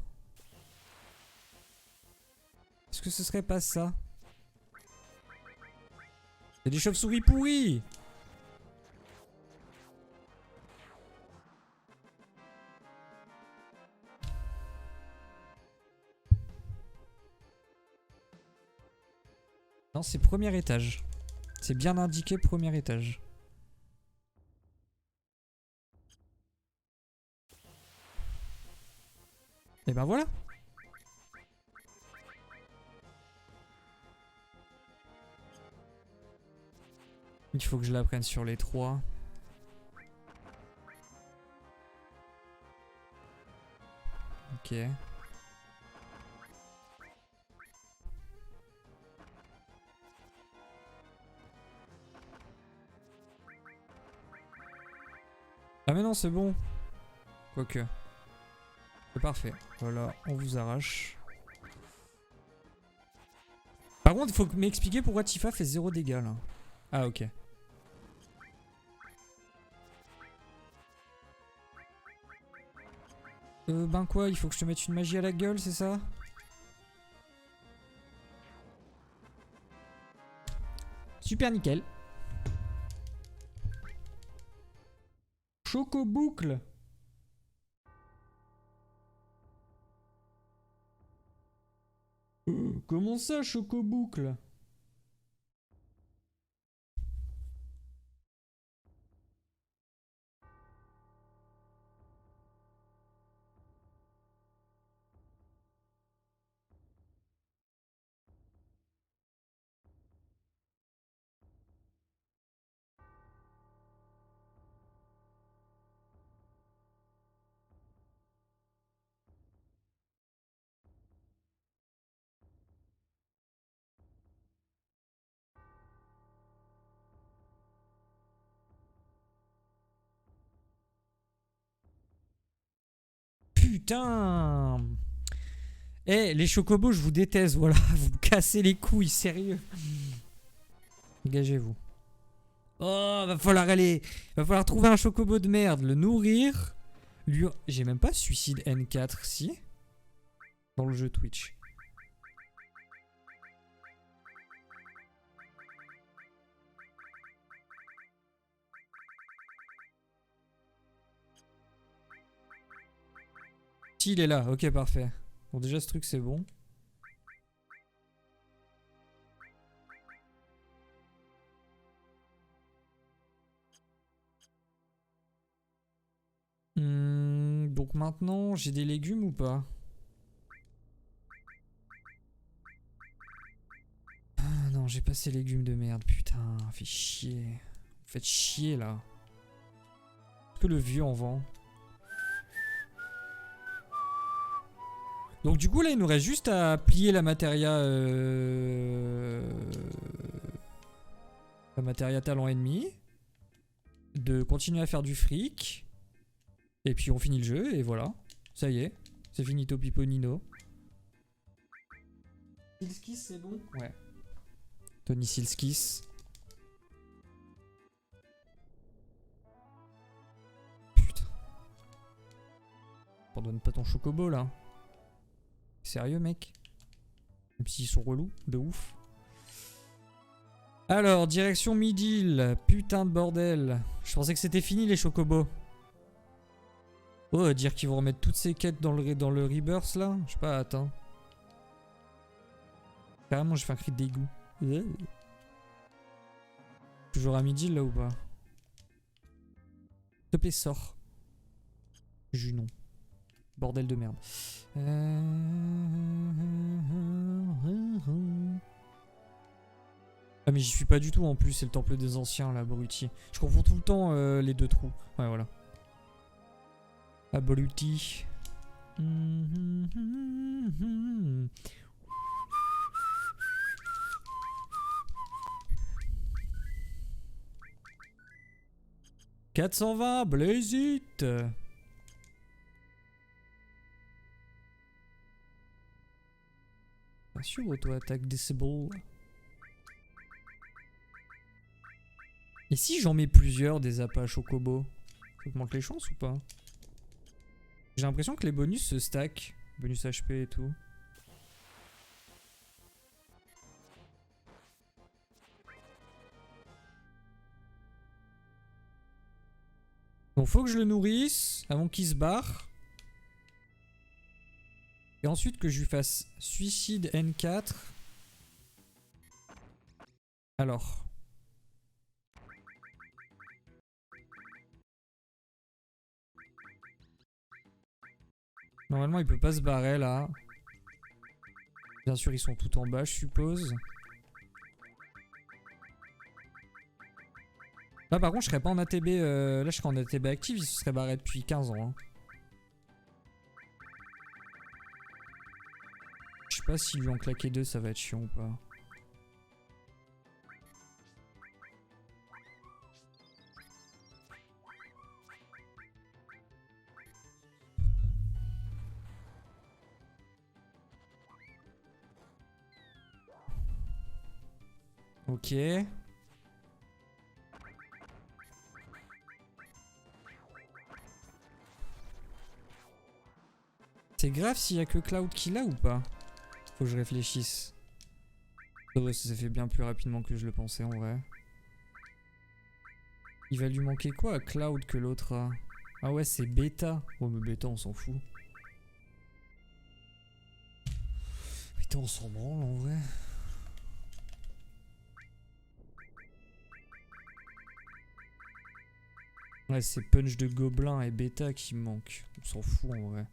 Est-ce que ce serait pas ça? Il y a des chauves-souris pourris! Non, c'est premier étage. C'est bien indiqué premier étage. Et ben voilà. Il faut que je la prenne sur les 3. Ok. Ah mais non, c'est bon. Quoique. C'est parfait. Voilà, on vous arrache. Par contre, il faut m'expliquer pourquoi Tifa fait 0 dégâts là. Ah ok. Ben quoi, il faut que je te mette une magie à la gueule, c'est ça? Super nickel. Choco-boucle. Comment ça, choco-boucle? Putain! Eh, les chocobos, je vous déteste, voilà. Vous me cassez les couilles, sérieux. Dégagez-vous. Oh, va falloir aller... Va falloir trouver un chocobo de merde, le nourrir. Lui... J'ai même pas suicide N4, si? Dans le jeu Twitch. Si, il est là, ok, parfait. Bon, déjà, ce truc, c'est bon. Donc maintenant, j'ai des légumes ou pas? Ah non, j'ai pas ces légumes de merde, putain, fait chier. Vous faites chier, là. Est-ce que le vieux en vend? Donc du coup, là, il nous reste juste à plier la matéria... La matéria talent ennemi. De continuer à faire du fric. Et puis on finit le jeu, et voilà. Ça y est, c'est finito piponino. Silskis, c'est bon? Ouais. Tony Silskis. Putain. T'abandonnes pas ton chocobo là. Sérieux mec? Même s'ils sont relous, de ouf. Alors, direction Midil. Putain de bordel. Je pensais que c'était fini les chocobos. Oh, dire qu'ils vont remettre toutes ces quêtes dans le rebirth là. Je sais pas, attends. Carrément, j'ai fait un cri de dégoût. Toujours à Midil là ou pas? S'il te plaît, sors. Junon. Bordel de merde. Ah mais j'y suis pas du tout en plus, c'est le temple des anciens là, abruti. Je confonds tout le temps les deux trous. Ouais voilà. Abruti. 420, blaze it. Pas sûr, auto-attaque disable. Et si j'en mets plusieurs des appâts chocobo, ça augmente les chances ou pas? J'ai l'impression que les bonus se stack. Bonus HP et tout. Donc faut que je le nourrisse avant qu'il se barre. Et ensuite que je lui fasse suicide N4. Alors. Normalement il peut pas se barrer là. Bien sûr ils sont tout en bas je suppose. Là par contre je serais pas en ATB, là je serais en ATB active, il se serait barré depuis 15 ans. Hein. Je sais pas s'ils lui ont claqué deux, ça va être chiant ou pas. Ok. C'est grave s'il y a que Cloud qui l'a ou pas? Faut que je réfléchisse. Ouais, ça s'est fait bien plus rapidement que je le pensais en vrai. Il va lui manquer quoi à Cloud que l'autre a? Ah ouais c'est Beta. Oh mais Beta on s'en fout. Beta on s'en branle en vrai. Ouais c'est Punch de Gobelin et Beta qui me manquent. On s'en fout en vrai.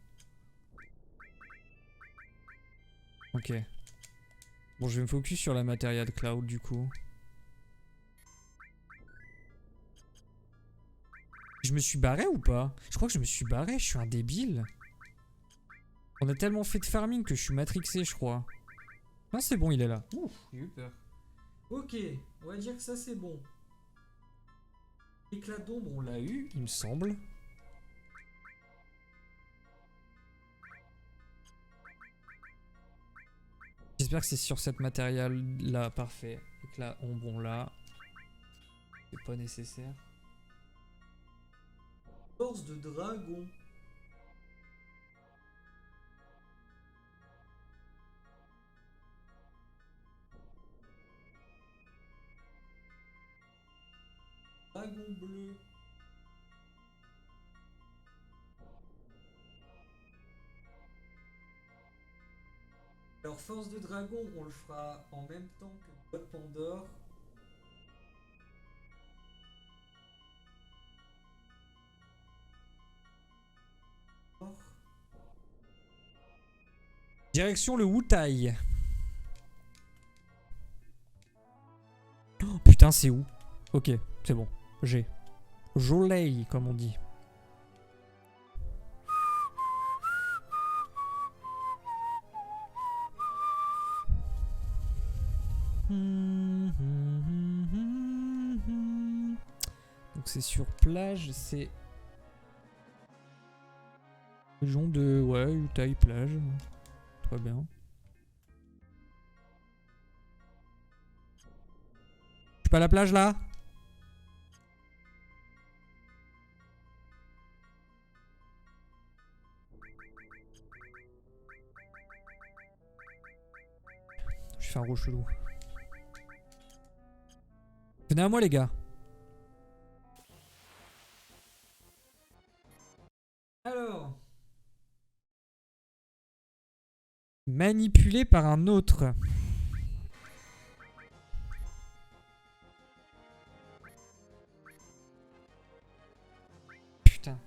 Ok. Bon, je vais me focus sur la matérielle Cloud du coup. Je me suis barré ou pas? Je crois que je me suis barré, je suis un débile. On a tellement fait de farming que je suis matrixé, je crois. Non, c'est bon, il est là. Ouh, j'ai eu peur. Ok, on va dire que ça c'est bon. Éclat d'ombre, on l'a eu, il me semble. J'espère que c'est sur cette matériel là, parfait. Éclat ombre, on l'a. C'est pas nécessaire. Force de dragon. Dragon bleu. Alors force de dragon, on le fera en même temps que Bot Pandore. Direction le Wutai. Oh, putain c'est où? Ok, c'est bon. J'ai. Jolei comme on dit. Donc c'est sur plage, c'est... Région de... Ouais, Utah plage. Très bien. Je suis pas à la plage là? fait un gros chelou. Venez à moi les gars. Alors. Manipulé par un autre. Putain.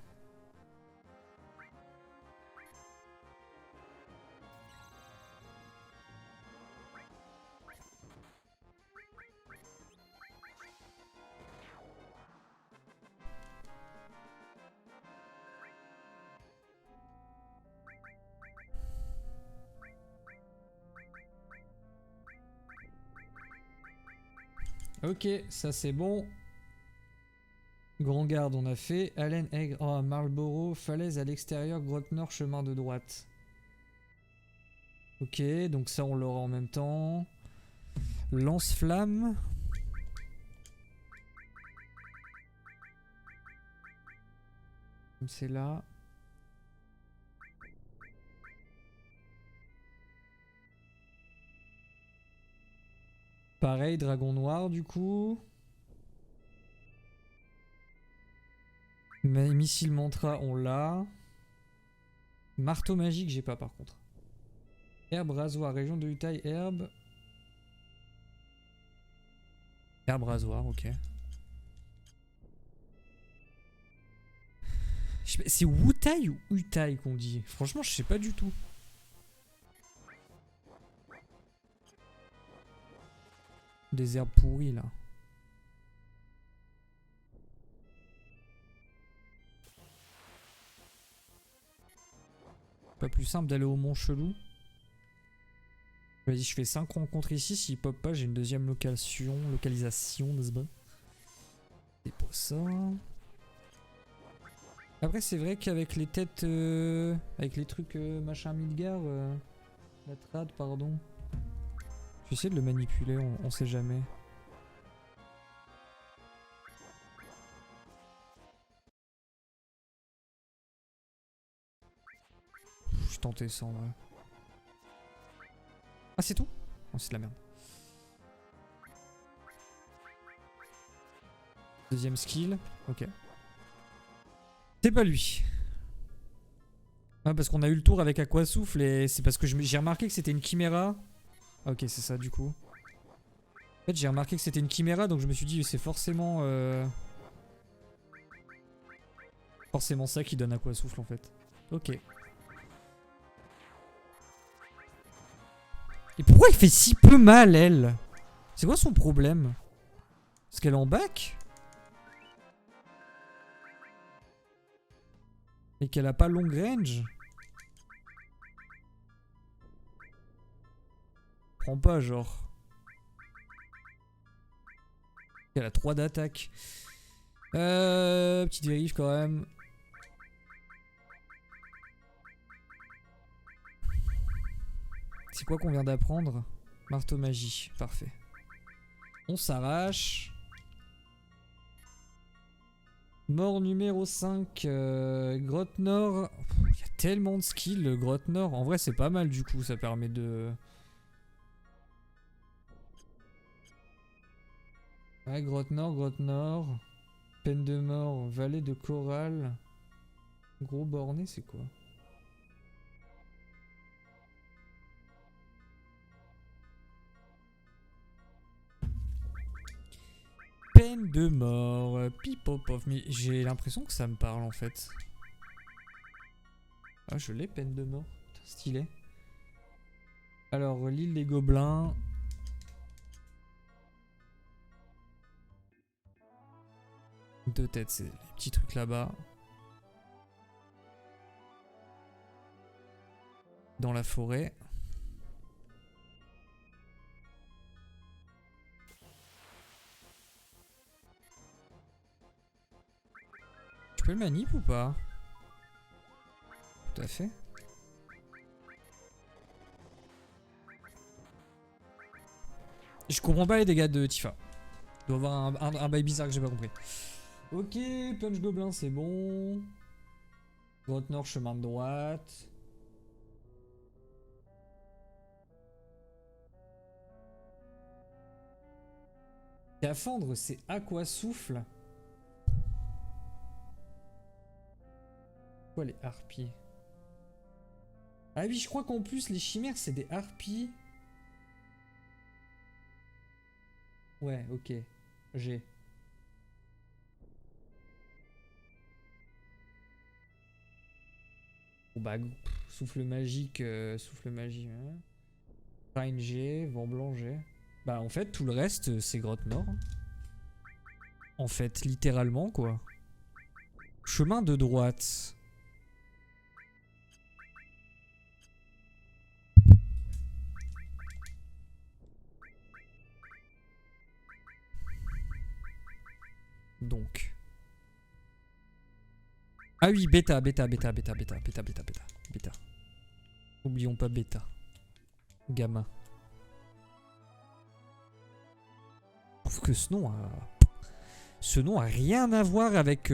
Ok, ça c'est bon. Grand garde, on a fait. Allen, Aigre, oh, Marlborough, falaise à l'extérieur, grotte nord, chemin de droite. Ok, donc ça on l'aura en même temps. Lance-flamme. C'est là. Pareil, dragon noir du coup. Mais missile mantra, on l'a. Marteau magique, j'ai pas par contre. Herbe, rasoir, région de Utaï, herbe. Herbe, rasoir, ok. C'est Wutai ou Utaï qu'on dit? Franchement, je sais pas du tout. Des herbes pourries là. Pas plus simple d'aller au Mont Chelou. Vas-y, je fais 5 rencontres ici. S'il pop pas, j'ai une deuxième localisation, n'est-ce pas? C'est pas ça. Après, c'est vrai qu'avec les têtes. Avec les trucs machin Midgar. La trad, pardon. Je vais essayer de le manipuler, on sait jamais. Je tentais ça en vrai. Ah, c'est tout? Oh, c'est de la merde. Deuxième skill, ok. C'est pas lui. Ah, parce qu'on a eu le tour avec Aquasouffle et c'est parce que j'ai remarqué que c'était une chiméra. Ok, c'est ça du coup. En fait, j'ai remarqué que c'était une chiméra, donc je me suis dit c'est forcément forcément ça qui donne Aquasouffle en fait. Ok. Et pourquoi il fait si peu mal, elle? C'est quoi son problème? Est-ce qu'elle est en bac? Et qu'elle a pas long range? Prends pas, genre. Elle a 3 d'attaque. Petite vérif quand même. C'est quoi qu'on vient d'apprendre? Marteau magie, parfait. On s'arrache. Mort numéro 5, Grotte Nord. Il y a tellement de skills, le Grotte Nord. En vrai, c'est pas mal du coup, ça permet de... Ouais, Grotte Nord, Grotte Nord. Peine de mort, vallée de Coral. Gros borné, c'est quoi? Peine de mort, pipopof. Mais j'ai l'impression que ça me parle en fait. Ah, je l'ai, peine de mort. Stylé. Alors, l'île des gobelins. Deux têtes, c'est les petits trucs là-bas. Dans la forêt. Tu peux le manip ou pas? Tout à fait. Je comprends pas les dégâts de Tifa. Il doit y avoir un bail bizarre que j'ai pas compris. Ok, punch gobelin c'est bon. Grotte Nord, chemin de droite. Scaphandre, c'est aquasouffle. Quoi les harpies? Ah oui, je crois qu'en plus les chimères c'est des harpies. Ouais, ok. J'ai. Bon bah, souffle magique, souffle magique. Hein. Reine G, vent blanc G. Bah en fait tout le reste c'est grotte nord. En fait, littéralement quoi. Chemin de droite. Donc. Ah oui, bêta. Oublions pas bêta. Gamma. Je trouve que ce nom a rien à voir avec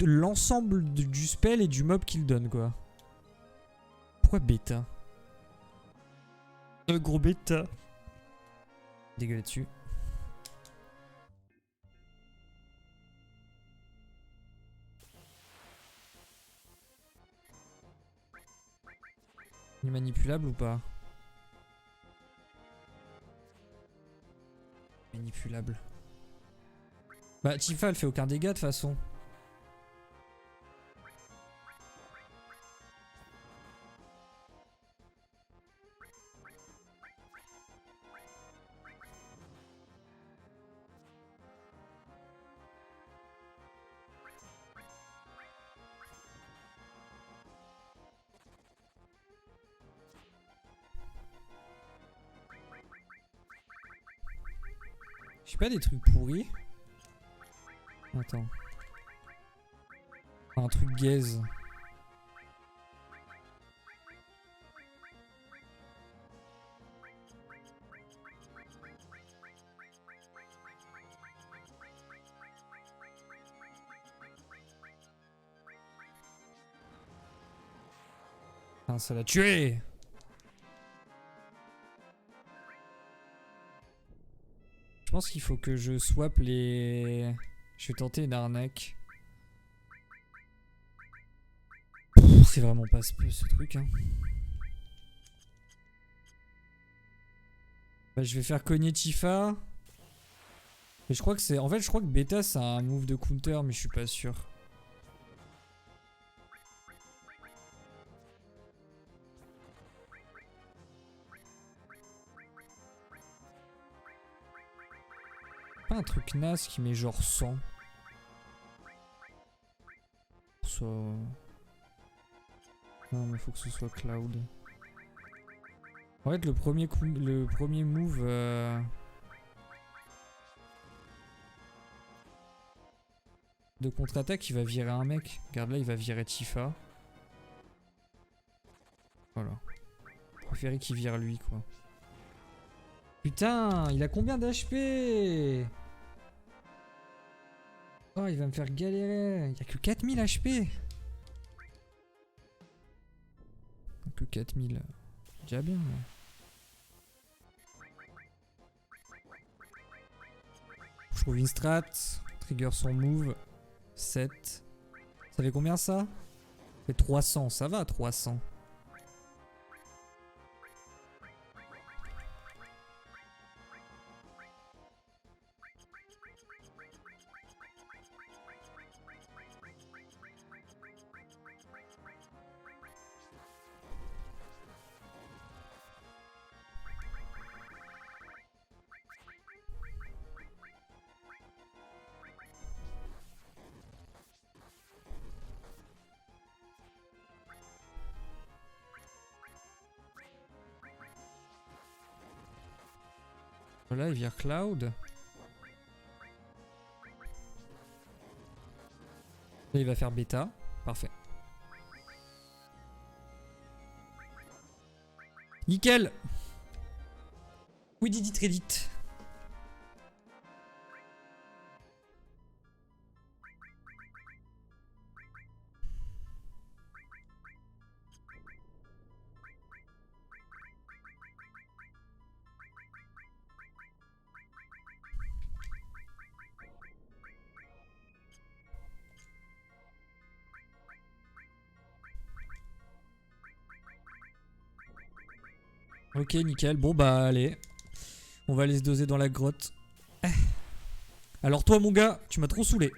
l'ensemble du spell et du mob qu'il donne quoi. Pourquoi bêta? Gros bêta. Dégueule dessus. Il est manipulable ou pas? Manipulable. Bah Tifa elle fait aucun dégât de toute façon. J'ai pas des trucs pourris. Attends. Un truc gaze. Ah, ça l'a tué! Je pense qu'il faut que je swap les... Je vais tenter une arnaque. C'est vraiment pas ce truc, hein. Bah, je vais faire cogner Tifa. Et je crois que c'est... En fait, je crois que Beta, c'est un move de counter, mais je suis pas sûr. Pas un truc naze qui met genre 100. Ça... Non, mais faut que ce soit Cloud. En fait, le premier move... de contre-attaque, il va virer un mec. Regarde là, il va virer Tifa. Voilà. Je préférais qu'il vire lui, quoi. Putain, il a combien d'HP? Oh, il va me faire galérer. Il y a que 4000 HP. Que 4000. Déjà bien. Je trouve une strat. Trigger son move. 7. Ça fait combien ça? Ça fait 300. Ça va, 300. Là, il vire Cloud. Là, il va faire bêta. Parfait. Nickel. We did it Reddit. Ok, nickel. Bon, bah, allez. On va aller se doser dans la grotte. Alors, toi, mon gars, tu m'as trop saoulé.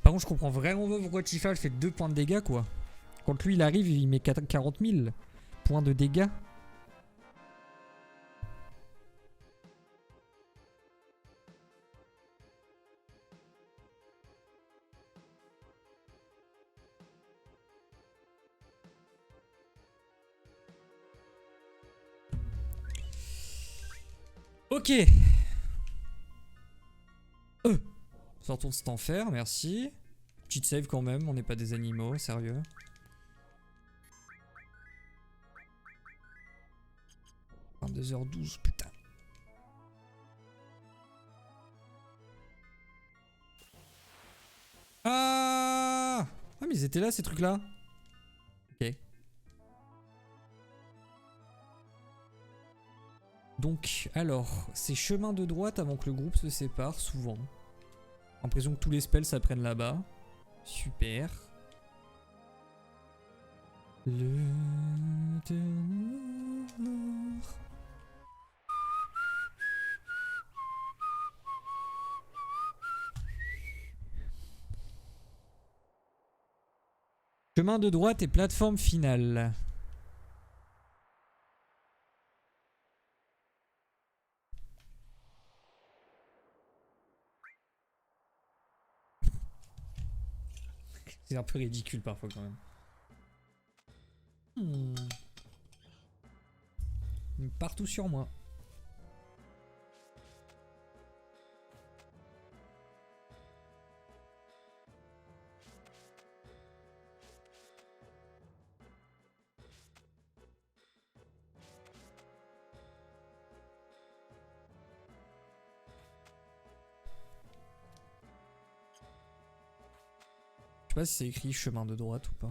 Par contre, je comprends vraiment pas pourquoi Tifa fait 2 points de dégâts, quoi. Quand lui, il arrive, il met 40 000 points de dégâts. Ok. Sortons de cet enfer, merci. Petite save quand même, on n'est pas des animaux, sérieux. « 22h12, putain. Ah mais ils étaient là ces trucs là. Ok. Donc, alors, c'est chemin de droite avant que le groupe se sépare, souvent. L'impression que tous les spells s'apprennent là-bas. Super. Le ténor. Chemin de droite et plateforme finale. C'est un peu ridicule parfois quand même. Partout sur moi. Je sais pas si c'est écrit chemin de droite ou pas.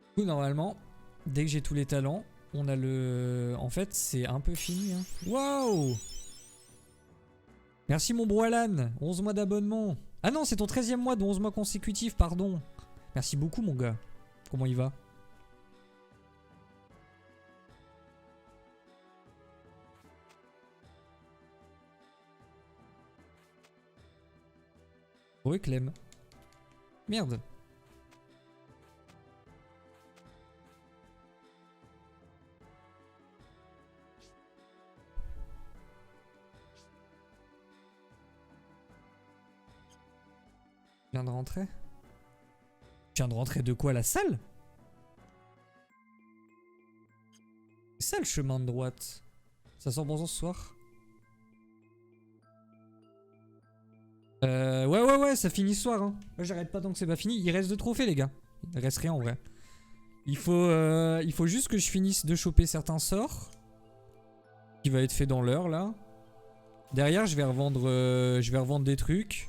Du coup, normalement, dès que j'ai tous les talents, on a le... En fait, c'est un peu fini. Hein. Waouh! Merci mon bro Alan, 11 mois d'abonnement. Ah non, c'est ton 13e mois de 11 mois consécutifs, pardon. Merci beaucoup mon gars. Comment il va? Oui, Clem. Merde. Tu viens de rentrer? Tu viens de rentrer de quoi, la salle? C'est ça le chemin de droite. Ça sent bon ce soir? Ouais, ça finit ce soir. Hein. Moi j'arrête pas tant que c'est pas fini. Il reste 2 trophées, les gars. Il reste rien en vrai. Il faut juste que je finisse de choper certains sorts. Qui va être fait dans l'heure là. Derrière, je vais revendre des trucs.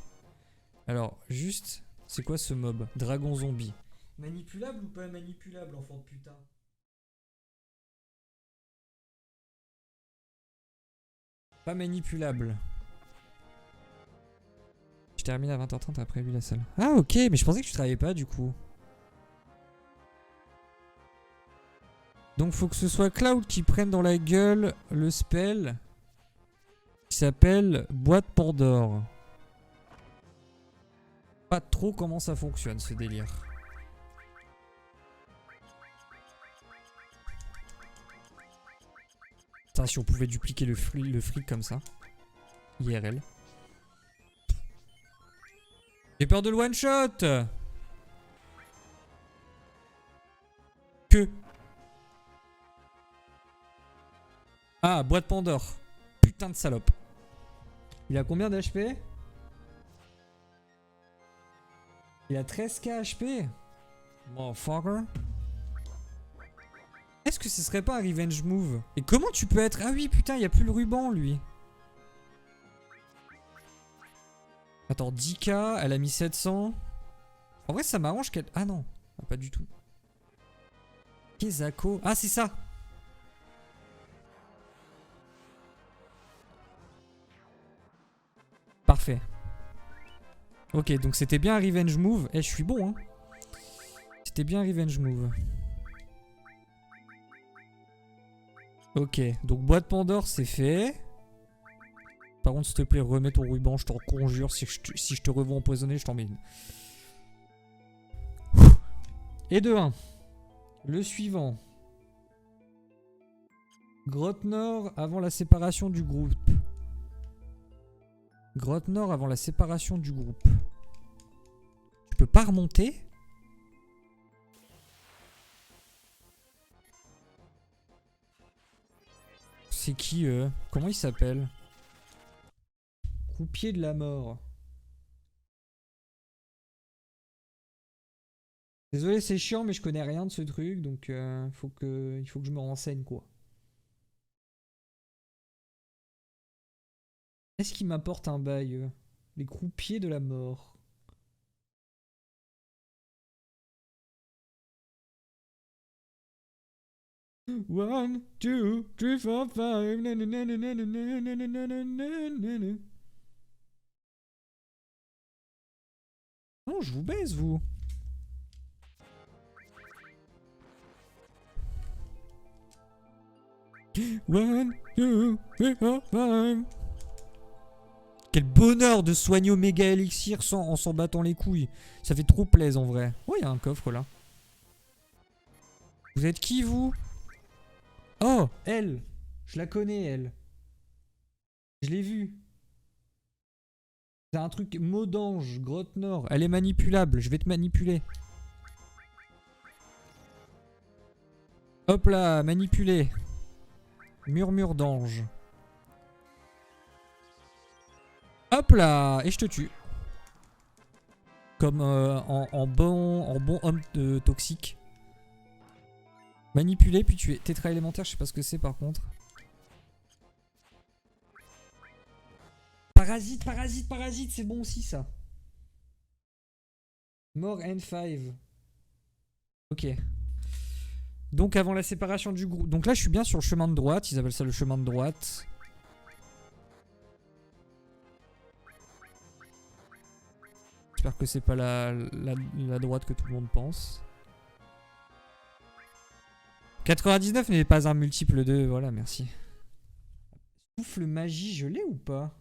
Alors, juste, c'est quoi ce mob? Dragon zombie. Manipulable ou pas manipulable, enfant de putain? Pas manipulable. Je termine à 20h30, t'as prévu la salle. Ah ok, mais je pensais que tu travaillais pas du coup. Donc faut que ce soit Cloud qui prenne dans la gueule le spell qui s'appelle Boîte Pandore. Pas trop comment ça fonctionne ce délire. Putain, si on pouvait dupliquer le fric comme ça. IRL. J'ai peur de le one shot. Que. Ah, boîte Pandore. Putain de salope. Il a combien d'HP? Il a 13k HP. Motherfucker. Est-ce que ce serait pas un revenge move? Et comment tu peux être... Ah oui, putain, il n'y a plus le ruban, lui. Attends, 10k, elle a mis 700. En vrai, ça m'arrange qu'elle... Ah non, pas du tout. Kezako. Ah, c'est ça. Parfait. Ok, donc c'était bien un revenge move. Eh, je suis bon, hein. C'était bien un revenge move. Ok, donc boîte Pandore, c'est fait. Par contre, s'il te plaît, remets ton ruban, je t'en conjure. Si je te revois empoisonné, je t'en mets une. Et de 1. Le suivant. Grotte Nord avant la séparation du groupe. Grotte Nord avant la séparation du groupe. Tu peux pas remonter? C'est qui eux? Comment ils s'appellent? Croupier de la mort. Désolé, c'est chiant, mais je connais rien de ce truc, donc il faut que je me renseigne, quoi. Est-ce qu'il m'apporte un bail? Les croupiers de la mort. One, two, three, four, five. Non, je vous baise, vous. One, two, three, four, five. Quel bonheur de soigner au méga élixir en s'en battant les couilles. Ça fait trop plaisir en vrai. Oh, il y a un coffre là. Vous êtes qui, vous? Oh, elle. Je la connais, elle. Je l'ai vue. C'est un truc mot d'ange, grotte nord. Elle est manipulable, je vais te manipuler. Hop là, manipuler. Murmure d'ange. Hop là, et je te tue. Comme en bon homme toxique. Manipuler puis tuer. Tétra élémentaire, je sais pas ce que c'est par contre. Parasite, parasite, parasite, c'est bon aussi ça. Mort N5. Ok. Donc avant la séparation du groupe. Donc là je suis bien sur le chemin de droite. Ils appellent ça le chemin de droite. J'espère que c'est pas la droite que tout le monde pense. 99 n'est pas un multiple de... Voilà, merci. Souffle magie, je l'ai ou pas?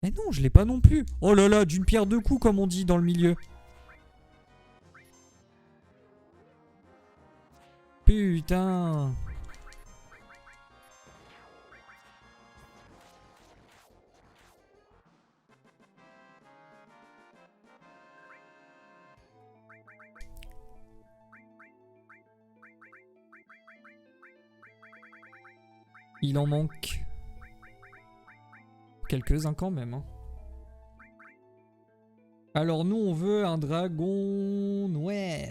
Mais non, je l'ai pas non plus. Oh là là, d'une pierre deux coups comme on dit dans le milieu. Putain. Il en manque quelques-uns quand même. Hein. Alors nous on veut un dragon noir.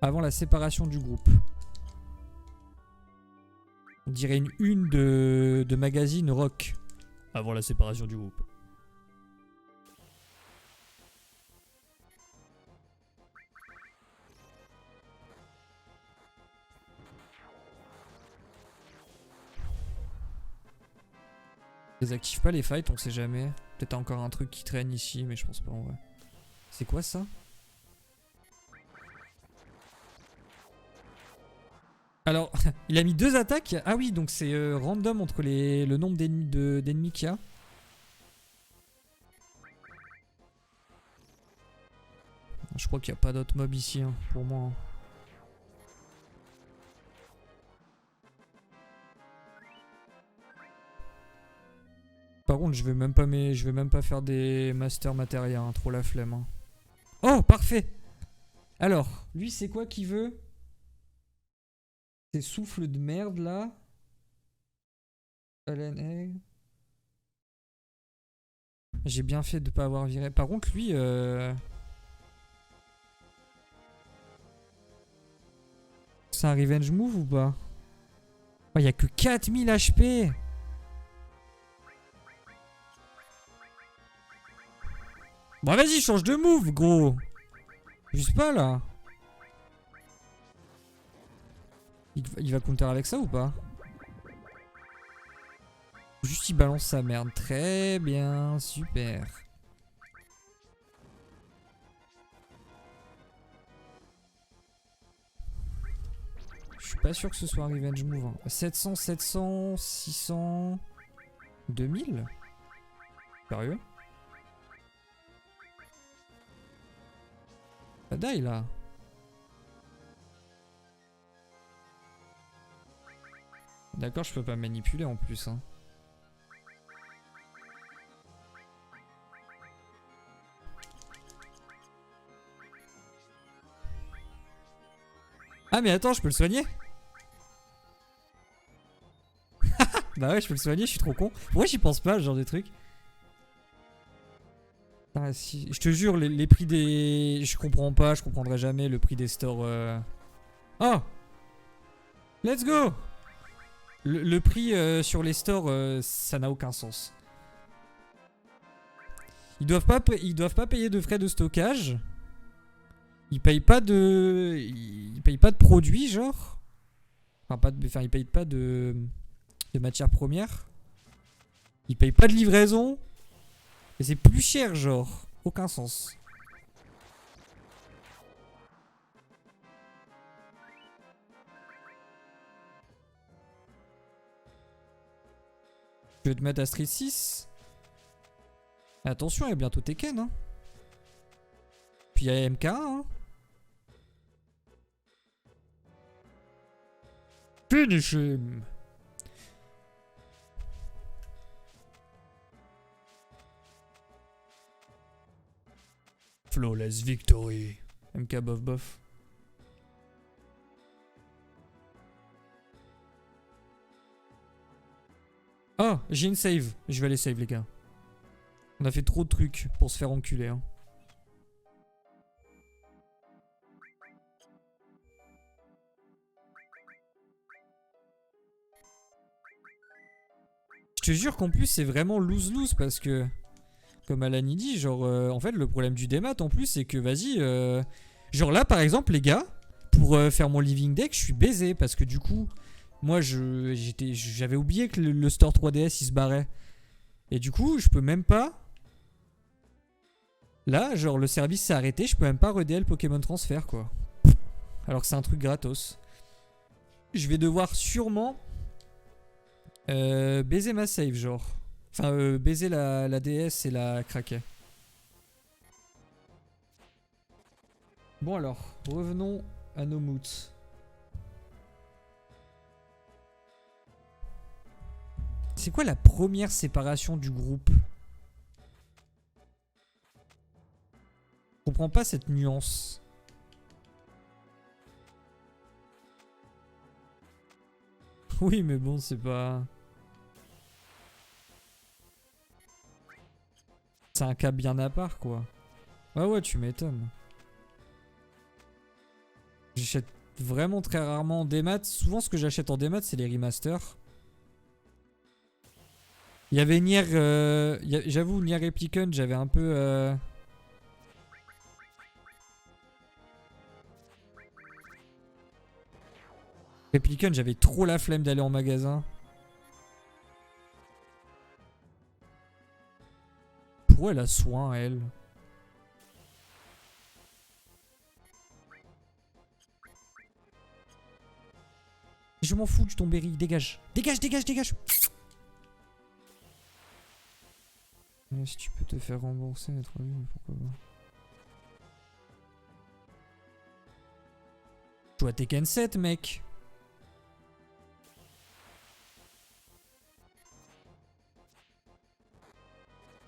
Avant la séparation du groupe. On dirait une de magazine rock. Avant la séparation du groupe. Désactive pas les fights, on sait jamais. Peut-être encore un truc qui traîne ici, mais je pense pas en vrai. C'est quoi ça? Alors, il a mis 2 attaques. Ah oui, donc c'est random entre le nombre d'ennemis qu'il y a. Je crois qu'il n'y a pas d'autres mobs ici, hein, pour moi. Par contre, je vais même pas faire des master matérias, hein, trop la flemme. Hein. Oh, parfait. Alors, lui, c'est quoi qu'il veut? Ces souffles de merde là. J'ai bien fait de pas avoir viré. Par contre, lui, c'est un revenge move ou pas? Oh, il y a que 4000 HP. Bon, vas-y, change de move, gros. Juste pas là. Il va counter avec ça ou pas? Juste il balance sa merde. Très bien, super. Je suis pas sûr que ce soit un revenge move. Hein. 700, 700, 600, 2000 ? Sérieux ? Ça die là. D'accord, je peux pas manipuler en plus. Hein. Ah mais attends, je peux le soigner? Bah ouais, je peux le soigner, je suis trop con. Pourquoi j'y pense pas, ce genre de truc? Ah si, je te jure, les prix des... Je comprends pas, je comprendrai jamais le prix des stores... Oh! Let's go! Le prix sur les stores, ça n'a aucun sens. Ils doivent pas payer de frais de stockage. Ils payent pas de... Ils payent pas de produits, genre. Enfin, ils payent pas de matières premières. Ils payent pas de livraison. Et c'est plus cher, genre. Aucun sens. Je vais te mettre à Street 6. Attention, il y a bientôt Tekken, hein. Puis il y a MK1, hein. Finish him. Flawless victory. MK bof bof. Oh, j'ai une save. Je vais aller save, les gars. On a fait trop de trucs pour se faire enculer, hein. Je te jure qu'en plus c'est vraiment lose-lose parce que, comme Alani dit, genre en fait le problème du démat en plus c'est que vas-y, genre là par exemple les gars, pour faire mon living deck je suis baisé parce que du coup, moi j'avais oublié que le store 3DS il se barrait. Et du coup je peux même pas, là genre le service s'est arrêté, je peux même pas redél Pokémon Transfert quoi. Alors que c'est un truc gratos. Je vais devoir sûrement... baiser ma save genre. Enfin baiser la DS et la craquer. Bon alors, revenons à nos moots. C'est quoi la première séparation du groupe? Je comprends pas cette nuance. Oui mais bon c'est pas... C'est un cas bien à part quoi. Ouais ouais tu m'étonnes. J'achète vraiment très rarement en démat. Souvent ce que j'achète en démat c'est les remasters. Il y avait Nier... J'avoue Nier Replicant j'avais un peu... Replicant j'avais trop la flemme d'aller en magasin. Pourquoi elle a soin elle? Je m'en fous du ton berry, dégage. Dégage, dégage, dégage. Mais si tu peux te faire rembourser, pourquoi pas. Je joue à Tekken 7 mec.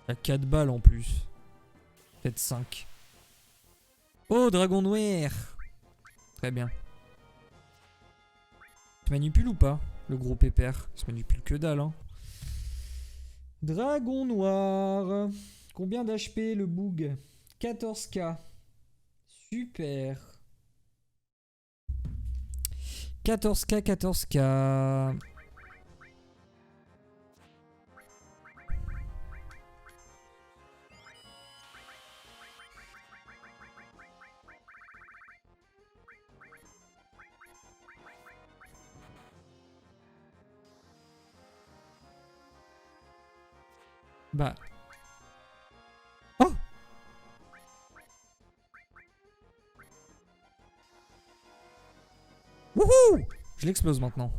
Il y a 4 balles en plus. Peut-être 5. Oh, dragon noir. Très bien. Tu manipules ou pas? Le gros pépère. Il se manipule que dalle, hein. Dragon noir. Combien d'HP le boug? 14k. Super. 14k, 14k. Bah. Oh! Wouhou! Je l'explose maintenant.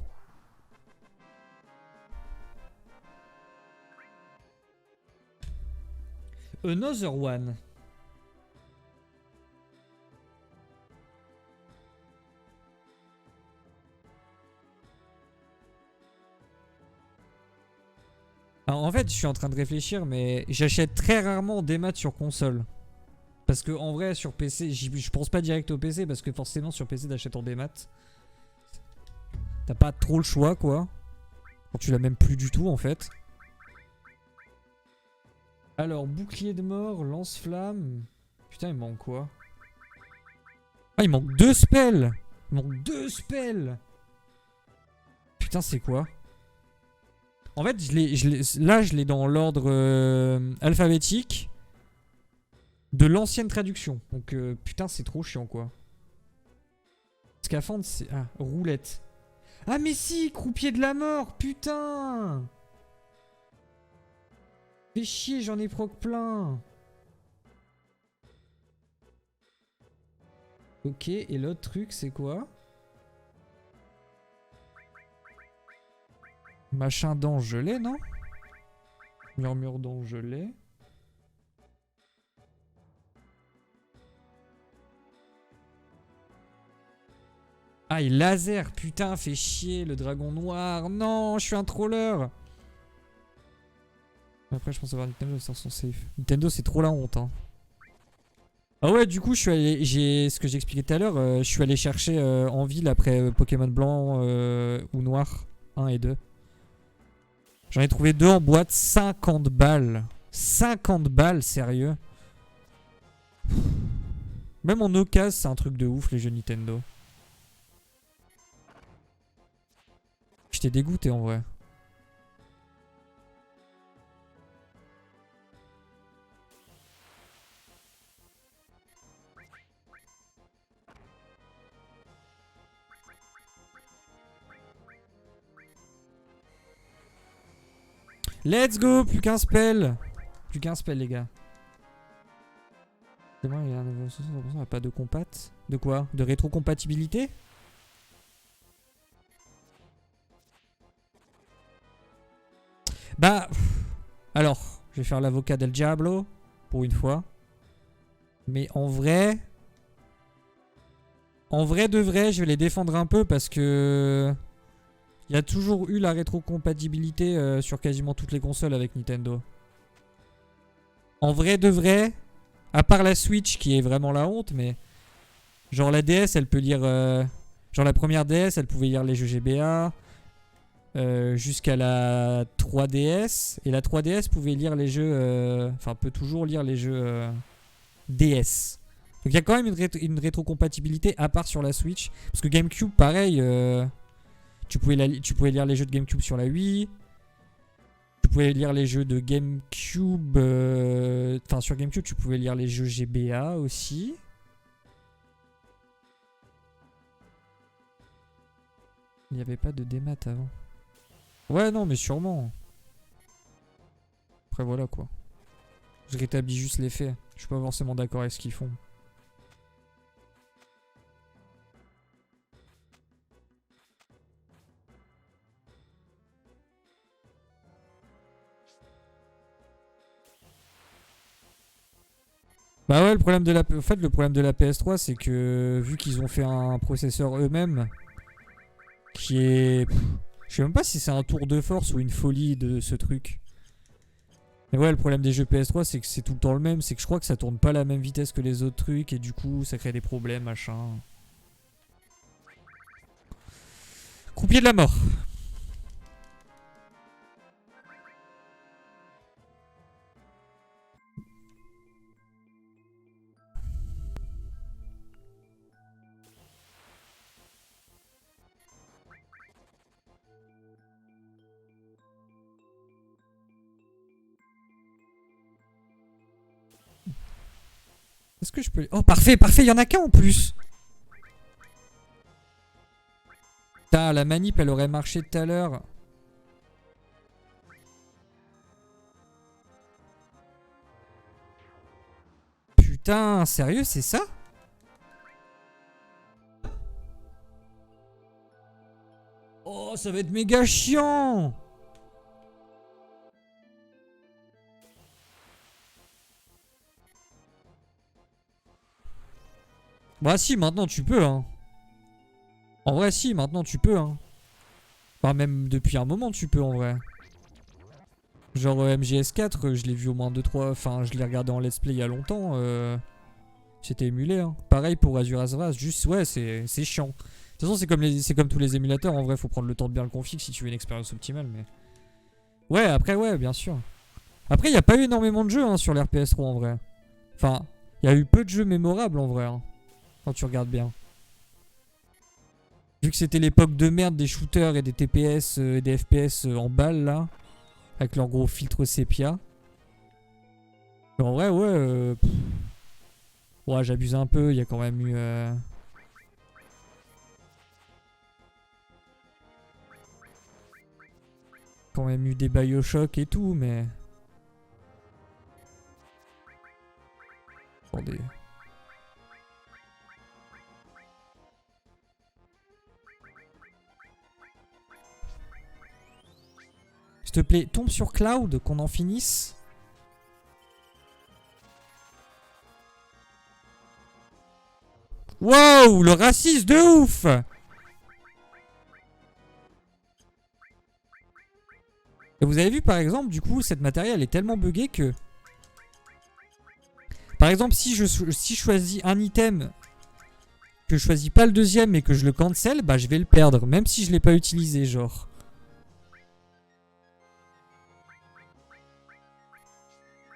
Another one. Alors, en fait, je suis en train de réfléchir, mais j'achète très rarement des maths sur console. Parce que en vrai, sur PC, je pense pas direct au PC, parce que forcément, sur PC, t'achètes en démat. T'as pas trop le choix, quoi. Quand tu l'as même plus du tout, en fait. Alors, bouclier de mort, lance-flamme. Putain, il manque quoi? Ah, il manque 2 spells! Il manque 2 spells! Putain, c'est quoi? En fait, là, je l'ai dans l'ordre alphabétique de l'ancienne traduction. Donc, putain, c'est trop chiant, quoi. Scaphandre, c'est... Ah, roulette. Ah, mais si! Croupier de la mort! Putain! Fais chier, j'en ai proc plein. Ok, et l'autre truc, c'est quoi? Machin d'ange gelé, non? Murmure d'ange gelé. Ah, et laser, putain, fait chier, le dragon noir. Non, je suis un troller. Après, je pense avoir Nintendo sur son safe. Nintendo, c'est trop la honte, hein. Ah ouais, du coup, je suis allé... ce que j'expliquais tout à l'heure, je suis allé chercher en ville après Pokémon blanc ou noir 1 et 2. J'en ai trouvé 2 en boîte, 50 balles. 50 balles, sérieux. Même en occasion, c'est un truc de ouf, les jeux Nintendo. J'étais dégoûté en vrai. Let's go, plus qu'un spell. Plus qu'un spell, les gars. C'est bon, il y a un nouveau 60%, il n'y a pas de compat. De quoi? De rétrocompatibilité? Bah... Alors, je vais faire l'avocat del Diablo, pour une fois. Mais en vrai... En vrai de vrai, je vais les défendre un peu parce que... Il y a toujours eu la rétrocompatibilité sur quasiment toutes les consoles avec Nintendo. En vrai de vrai, à part la Switch qui est vraiment la honte, mais... Genre la DS, elle peut lire... Genre la première DS, elle pouvait lire les jeux GBA... jusqu'à la 3DS. Et la 3DS pouvait lire les jeux... Enfin, peut toujours lire les jeux DS. Donc il y a quand même une rétrocompatibilité à part sur la Switch. Parce que GameCube, pareil... tu pouvais lire les jeux de GameCube sur la Wii. Tu pouvais lire les jeux de GameCube... Enfin, sur GameCube, tu pouvais lire les jeux GBA aussi. Il n'y avait pas de démat avant. Ouais, non, mais sûrement. Après, voilà, quoi. Je rétablis juste les faits. Je suis pas forcément d'accord avec ce qu'ils font. Bah ouais, le problème de la... En fait, le problème de la PS3, c'est que... Vu qu'ils ont fait un processeur eux-mêmes... Qui est... Je sais même pas si c'est un tour de force ou une folie de ce truc. Mais ouais, le problème des jeux PS3, c'est que c'est tout le temps le même. C'est que je crois que ça tourne pas à la même vitesse que les autres trucs. Et du coup, ça crée des problèmes, machin. Croupier de la mort. Est-ce que je peux... Oh, parfait, parfait, il y en a qu'un en plus. Putain, la manip, elle aurait marché tout à l'heure. Putain, sérieux, c'est ça? Oh, ça va être méga chiant! Bah si, maintenant tu peux, hein. En vrai, si, maintenant tu peux, hein. Enfin, même depuis un moment tu peux, en vrai. Genre MGS4, je l'ai vu au moins 2-3... Enfin, je l'ai regardé en let's play il y a longtemps. C'était émulé, hein. Pareil pour Azuras Wrath, juste, ouais, c'est chiant. De toute façon, c'est comme tous les émulateurs, en vrai, faut prendre le temps de bien le config si tu veux une expérience optimale, mais... Ouais, après, ouais, bien sûr. Après, il n'y a pas eu énormément de jeux, hein, sur l'RPS3, en vrai. Enfin, il y a eu peu de jeux mémorables, en vrai, hein, quand tu regardes bien. Vu que c'était l'époque de merde des shooters et des TPS et des FPS en balle, là, avec leur gros filtre sépia. Mais en vrai, ouais... Ouais, j'abuse un peu, il y a quand même eu... Quand même eu des Bioshock et tout, mais... Attendez. S'il te plaît, tombe sur Cloud, qu'on en finisse. Wow, le racisme de ouf! Et vous avez vu par exemple, du coup, cette matérielle est tellement buggée que... Par exemple, si je choisis un item, que je choisis pas le deuxième et que je le cancel, bah je vais le perdre, même si je l'ai pas utilisé, genre.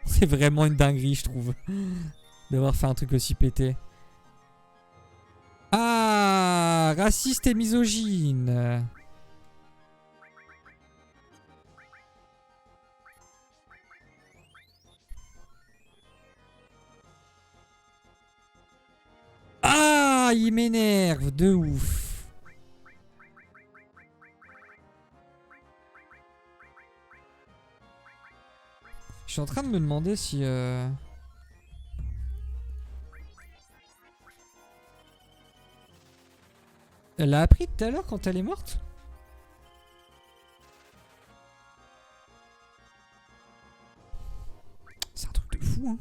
C'est vraiment une dinguerie, je trouve, d'avoir fait un truc aussi pété. Ah, raciste et misogyne. Ah, il m'énerve de ouf. Je suis en train de me demander si... Elle l'a appris tout à l'heure quand elle est morte? C'est un truc de fou, hein.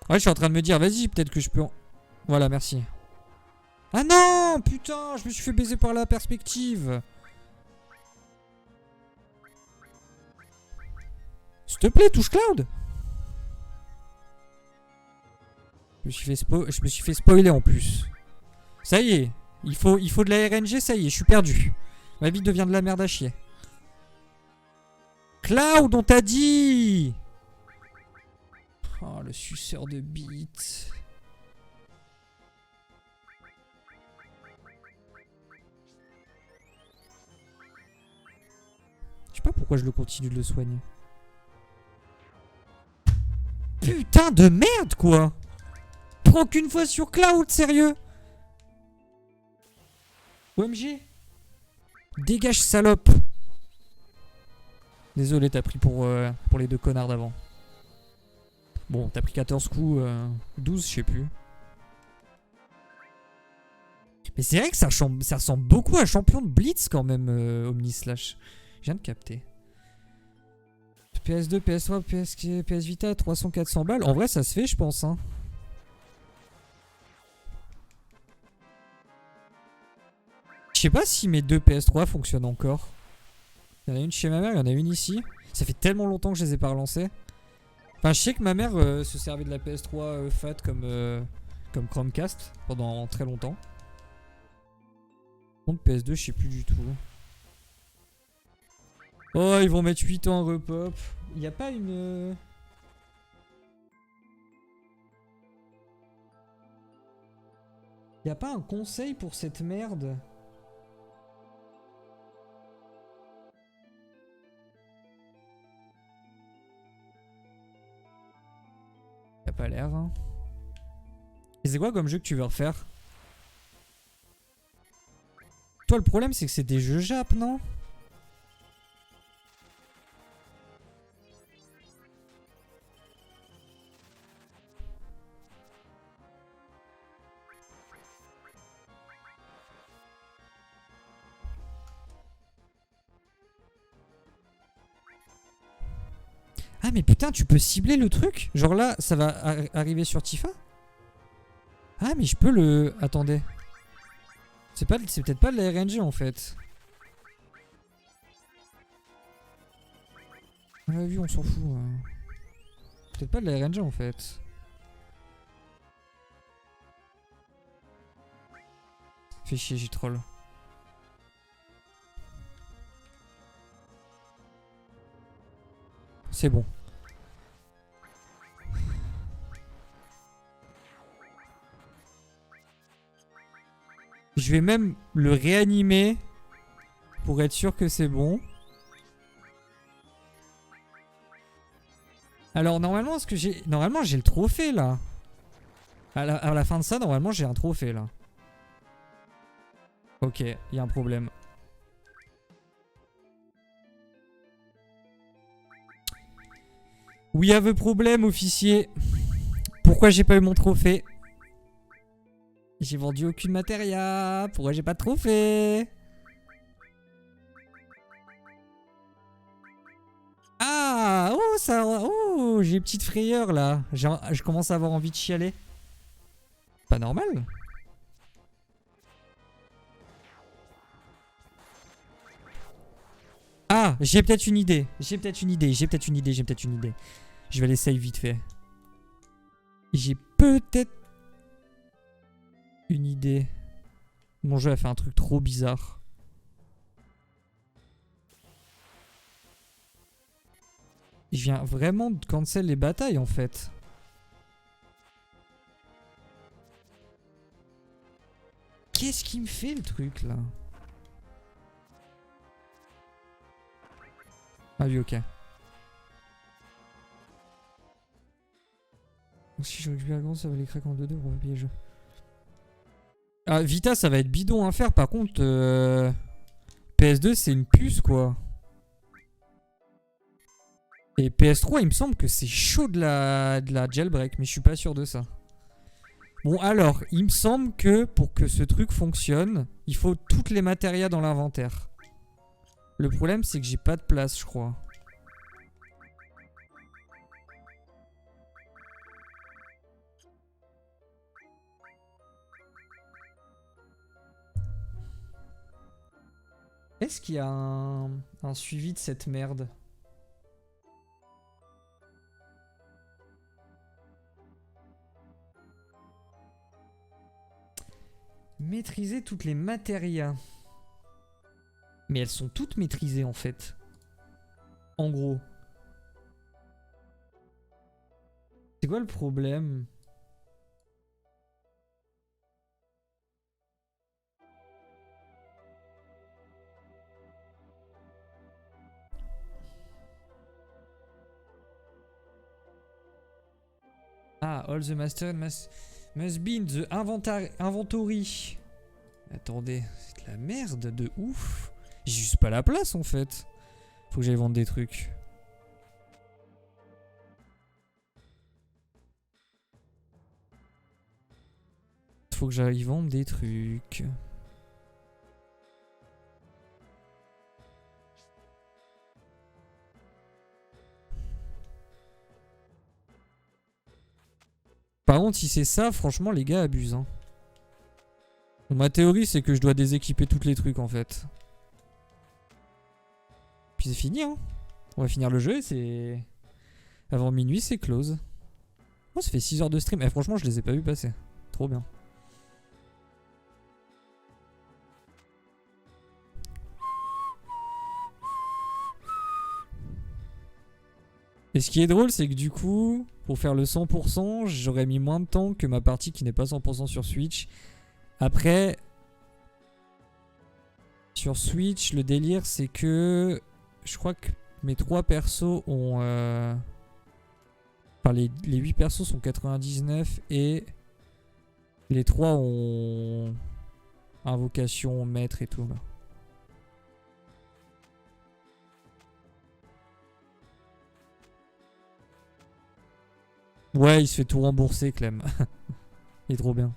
Ouais, je suis en train de me dire, vas-y, peut-être que je peux... Voilà, merci. Ah non, putain, je me suis fait baiser par la perspective. S'il te plaît, touche Cloud. Je me suis fait spoiler en plus. Ça y est, il faut de la RNG, ça y est, je suis perdu. Ma vie devient de la merde à chier. Cloud, on t'a dit. Oh, le suceur de bite. Je sais pas pourquoi je le continue de le soigner. Putain de merde, quoi. Prends qu'une fois sur Cloud, sérieux. OMG. Dégage, salope. Désolé, t'as pris pour les deux connards d'avant. Bon, t'as pris 14 coups, 12, je sais plus. Mais c'est vrai que ça ressemble beaucoup à champion de Blitz quand même, Omnislash. Je viens de capter. PS2, PS3, PS Vita, 300-400 balles. En vrai, ça se fait, je pense. Hein. Je sais pas si mes deux PS3 fonctionnent encore. Il y en a une chez ma mère, il y en a une ici. Ça fait tellement longtemps que je les ai pas relancés. Enfin, je sais que ma mère se servait de la PS3 FAT comme Chromecast pendant très longtemps. Contre PS2, je sais plus du tout. Oh, ils vont mettre 8 ans en repop. Il n'y a pas une... Il n'y a pas un conseil pour cette merde? Il a pas l'air, hein. Et c'est quoi comme jeu que tu veux refaire? Toi, le problème, c'est que c'est des jeux Jap, non? Ah mais putain, tu peux cibler le truc? Genre là, ça va arriver sur Tifa? Ah mais je peux le... Attendez. C'est peut-être pas de la RNG en fait. On l'a vu, on s'en fout. Peut-être pas de la RNG en fait. Fais chier, j'y troll. C'est bon. Je vais même le réanimer pour être sûr que c'est bon. Alors normalement, est-ce que j'ai... Normalement j'ai le trophée là. À la fin de ça, normalement j'ai un trophée là. Ok, il y a un problème. We have a problème, officier. Pourquoi j'ai pas eu mon trophée? J'ai vendu aucune matéria. Pourquoi j'ai pas de trophée? Ah, oh ça, oh, j'ai une petite frayeur là. Je commence à avoir envie de chialer. Pas normal. Ah, j'ai peut-être une idée. Je vais aller save vite fait. J'ai peut-être une idée. Mon jeu a fait un truc trop bizarre. Je viens vraiment de cancel les batailles en fait. Qu'est-ce qui me fait le truc là? Ah oui, ok. Si je récupère la grande, ça va les craquer en 2-2, on va payer le jeu. Ah, Vita, ça va être bidon à faire. Par contre, PS2, c'est une puce, quoi. Et PS3, il me semble que c'est chaud de la jailbreak, mais je suis pas sûr de ça. Bon, alors, il me semble que pour que ce truc fonctionne, il faut toutes les matérias dans l'inventaire. Le problème, c'est que j'ai pas de place, je crois. Est-ce qu'il y a un suivi de cette merde? Maîtriser toutes les matérias. Mais elles sont toutes maîtrisées en fait. En gros. C'est quoi le problème? Ah, all the master must be in the inventory. Attendez, c'est de la merde de ouf. J'ai juste pas la place en fait. Faut que j'aille vendre des trucs. Faut que j'aille vendre des trucs. Par contre, si c'est ça, franchement, les gars abusent. Hein. Bon, ma théorie, c'est que je dois déséquiper tous les trucs en fait. Puis c'est fini, hein. On va finir le jeu et c'est... Avant minuit, c'est close. Oh, ça fait 6 heures de stream. Eh, franchement, je les ai pas vus passer. Trop bien. Et ce qui est drôle, c'est que du coup, pour faire le 100%, j'aurais mis moins de temps que ma partie qui n'est pas 100% sur Switch. Après, sur Switch, le délire, c'est que je crois que mes 3 persos ont... Enfin, les 8 persos sont 99 et les 3 ont Invocation, maître et tout là. Ouais, il se fait tout rembourser, Clem. Il est trop bien.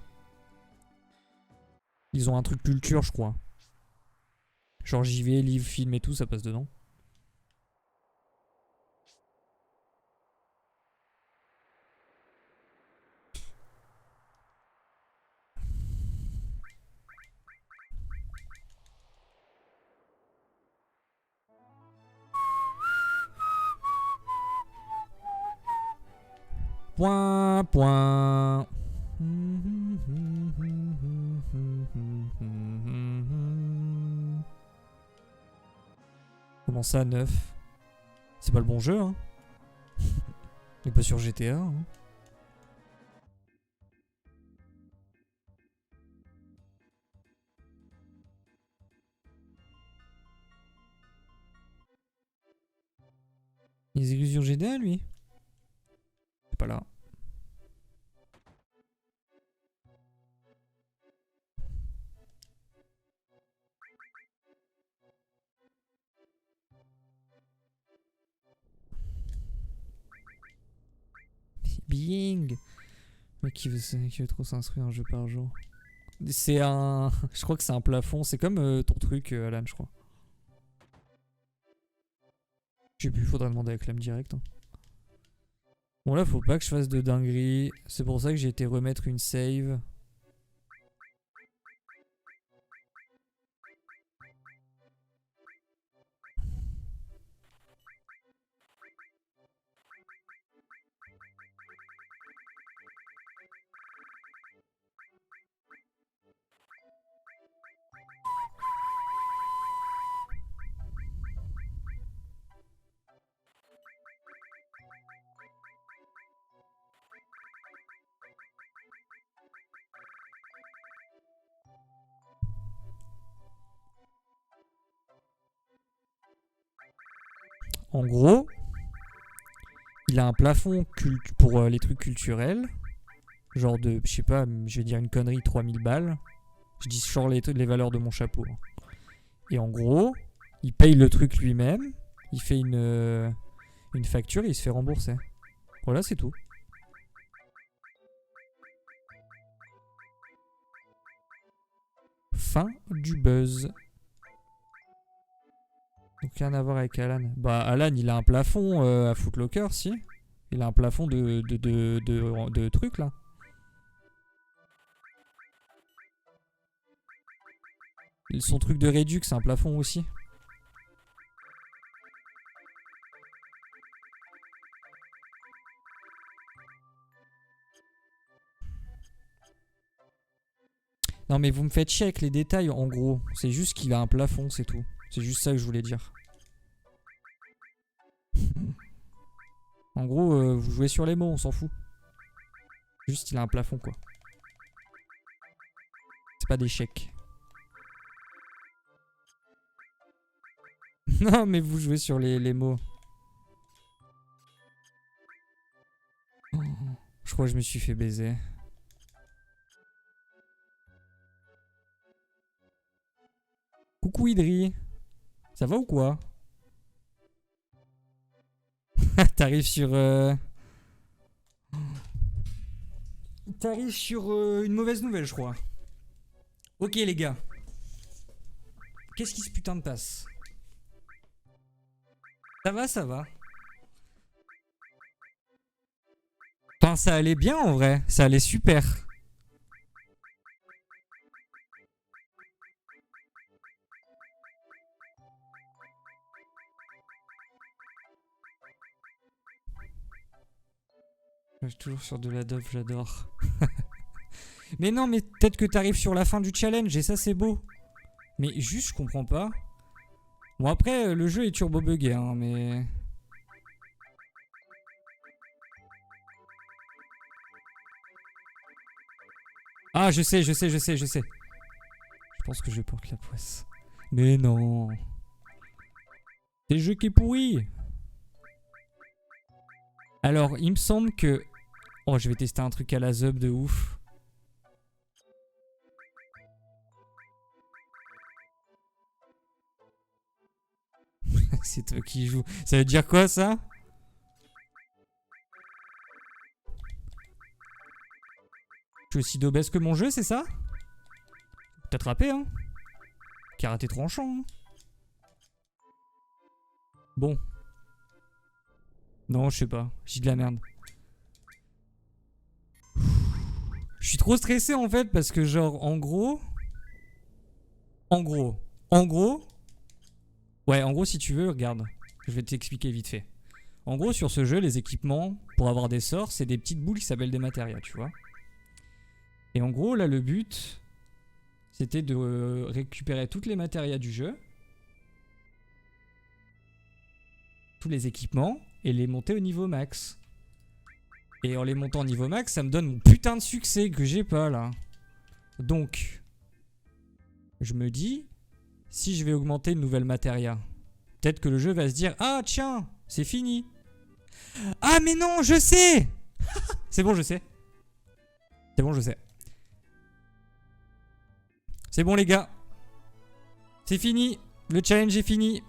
Ils ont un truc culture, je crois. Genre JV, livre, film et tout, ça passe dedans. Point, point. Comment ça, 9? C'est pas le bon jeu, hein. On est pas sur GTA, hein. Il exécute sur GTA, lui? C'est pas là. Bing. Mais qui veut trop s'instruire un jeu par jour. C'est un... Je crois que c'est un plafond. C'est comme ton truc, Alan, je crois. Je sais plus, faudra demander à Clem direct. Hein. Bon là, faut pas que je fasse de dinguerie. C'est pour ça que j'ai été remettre une save. En gros, il a un plafond pour les trucs culturels. Genre de, je sais pas, je vais dire une connerie, 3000 balles. Je dis genre les valeurs de mon chapeau. Et en gros, il paye le truc lui-même. Il fait une facture et il se fait rembourser. Voilà, c'est tout. Fin du buzz. Donc rien à voir avec Alan. Bah Alan, il a un plafond à Footlocker, si. Il a un plafond de trucs là. Son truc de Redux, c'est un plafond aussi. Non mais vous me faites chier avec les détails en gros. C'est juste qu'il a un plafond, c'est tout. C'est juste ça que je voulais dire. En gros, vous jouez sur les mots, on s'en fout. Juste il a un plafond quoi. C'est pas des chèques. Non mais vous jouez sur les mots. Oh, je crois que je me suis fait baiser. Coucou Idri. Ça va ou quoi? T'arrives sur... T'arrives sur une mauvaise nouvelle, je crois. Ok les gars. Qu'est-ce qui se putain de passe? Ça va, ça va. Enfin, ça allait bien en vrai. Ça allait super. Je suis toujours sur de la dope, j'adore. Mais non, mais peut-être que t'arrives sur la fin du challenge et ça c'est beau. Mais juste, je comprends pas. Bon après, le jeu est turbo buggé, hein, mais... Ah, je sais. Je pense que je porte la poisse. Mais non. C'est le jeu qui est pourri. Alors, il me semble que... Oh, je vais tester un truc à la zub de ouf. C'est toi qui joues. Ça veut dire quoi ça? Je suis aussi d'obèse que mon jeu, c'est ça? T'as attrapé, hein? Karaté tranchant, hein? Bon. Non, je sais pas. J'ai de la merde. Je suis trop stressé en fait parce que genre en gros... Ouais, en gros si tu veux, regarde. Je vais t'expliquer vite fait. En gros sur ce jeu, les équipements pour avoir des sorts, c'est des petites boules qui s'appellent des matérias, tu vois. Et en gros là le but, c'était de récupérer toutes les matérias du jeu. Tous les équipements et les monter au niveau max. Et en les montant au niveau max, ça me donne mon putain de succès que j'ai pas là. Donc, je me dis, si je vais augmenter une nouvelle matéria, peut-être que le jeu va se dire, ah tiens, c'est fini. Ah mais non, je sais. C'est bon, je sais. C'est bon, je sais. C'est bon les gars. C'est fini. Le challenge est fini.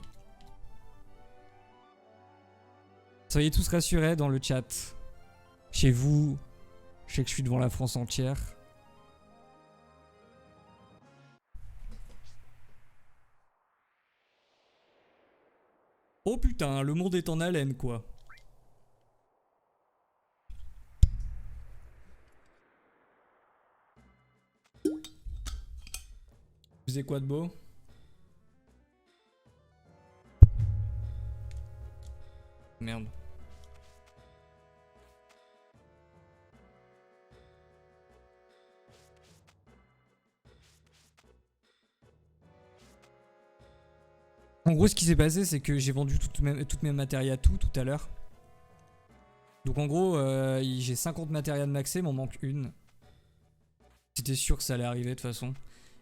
Soyez tous rassurés dans le chat. Chez vous, je sais que je suis devant la France entière. Oh putain, le monde est en haleine quoi. Vous faisiez quoi de beau? Merde. En gros, ce qui s'est passé, c'est que j'ai vendu toutes mes matérias tout à l'heure. Donc en gros, j'ai 50 matérias de maxé, m'en manque une. J'étais sûr que ça allait arriver de toute façon.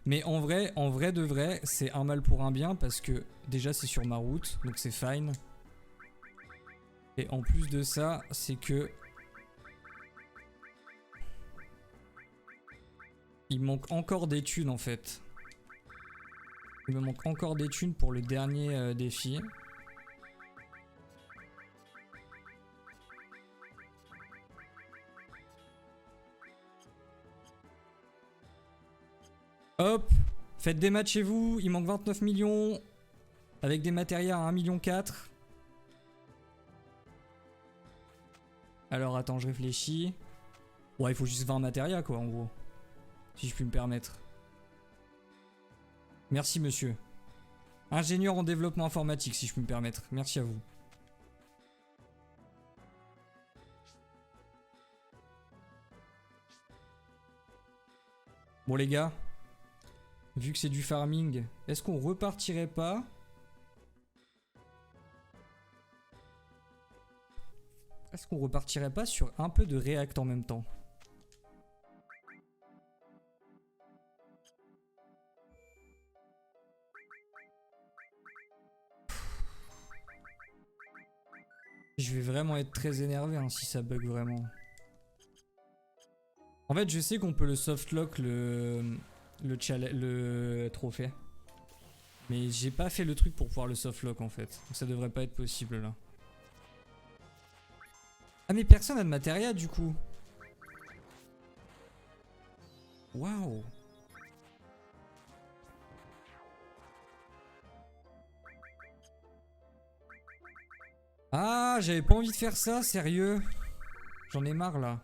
Mais en vrai de vrai, c'est un mal pour un bien parce que déjà c'est sur ma route, donc c'est fine. Et en plus de ça, c'est que il me manque encore des thunes en fait. Il me manque encore des thunes pour le dernier défi. Hop, faites des matchs chez vous, il manque 29 millions. Avec des matérias à 1,4 million. Alors attends, je réfléchis. Ouais, il faut juste 20 matérias quoi en gros. Si je puis me permettre. Merci monsieur. Ingénieur en développement informatique si je puis me permettre. Merci à vous. Bon les gars. Vu que c'est du farming, est-ce qu'on repartirait pas? Est-ce qu'on repartirait pas sur un peu de React en même temps? Je vais vraiment être très énervé hein, si ça bug vraiment. En fait, je sais qu'on peut le softlock le trophée. Mais j'ai pas fait le truc pour pouvoir le softlock en fait. Donc ça devrait pas être possible là. Ah mais personne n'a de matériel du coup. Waouh. Ah, j'avais pas envie de faire ça, sérieux. J'en ai marre là.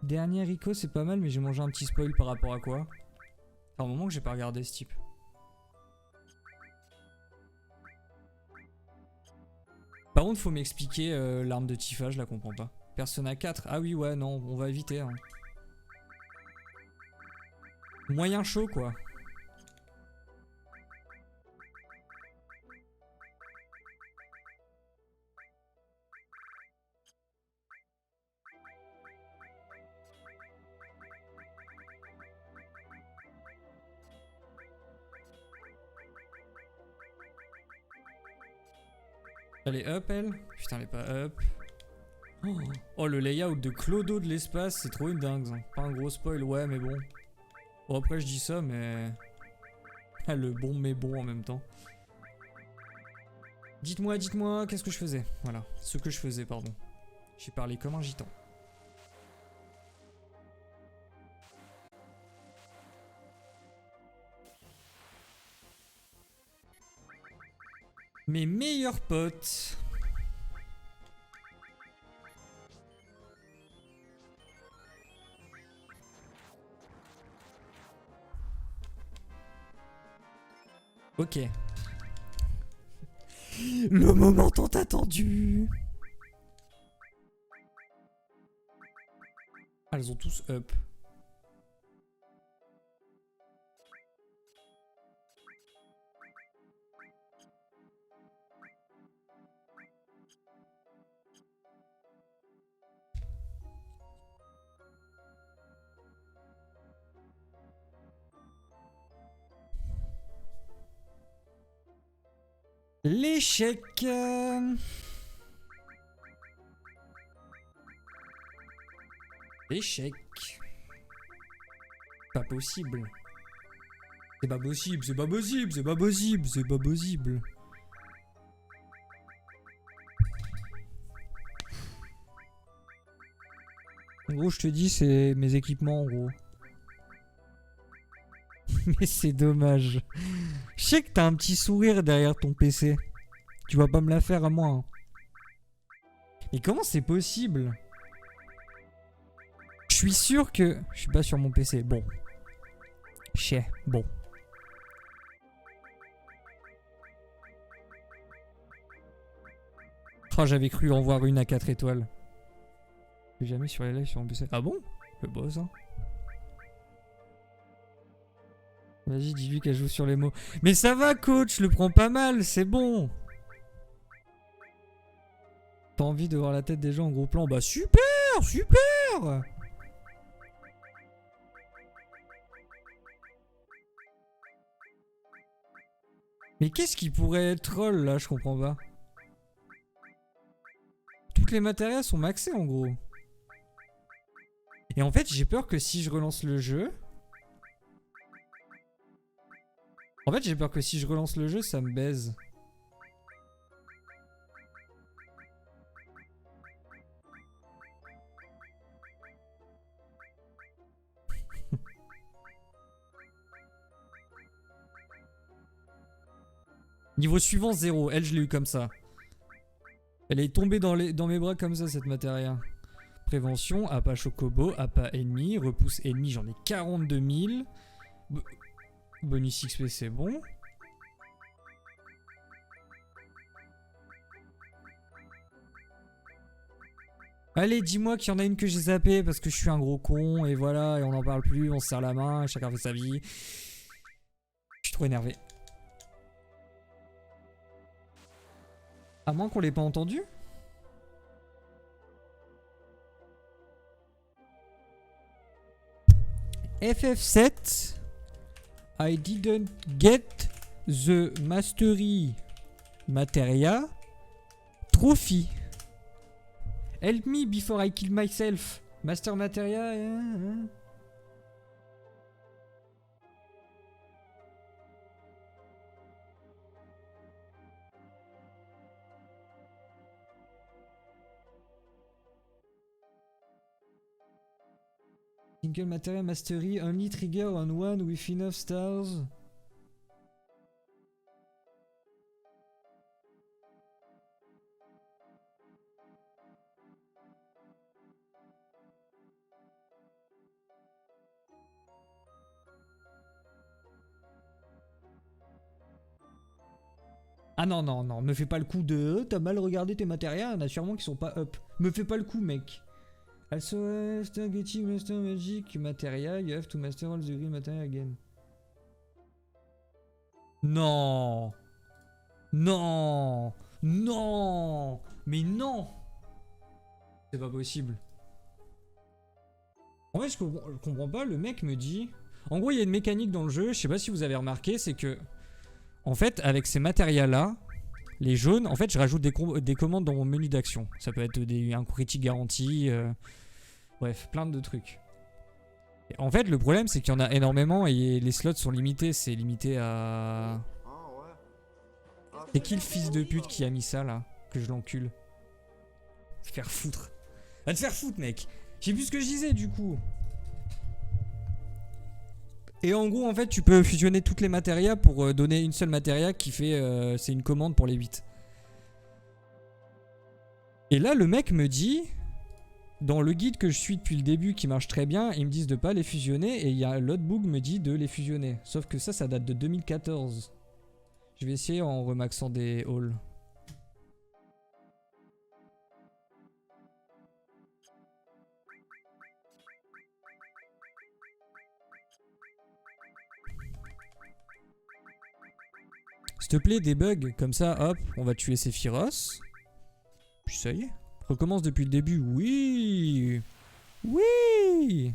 Dernier Rico, c'est pas mal, mais j'ai mangé un petit spoil par rapport à quoi? C'est un moment que j'ai pas regardé ce type. Par contre, faut m'expliquer l'arme de Tifa, je la comprends pas. Persona 4, ah oui, ouais, non, on va éviter. Hein. Moyen chaud, quoi. Elle est up, elle? Putain, elle est pas up. Oh, le layout de Clodo de l'espace, c'est trop une dingue. Hein. Pas un gros spoil, ouais, mais bon. Bon, après, je dis ça, mais... le bon, mais bon en même temps. Dites-moi, qu'est-ce que je faisais? Voilà, ce que je faisais, pardon. J'ai parlé comme un gitan. Mes meilleurs potes. Ok. Le moment tant attendu. Ah, elles ont tous up. L'échec. Échec. Pas possible. C'est pas possible, c'est pas possible, c'est pas possible, c'est pas possible. En gros, je te dis, c'est mes équipements en gros. Mais c'est dommage. Je sais que t'as un petit sourire derrière ton PC. Tu vas pas me la faire à moi. Hein. Mais comment c'est possible? Je suis sûr que... Je suis pas sur mon PC. Bon. Bon. Oh, j'avais cru en voir une à 4 étoiles. Je vais jamais sur les lives sur mon PC. Ah bon? Le boss, hein. Vas-y, dis-lui qu'elle joue sur les mots. Mais ça va, coach, le prends pas mal, c'est bon. T'as envie de voir la tête des gens en gros plan? Bah super, super. Mais qu'est-ce qui pourrait être troll là? Je comprends pas. Toutes les matériels sont maxés en gros. Et en fait, j'ai peur que si je relance le jeu... En fait, j'ai peur que si je relance le jeu, ça me baise. Niveau suivant, 0. Elle, je l'ai eu comme ça. Elle est tombée dans mes bras comme ça, cette matéria. Prévention, appât chocobo, appât ennemi, repousse ennemi, j'en ai 42 000. Bonus XP, c'est bon. Allez, dis-moi qu'il y en a une que j'ai zappée parce que je suis un gros con et voilà, et on n'en parle plus, on se serre la main, et chacun fait sa vie. Je suis trop énervé. À moins qu'on l'ait pas entendu. FF7. I didn't get the mastery materia trophy. Help me before I kill myself. Master materia. Single materia mastery only trigger on one with enough stars. Ah non, non, non, me fais pas le coup de t'as mal regardé tes matérias, il y en a sûrement qui sont pas up. Me fais pas le coup, mec. Also, after getting master magic materia, you have to master all the green materia again. Non. Non. Non. Mais non. C'est pas possible. En fait, je comprends pas, le mec me dit... En gros, il y a une mécanique dans le jeu, je sais pas si vous avez remarqué, c'est que... En fait, avec ces matérias-là, les jaunes, en fait, je rajoute des commandes dans mon menu d'action. Ça peut être un critique garanti, bref, plein de trucs. Et en fait, le problème, c'est qu'il y en a énormément et les slots sont limités. C'est limité à... C'est qui le fils de pute qui a mis ça là? Que je l'encule. Se faire foutre. Va te faire foutre, mec. J'ai plus ce que je disais du coup. Et en gros, en fait, tu peux fusionner toutes les matérias pour donner une seule matéria qui fait... c'est une commande pour les 8. Et là, le mec me dit... Dans le guide que je suis depuis le début qui marche très bien, ils me disent de pas les fusionner. Et il y a l'autre book me dit de les fusionner. Sauf que ça date de 2014. Je vais essayer en remaxant des halls. S'il te plaît, des bugs, comme ça, hop, on va tuer Sephiroth. Puis ça y est. Recommence depuis le début, oui. Oui.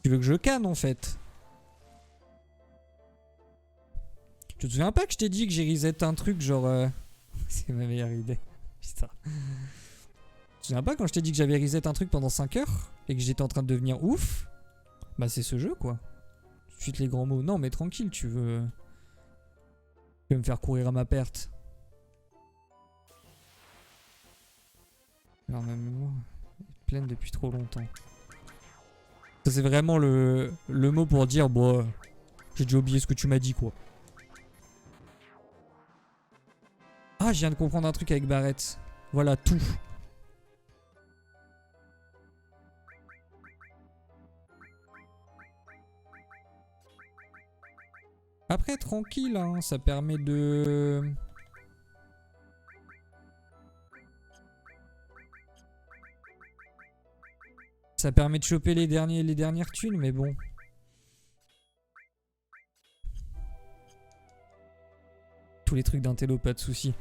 Tu veux que je canne en fait? Tu te souviens pas que je t'ai dit que j'ai reset un truc genre... C'est ma meilleure idée. Putain. Tu te souviens pas quand je t'ai dit que j'avais reset un truc pendant 5 heures? Et que j'étais en train de devenir ouf? Bah c'est ce jeu quoi. Tout de suite les grands mots. Non mais tranquille, tu veux me faire courir à ma perte. Alors ma mémoire est pleine depuis trop longtemps. Ça c'est vraiment le mot pour dire bon j'ai déjà oublié ce que tu m'as dit quoi. Ah je viens de comprendre un truc avec Barrett. Voilà tout. Après tranquille hein, ça permet de... Ça permet de choper les dernières thunes, mais bon. Tous les trucs d'un télo, pas de soucis.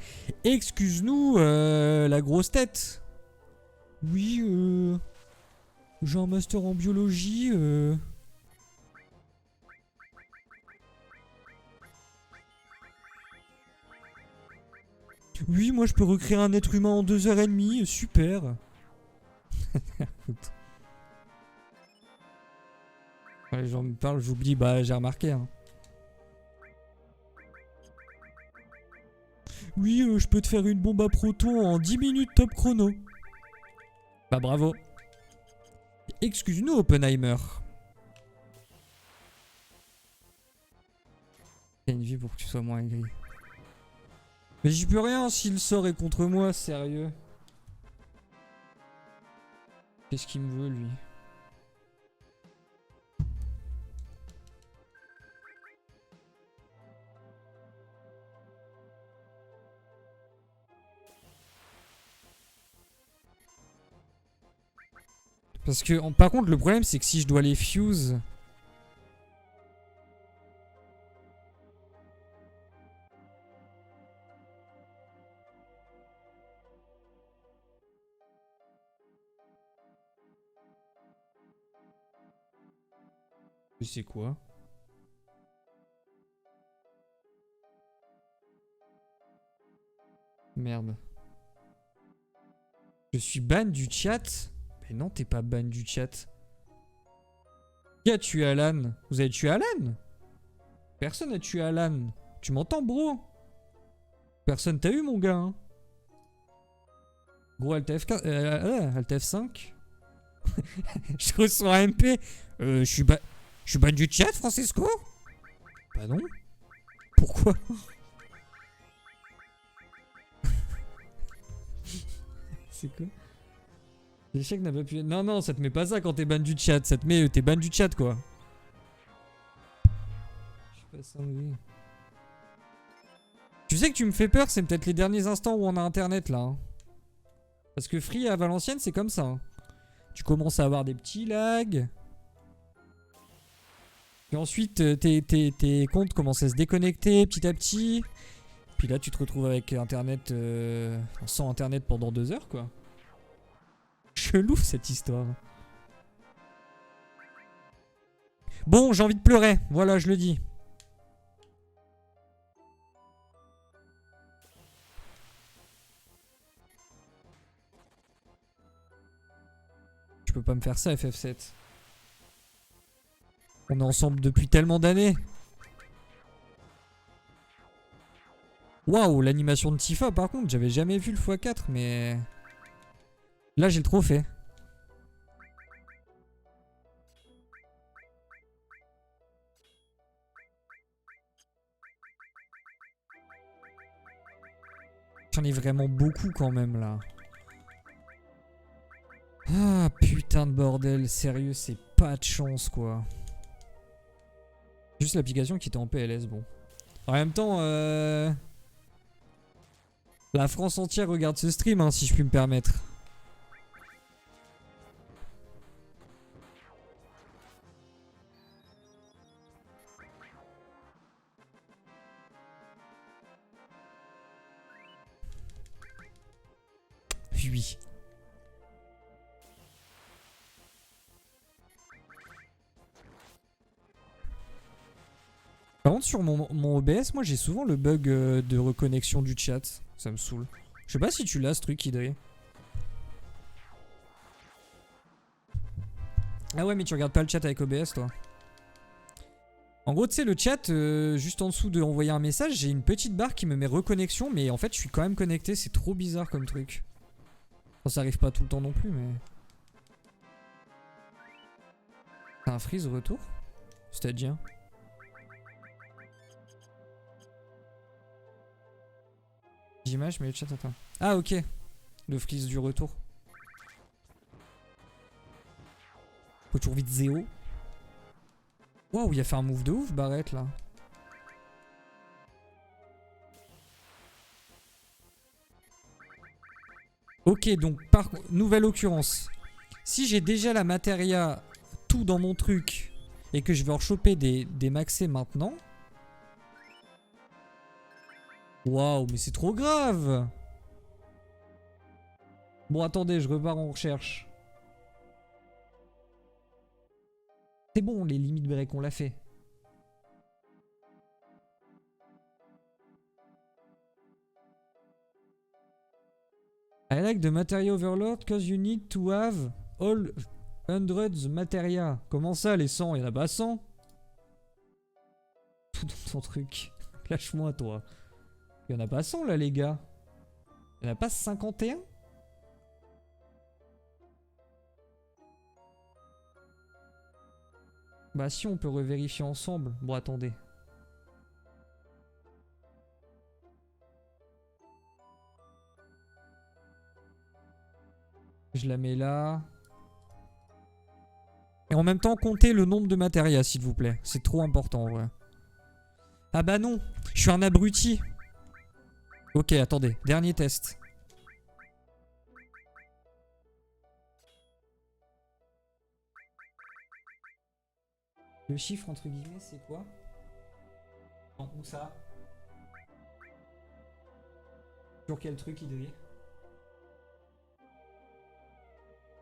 Excuse-nous, la grosse tête. Oui, j'ai un master en biologie. Oui, moi je peux recréer un être humain en 2h30, super. Quand les gens me parlent, j'oublie, bah j'ai remarqué. Hein. Oui, je peux te faire une bombe à proton en 10 minutes top chrono. Bah bravo. Excuse-nous, Oppenheimer. Il y a une vie pour que tu sois moins aigri. Mais j'y peux rien si le sort est contre moi, sérieux. Qu'est-ce qu'il me veut, lui? Parce que, par contre, le problème, c'est que si je dois les fuse... C'est quoi? Merde. Je suis ban du chat? Mais non, t'es pas ban du chat. Qui a tué Alan? Vous avez tué Alan? Personne n'a tué Alan. Tu m'entends, bro? Personne t'a eu, mon gars. Hein? Gros, Alt F15. Alt F5. Je reçois un MP. Je suis ban du chat, Francisco? Bah non. Pourquoi? C'est quoi? L'échec n'a pas pu... Non, non, ça te met pas ça quand t'es ban du chat. Ça te met... T'es ban du chat, quoi. Je suis pas sanguin. Tu sais que tu me fais peur, c'est peut-être les derniers instants où on a internet, là. Hein. Parce que Free à Valenciennes, c'est comme ça. Hein. Tu commences à avoir des petits lags. Et ensuite, tes comptes commencent à se déconnecter petit à petit. Puis là, tu te retrouves avec internet... sans internet pendant 2 heures, quoi. Chelou cette histoire. Bon, j'ai envie de pleurer. Voilà, je le dis. Tu peux pas me faire ça, FF7. On est ensemble depuis tellement d'années. Waouh, l'animation de Tifa, par contre, j'avais jamais vu le x4, mais... Là, j'ai le trophée. J'en ai vraiment beaucoup quand même, là. Ah, putain de bordel. Sérieux, c'est pas de chance, quoi. Juste l'application qui était en PLS, bon. En même temps, la France entière regarde ce stream, hein, si je puis me permettre. Oui. Par contre, sur mon OBS, moi j'ai souvent le bug de reconnexion du chat. Ça me saoule. Je sais pas si tu l'as, ce truc, Idré. Ah ouais, mais tu regardes pas le chat avec OBS, toi. En gros, tu sais, le chat, juste en dessous de envoyer un message, j'ai une petite barre qui me met reconnexion, mais en fait, je suis quand même connecté. C'est trop bizarre comme truc. Enfin, ça arrive pas tout le temps non plus, mais... T'as un freeze retour? C'est-à-dire? J'image, mais le chat attend. Ah, ok. Le freeze du retour. Faut toujours vite zéro. Waouh, il a fait un move de ouf, Barrett, là. Ok, donc, par nouvelle occurrence. Si j'ai déjà la matéria tout dans mon truc et que je veux en choper des maxés maintenant... Waouh, mais c'est trop grave! Bon, attendez, je repars en recherche. C'est bon, les limites break, on l'a fait. I like the material overload cause you need to have all hundreds materia. Comment ça, les 100? Il y en a pas 100? Tout dans ton truc. Lâche-moi, toi. Il y en a pas 100, là, les gars. Il y en a pas 51? Bah si, on peut revérifier ensemble. Bon, attendez. Je la mets là. Et en même temps, comptez le nombre de matérias, s'il vous plaît. C'est trop important, en vrai. Ah bah non, je suis un abruti. Ok, attendez. Dernier test. Le chiffre, entre guillemets, c'est quoi? Où ça? Sur quel truc, Idri?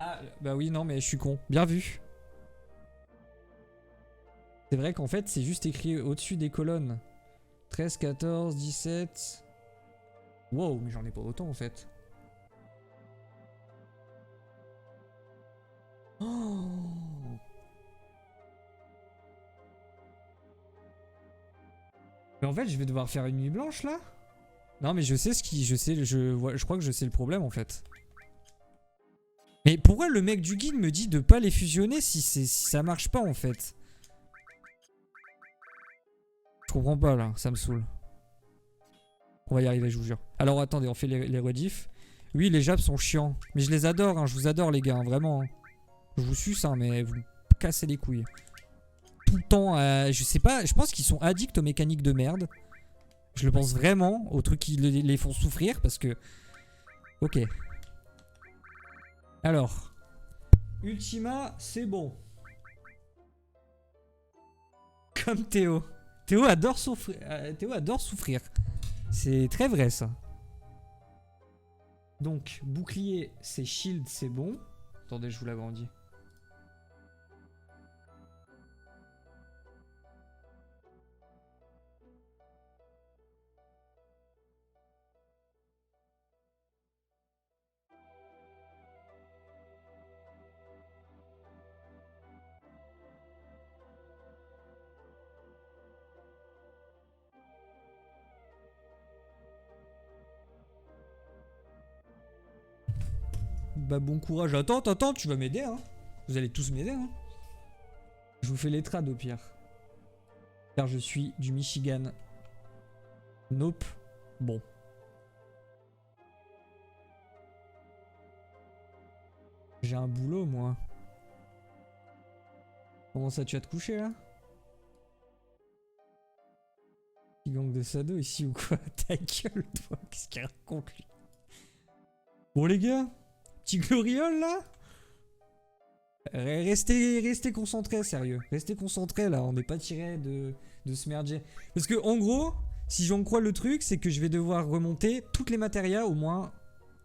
Ah, bah oui, non, mais je suis con. Bien vu. C'est vrai qu'en fait, c'est juste écrit au-dessus des colonnes. 13, 14, 17... Wow, mais j'en ai pas autant, en fait. Oh! Mais en fait, je vais devoir faire une nuit blanche, là? Non, mais je sais ce qui... Je crois que je sais le problème, en fait. Mais pourquoi le mec du guide me dit de pas les fusionner si ça marche pas, en fait? Je comprends pas, là. Ça me saoule. On va y arriver, je vous jure. Alors, attendez, on fait les rediffs. Oui, les japs sont chiants. Mais je les adore, hein. Je vous adore, les gars, hein, vraiment. Hein. Je vous suce, hein, mais vous me cassez les couilles. Tout le temps, je sais pas, je pense qu'ils sont addicts aux mécaniques de merde. Je le pense vraiment, aux trucs qui les font souffrir, parce que... Ok. Alors. Ultima, c'est bon. Comme Théo. Théo adore souffrir. Théo adore souffrir. C'est très vrai, ça. Donc, bouclier, c'est shield, c'est bon. Attendez, je vous l'agrandis. bah bon courage. Attends, tu vas m'aider, hein. Vous allez tous m'aider, hein. Je vous fais les trades au pire. Car je suis du Michigan. Nope. Bon. J'ai un boulot, moi. Comment ça, tu vas te coucher, là? Petit gang de sado ici ou quoi? Ta gueule, toi. Qu'est-ce qu'il raconte, lui? Bon, les gars. Petit gloriole, là? Restez concentrés, sérieux. Restez concentrés, là. On n'est pas tiré de ce merdier. Parce que, en gros, si j'en crois le truc, c'est que je vais devoir remonter toutes les matérias au moins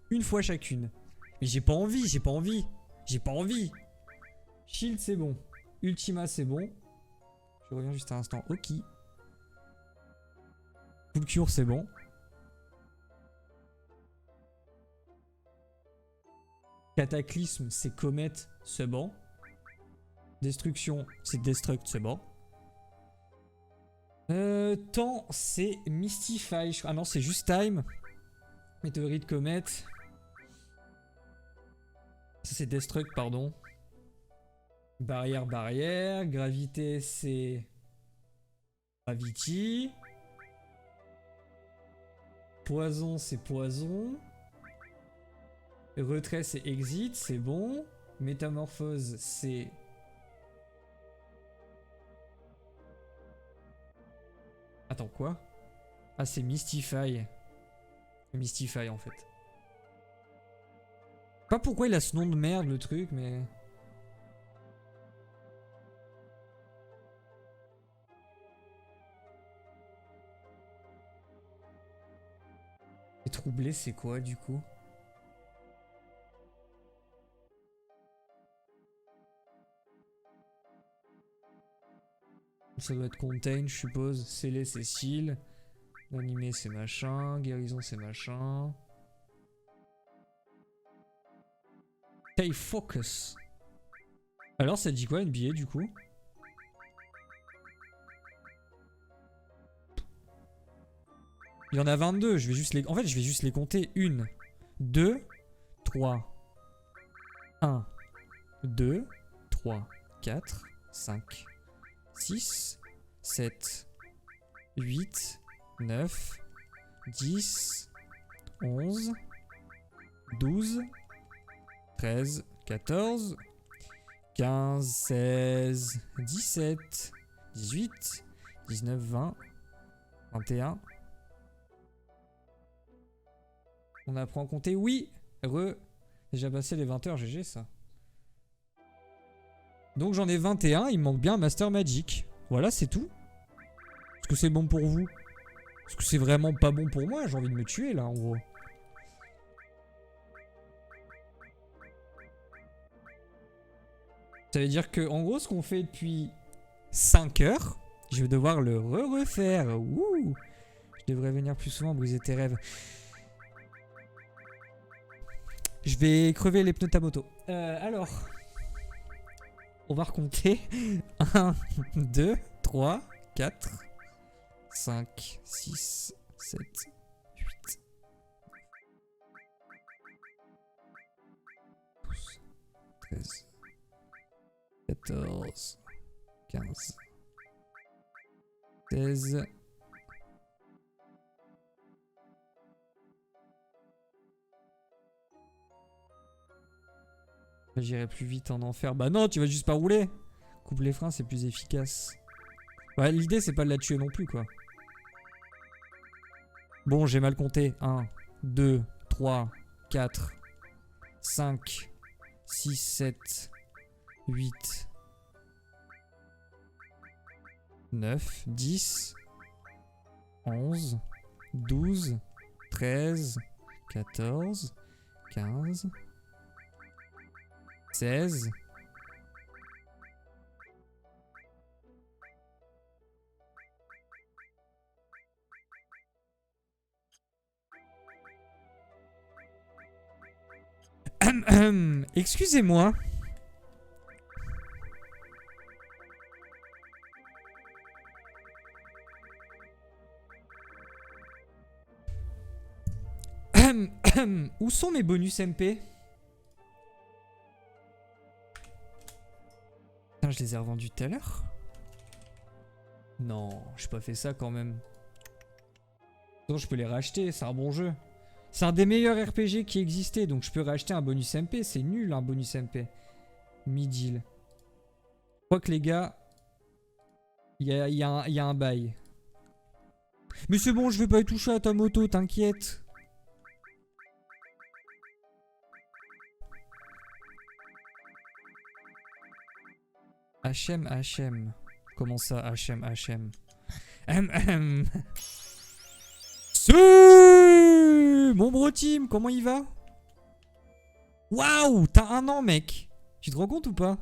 une fois chacune. Mais j'ai pas envie. Shield, c'est bon. Ultima, c'est bon. Je reviens juste un instant. Ok. Full cure, c'est bon. Cataclysme, c'est comète, c'est bon. Destruction, c'est destruct, c'est bon. Temps, c'est mystify. Ah non, c'est juste time. Météorite, comète. Ça, c'est destruct, pardon. Barrière. Gravité, c'est gravity. Poison, c'est poison. Retrait, c'est exit, c'est bon. Métamorphose, c'est... Attends, quoi? Ah, c'est Mystify. Mystify, en fait. Je sais pas pourquoi il a ce nom de merde, le truc, mais... Et troublé, c'est quoi, du coup? Ça doit être contain, je suppose. Scellé, c'est seal. Animé, c'est machin. Guérison, c'est machin. Stay focus. Alors, ça dit quoi, NBA, du coup? Il y en a 22. Je vais juste les... En fait, je vais juste les compter. 1, 2, 3. 1, 2, 3, 4, 5. 6, 7, 8, 9, 10, 11, 12, 13, 14, 15, 16, 17, 18, 19, 20, 21. On apprend à compter, oui, déjà passé les 20 heures, GG ça. Donc j'en ai 21, il me manque bien un Master Magic. Voilà, c'est tout. Est-ce que c'est bon pour vous? Est-ce que c'est vraiment pas bon pour moi? J'ai envie de me tuer là, en gros. Ça veut dire que, en gros, ce qu'on fait depuis 5 heures, je vais devoir le refaire. Ouh. Je devrais venir plus souvent briser tes rêves. Je vais crever les pneus de ta moto. Alors... On va recompter. 1, 2, 3, 4, 5, 6, 7, 8, 12, 13, 14, 15, 16. J'irai plus vite en enfer. Bah non, tu vas juste pas rouler. Coupe les freins, c'est plus efficace. Ouais, l'idée c'est pas de la tuer non plus, quoi. Bon, j'ai mal compté. 1, 2, 3, 4, 5, 6, 7, 8, 9, 10, 11, 12, 13, 14, 15... 16. Excusez-moi. Où sont mes bonus MP ? Ah, je les ai revendus tout à l'heure? Non, j'ai pas fait ça quand même. Non, je peux les racheter, c'est un bon jeu. C'est un des meilleurs RPG qui existait, donc je peux racheter un bonus MP. C'est nul un bonus MP. Mid-deal. Je crois que les gars, il y a un bail. Mais c'est bon, je vais pas y toucher à ta moto, t'inquiète. HM. Comment ça, HM? Mon bro team, comment il va? Waouh, t'as 1 an, mec. Tu te rends compte ou pas?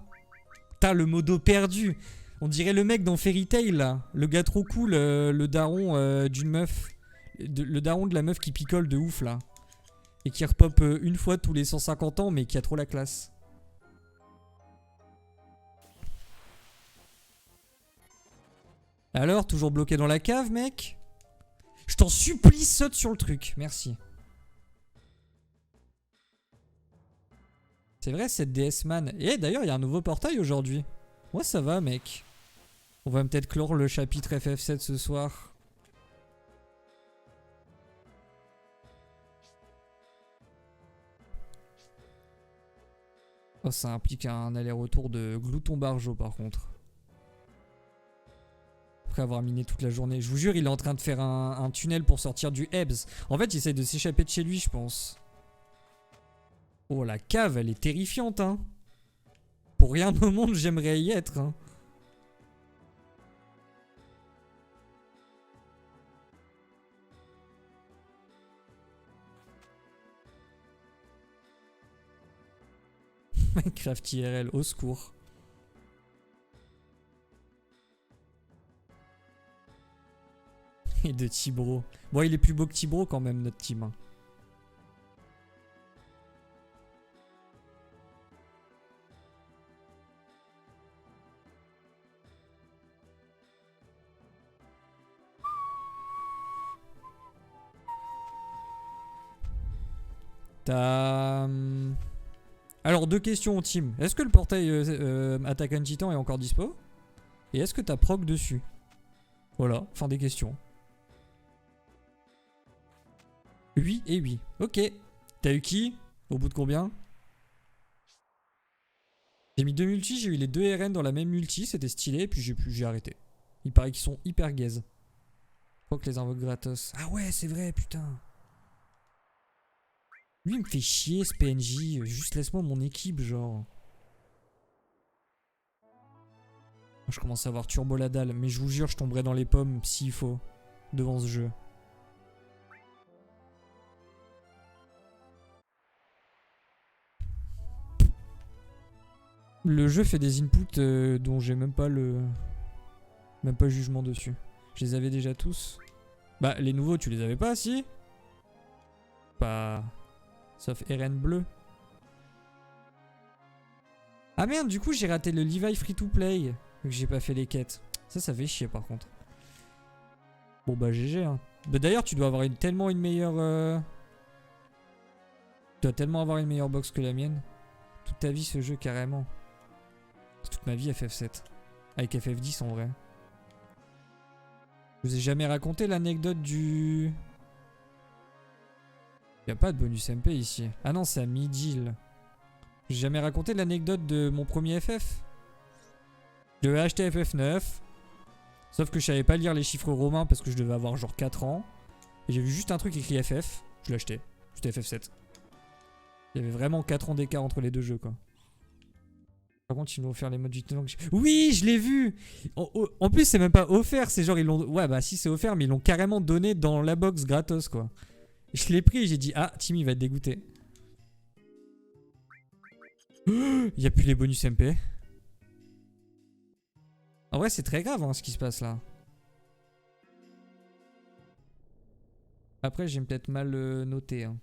T'as le modo perdu. On dirait le mec dans Fairy Tail, là. Le gars trop cool, le daron d'une meuf. Le daron de la meuf qui picole de ouf, là. Et qui repop une fois tous les 150 ans, mais qui a trop la classe. Alors, toujours bloqué dans la cave, mec? Je t'en supplie, saute sur le truc. Merci. C'est vrai, cette DS Man. Et d'ailleurs, il y a un nouveau portail aujourd'hui. Ouais, ça va, mec. On va peut-être clore le chapitre FF7 ce soir. Oh, ça implique un aller-retour de glouton barjo, par contre. Après avoir miné toute la journée. Je vous jure, il est en train de faire un tunnel pour sortir du Hebs. En fait, il essaye de s'échapper de chez lui, je pense. Oh, la cave, elle est terrifiante, hein. Pour rien au monde, j'aimerais y être, hein. Minecraft IRL, au secours. Et de Tibro. Bon, il est plus beau que Tibro quand même, notre team. Hein. T'as... Alors, 2 questions au team. Est-ce que le portail Attack on Titan est encore dispo? Et est-ce que t'as proc dessus? Voilà, fin des questions. Oui et oui. Ok. T'as eu qui? Au bout de combien? J'ai mis 2 multis, j'ai eu les 2 RN dans la même multi, c'était stylé, et puis j'ai arrêté. Il paraît qu'ils sont hyper gaze. Faut que les invoques gratos. Ah ouais, c'est vrai, putain. Lui, il me fait chier, ce PNJ. Juste laisse-moi mon équipe, genre. Je commence à avoir turbo la dalle, mais je vous jure, je tomberai dans les pommes s'il faut, devant ce jeu. Le jeu fait des inputs dont j'ai même pas jugement dessus. Je les avais déjà tous. Bah, les nouveaux, tu les avais pas, si? Pas... Sauf RN bleu. Ah merde, du coup, j'ai raté le Levi free-to-play. Vu que j'ai pas fait les quêtes. Ça fait chier, par contre. Bon, bah, GG, hein. Bah, d'ailleurs, tu dois avoir tellement une meilleure... Tu dois tellement avoir une meilleure box que la mienne. Toute ta vie, ce jeu, carrément. Toute ma vie FF7. Avec FF10 en vrai. Je vous ai jamais raconté l'anecdote du... Y a pas de bonus MP ici. Ah non, c'est à midi. J'ai jamais raconté l'anecdote de mon premier FF. Je devais acheter FF9. Sauf que je savais pas lire les chiffres romains parce que je devais avoir genre 4 ans. Et j'ai vu juste un truc écrit FF. Je l'ai acheté. C'était FF7. Il y avait vraiment 4 ans d'écart entre les deux jeux, quoi. Par contre, ils m'ont offert les modes du temps. Oui, je l'ai vu. En plus, c'est même pas offert. C'est genre, ils l'ont... Ouais, bah si, c'est offert, mais ils l'ont carrément donné dans la box gratos, quoi. Je l'ai pris et j'ai dit, ah, Timmy va être dégoûté. Il n'y a plus les bonus MP. En vrai, c'est très grave, hein, ce qui se passe là. Après, j'ai peut-être mal noté. Hein.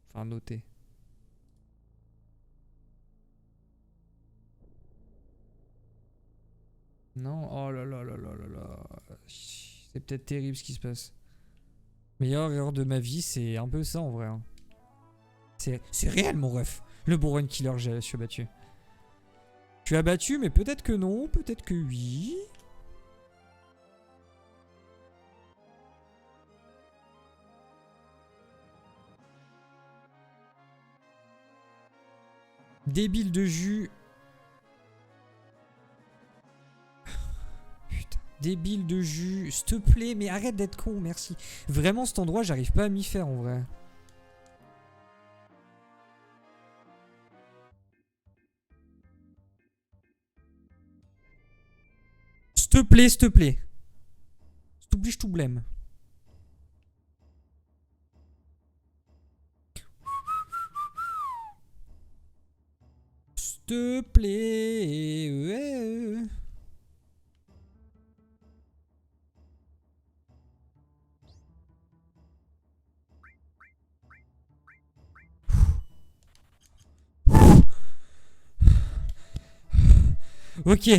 Enfin, noté. Non, oh là là là là là là. C'est peut-être terrible ce qui se passe. Meilleure erreur de ma vie, c'est un peu ça en vrai. Hein. C'est réel mon ref. Le Boron Killer, je suis battu. Je suis abattu, mais peut-être que non, peut-être que oui. Débile de jus. Putain, débile de jus. S'il te plaît, mais arrête d'être con, merci. Vraiment, cet endroit, j'arrive pas à m'y faire en vrai. S'il te plaît, s'il te plaît. S'il te plaît, je t'oublème. S'il te plaît. Ok.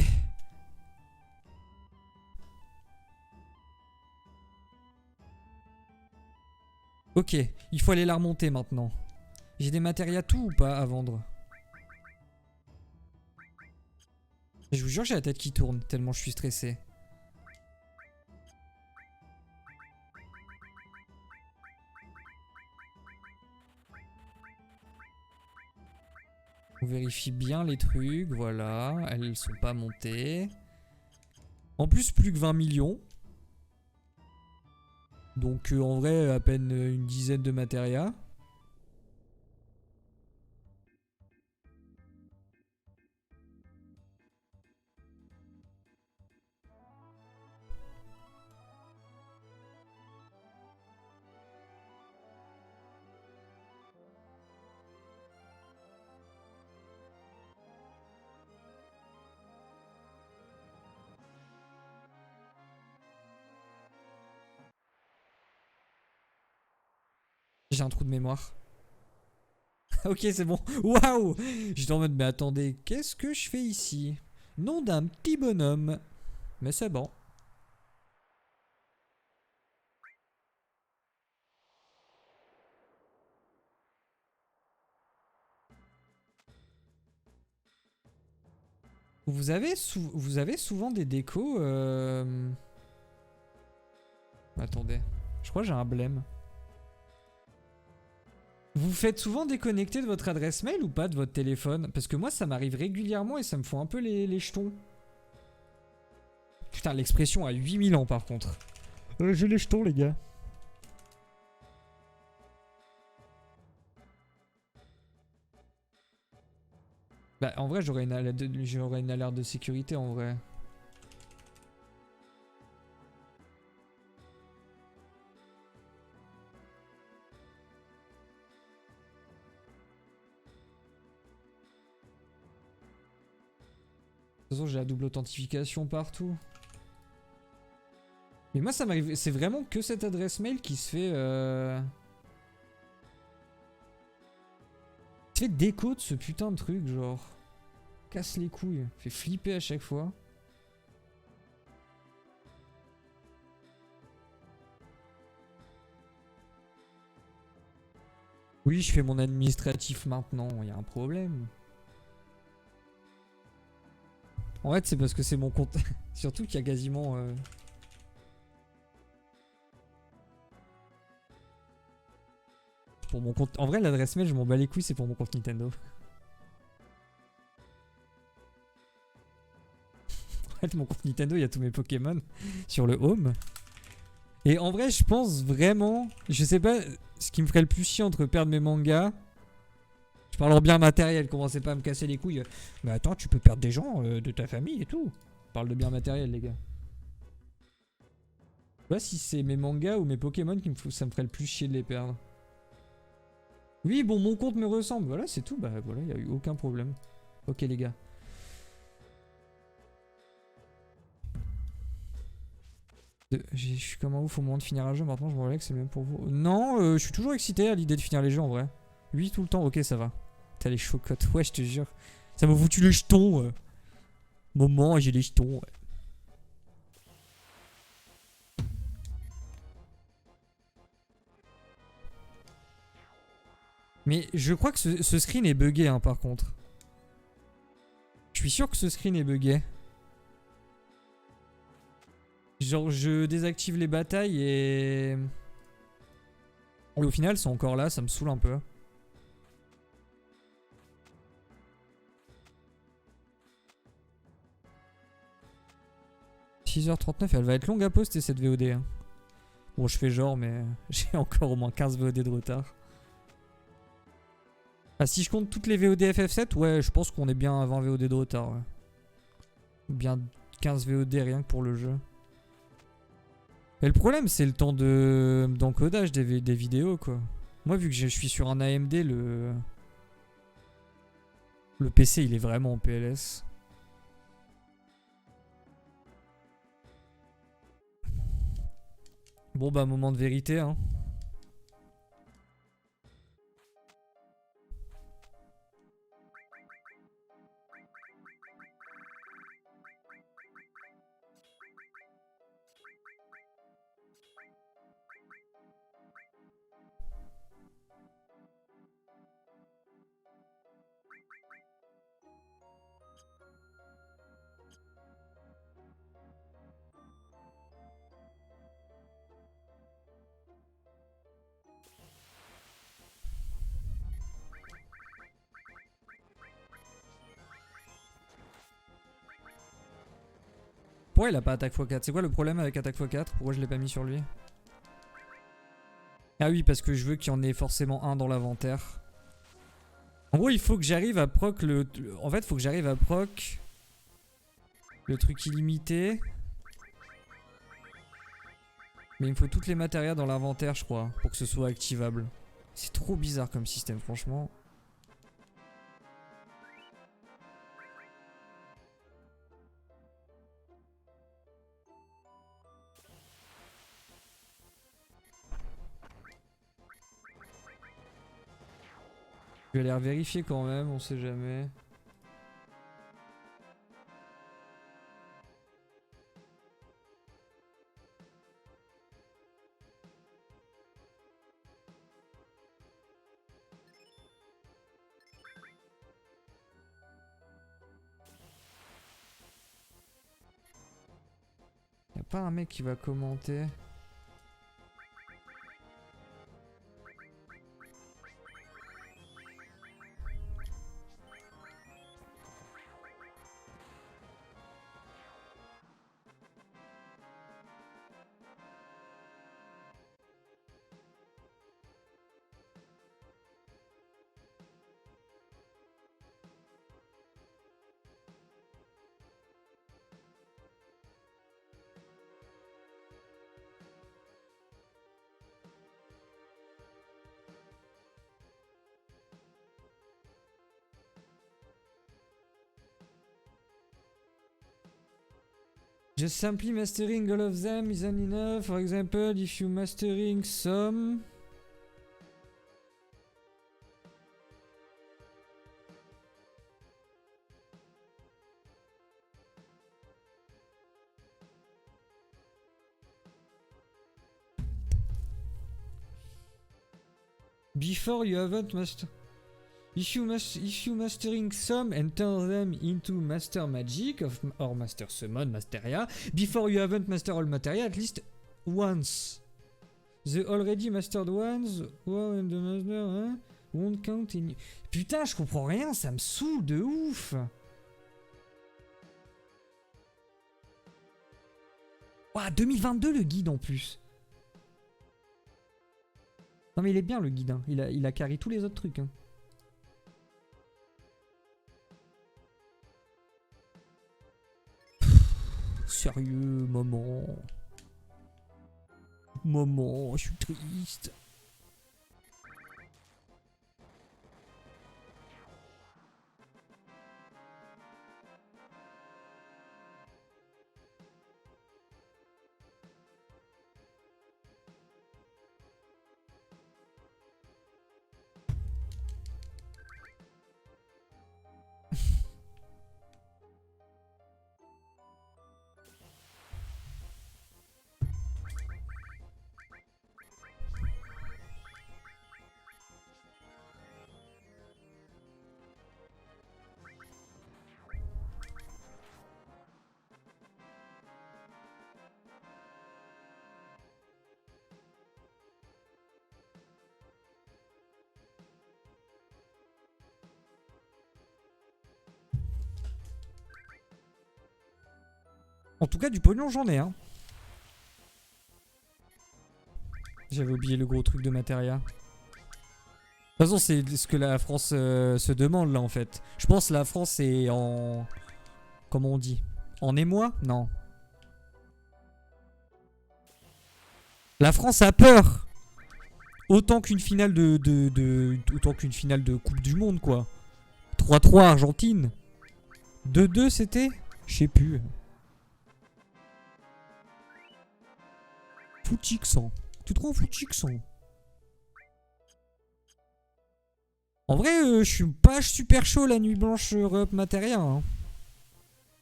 Ok, il faut aller la remonter maintenant. J'ai des matériaux tout ou pas à vendre? Je vous jure, j'ai la tête qui tourne tellement je suis stressé. On vérifie bien les trucs, voilà. Elles sont pas montées. En plus, plus que 20 millions. Donc en vrai, à peine une dizaine de matériaux. J'ai un trou de mémoire. Ok, c'est bon. Waouh! J'étais en mode, mais attendez, qu'est-ce que je fais ici? Nom d'un petit bonhomme. Mais c'est bon. Vous avez souvent des décos Attendez. Je crois que j'ai un blême. Vous faites souvent déconnecter de votre adresse mail ou pas de votre téléphone? Parce que moi ça m'arrive régulièrement et ça me fout un peu les jetons. Putain, l'expression a 8000 ans par contre. J'ai les jetons les gars. Bah en vrai j'aurais une alerte de sécurité en vrai. De toute façon, j'ai la double authentification partout. Mais moi, ça m'arrive. C'est vraiment que cette adresse mail qui se fait. Qui fait déco de ce putain de truc, genre. Casse les couilles. Fait flipper à chaque fois. Oui, je fais mon administratif maintenant. Il y a un problème. En fait, c'est parce que c'est mon compte. Surtout qu'il y a quasiment. Pour mon compte. En vrai, l'adresse mail, je m'en bats les couilles, c'est pour mon compte Nintendo. En fait, mon compte Nintendo, il y a tous mes Pokémon sur le home. Et en vrai, je pense vraiment. Je sais pas ce qui me ferait le plus chier entre perdre mes mangas. Je parle en bien matériel, commencez pas à me casser les couilles. Mais attends, tu peux perdre des gens de ta famille et tout. Je parle de bien matériel, les gars. Je sais pas si c'est mes mangas ou mes Pokémon qui ça me ferait le plus chier de les perdre. Oui, bon, mon compte me ressemble. Voilà, c'est tout. Bah voilà, il n'y a eu aucun problème. Ok, les gars. Je suis comme un ouf au moment de finir un jeu. Maintenant, je me relève que c'est le même pour vous. Non, je suis toujours excité à l'idée de finir les jeux en vrai. Oui, tout le temps. Ok, ça va. T'as les chocottes. Ouais, je te jure. Ça m'a foutu les jetons. Moment, j'ai les jetons. Ouais. Mais je crois que ce screen est buggé, hein, par contre. Je suis sûr que ce screen est buggé. Genre je désactive les batailles et au final elles sont encore là, ça me saoule un peu. « 6h39, elle va être longue à poster cette VOD. Hein. Bon, je fais genre, mais j'ai encore au moins 15 VOD de retard. Ah, si je compte toutes les VOD FF7, ouais, je pense qu'on est bien à 20 VOD de retard. Ouais. Ou bien 15 VOD rien que pour le jeu. Et le problème, c'est le temps d'encodage des vidéos, quoi. Moi, vu que je suis sur un AMD, le PC, il est vraiment en PLS. Bon, bah, moment de vérité, hein. Pourquoi il a pas attaque x4? C'est quoi le problème avec attaque x4? Pourquoi je l'ai pas mis sur lui? Ah oui, parce que je veux qu'il y en ait forcément un dans l'inventaire. En gros, il faut que j'arrive à proc le... En fait, il faut que j'arrive à proc le truc illimité. Mais il me faut toutes les matérias dans l'inventaire, je crois, pour que ce soit activable. C'est trop bizarre comme système, franchement. Je vais aller vérifier quand même, on sait jamais. Y'a pas un mec qui va commenter? Just simply mastering all of them isn't enough. For example, if you mastering some... Before you haven't mastered... If you mastering some and turn them into master magic or master summon masteria, before you haven't mastered all materia at least once. The already mastered ones, wow, and the master, hein, won't count in... Putain, je comprends rien, ça me saoule de ouf. Ouah, 2022 le guide en plus. Non mais il est bien le guide, hein. Il a carry tous les autres trucs, hein. Sérieux, maman. Maman, je suis triste. En tout cas, du pognon, j'en ai, hein. J'avais oublié le gros truc de Materia. De toute façon, c'est ce que la France se demande, là, en fait. Je pense que la France est en... Comment on dit? En émoi? Non. La France a peur. Autant qu'une finale autant qu'une finale de Coupe du Monde, quoi. 3-3 Argentine. 2-2, c'était? Je sais plus. Footixant. Tu te rends footixant. En vrai, je suis pas super chaud la nuit blanche Europe Materia. Hein.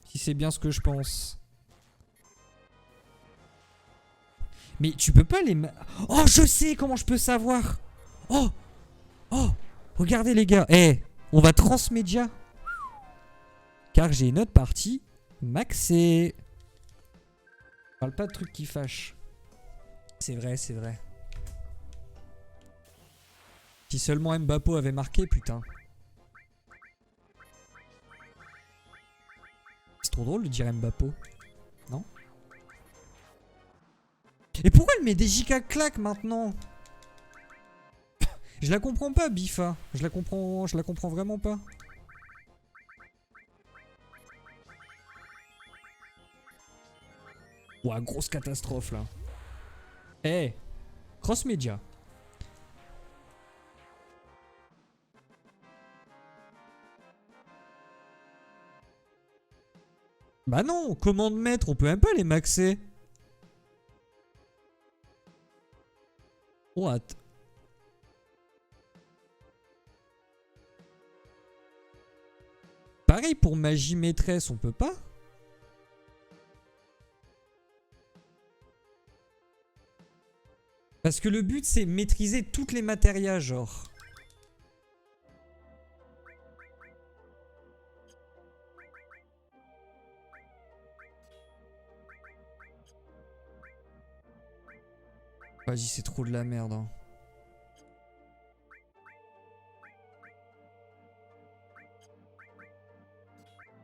Si c'est bien ce que je pense. Mais tu peux pas les... Oh, je sais comment je peux savoir. Oh. Oh. Regardez les gars. Eh, on va transmédia. Car j'ai une autre partie maxée. Parle pas de trucs qui fâchent. C'est vrai, c'est vrai. Si seulement Mbappé avait marqué, putain. C'est trop drôle de dire Mbappé. Non? Et pourquoi elle met des giga claques maintenant? Je la comprends pas, Bifa. Je la comprends vraiment pas. Ouah, grosse catastrophe là. Eh, hey, cross média. Bah non, commande maître, on peut même pas les maxer. What? Pareil pour magie maîtresse, on peut pas? Parce que le but c'est maîtriser toutes les matérias, genre. Vas-y, c'est trop de la merde. Hein.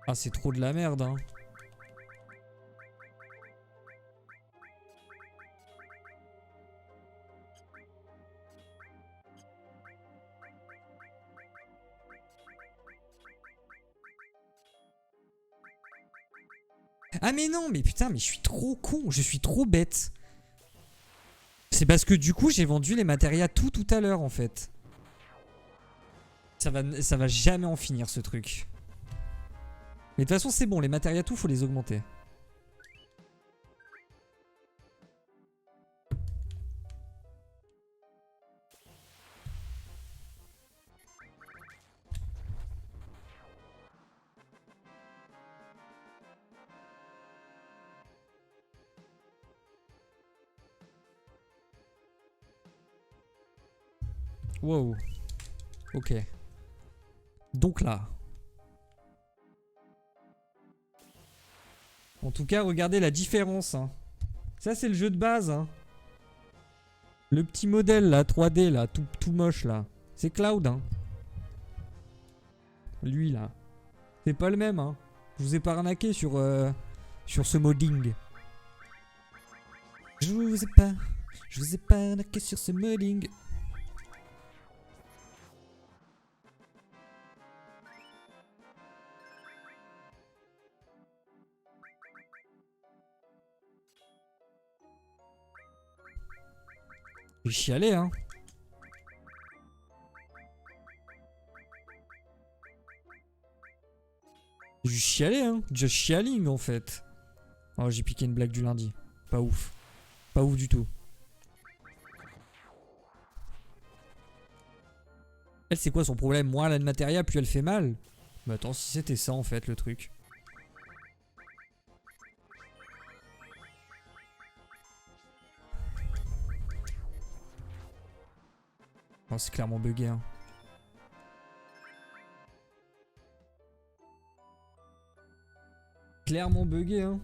Ah, c'est trop de la merde. Hein. Ah mais non, mais putain, mais je suis trop con, je suis trop bête. C'est parce que du coup j'ai vendu les matérias tout à l'heure en fait. Ça va jamais en finir ce truc. Mais de toute façon c'est bon, les matérias tout faut les augmenter. Wow. Ok. Donc là. En tout cas, regardez la différence. Hein. Ça, c'est le jeu de base. Hein. Le petit modèle, là, 3D, là, tout moche, là. C'est Cloud, hein. Lui, là. C'est pas le même, hein. Je vous ai pas arnaqué sur ce modding. Je vous ai pas arnaqué sur ce modding. J'ai chialé, hein. J'ai chialé, hein. Just chialing, en fait. Oh, j'ai piqué une blague du lundi. Pas ouf. Pas ouf du tout. Elle, c'est quoi son problème? Moins elle a de matériel, plus elle fait mal. Mais attends, si c'était ça, en fait, le truc. Oh, c'est clairement bugué, hein. Clairement bugué, hein.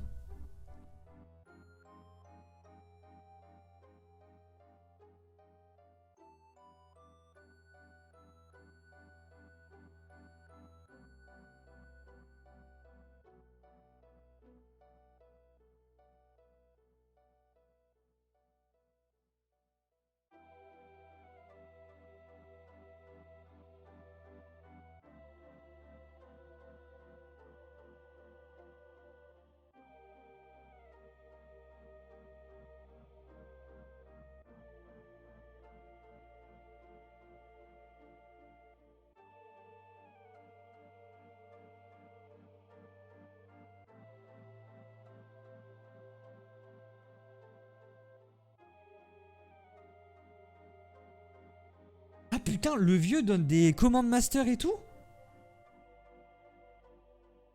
putain, le vieux donne des commandes master et tout?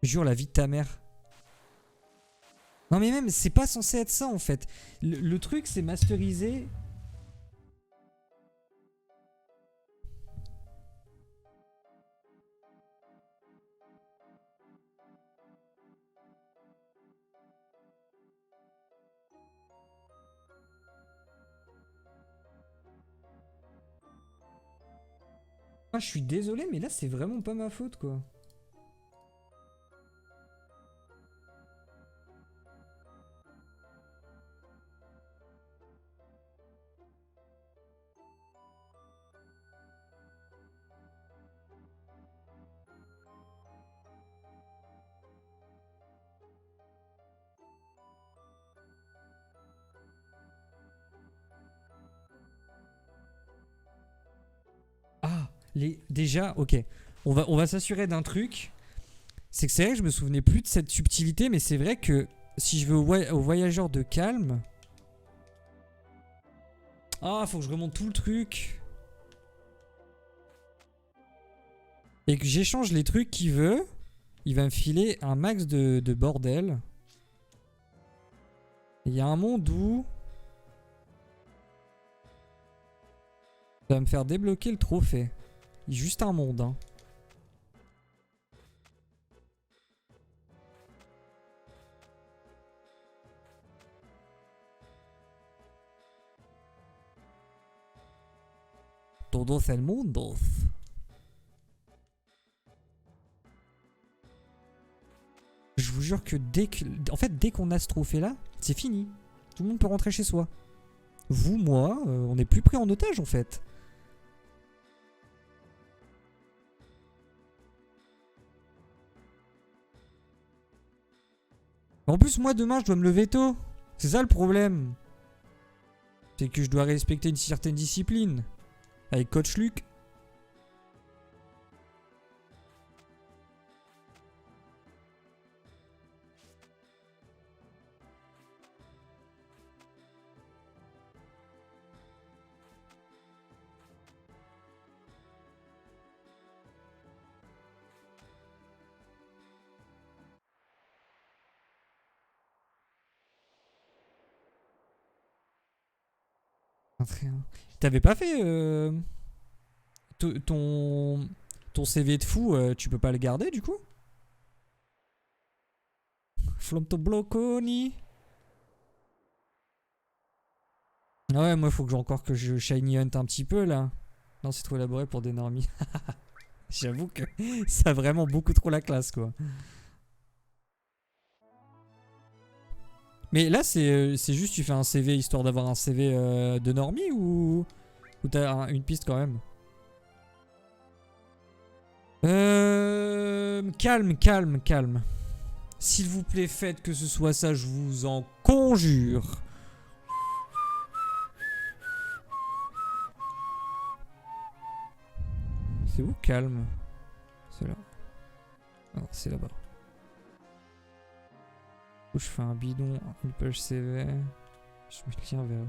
Jure la vie de ta mère. Non mais même, c'est pas censé être ça en fait. Le truc, c'est masteriser... Ah, je suis désolé, mais là, c'est vraiment pas ma faute, quoi. Déjà, ok. On va s'assurer d'un truc. C'est que c'est vrai que je me souvenais plus de cette subtilité, mais c'est vrai que si je veux au voyageur de calme... Ah, faut que je remonte tout le truc. Et que j'échange les trucs qu'il veut. Il va me filer un max de bordel. Il y a un monde où... Ça va me faire débloquer le trophée. Juste un monde, hein. Todos el mundo. Je vous jure que en fait, dès qu'on a ce trophée-là, c'est fini. Tout le monde peut rentrer chez soi. Vous, moi, on n'est plus pris en otage, en fait. En plus, moi, demain, je dois me lever tôt. C'est ça le problème. C'est que je dois respecter une certaine discipline. Avec Coach Luc. T'avais pas fait ton CV de fou, tu peux pas le garder du coup? Flonto Blocconi. Ah ouais, moi faut que encore que je shiny hunt un petit peu là. Non, c'est trop élaboré pour des normies. J'avoue que ça a vraiment beaucoup trop la classe quoi. Mais là c'est juste tu fais un CV histoire d'avoir un CV de normie ou t'as une piste quand même? Calme. S'il vous plaît, faites que ce soit ça, je vous en conjure. C'est où calme? C'est là. Non, c'est là-bas. Je fais un bidon, une page CV. Je mets le lien vers...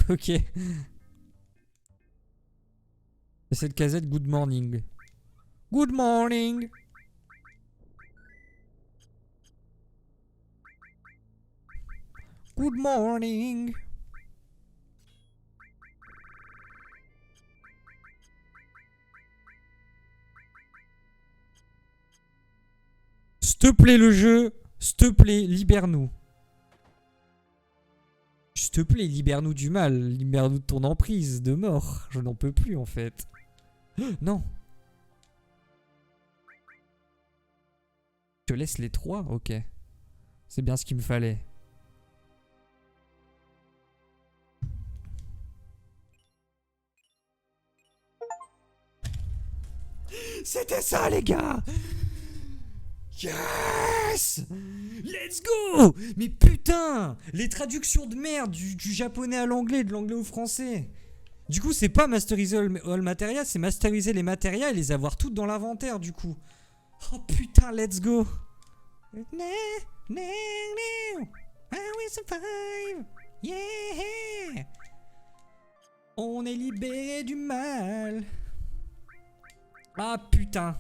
Ok. Et cette casette good morning. Good morning. Good morning. S'il te plaît le jeu, s'il te plaît, libère-nous. S'il te plaît, libère-nous du mal, libère-nous de ton emprise, de mort. Je n'en peux plus en fait. Non. Je te laisse les trois, ok. C'est bien ce qu'il me fallait. C'était ça les gars. Yes! Let's go! Mais putain! Les traductions de merde du japonais à l'anglais, de l'anglais au français. Du coup, c'est pas masteriser all materia, c'est masteriser les matérias et les avoir toutes dans l'inventaire du coup. Oh putain, let's go! I will survive! Yeah! On est libéré du mal. Ah putain.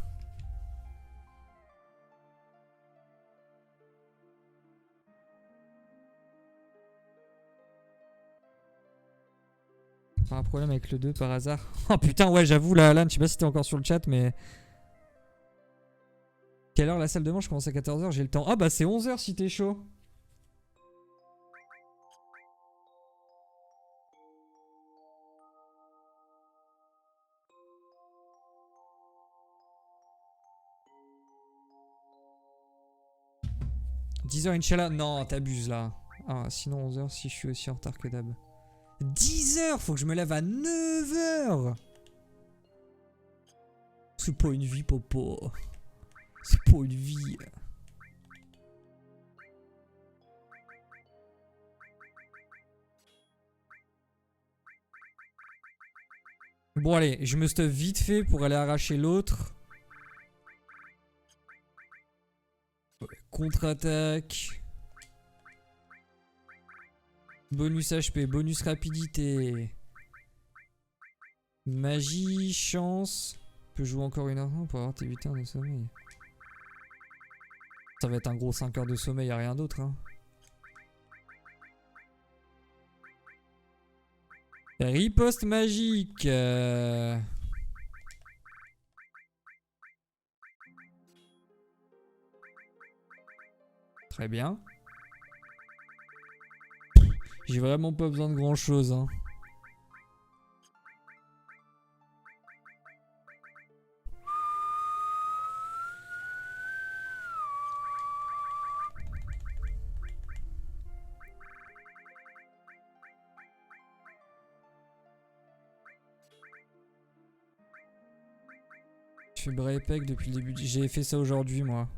Pas un problème avec le 2 par hasard. Oh putain, ouais, j'avoue, là, Alan, je sais pas si t'es encore sur le chat, mais... Quelle heure la salle de bain? Je commence à 14h, j'ai le temps. Ah bah c'est 11h si t'es chaud. « 10h Inch'Allah ». Non, t'abuses là. Ah, sinon 11h si je suis aussi en retard que d'hab. 10h, faut que je me lève à 9h. C'est pas une vie, popo. C'est pas une vie. Bon allez, je me stuff vite fait pour aller arracher l'autre. Contre-attaque. Bonus HP, bonus rapidité. Magie, chance. Tu peux jouer encore une heure pour avoir tes 8 heures de sommeil. Ça va être un gros 5 heures de sommeil, y'a rien d'autre. Hein. Riposte magique. Très bien. J'ai vraiment pas besoin de grand chose. Hein. Je fais bras et pec depuis le début. J'ai fait ça aujourd'hui moi.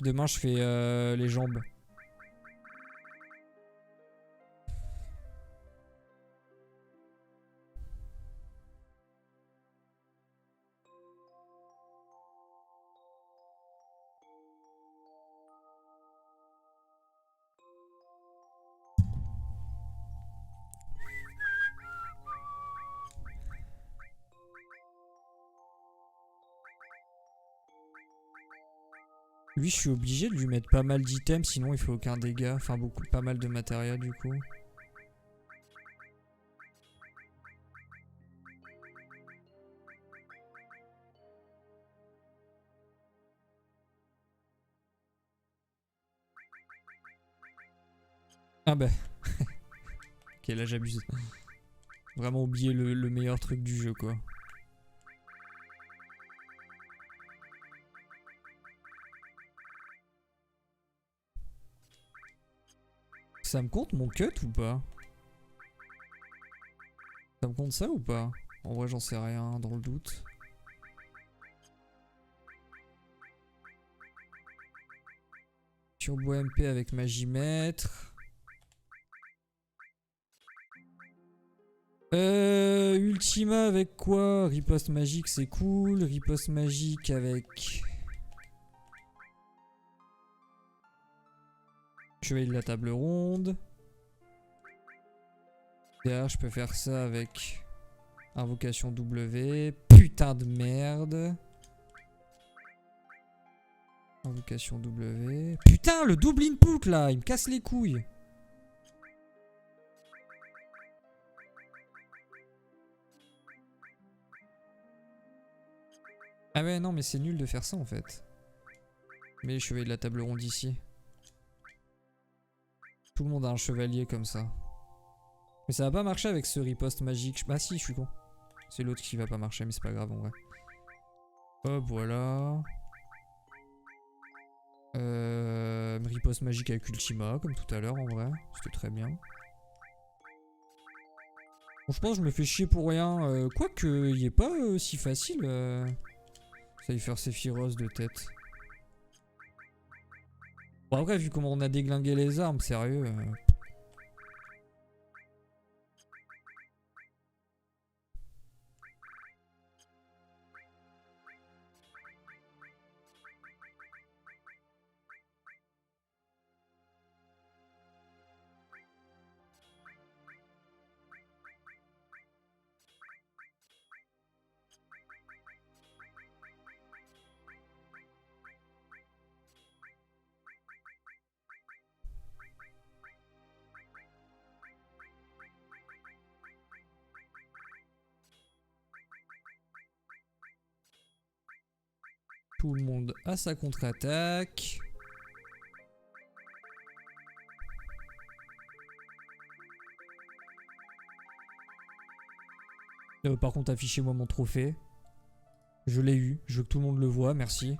Demain je fais les jambes. Lui, je suis obligé de lui mettre pas mal d'items, sinon il fait aucun dégât. Enfin, pas mal de matériel du coup. Ah bah. Ok, là j'abuse. Vraiment oublié le meilleur truc du jeu quoi. Ça me compte mon cut ou pas? Ça me compte ça ou pas? En vrai j'en sais rien, dans le doute. Turbo MP avec magimètre. Ultima avec quoi? Riposte magique c'est cool. Riposte magique avec... Chevalier de la table ronde. Derrière, je peux faire ça avec invocation W. Putain de merde. Invocation W. Putain, le double input là, il me casse les couilles. Ah ouais, non, mais c'est nul de faire ça en fait. Mais les chevaliers de la table ronde ici. Tout le monde a un chevalier comme ça. Mais ça va pas marcher avec ce riposte magique. Ah si, je suis con. C'est l'autre qui va pas marcher, mais c'est pas grave en vrai. Hop, voilà. Riposte magique avec Ultima, comme tout à l'heure en vrai. C'était très bien. Bon, je pense que je me fais chier pour rien. Quoique, il est pas si facile. Ça y faire Sephiroth de tête. Bon après, vu comment on a déglingué les armes, sérieux... Tout le monde a sa contre-attaque. Par contre, affichez-moi mon trophée. Je l'ai eu. Je veux que tout le monde le voit. Merci.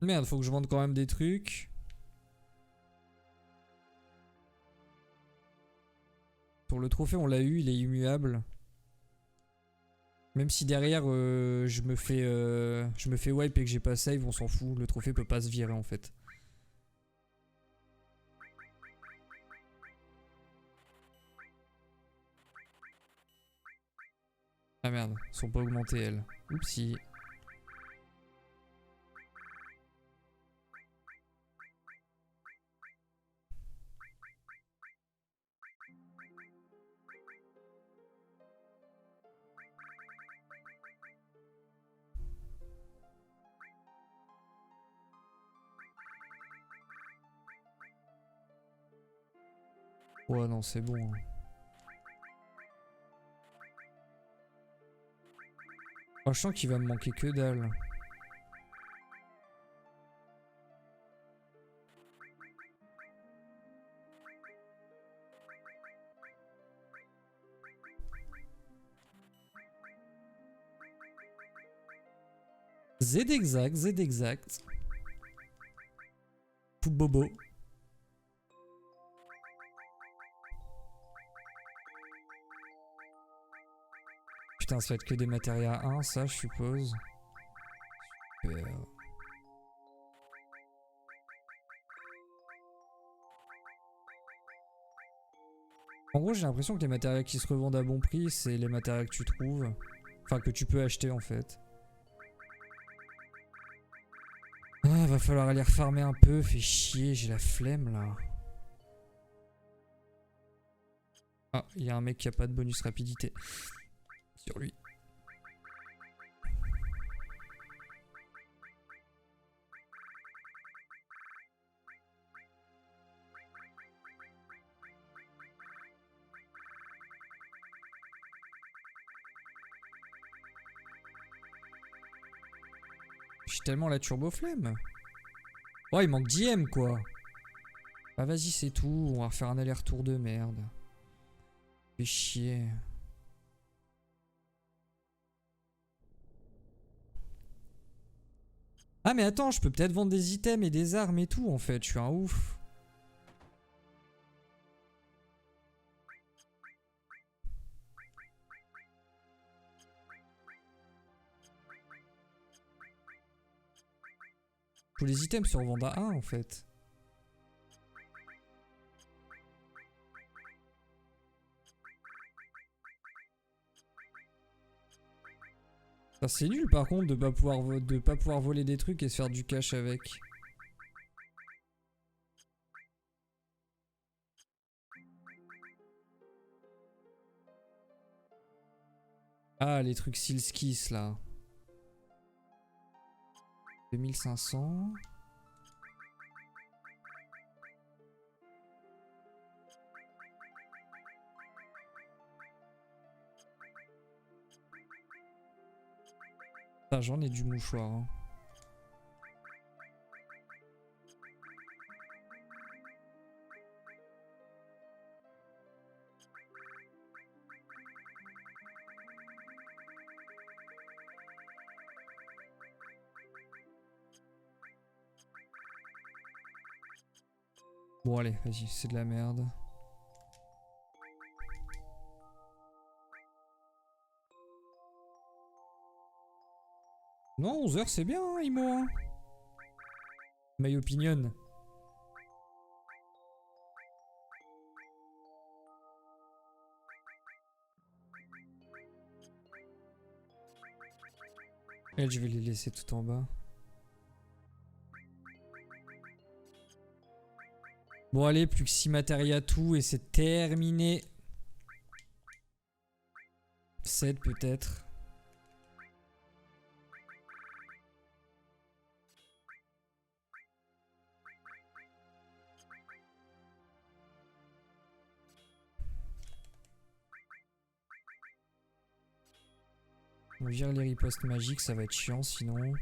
Merde, faut que je vende quand même des trucs. Pour le trophée, on l'a eu, il est immuable. Même si derrière, je me fais wipe et que j'ai pas save, on s'en fout. Le trophée peut pas se virer en fait. Ah merde, elles sont pas augmentées elles. Oupsie. Ouais, non, c'est bon. Oh, je sens qu'il va me manquer que dalle. Z exact, Z exact. Pou bobo. Putain, ça va être que des matériaux à 1, ça, je suppose. Super. En gros, j'ai l'impression que les matériaux qui se revendent à bon prix, c'est les matériaux que tu trouves. Enfin, que tu peux acheter, en fait. Ah, va falloir aller refarmer un peu. Fait chier, j'ai la flemme, là. Ah, il y a un mec qui a pas de bonus rapidité. Sur lui. J'ai tellement la turbo flemme. Oh, il manque d'IM quoi. Bah vas-y, c'est tout. On va refaire un aller-retour de merde. Fait chier. Ah mais attends, je peux peut-être vendre des items et des armes et tout en fait, je suis un ouf. Tous les items se revendent à 1 en fait. Ça c'est nul par contre de pas pouvoir voler des trucs et se faire du cash avec. Ah les trucs Silskis là. 2500. Ah, j'en ai du mouchoir. Hein. Bon allez, vas-y, c'est de la merde. Non, 11 h c'est bien, hein, Imo. Hein. My opinion. Et je vais les laisser tout en bas. Bon allez, plus que 6 matériaux à tout et c'est terminé. 7 peut-être. On vire les ripostes magiques, ça va être chiant sinon.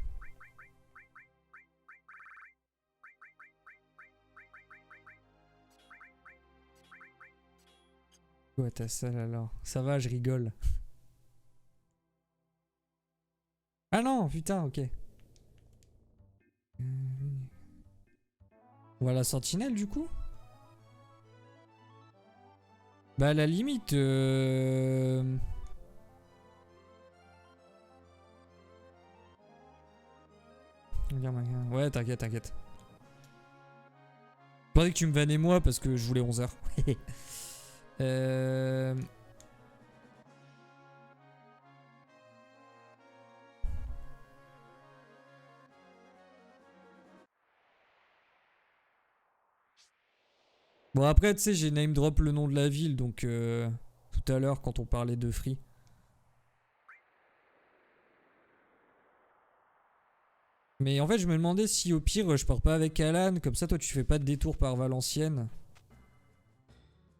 Quoi ta salle alors? Ça va, je rigole. Ah non, putain, ok. Voilà, sentinelle du coup. Bah à la limite... Ouais, t'inquiète, t'inquiète. Je pensais que tu me vannais moi parce que je voulais 11h. Bon après tu sais j'ai name drop le nom de la ville donc tout à l'heure quand on parlait de Free. Mais en fait je me demandais si au pire je pars pas avec Alan, comme ça toi tu fais pas de détour par Valenciennes.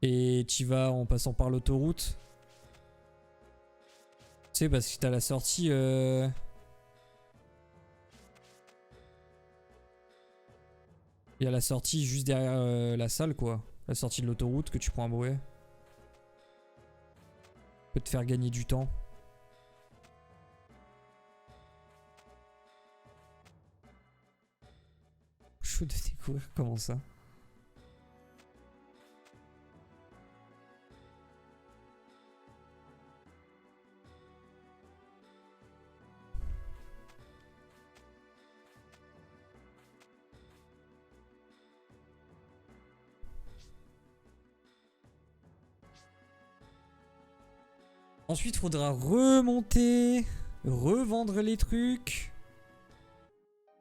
Et tu vas en passant par l'autoroute. Tu sais parce que t'as la sortie... Il y a la sortie juste derrière la salle quoi. La sortie de l'autoroute que tu prends à Brouet. Peut te faire gagner du temps. Chaud de découvrir comment ça. Ensuite, faudra remonter, revendre les trucs.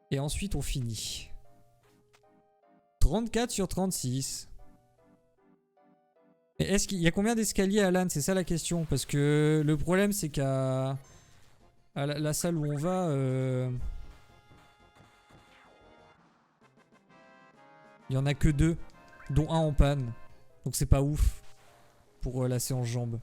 Et ensuite, on finit. 34 sur 36. Mais est-ce qu'il y a combien d'escaliers à LAN? C'est ça la question. Parce que le problème, c'est qu'à la salle où on va... il y en a que 2, dont un en panne. Donc c'est pas ouf pour la séance jambes.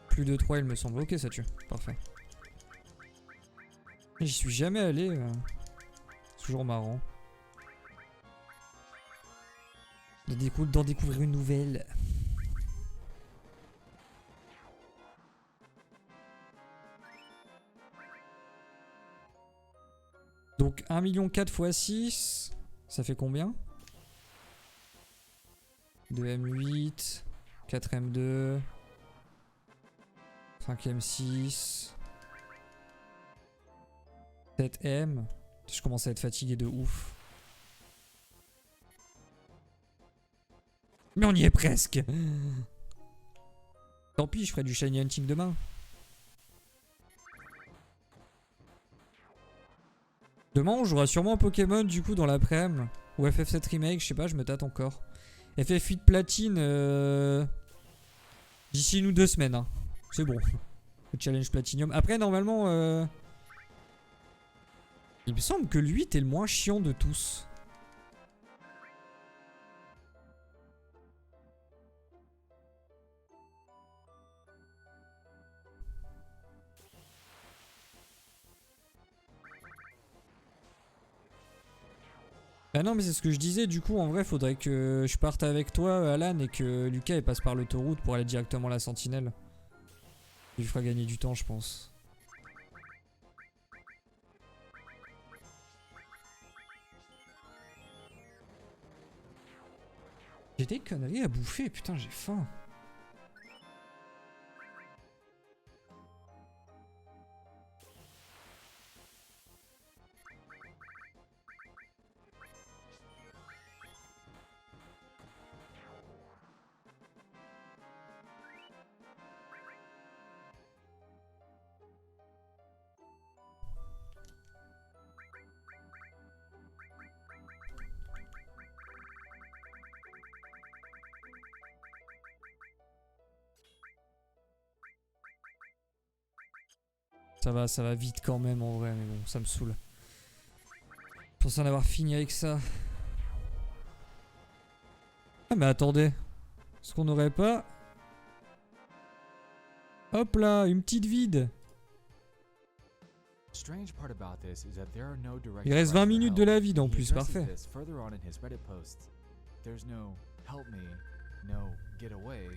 Plus de 3 il me semble. Ok ça tue. Parfait. J'y suis jamais allé. C'est toujours marrant. D'en découvrir une nouvelle. Donc 1,4 million x 6. Ça fait combien? 2M8. 4M2. 5M6. 7M. Je commence à être fatigué de ouf. Mais on y est presque. Tant pis, je ferai du shiny hunting demain. Demain on jouera sûrement un Pokémon du coup dans l'après-midi. Ou FF7 Remake, je sais pas, je me tâte encore. FF8 Platine d'ici 1 ou 2 semaines. Hein. C'est bon. Le challenge Platinum. Après normalement... il me semble que le 8 est le moins chiant de tous. Ah non mais c'est ce que je disais, du coup en vrai faudrait que je parte avec toi Alan et que Lucas il passe par l'autoroute pour aller directement à la sentinelle. Il fera gagner du temps je pense. J'ai des conneries à bouffer, putain j'ai faim. Ça va vite quand même en vrai, mais bon, ça me saoule. Je pense en avoir fini avec ça. Ah mais attendez. Est-ce qu'on n'aurait pas... Hop là, une petite vide. Strange part about this is that there are no direct Il reste 20 minutes de la vide en plus, parfait. Further on in his Reddit posts. There's no help me, no get away,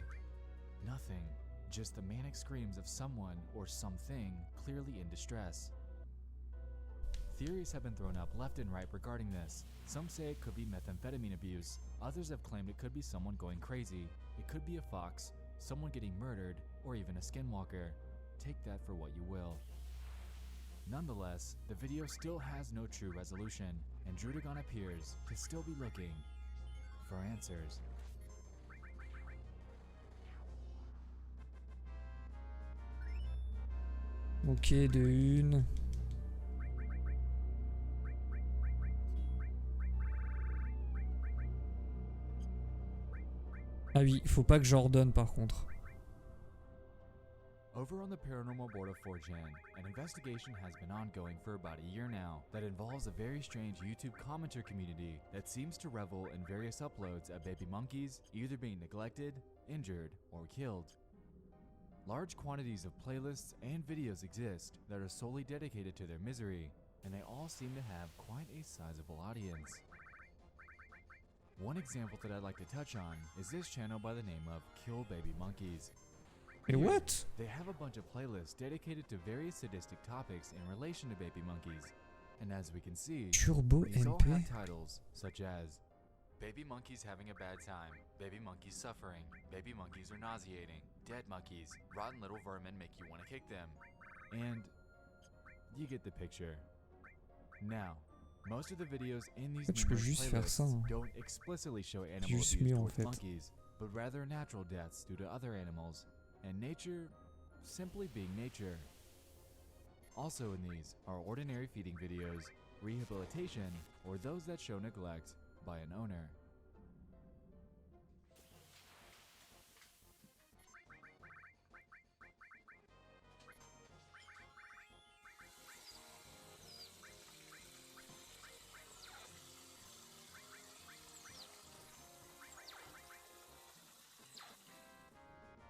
nothing. Just the manic screams of someone or something clearly in distress. Theories have been thrown up left and right regarding this. Some say it could be methamphetamine abuse. Others have claimed it could be someone going crazy. It could be a fox, someone getting murdered, or even a skinwalker. Take that for what you will. Nonetheless, the video still has no true resolution, and Drudagon appears to still be looking for answers. Ok, de une. Ah oui, faut pas que j'ordonne par contre. Over on the paranormal board of 4chan, an investigation has been ongoing for about a year now that involves a very strange YouTube commenter community that seems to revel in various uploads of baby monkeys either being neglected, injured, or killed. Large quantities of playlists and videos exist that are solely dedicated to their misery, and they all seem to have quite a sizable audience. One example that I'd like to touch on is this channel by the name of Kill Baby Monkeys. Hey, what? They have a bunch of playlists dedicated to various sadistic topics in relation to baby monkeys. And as we can see, Turbo these all MP. have titles such as Baby Monkeys Having a Bad Time, Baby Monkeys Suffering, Baby Monkeys Are Nauseating, Dead Monkeys, Rotten Little Vermin Make You Want to Kick Them. And you get the picture. Now, most of the videos in these Tu peux numerous juste faire ça, playlists hein. don't explicitly show animal Juste abuse mieux, en towards fait. monkeys, but rather natural deaths due to other animals, and nature simply being nature. Also in these are ordinary feeding videos, rehabilitation, or those that show neglect by an owner.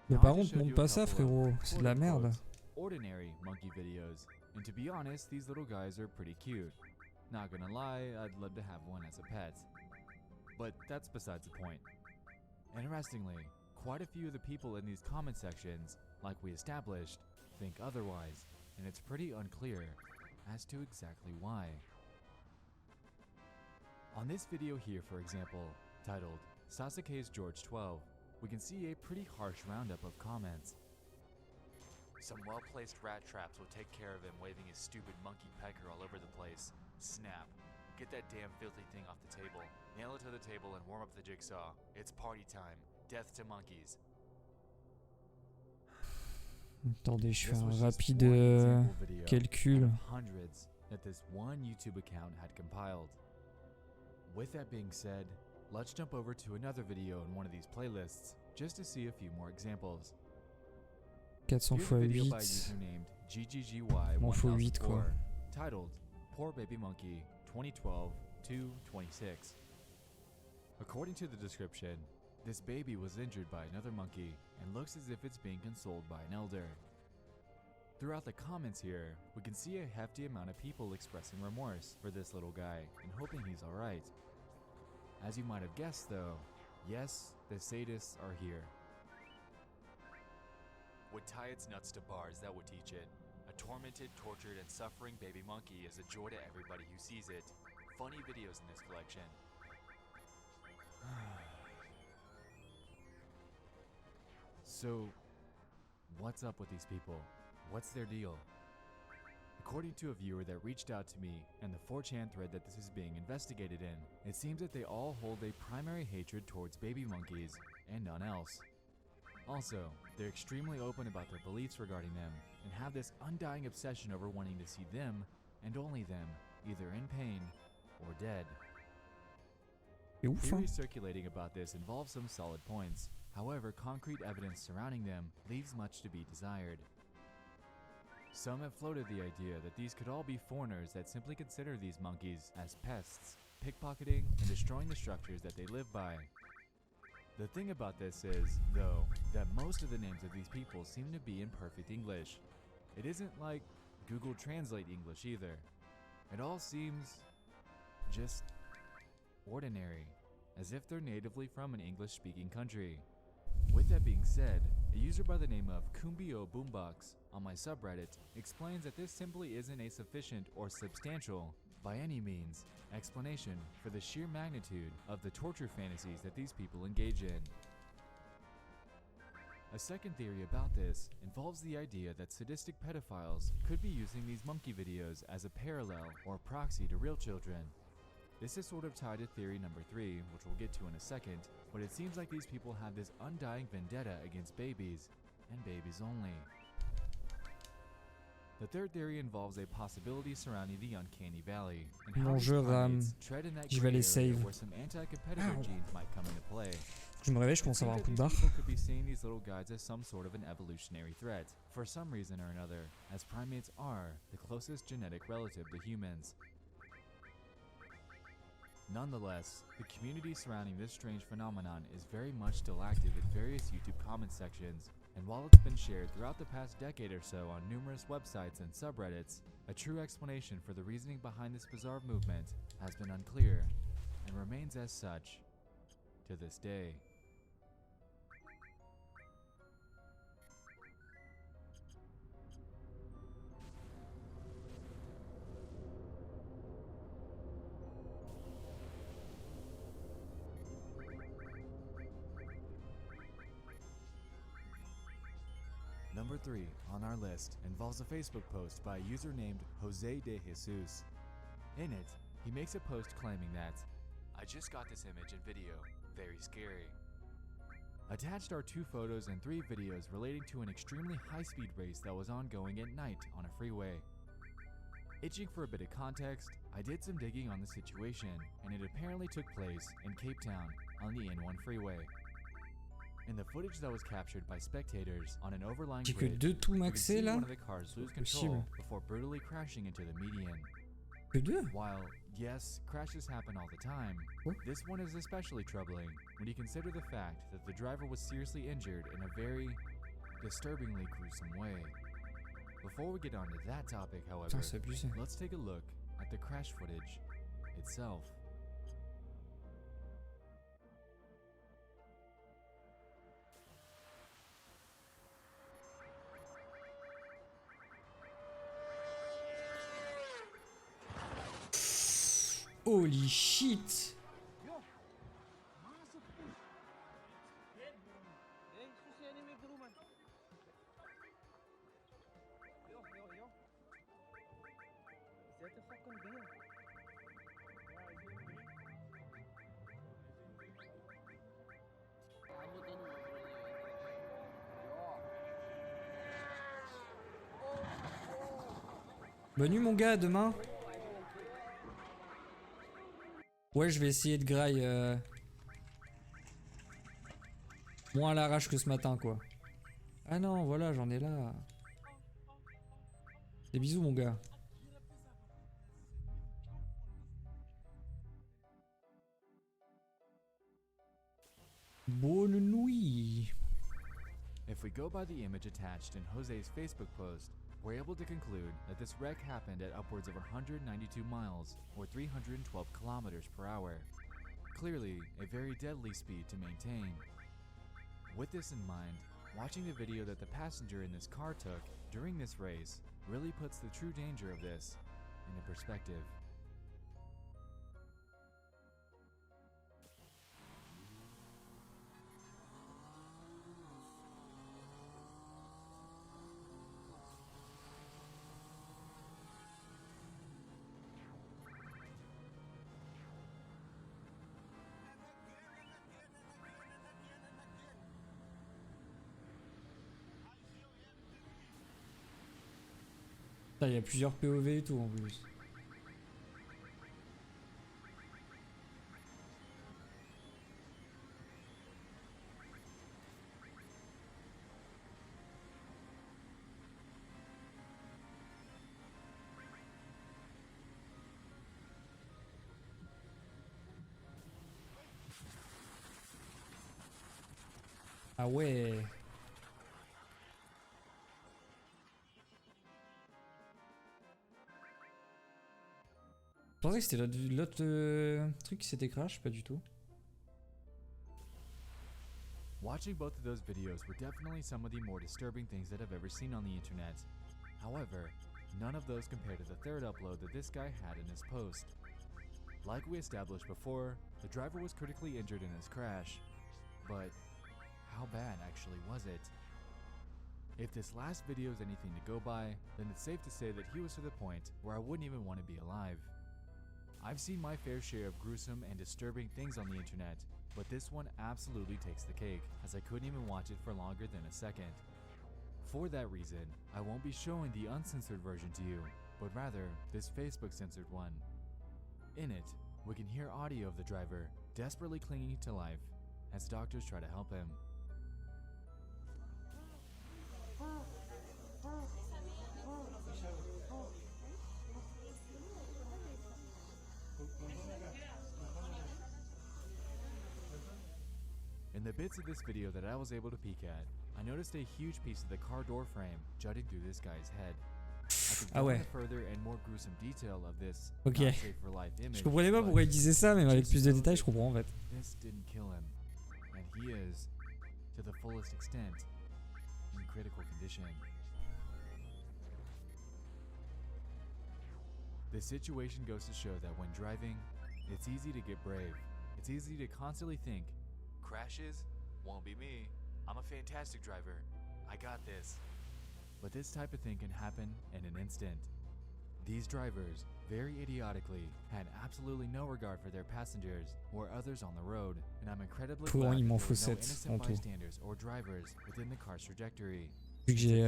Mais par contre, monte pas ça, frérot. C'est de la merde. Ordinary monkey videos. And to be honest, these little guys are pretty cute. Not gonna lie, I'd love to have one as a pet. But that's besides the point. Interestingly, quite a few of the people in these comment sections, like we established, think otherwise, and it's pretty unclear as to exactly why. On this video here, for example, titled Sasuke's George 12, we can see a pretty harsh roundup of comments. Some well-placed rat traps will take care of him waving his stupid monkey pecker all over the place. Snap. Get that damn filthy thing off the table. Nail it to the table and warm up the jigsaw. It's party time. Death to monkeys. Attendez, je fais This un was just rapide one example video calcul. out of hundreds that this one YouTube account had compiled. With that being said, let's jump over to another video in one of these playlists just to see a few more examples. 400 Here's a x video 8. by a user named Bon, faut 8 quoi. GGGY1004 titled Poor Baby Monkey 2012-26. According to the description, this baby was injured by another monkey and looks as if it's being consoled by an elder. Throughout the comments here, we can see a hefty amount of people expressing remorse for this little guy and hoping he's alright. As you might have guessed though, yes, the sadists are here. Would tie its nuts to bars that would teach it. A tormented, tortured, and suffering baby monkey is a joy to everybody who sees it. Funny videos in this collection. So, what's up with these people? What's their deal? According to a viewer that reached out to me and the 4chan thread that this is being investigated in, it seems that they all hold a primary hatred towards baby monkeys and none else. Also, they're extremely open about their beliefs regarding them and have this undying obsession over wanting to see them and only them either in pain or dead. Theories circulating about this involve some solid points. However, concrete evidence surrounding them leaves much to be desired. Some have floated the idea that these could all be foreigners that simply consider these monkeys as pests, pickpocketing and destroying the structures that they live by. The thing about this is, though, that most of the names of these people seem to be in perfect English. It isn't like Google Translate English either. It all seems just ordinary, as if they're natively from an English-speaking country. With that being said, a user by the name of Kumbio Boombox on my subreddit explains that this simply isn't a sufficient or substantial, by any means, explanation for the sheer magnitude of the torture fantasies that these people engage in. A second theory about this involves the idea that sadistic pedophiles could be using these monkey videos as a parallel or proxy to real children. This is sort of tied to theory number 3, which we'll get to in a second, but it seems like these people have this undying vendetta against babies, and babies only. The third theory involves a possibility surrounding the uncanny valley, and how Mon these jeu primates rame. tread in that Je vais gray aller area save. where some anti-competitor genes might come into play. Je me réveille, je I commence à think avoir un that coup de these barre. people could be seeing these little guys as some sort of an evolutionary threat, for some reason or another, as primates are the closest genetic relative to humans. Nonetheless, the community surrounding this strange phenomenon is very much still active in various YouTube comment sections, and while it's been shared throughout the past decade or so on numerous websites and subreddits, a true explanation for the reasoning behind this bizarre movement has been unclear, and remains as such to this day. Number 3 on our list involves a Facebook post by a user named Jose de Jesus. In it, he makes a post claiming that, "I just got this image and video, very scary." Attached are 2 photos and 3 videos relating to an extremely high-speed race that was ongoing at night on a freeway. Itching for a bit of context, I did some digging on the situation, and it apparently took place in Cape Town on the N1 freeway. In the footage that was captured by spectators on an overlying J'ai que bridge, 2 tout you can maxés see là. one of the cars lose control before brutally crashing into the median. Que 2? While, yes, crashes happen all the time, this one is especially troubling when you consider the fact that the driver was seriously injured in a very disturbingly gruesome way. Before we get on to that topic, however, Putain, c'est abusé. let's take a look at the crash footage itself. Holy shit! Bonne nuit mon gars, à demain. Ouais, je vais essayer de graille moins à l'arrache que ce matin, quoi. Ah non, voilà, j'en ai là. Des bisous, mon gars. Bonne nuit. If we go by the image attached in Jose's Facebook post, we're able to conclude that this wreck happened at upwards of 192 miles, or 312 kilometers per hour. Clearly, a very deadly speed to maintain. With this in mind, watching the video that the passenger in this car took during this race really puts the true danger of this into perspective. Il y a plusieurs POV et tout en plus. Ah ouais. Je pensais que c'était l'autre truc qui s'était crash, pas du tout. Watching both of those videos were definitely some of the more disturbing things that I've ever seen on the internet. However, none of those compare to the third upload that this guy had in his post. Like we established before, the driver was critically injured in his crash. But how bad actually was it? If this last video is anything to go by, then it's safe to say that he was to the point where I wouldn't even want to be alive. I've seen my fair share of gruesome and disturbing things on the internet, but this one absolutely takes the cake, as I couldn't even watch it for longer than a second. For that reason, I won't be showing the uncensored version to you, but rather this Facebook censored one. In it, we can hear audio of the driver desperately clinging to life as doctors try to help him. In the bits of this video that I was able to peek at, I noticed a huge piece of the car door frame jutting through this guy's head. I could go into further and more gruesome detail of this Ok. not safe for life image. Je comprenais pas pourquoi il disait ça, mais avec plus de détails, je comprends en fait. This didn't kill him, and he is, to the fullest extent, in critical condition. The situation goes to show that when driving, it's easy to get brave. It's easy to constantly think, crashes? Won't be me. I'm a fantastic driver. I got this. But this type of thing can happen in an instant. These drivers, very idiotically, had absolutely no regard for their passengers or others on the road, and I'm incredibly glad that there were no innocent bystanders or drivers within the car's trajectory. Vu que j'ai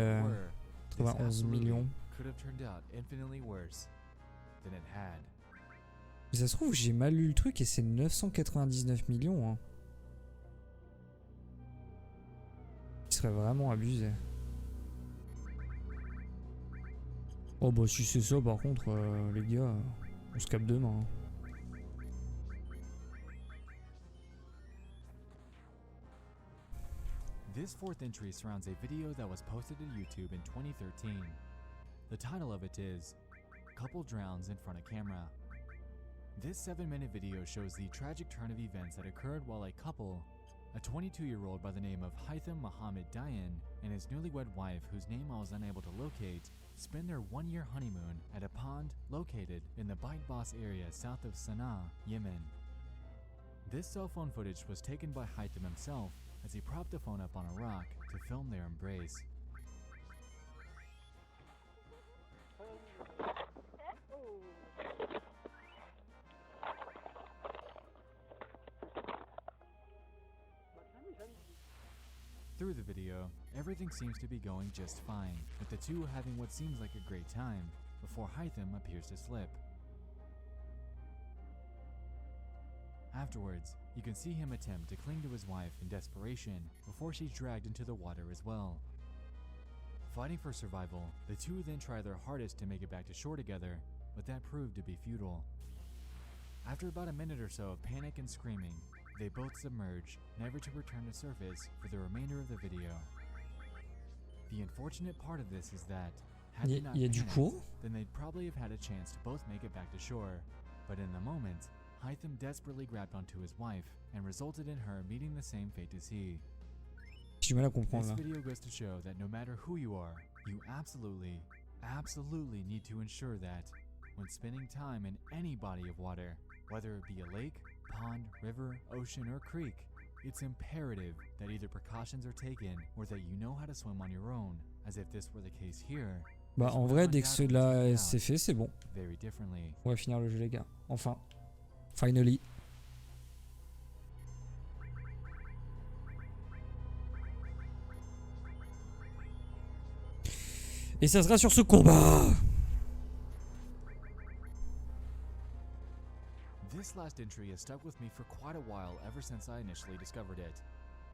This 91 absolutely millions. could have turned out infinitely worse than it had. Mais ça se trouve, j'ai mal lu le truc et c'est 999 millions. Hein. Il serait vraiment abusé. Oh bah si c'est ça par contre, les gars, on se capte demain. Hein. This fourth entry surrounds a video that was posted to YouTube in 2013. The title of it is, Couple Drowns in Front of Camera. This 7-minute video shows the tragic turn of events that occurred while a couple, a 22-year-old by the name of Haitham Mohammed Dayan and his newlywed wife, whose name I was unable to locate, spend their one-year honeymoon at a pond located in the Bait Boss area south of Sana'a, Yemen. This cell phone footage was taken by Haitham himself as he propped the phone up on a rock to film their embrace. Through the video, everything seems to be going just fine, with the two having what seems like a great time, before Haitham appears to slip. Afterwards, you can see him attempt to cling to his wife in desperation before she's dragged into the water as well. Fighting for survival, the two then try their hardest to make it back to shore together, but that proved to be futile. After about a minute or so of panic and screaming, they both submerge, never to return to surface for the remainder of the video. The unfortunate part of this is that, had they not panicked, then they'd probably have had a chance to both make it back to shore. But in the moment, Haitham desperately grabbed onto his wife and resulted in her meeting the same fate as he. J'ai du mal à comprendre This là. video goes to show that no matter who you are, you absolutely need to ensure that when spending time in any body of water, whether it be a lake, pond, river, ocean, or creek, it's imperative that either precautions are taken or that you know how to swim on your own, as if this were the case here. Bah en vrai, dès que cela c'est fait, c'est bon. Very differently. On va finir le jeu les gars. Enfin. Finally. Et ça sera sur ce combat. This last entry has stuck with me for quite a while ever since I initially discovered it.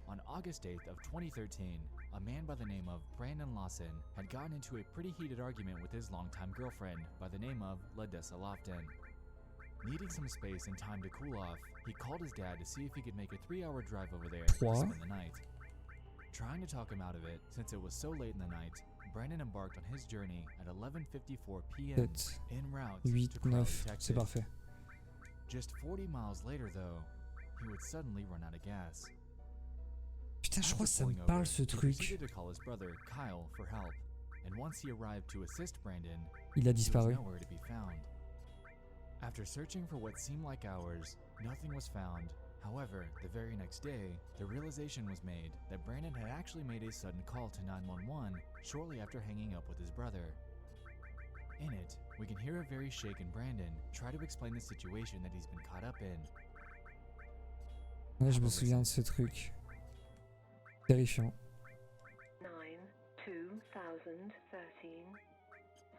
On August 8th of 2013, a man by the name of Brandon Lawson had gotten into a pretty heated argument with his longtime girlfriend by the name of Ladessa Lofton. Needing some space and time to cool off, he called his dad to see if he could make a 3-hour drive over there to spend the night. Trying to talk him out of it, since it was so late in the night, Brandon embarked on his journey at 11:54 p.m. 7, en route 8, to Crowley, 9, c'est Texas. parfait. Just 40 miles later, though, he would suddenly run out of gas. Putain, je After crois que ça me pulling over, parle ce he truc. proceeded to call his brother Kyle for help, and once he arrived to assist Brandon, Il a he was disparu. nowhere to be found. After searching for what seemed like hours, nothing was found. However, the very next day, the realization was made that Brandon had actually made a sudden call to 911 shortly after hanging up with his brother. In it, we can hear a very shaken Brandon try to explain the situation that he's been caught up in. Ouais, je me souviens de ce truc. Terrifiant. 9/2013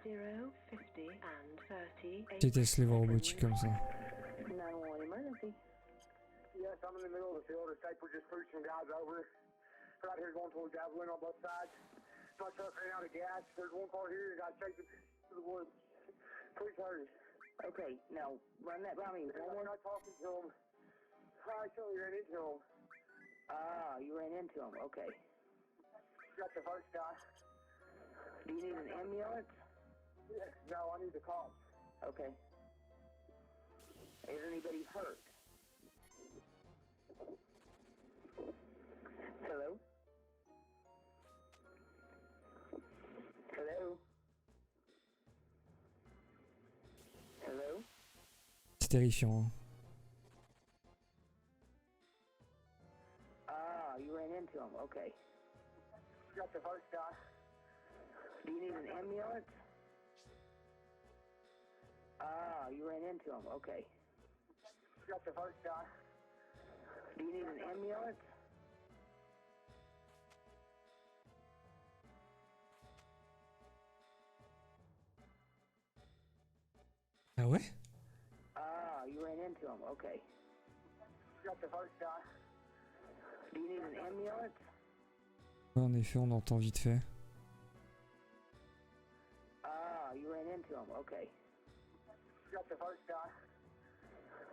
0:50 and 38 Déteste les voix robotiques comme ça. 911 emergency. Yes, I'm in the middle of the field. It's like we just pushed some guys over. Right here going towards Javelin on both sides. My truck ran out of gas. There's one car here. Got taken to the woods. Please hurry. Okay, now run that by me. We're not talking to him. I actually ran into him. Ah, you ran into him. Okay. Got the first guy. Do you need an ambulance? Yeah, no, I need the cops. Okay. Is anybody hurt? Hello? Hello? Hello? C'est terrifiant. Hein. Ah, you ran into him. Okay. Got the first guy. Do you need an ambulance? Ah, you ran into him. Okay. Got the first guy. Do you need an ambulance? Ah ouais? Ah, you ran into him. Okay. Got the first guy. Do you need an ambulance? Ouais, en effet, on entend vite fait. Ah, you ran into him. Okay. Got the first guy.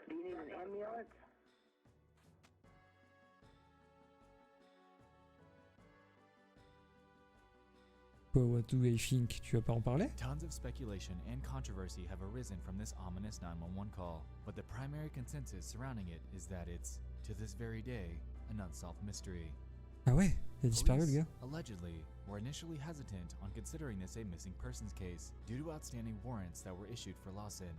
Do you need an ambulance? Quoi, what do I think? Tu vas pas en parler? Tons of speculation and controversy have arisen from this ominous 911 call, but the primary consensus surrounding it is that it's, to this very day, an unsolved mystery. Ah ouais? Il a disparu le gars? Allegedly, were initially hesitant on considering this a missing persons case due to outstanding warrants that were issued for Lawson.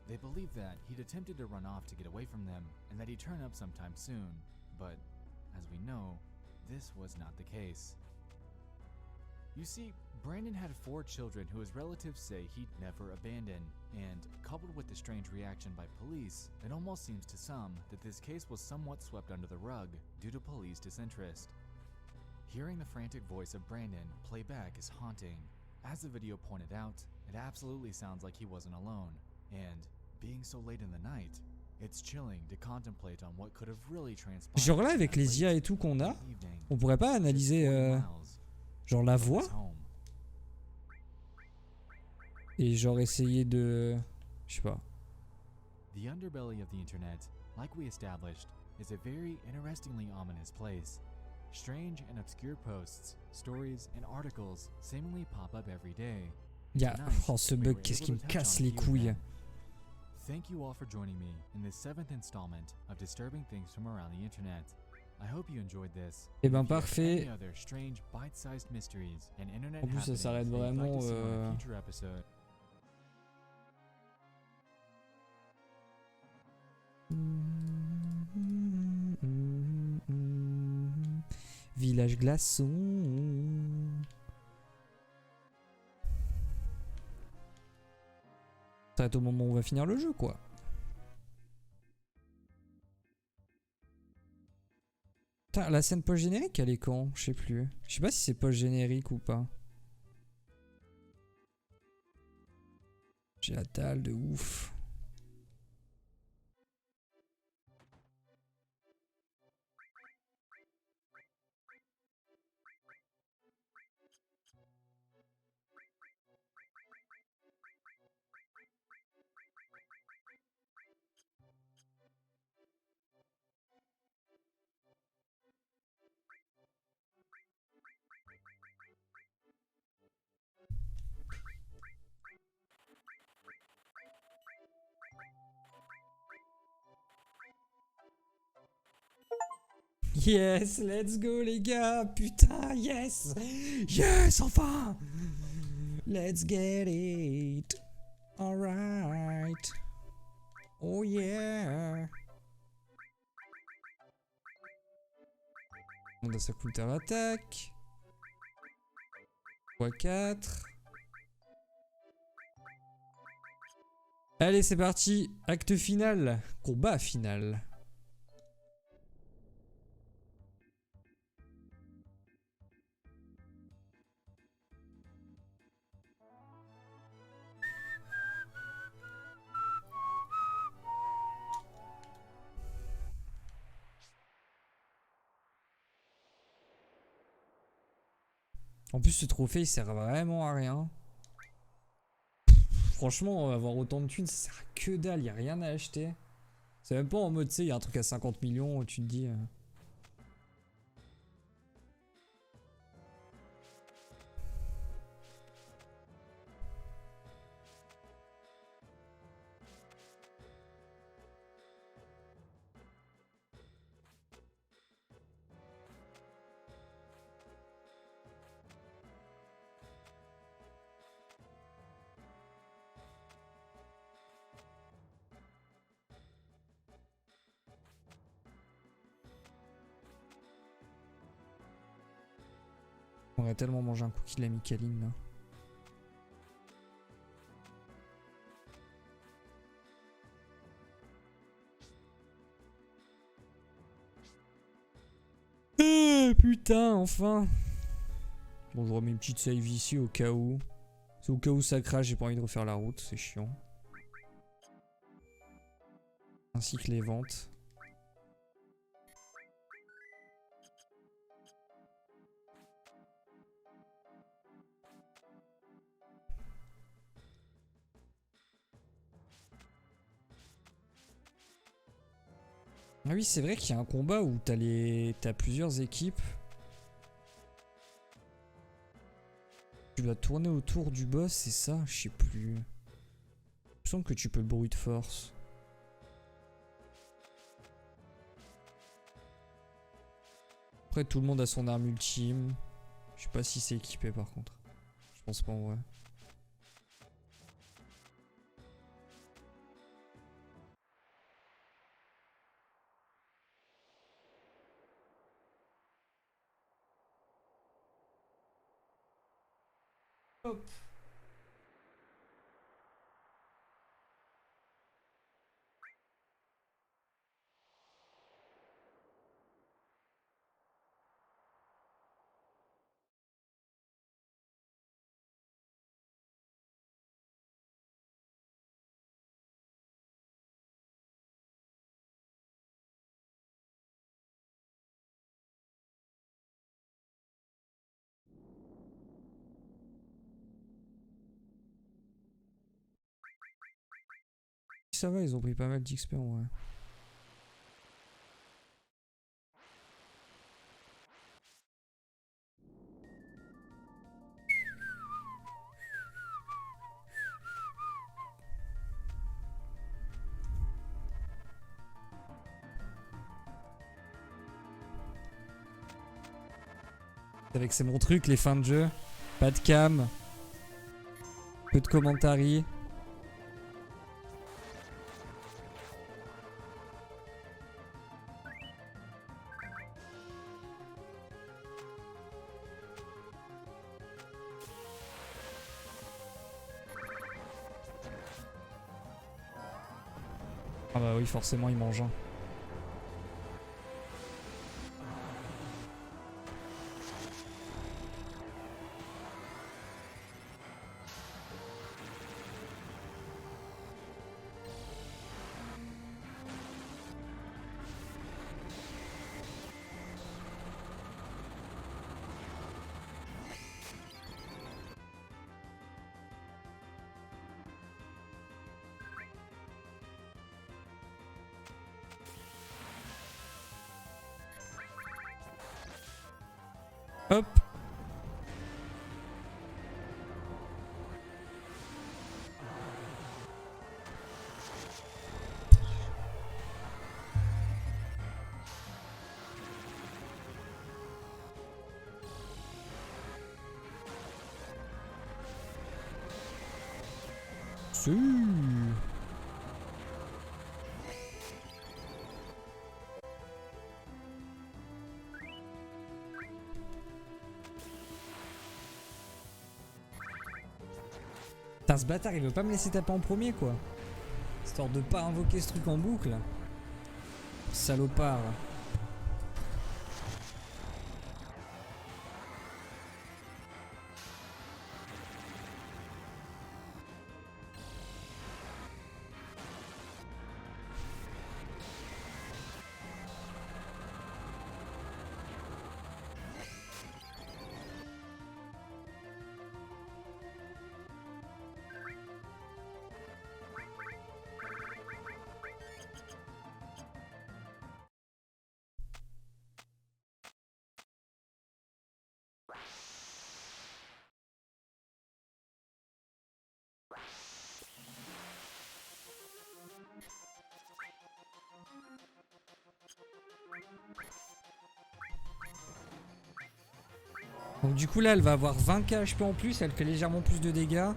They believed that he'd attempted to run off to get away from them and that he'd turn up sometime soon, but as we know, this was not the case. You see, Brandon had 4 children who his relatives say he'd never abandon, and coupled with the strange reaction by police, it almost seems to some that this case was somewhat swept under the rug due to police disinterest. Hearing the frantic voice of Brandon play back is haunting. As the video pointed out, it absolutely sounds like he wasn't alone, and being so late in the night, it's chilling to contemplate on what could have really transpired. Genre là, avec les IA et tout qu'on a, on pourrait pas analyser genre la voix et genre essayer de, je sais pas. The underbelly of the internet, like we established, is a very interestingly ominous place. Strange and obscure posts, stories, and articles seemingly pop up every day. Oh, ce bug, qu'est-ce qui me casse les couilles. Thank you all for joining me in this 7th installment of Disturbing Things from Around the Internet. I hope you enjoyed this. Eh ben parfait. Other strange bite-sized mysteries and internet En plus ça s'arrête vraiment Village glaçon. Ça va être au moment où on va finir le jeu quoi. Putain, la scène post-générique elle est quand? Je sais plus. Je sais pas si c'est post-générique ou pas. J'ai la dalle de ouf. Yes, let's go les gars. Putain, yes. Yes, enfin. Let's get it. Alright. Oh yeah. On a sa counter-attaque. x4. Allez, c'est parti. Acte final. Combat final. En plus, ce trophée, il sert vraiment à rien. Franchement, avoir autant de thunes, ça sert à que dalle. Il a rien à acheter. C'est même pas en mode, tu sais, il y a un truc à 50 millions où tu te dis... On aurait tellement mangé un cookie de la Micaline là. Putain, enfin. Bon, je remets une petite save ici au cas où. C'est au cas où ça crache, j'ai pas envie de refaire la route, c'est chiant. Ainsi que les ventes. Ah oui, c'est vrai qu'il y a un combat où t'as plusieurs équipes. Tu dois tourner autour du boss, c'est ça? Je sais plus. Il me semble que tu peux le bruit de force. Après, tout le monde a son arme ultime. Je sais pas si c'est équipé par contre. Je pense pas en vrai. Hop. Ça va, ils ont pris pas mal d'XP en vrai. C'est vrai que c'est mon truc, les fins de jeu. Pas de cam. Peu de commentary. Ah bah oui, forcément, il mange un. Si. Putain, ce bâtard il veut pas me laisser taper en premier quoi. Histoire de pas invoquer ce truc en boucle. Salopard. Donc du coup là elle va avoir 20 HP en plus, elle fait légèrement plus de dégâts.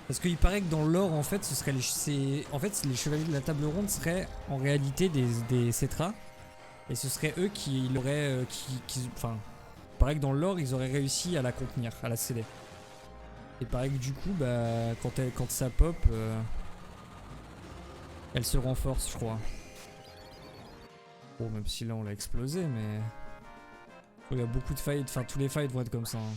Parce qu'il paraît que dans l'or en fait ce serait les chevaliers de la table ronde seraient en réalité des Cetras. Et ce serait eux qui l'auraient enfin il paraît que dans l'or ils auraient réussi à la contenir, à la sceller. Et pareil que du coup bah quand ça pop elle se renforce je crois. Bon même si là on l'a explosé mais... Il y a beaucoup de fights, enfin tous les fights vont être comme ça. Hein.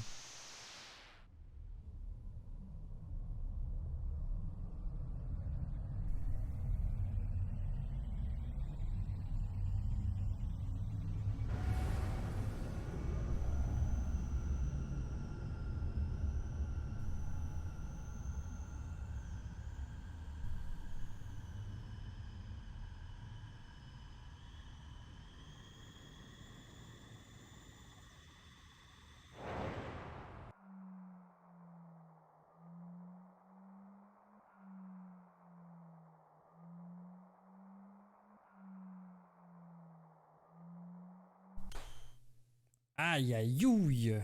Aïe aïe ouille.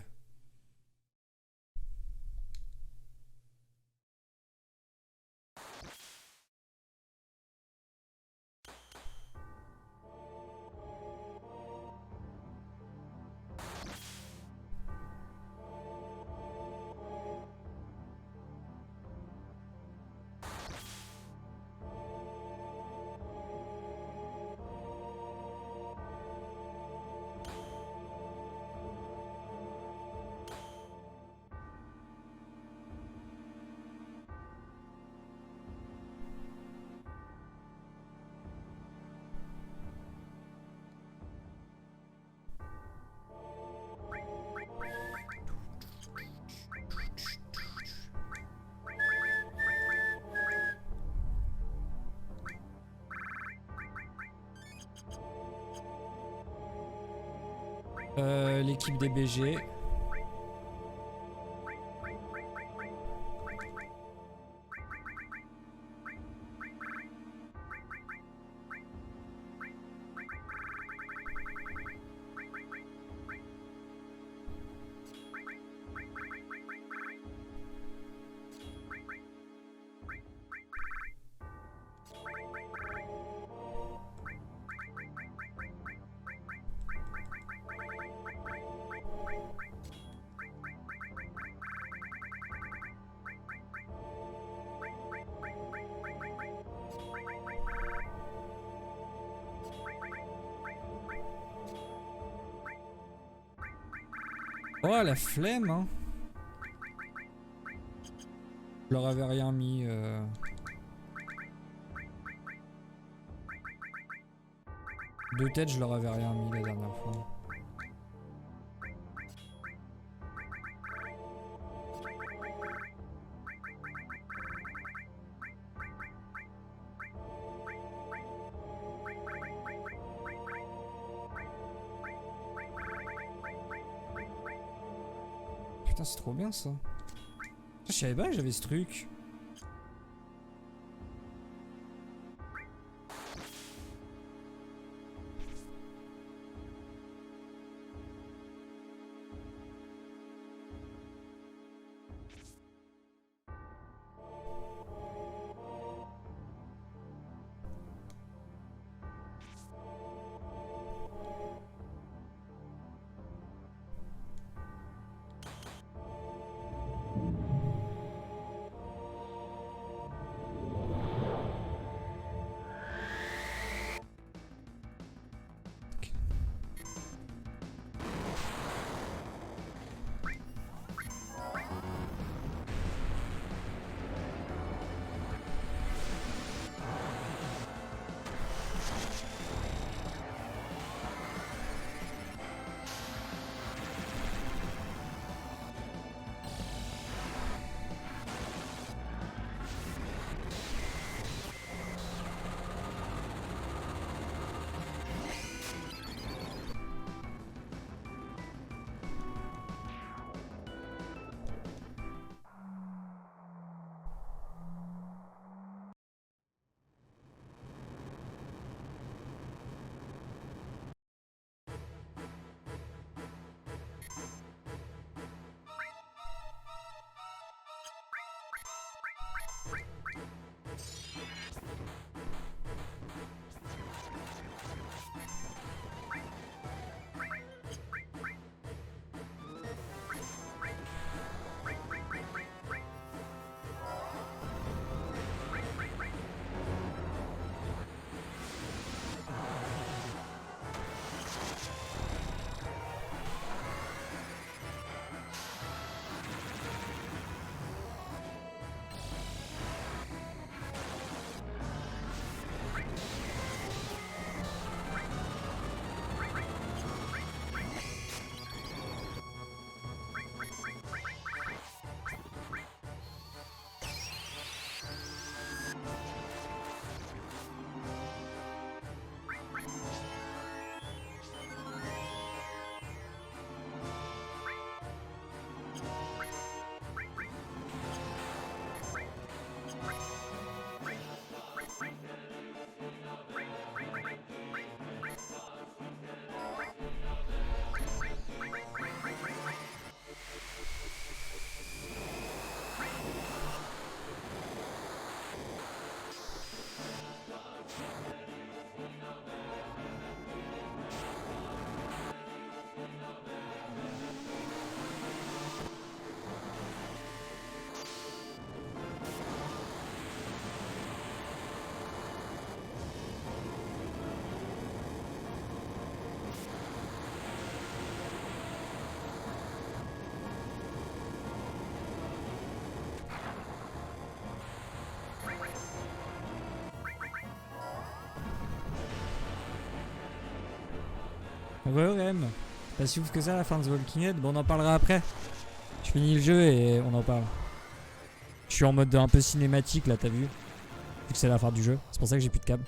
L'équipe des BG. Oh la flemme hein. Je leur avais rien mis De tête je leur avais rien mis la dernière fois. Putain c'est trop bien ça. Je savais pas que j'avais ce truc. Re-rem. Pas si ouf que ça la fin de The Walking Dead. Bon, on en parlera après. Je finis le jeu et on en parle. Je suis en mode un peu cinématique là, t'as vu? Vu que c'est la fin du jeu. C'est pour ça que j'ai plus de câble.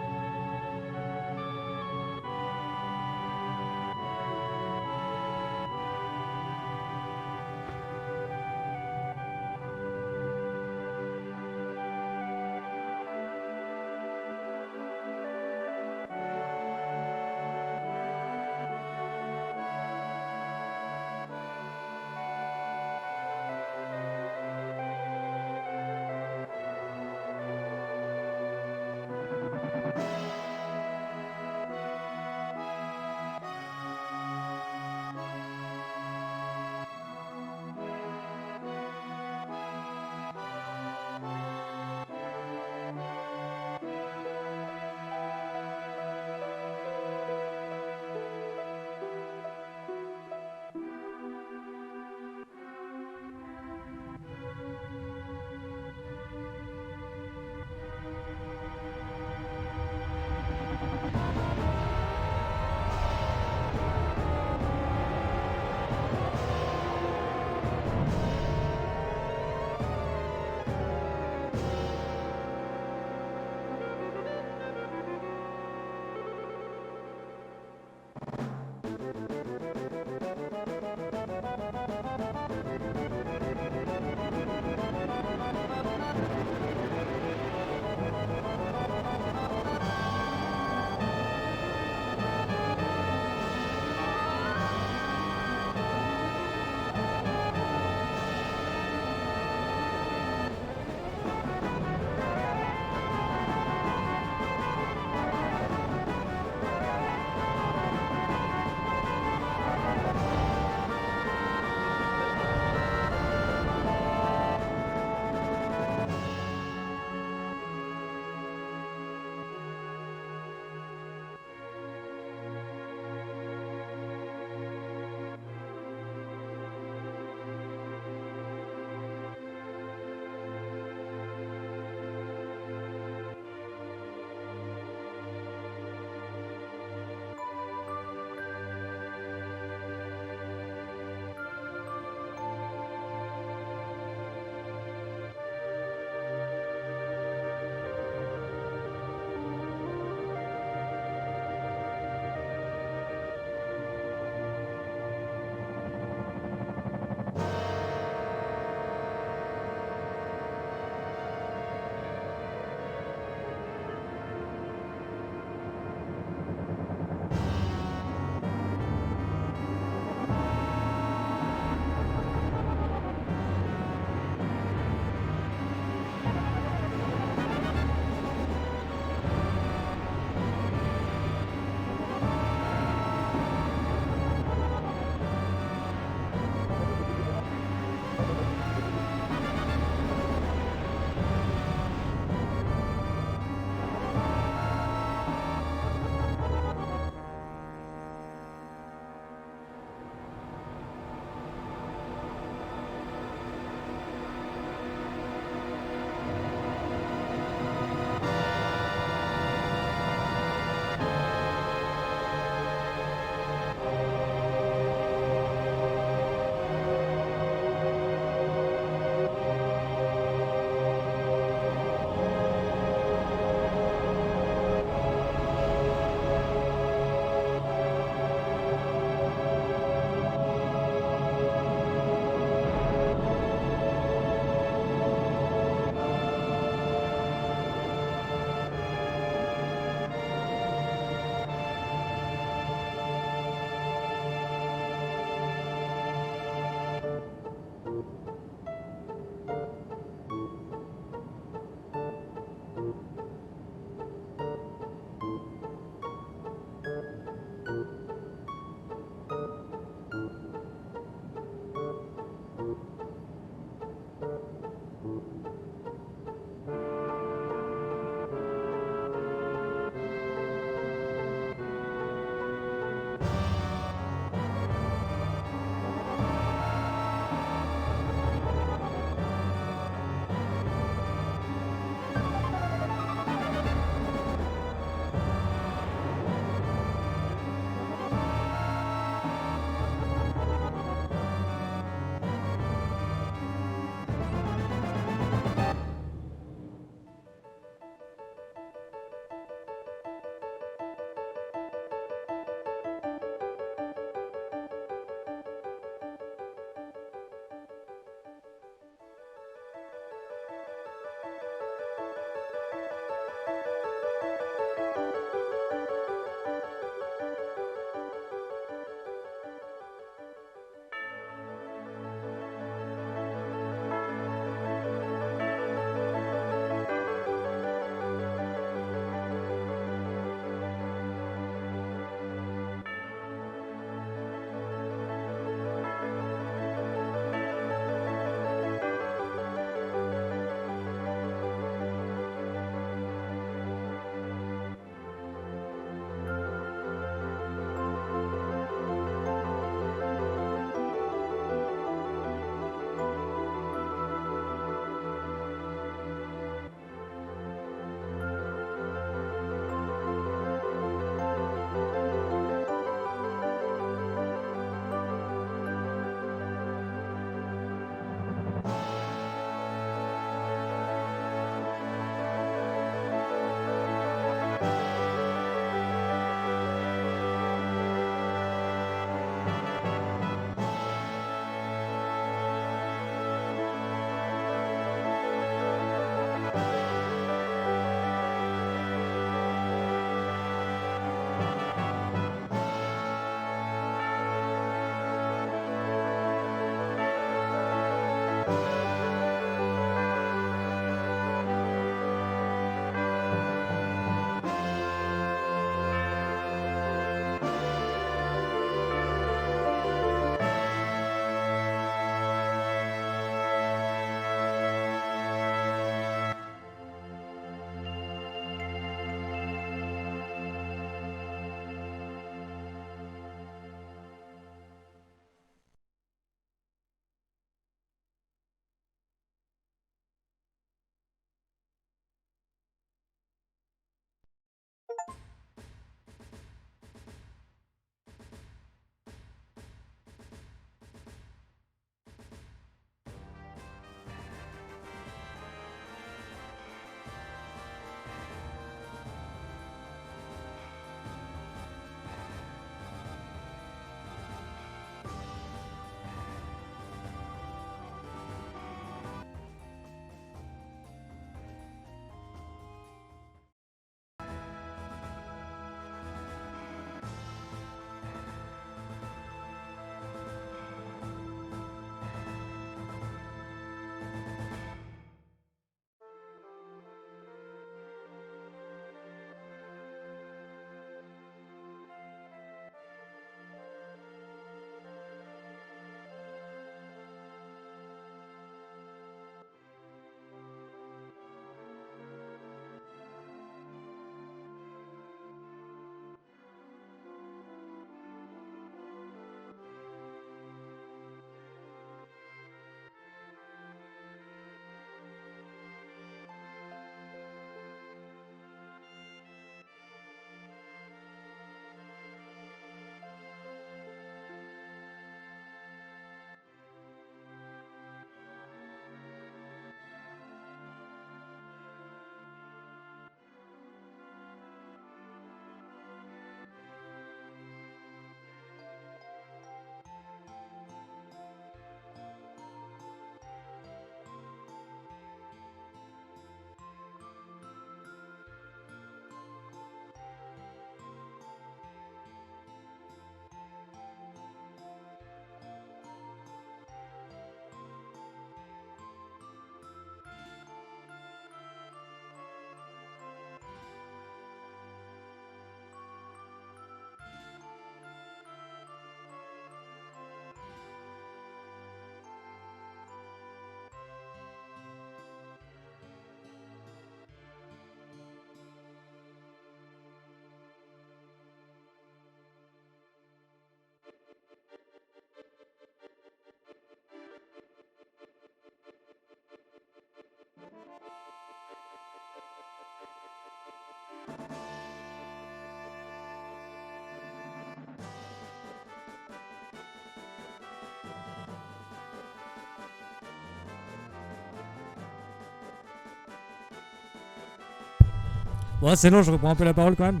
Bon, c'est long, je reprends un peu la parole quand même.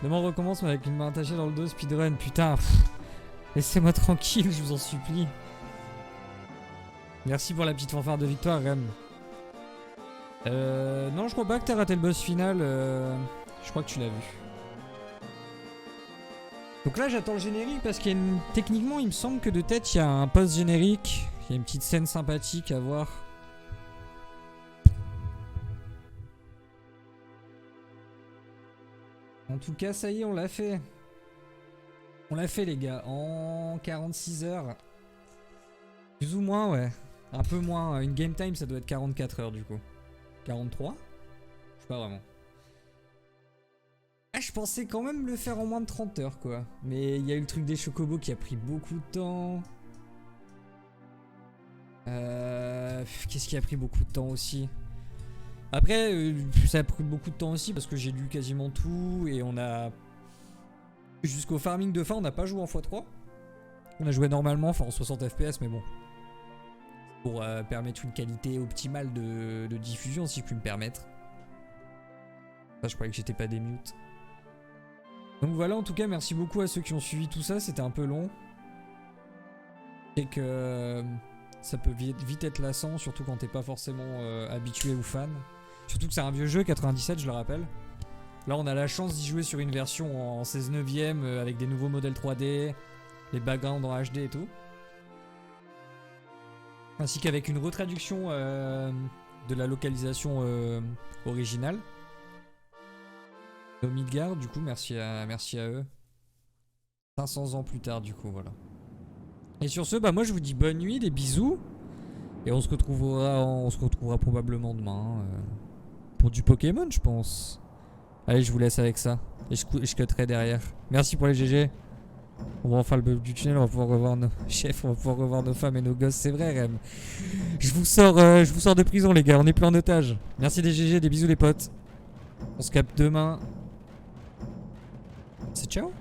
Demain on recommence mais avec une main attachée dans le dos, speedrun, putain. Laissez-moi tranquille, je vous en supplie. Merci pour la petite fanfare de victoire, Rem. Non, je crois pas que t'as raté le boss final. Je crois que tu l'as vu. Donc là, j'attends le générique parce qu'il y a une... Techniquement, il me semble que de tête, il y a un post-générique. Il y a une petite scène sympathique à voir. En tout cas, ça y est, on l'a fait. On l'a fait, les gars, en 46 heures. Plus ou moins, ouais. Un peu moins. Une game time, ça doit être 44 heures, du coup. 43 ? Je sais pas vraiment. Ah, je pensais quand même le faire en moins de 30 heures, quoi. Mais il y a eu le truc des chocobos qui a pris beaucoup de temps. Qu'est-ce qui a pris beaucoup de temps aussi ? Après, ça a pris beaucoup de temps aussi parce que j'ai lu quasiment tout et on a... Jusqu'au farming de fin, on n'a pas joué en x3. On a joué normalement, enfin en 60 fps, mais bon. Pour permettre une qualité optimale de diffusion, si je puis me permettre. Ça, je croyais que j'étais pas des mutes. Donc voilà, en tout cas, merci beaucoup à ceux qui ont suivi tout ça. C'était un peu long. Et que ça peut vite être lassant, surtout quand t'es pas forcément habitué ou fan. Surtout que c'est un vieux jeu, 97, je le rappelle. Là, on a la chance d'y jouer sur une version en 16 neuvième avec des nouveaux modèles 3D, les backgrounds en HD et tout. Ainsi qu'avec une retraduction de la localisation originale. Au Midgard, du coup, merci à eux. 500 ans plus tard, du coup, voilà. Et sur ce, bah moi je vous dis bonne nuit, des bisous. Et on se retrouvera probablement demain pour du Pokémon, je pense. Allez, je vous laisse avec ça. Et je cutterai derrière. Merci pour les GG. On va enfin le bout du tunnel, on va pouvoir revoir nos chefs, on va pouvoir revoir nos femmes et nos gosses, c'est vrai, Rem. Je vous sors de prison, les gars, on est plus en otage. Merci des GG, des bisous les potes. On se capte demain. C'est ciao.